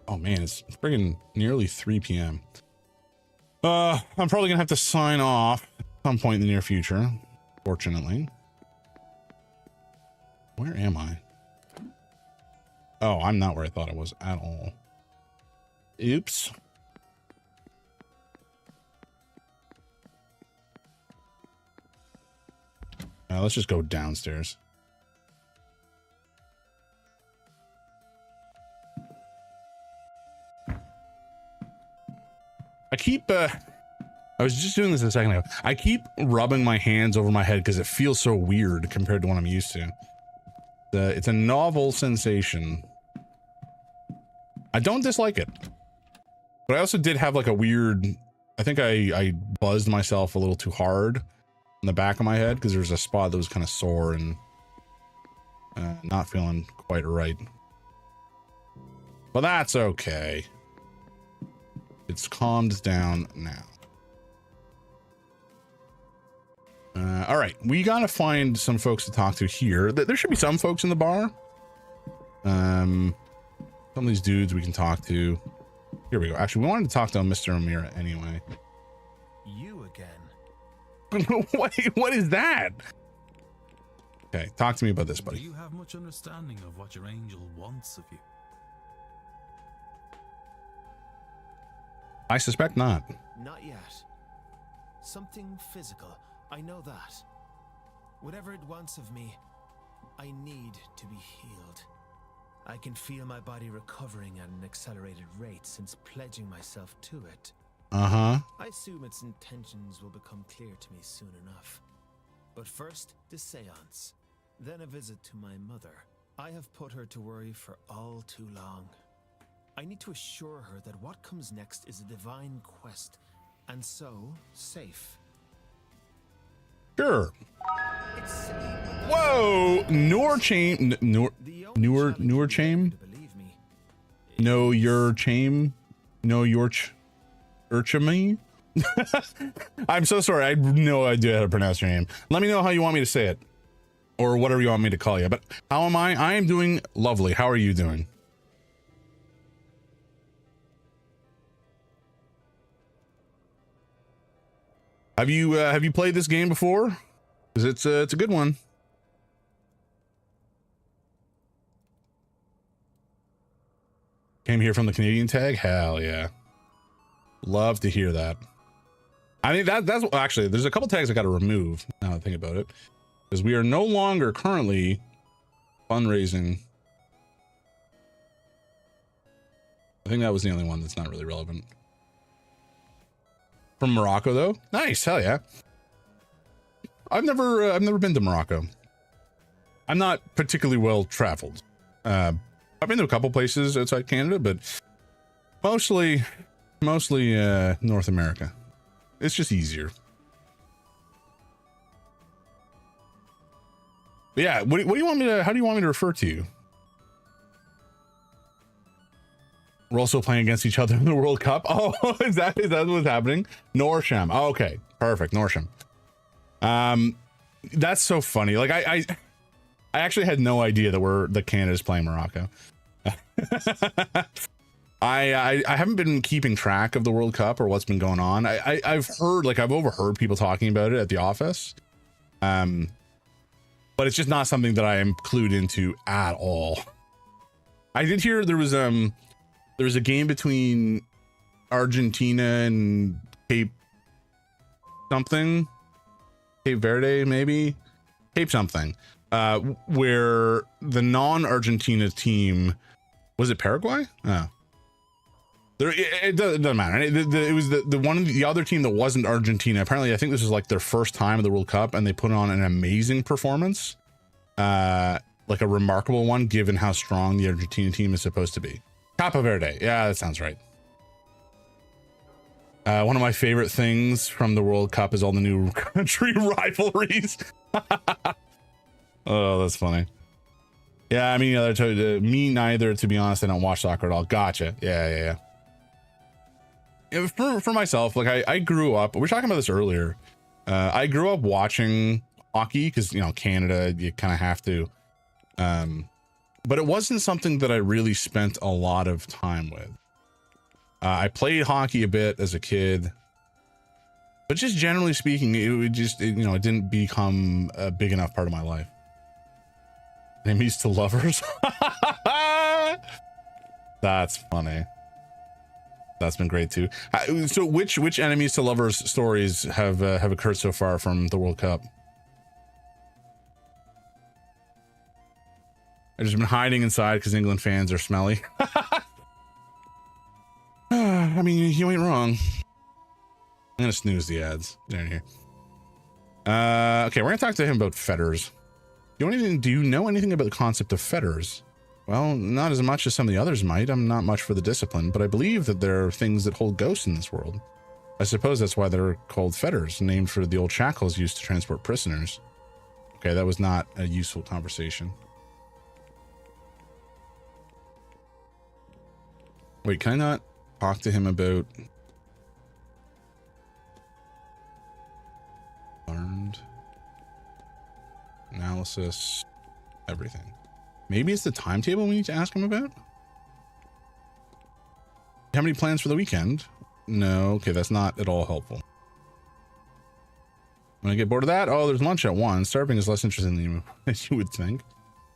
Oh man, it's friggin' nearly 3 p.m. I'm probably gonna have to sign off at some point in the near future, fortunately. Where am I? Oh, I'm not where I thought I was at all. Oops. Let's just go downstairs. I was just doing this a second ago. I keep rubbing my hands over my head because it feels so weird compared to what I'm used to. It's a novel sensation. I don't dislike it. But I also did have like a weird... I think I buzzed myself a little too hard in the back of my head because there was a spot that was kind of sore and not feeling quite right. But that's okay. It's calmed down now. All right, we gotta find some folks to talk to here. There should be some folks in the bar. Some of these dudes we can talk to. Here we go. Actually, we wanted to talk to Mr. Omira anyway. You again? What is that? Okay, talk to me about this, buddy. Do you have much understanding of what your angel wants of you? I suspect not. Not yet. Something physical. I know that. Whatever it wants of me, I need to be healed. I can feel my body recovering at an accelerated rate since pledging myself to it. Uh-huh. I assume its intentions will become clear to me soon enough. But first, the seance. Then a visit to my mother, I have put her to worry for all too long. I need to assure her that what comes next is a divine quest, and so safe. Sure. Whoa, Noor Chain, Noor Chain. No, your Chain. No, your Urchamy. I'm so sorry. I have no idea how to pronounce your name. Let me know how you want me to say it, or whatever you want me to call you. But how am I? I am doing lovely. How are you doing? Have you played this game before? Because it's a good one. Came here from the Canadian tag? Hell yeah. Love to hear that. I think that's actually, there's a couple tags I got to remove now that I think about it, because we are no longer currently fundraising. I think that was the only one that's not really relevant. From Morocco though? Nice, hell yeah. I've never been to Morocco. I'm not particularly well traveled. I've been to a couple places outside Canada, but mostly North America. It's just easier. But yeah, what do you want me to, how do you want me to refer to you? We're also playing against each other in the World Cup. Oh, is that what's happening? Norsham. Oh, okay, perfect. Norsham. That's so funny. Like I actually had no idea that Canada's playing Morocco. I haven't been keeping track of the World Cup or what's been going on. I've heard, like, I've overheard people talking about it at the office. But it's just not something that I am clued into at all. I did hear there was a game between Argentina and Cape Verde, maybe Cape something, where the non-Argentina team, was it Paraguay? Oh. It doesn't matter. It was the other team that wasn't Argentina. Apparently, I think this was like their first time at the World Cup, and they put on an amazing performance, like a remarkable one, given how strong the Argentina team is supposed to be. Cape Verde, yeah, that sounds right. One of my favorite things from the World Cup is all the new country rivalries. Oh, that's funny. Yeah, I mean, me neither. To be honest, I don't watch soccer at all. Gotcha. Yeah. For myself, like I grew up, we were talking about this earlier. I grew up watching hockey because, you know, Canada, you kind of have to. But it wasn't something that I really spent a lot of time with. I played hockey a bit as a kid, but just generally speaking, it didn't become a big enough part of my life. Enemies to lovers. That's funny. That's been great too. So which enemies to lovers stories have occurred so far from the World Cup? I've just been hiding inside because England fans are smelly. I mean, you ain't wrong. I'm gonna snooze the ads. They're in here. Okay, we're gonna talk to him about fetters. Do you know anything about the concept of fetters? Well, not as much as some of the others might. I'm not much for the discipline, but I believe that there are things that hold ghosts in this world. I suppose that's why they're called fetters, named for the old shackles used to transport prisoners. Okay, that was not a useful conversation. Wait, can I not talk to him about learned analysis, everything? Maybe it's the timetable we need to ask him about. How many plans for the weekend? No, okay, that's not at all helpful. When I get bored of that, oh, there's lunch at 1. Starving is less interesting than you would think.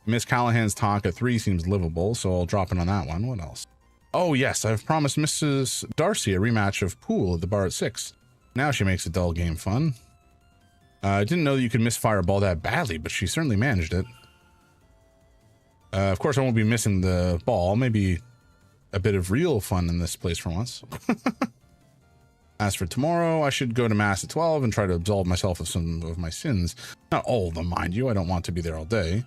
Miss Callahan's talk at 3 seems livable, so I'll drop in on that one. What else? Oh yes, I've promised Mrs. Darcy a rematch of pool at the bar at 6. Now she makes a dull game fun. I didn't know that you could misfire a ball that badly, but she certainly managed it. Of course, I won't be missing the ball. Maybe a bit of real fun in this place for once. As for tomorrow, I should go to mass at 12 and try to absolve myself of some of my sins. Not all of them, mind you. I don't want to be there all day.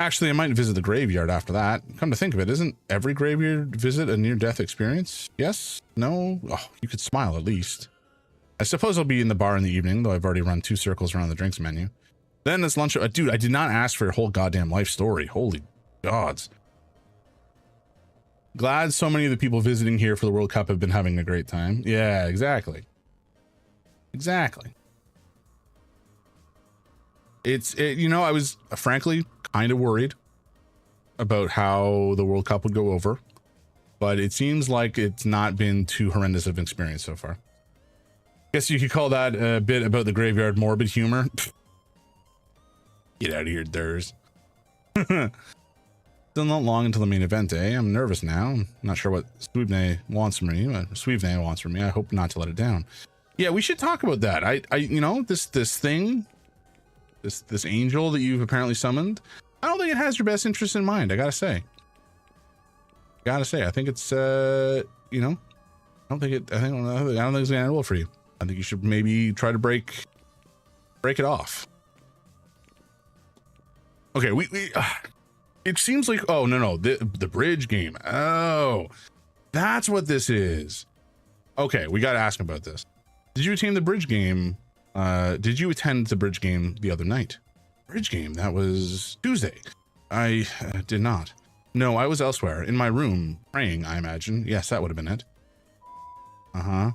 Actually, I might visit the graveyard after that. Come to think of it, isn't every graveyard visit a near-death experience? Yes? No? Oh, you could smile at least. I suppose I'll be in the bar in the evening, though I've already run 2 circles around the drinks menu. Then this lunch... dude, I did not ask for your whole goddamn life story. Holy gods. Glad so many of the people visiting here for the World Cup have been having a great time. Yeah, exactly. Exactly. You know, I was frankly kind of worried about how the World Cup would go over, but it seems like it's not been too horrendous of an experience so far. Guess you could call that a bit about the graveyard morbid humor. Get out of here, Durs. Still not long until the main event, eh? I'm nervous now. I'm not sure what Swevne wants from me. I hope not to let it down. Yeah, we should talk about that. I you know, this thing, this angel that you've apparently summoned, I don't think it has your best interest in mind. I gotta say, I think it's you know, I don't think it's gonna end well for you. I think you should maybe try to break it off. Okay, we it seems like, oh no, the bridge game. Oh, that's what this is. Okay, we got to ask about this. Did you attend the bridge game? Did you attend the bridge game the other night? Bridge game, that was Tuesday. I did not. No, I was elsewhere, in my room, praying, I imagine. Yes, that would have been it. Uh-huh.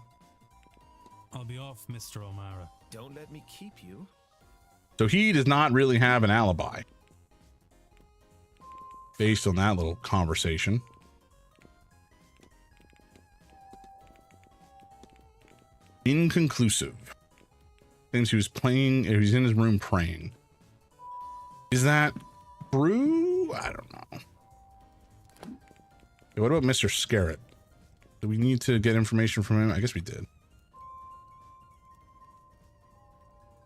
I'll be off, Mr. O'Mara. Don't let me keep you. So he does not really have an alibi. Based on that little conversation. Inconclusive. Thinks he was in his room praying. Is that true? I don't know. Okay, what about Mr. Scarrett? Do we need to get information from him? I guess we did.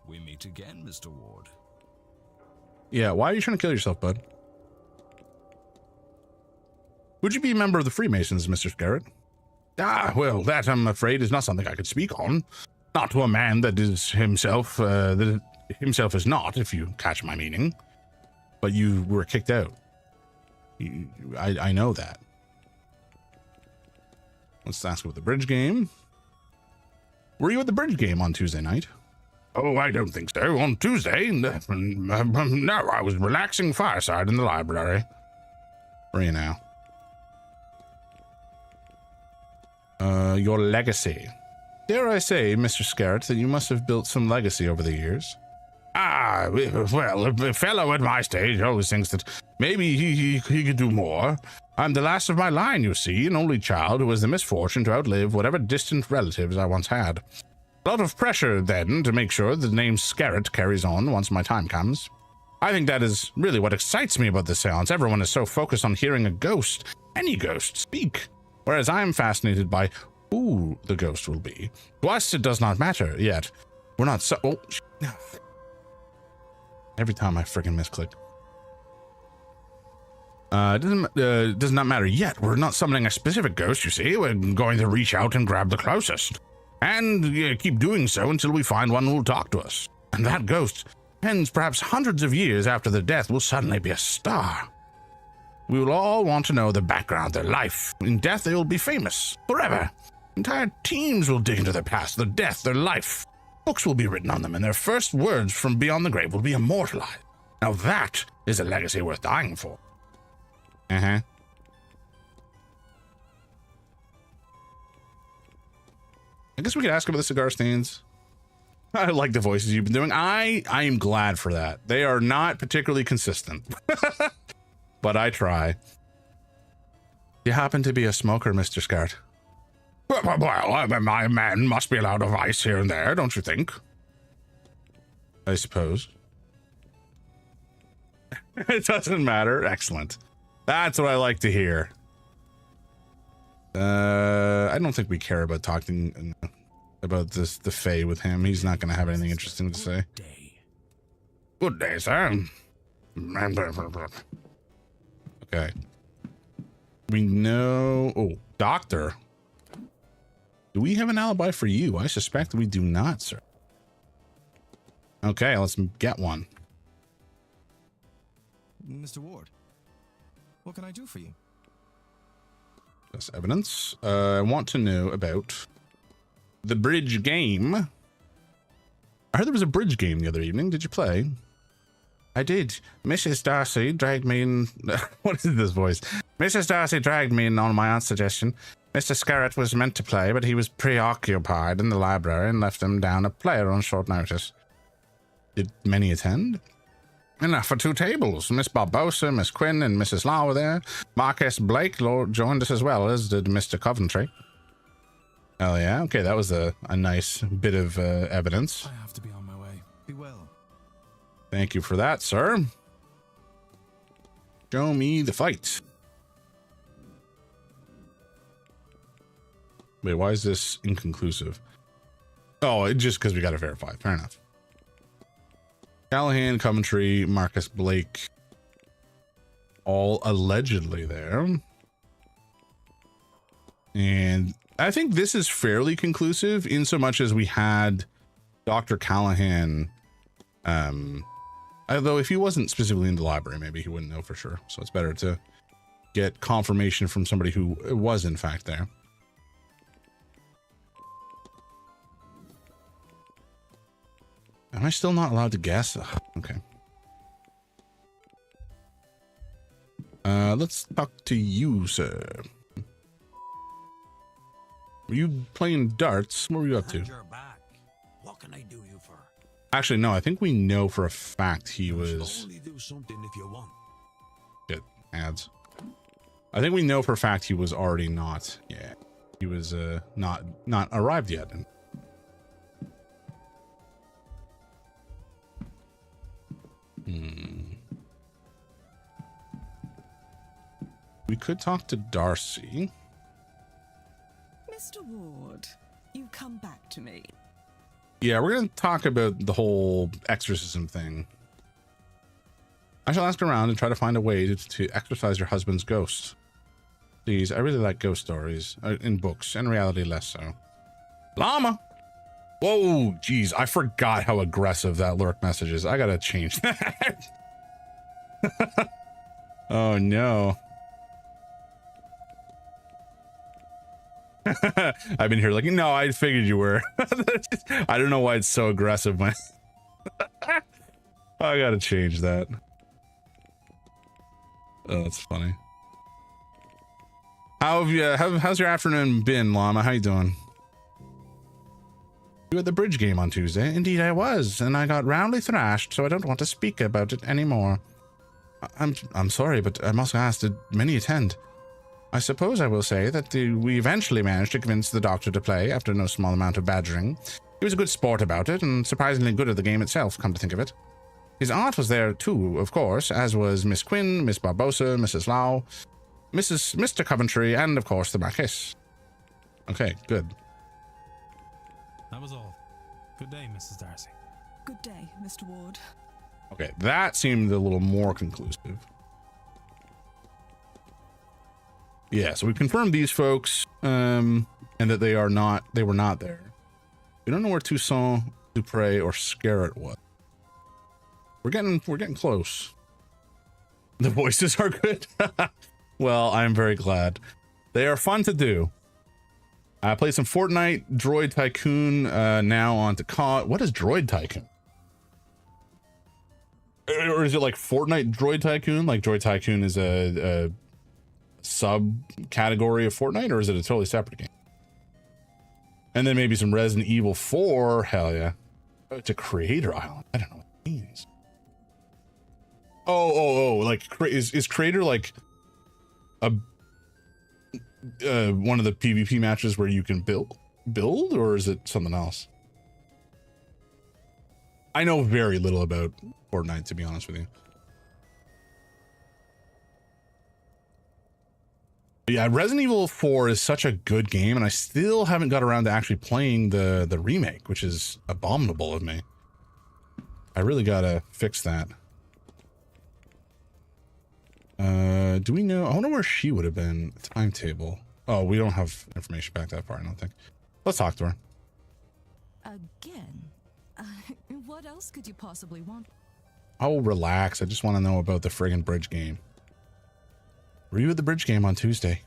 We meet again, Mr. Ward. Yeah, why are you trying to kill yourself, bud? Would you be a member of the Freemasons, Mr. Scarrett? Ah, well, that, I'm afraid, is not something I could speak on. Not to a man that is himself, is not, if you catch my meaning. But you were kicked out. I know that. Let's ask about the bridge game. Were you at the bridge game on Tuesday night? Oh, I don't think so. On Tuesday? No, I was relaxing fireside in the library. Where are you now? Your legacy. Dare I say, Mr. Scarrett, that you must have built some legacy over the years? Ah, well, a fellow at my stage always thinks that maybe he could do more. I'm the last of my line, you see, an only child who has the misfortune to outlive whatever distant relatives I once had. A lot of pressure, then, to make sure the name Scarrett carries on once my time comes. I think that is really what excites me about this seance. Everyone is so focused on hearing a ghost, any ghost, speak. Whereas I'm fascinated by who the ghost will be. To us, it does not matter yet. We're not so... Oh, every time I friggin' misclick. It does not matter yet. We're not summoning a specific ghost, you see. We're going to reach out and grab the closest. And keep doing so until we find one who will talk to us. And that ghost, tens, perhaps hundreds of years after their death, will suddenly be a star. We will all want to know the background, their life. In death, they will be famous forever. Entire teams will dig into their past, their death, their life. Books will be written on them, and their first words from beyond the grave will be immortalized. Now that is a legacy worth dying for. Uh-huh. I guess we could ask about the cigar stains. I like the voices you've been doing. I am glad for that. They are not particularly consistent. But I try. You happen to be a smoker, Mr. Scarrett? Well, my man must be allowed a vice here and there, don't you think? I suppose. It doesn't matter. Excellent. That's what I like to hear. I don't think we care about talking about the Fae with him. He's not going to have anything interesting to say. Good day, sir. Okay. We know... Oh, doctor. Do we have an alibi for you? I suspect we do not, sir. Okay, let's get one. Mr. Ward, what can I do for you? That's evidence. I want to know about the bridge game. I heard there was a bridge game the other evening. Did you play? I did. Mrs. Darcy dragged me in. What is this voice? Mrs. Darcy dragged me in on my aunt's suggestion. Mr. Scarrett was meant to play, but he was preoccupied in the library and left him down a player on short notice. Did many attend? Enough for 2 tables. Miss Barbosa, Miss Quinn, and Mrs. Law were there. Marquess Blake joined us as well, as did Mr. Coventry. Oh yeah, okay, that was a nice bit of evidence. I have to be on my way. Be well. Thank you for that, sir. Show me the fight. Wait, why is this inconclusive? Oh, just because we got to verify. Fair enough. Callahan, Coventry, Marcus Blake, all allegedly there. And I think this is fairly conclusive in so much as we had Dr. Callahan, although if he wasn't specifically in the library, maybe he wouldn't know for sure. So it's better to get confirmation from somebody who was in fact there. Am I still not allowed to guess? Ugh, okay. Let's talk to you, sir. Were you playing darts? What were you up to? What can I do you for? Actually, no, I think we know for a fact he was... Only do something if you want. Shit, ads. I think we know for a fact he was already not... Yeah, he was not arrived yet. We could talk to Darcy. Mr. Ward, you come back to me. Yeah, we're going to talk about the whole exorcism thing. I shall ask around and try to find a way to exorcise your husband's ghost. Please, I really like ghost stories in books, and reality less so. Llama! Whoa, geez, I forgot how aggressive that lurk message is. I gotta change that. Oh no. I've been here like, no, I figured you were. I don't know why it's so aggressive when I gotta change that. Oh, that's funny. How's your afternoon been, Llama? How you doing? You had the bridge game on Tuesday. Indeed I was, and I got roundly thrashed, so I don't want to speak about it anymore. I'm sorry, but I must ask, did many attend? I suppose I will say that we eventually managed to convince the doctor to play after no small amount of badgering. He was a good sport about it, and surprisingly good at the game itself, come to think of it. His aunt was there too, of course, as was Miss Quinn, Miss Barbosa, Mrs. Lau, Mr. Coventry, and of course the Marquess. Okay, good. That was all. Good day, Mrs. Darcy. Good day, Mr. Ward. Okay, that seemed a little more conclusive. Yeah, so we confirmed these folks, and that they were not there. We don't know where Toussaint, Dupre, or Scarrett was. We're getting close. The voices are good. Well, I'm very glad. They are fun to do. I play some Fortnite, Droid Tycoon, now on to COD. What is Droid Tycoon? Or is it like Fortnite Droid Tycoon? Like Droid Tycoon is a subcategory of Fortnite, or is it a totally separate game? And then maybe some Resident Evil 4. Hell yeah. Oh, it's a creator island. I don't know what it means. Oh, like is creator like a one of the PvP matches where you can build, or is it something else? I know very little about Fortnite, to be honest with you. But yeah, Resident Evil 4 is such a good game, and I still haven't got around to actually playing the remake, which is abominable of me. I really gotta fix that. Do we know? I wonder where she would have been. Timetable. Oh, we don't have information back that far, I don't think. Let's talk to her. Again? What else could you possibly want? Oh, relax. I just want to know about the friggin' bridge game. Were you at the bridge game on Tuesday?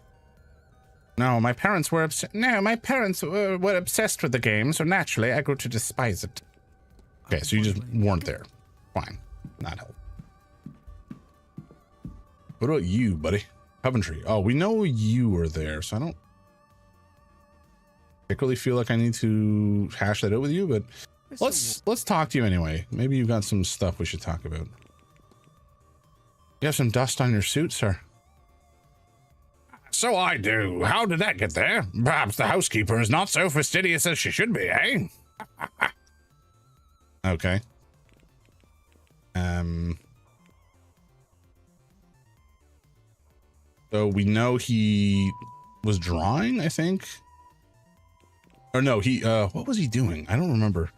No, my parents were were obsessed with the game, so naturally I grew to despise it. Okay, so you just weren't there. Fine. Not help. What about you, buddy? Coventry. Oh, we know you were there, so I don't particularly feel like I need to hash that out with you, but let's talk to you anyway. Maybe you've got some stuff we should talk about. You have some dust on your suit, sir. So I do. How did that get there? Perhaps the housekeeper is not so fastidious as she should be, eh? Okay. So we know he was drawing, I think. Or no, what was he doing? I don't remember.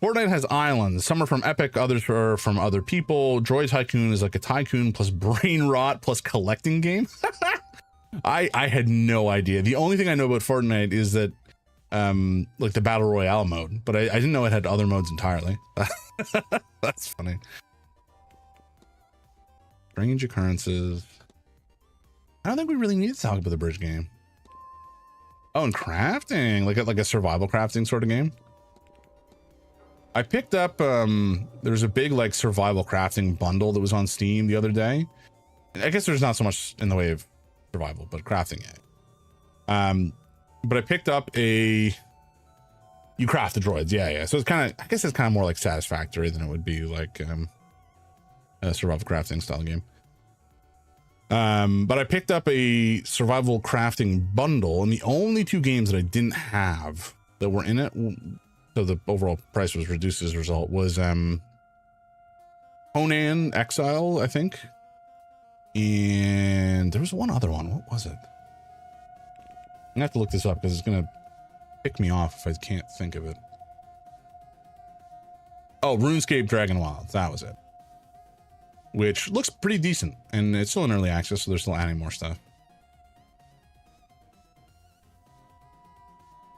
Fortnite has islands. Some are from Epic, others are from other people. Droid Tycoon is like a tycoon plus brain rot plus collecting game. I had no idea. The only thing I know about Fortnite is that like the Battle Royale mode, but I didn't know it had other modes entirely. That's funny. Strange occurrences. I don't think we really need to talk about the bridge game. Oh, and crafting, like a survival crafting sort of game. I picked up, there's a big like survival crafting bundle that was on Steam the other day. I guess there's not so much in the way of survival, but crafting it. But I picked up you craft the droids. Yeah. So it's kind of, I guess it's kind of more like Satisfactory than it would be like a survival crafting style game. But I picked up a survival crafting bundle, and the only two games that I didn't have that were in it, so the overall price was reduced as a result, was Conan Exile, I think. And there was one other one. What was it? I'm gonna have to look this up because it's gonna pick me off if I can't think of it. Oh, RuneScape Dragon Wilds. That was it. Which looks pretty decent, and it's still in early access, so they're still adding more stuff.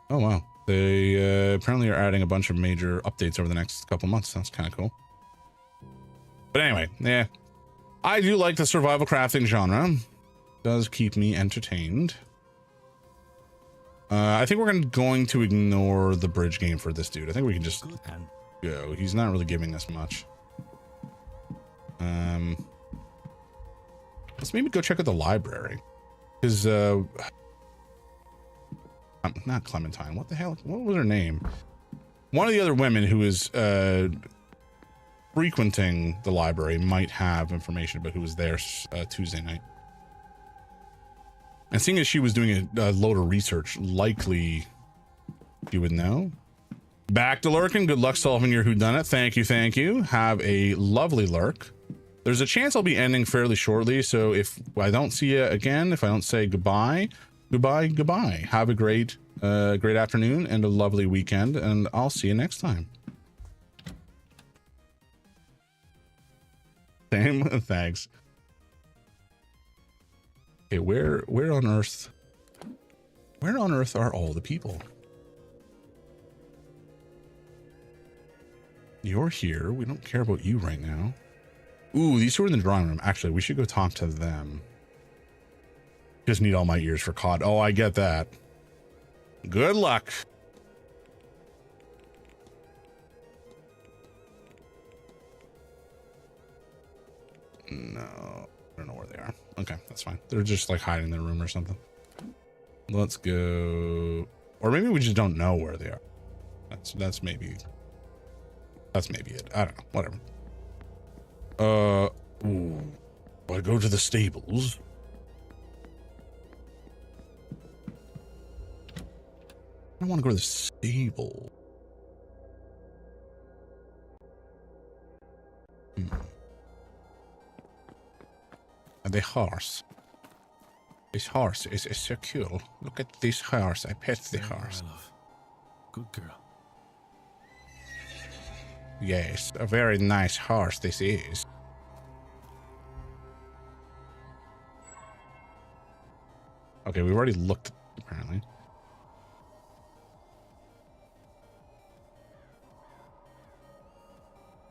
Oh wow, they apparently are adding a bunch of major updates over the next couple months. That's kind of cool. But anyway, yeah, I do like the survival crafting genre. It does keep me entertained. I think we're going to ignore the bridge game for this dude. I think we can just go. He's not really giving us much. Let's maybe go check out the library, because not Clementine. What the hell? What was her name? One of the other women who is frequenting the library might have information about who was there Tuesday night. And seeing as she was doing a load of research, likely you would know. Back to lurking. Good luck solving your whodunit. Thank you. Have a lovely lurk. There's a chance I'll be ending fairly shortly, so if I don't see you again, if I don't say goodbye. Have a great afternoon and a lovely weekend, and I'll see you next time. Same. Thanks. Okay, where on earth are all the people? You're here. We don't care about you right now. Ooh, these two are in the drawing room. Actually, we should go talk to them. Just need all my ears for COD. Oh, I get that. Good luck. No, I don't know where they are. Okay, that's fine. They're just like hiding in their room or something. Let's go. Or maybe we just don't know where they are. That's maybe it. I don't know. Whatever. Ooh. Do I go to the stables? I don't want to go to the stable. The horse. This horse is so cool. Look at this horse. I pet the horse. Good girl. Yes, a very nice horse this is. Okay, we've already looked, apparently.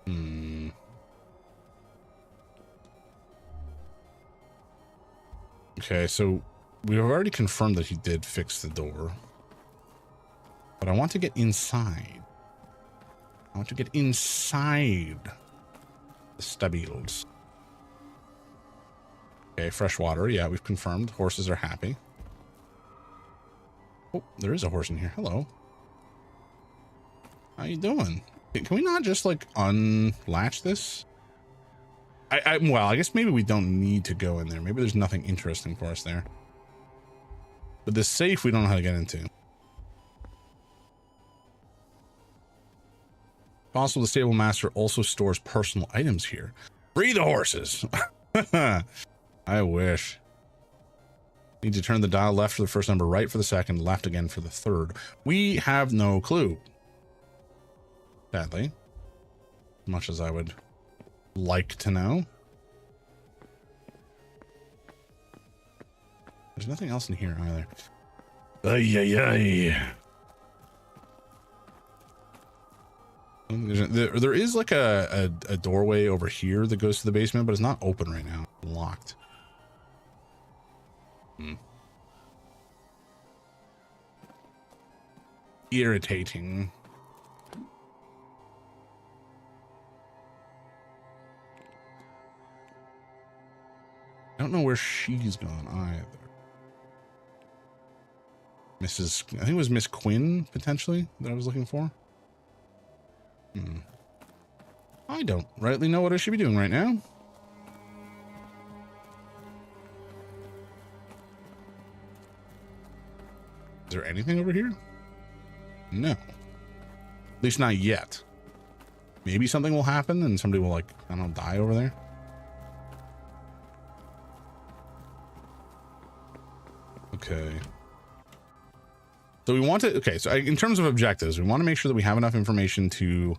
Hmm. Okay, so we've already confirmed that he did fix the door. But I want to get inside. I want to get inside the stubbles. Okay, fresh water. Yeah, we've confirmed. Horses are happy. Oh, there is a horse in here. Hello. How you doing? Can we not just like unlatch this? Well, I guess maybe we don't need to go in there. Maybe there's nothing interesting for us there. But this safe we don't know how to get into. Possible the stable master also stores personal items here. Free the horses. I wish. Need to turn the dial left for the first number, right for the second, left again for the third. We have no clue. Sadly. As much as I would like to know. There's nothing else in here either. Ay, ay, ay. There is like a doorway over here that goes to the basement, but it's not open right now. It's locked. Irritating. I don't know where she's gone either. I think it was Miss Quinn, potentially, that I was looking for. I don't rightly know what I should be doing right now. Is there anything over here? No. At least not yet. Maybe something will happen and somebody will, like, I don't know, die over there. Okay. So we want to, okay, so in terms of objectives, we want to make sure that we have enough information to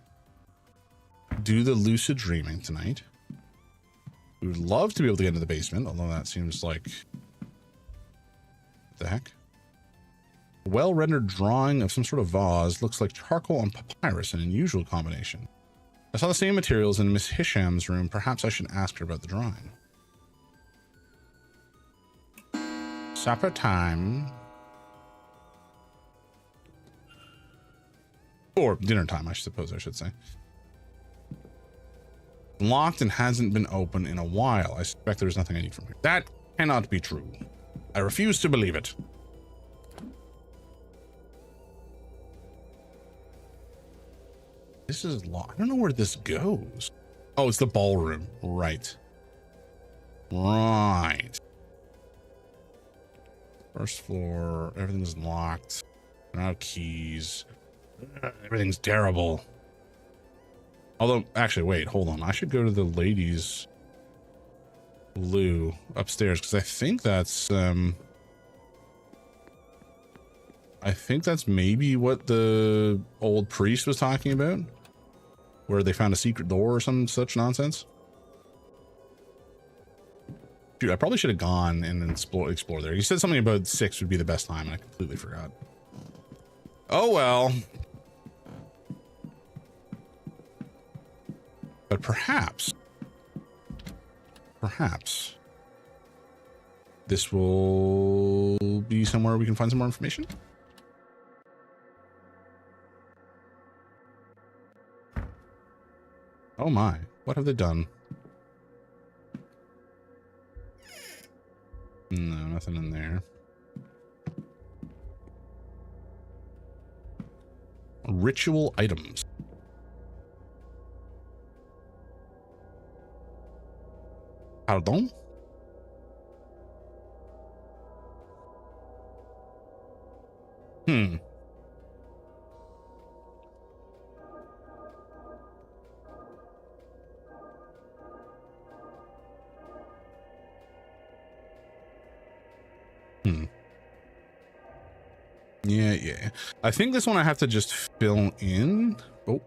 do the lucid dreaming tonight. We would love to be able to get into the basement, although that seems like, what the heck? A well-rendered drawing of some sort of vase looks like charcoal and papyrus, an unusual combination. I saw the same materials in Miss Hisham's room. Perhaps I should ask her about the drawing. Supper time. Or dinner time, I suppose I should say. Locked and hasn't been open in a while. I suspect there's nothing I need from here. That cannot be true. I refuse to believe it. This is locked. I don't know where this goes. Oh, it's the ballroom. Right. Right. First floor. Everything's locked. No keys. Everything's terrible. Although, actually, wait, hold on. I should go to the ladies' loo upstairs because I think that's maybe what the old priest was talking about, where they found a secret door or some such nonsense. Dude, I probably should have gone and explore there. You said something about 6 would be the best time, and I completely forgot. Oh well. But perhaps this will be somewhere we can find some more information. Oh my, what have they done? No, nothing in there. Ritual items. Pardon? Yeah. I think this one I have to just fill in. Oh.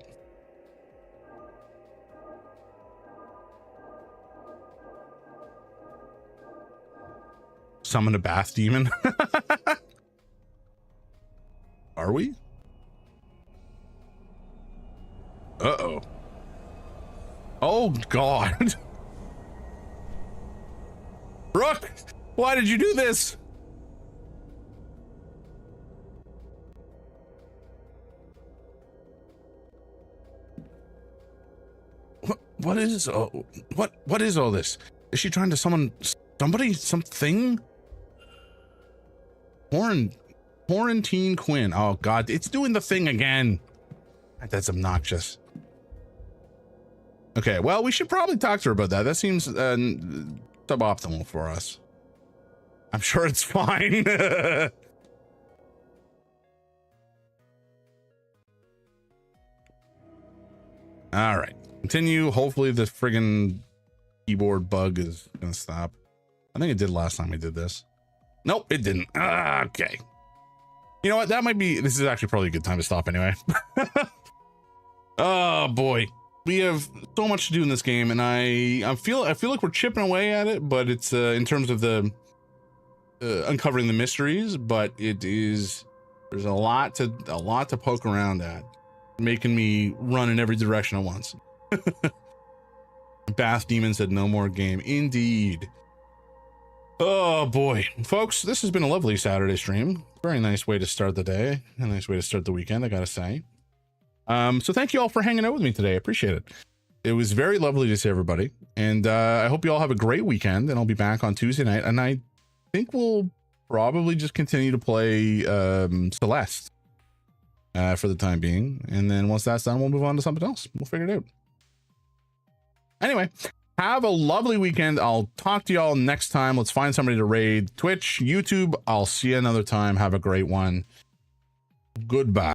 Summon a bath demon. Are we? Uh-oh. Oh, God. Brooke! Why did you do this? What is what is all this? Is she trying to summon somebody? Something? Quarantine Quinn. Oh god, it's doing the thing again. That's obnoxious. Okay, well, we should probably talk to her about that. That seems suboptimal for us. I'm sure it's fine. All right, continue. Hopefully the friggin' keyboard bug is gonna stop. I think it did last time we did this. Nope, it didn't. Okay. You know what? That might be, this is actually probably a good time to stop anyway. Oh boy. We have so much to do in this game, and I feel like we're chipping away at it, but it's in terms of the uncovering the mysteries, but there's a lot to poke around at, making me run in every direction at once. Bath Demon said no more game. Indeed. Oh boy, folks, this has been a lovely Saturday stream. Very nice way to start the day, a nice way to start the weekend, I gotta say. So thank you all for hanging out with me today. I appreciate it. It was very lovely to see everybody, and I hope you all have a great weekend, and I'll be back on Tuesday night, and I think we'll probably just continue to play Celeste for the time being, and then once that's done, we'll move on to something else. We'll figure it out. Anyway, have a lovely weekend. I'll talk to y'all next time. Let's find somebody to raid. Twitch, YouTube, I'll see you another time. Have a great one. Goodbye.